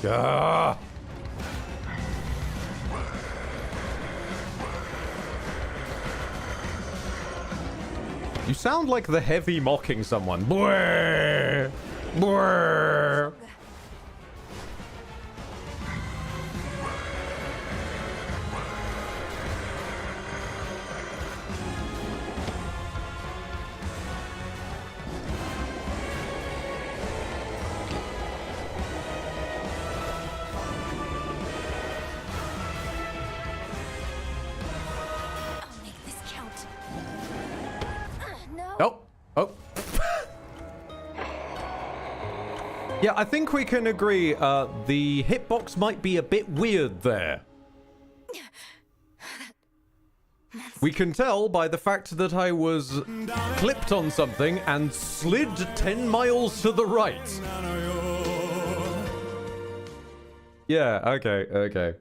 Ah! You sound like the heavy mocking someone. Bwah! Bwah! Oh, oh. Yeah, I think we can agree, the hitbox might be a bit weird there. We can tell by the fact that I was clipped on something and slid 10 miles to the right. Yeah, okay.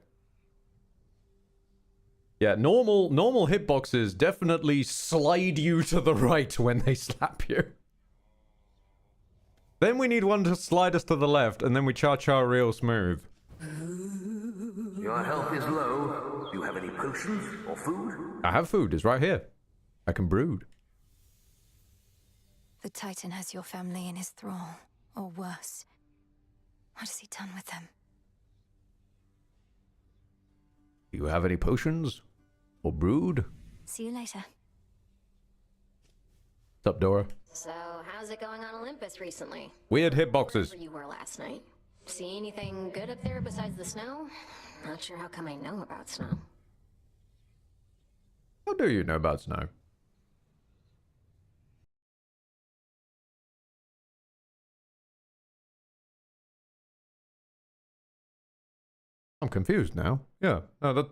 Yeah, normal hitboxes definitely slide you to the right when they slap you. Then we need one to slide us to the left, and then we cha-cha real smooth. Your health is low. Do you have any potions or food? I have food, it's right here. I can brood. The Titan has your family in his thrall, or worse. What has he done with them? Do you have any potions? Or brood? See you later. What's up, Dora? So, how's it going on Olympus recently? Weird hitboxes. Where you were last night. See anything good up there besides the snow? Not sure how come I know about snow. How do you know about snow? I'm confused now. Yeah. No, that...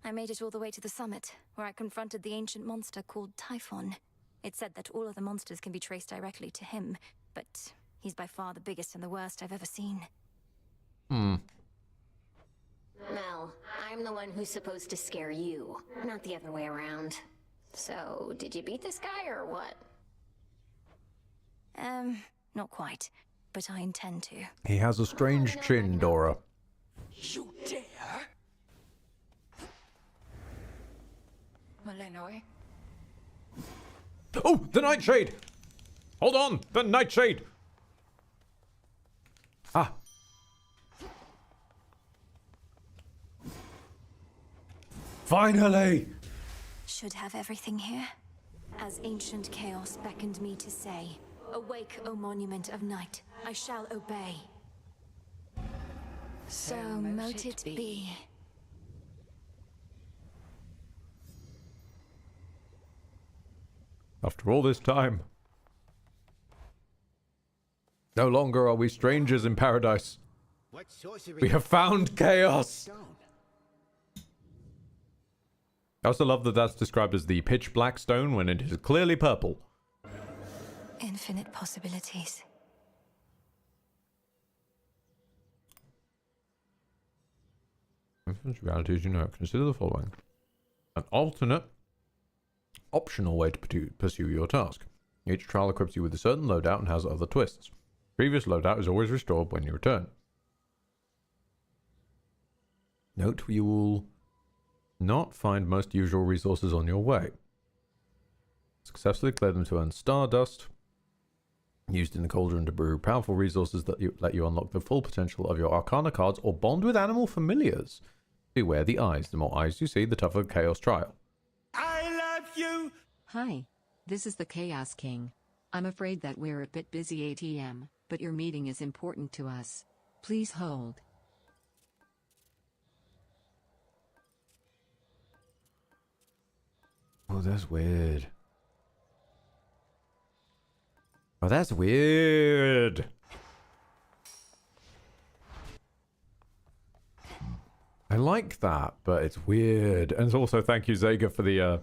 I made it all the way to the summit, where I confronted the ancient monster called Typhon. It said that all of the monsters can be traced directly to him, but he's by far the biggest and the worst I've ever seen. Mel, I'm the one who's supposed to scare you, not the other way around. So, did you beat this guy or what? Not quite, but I intend to. He has a strange chin, Dora. You dare? Malinois? Oh, the Nightshade! Hold on, the Nightshade! Ah. Finally! Should have everything here. As ancient chaos beckoned me to say, awake, O monument of night, I shall obey. So mote it be. After all this time, no longer are we strangers in paradise. What sorcery? We have found chaos. I also love that that's described as the pitch black stone when it is clearly purple. Infinite possibilities. Infinite realities, you know. Consider the following. An alternate, optional way to pursue your task. Each trial equips you with a certain loadout and has other twists. Previous loadout is always restored when you return. Note, you will not find most usual resources on your way. Successfully clear them to earn stardust. Used in the cauldron to brew powerful resources that let you unlock the full potential of your arcana cards or bond with animal familiars. Beware the eyes. The more eyes you see, the tougher chaos trial. I love you! Hi, this is the Chaos King. I'm afraid that we're a bit busy ATM, but your meeting is important to us. Please hold. Oh, that's weird. Oh, that's weird. I like that, but it's weird. And also thank you, Zega, for the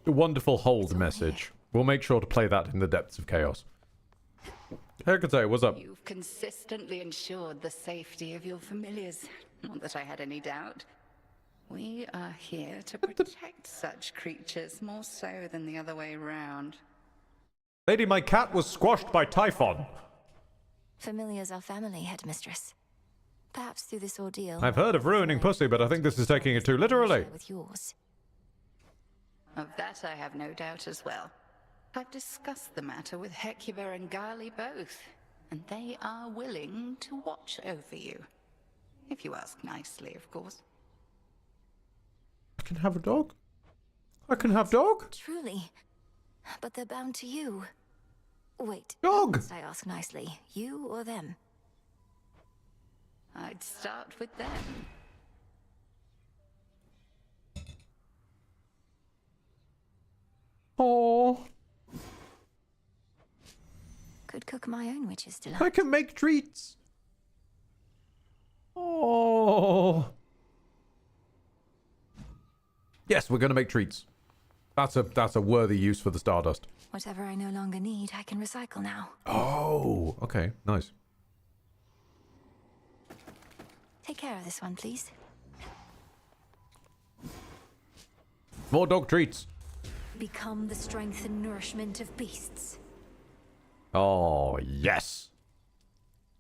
wonderful hold message. We'll make sure to play that in the depths of chaos. Hecate, what's up? You've consistently ensured the safety of your familiars. Not that I had any doubt. We are here to protect such creatures more so than the other way round. Lady, my cat was squashed by Typhon. Familiars are family, headmistress. Perhaps through this ordeal... I've heard of ruining pussy, but I think this is taking it too literally. ...with yours. Of that I have no doubt as well. I've discussed the matter with Hecuba and Gali both, and they are willing to watch over you. If you ask nicely, of course. I can have a dog? I can have dog? Truly. But they're bound to you. Wait. Dog! Must I ask nicely? You or them? I'd start with them. Oh. Could cook my own witch's delight. I can make treats. Oh. Yes, we're gonna make treats. That's a worthy use for the Stardust. Whatever I no longer need, I can recycle now. Oh, okay, nice. Take care of this one, please. More dog treats. Become the strength and nourishment of beasts. Oh, yes.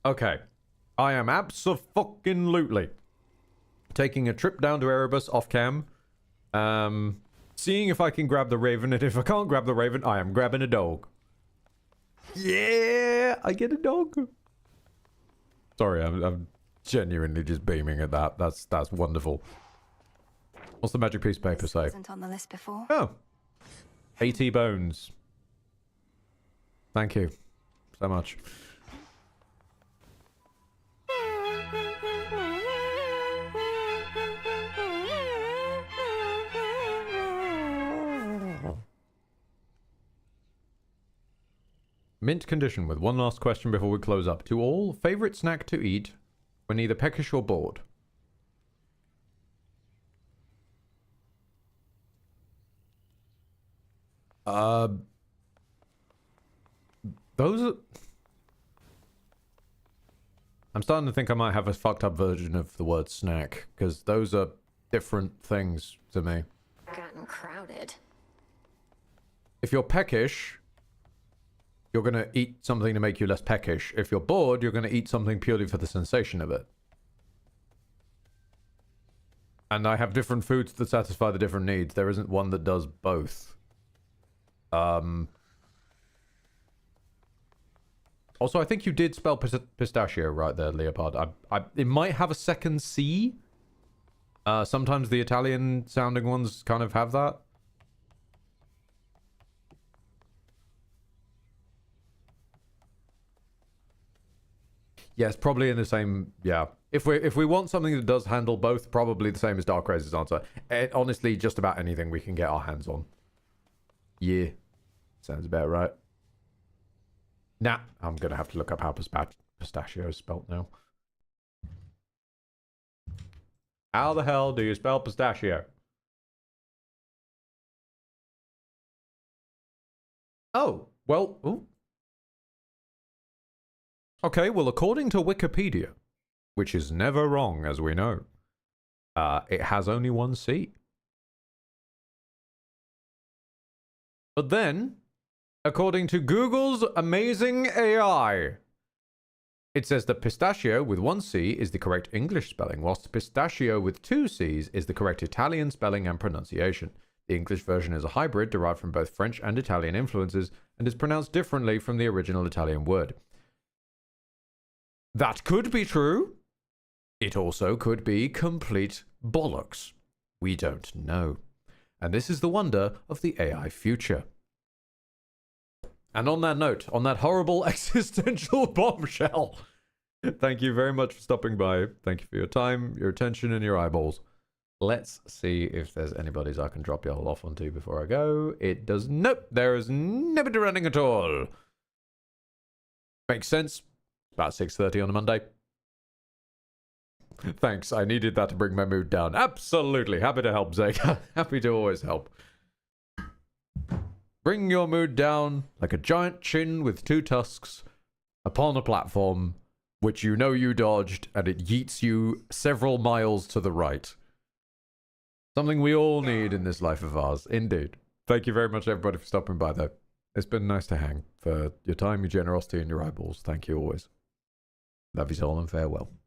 Okay. I am abso-fucking-lutely taking a trip down to Erebus off-cam. Seeing if I can grab the raven, and if I can't grab the raven, I am grabbing a dog. Yeah, I get a dog. Sorry, I'm genuinely just beaming at that. That's wonderful. What's the magic piece of paper say? Wasn't on the list before. Oh. 80 bones. Thank you so much. Mint condition with one last question before we close up. To all, favorite snack to eat when either peckish or bored? Those are... I'm starting to think I might have a fucked up version of the word snack, because those are different things to me. Gotten crowded. If you're peckish, you're going to eat something to make you less peckish. If you're bored, you're going to eat something purely for the sensation of it. And I have different foods that satisfy the different needs. There isn't one that does both. Also, I think you did spell pistachio right there, Leopard. It might have a second C. Sometimes the Italian-sounding ones kind of have that. Yes, probably in the same... Yeah. If we want something that does handle both, probably the same as Dark Raze's answer. Honestly, just about anything we can get our hands on. Yeah. Sounds about right. Nah, I'm going to have to look up how pistachio is spelt now. How the hell do you spell pistachio? Oh, well... Ooh. Okay, well, according to Wikipedia, which is never wrong, as we know, it has only one C. But then, according to Google's amazing AI, it says that pistachio with one C is the correct English spelling, whilst pistachio with two C's is the correct Italian spelling and pronunciation. The English version is a hybrid derived from both French and Italian influences and is pronounced differently from the original Italian word. That could be true. It also could be complete bollocks. We don't know. And this is the wonder of the AI future. And on that note, on that horrible existential bombshell, thank you very much for stopping by. Thank you for your time, your attention, and your eyeballs. Let's see if there's anybody's I can drop y'all off onto before I go. It does. Nope, there is nobody running at all. Makes sense. About 6:30 on a Monday. Thanks, I needed that to bring my mood down. Absolutely, happy to help, Zeka. Happy to always help. Bring your mood down like a giant chin with two tusks upon a platform which you know you dodged and it yeets you several miles to the right. Something we all need in this life of ours, indeed. Thank you very much, everybody, for stopping by, though. It's been nice to hang. For your time, your generosity, and your eyeballs. Thank you always. Love you all and farewell.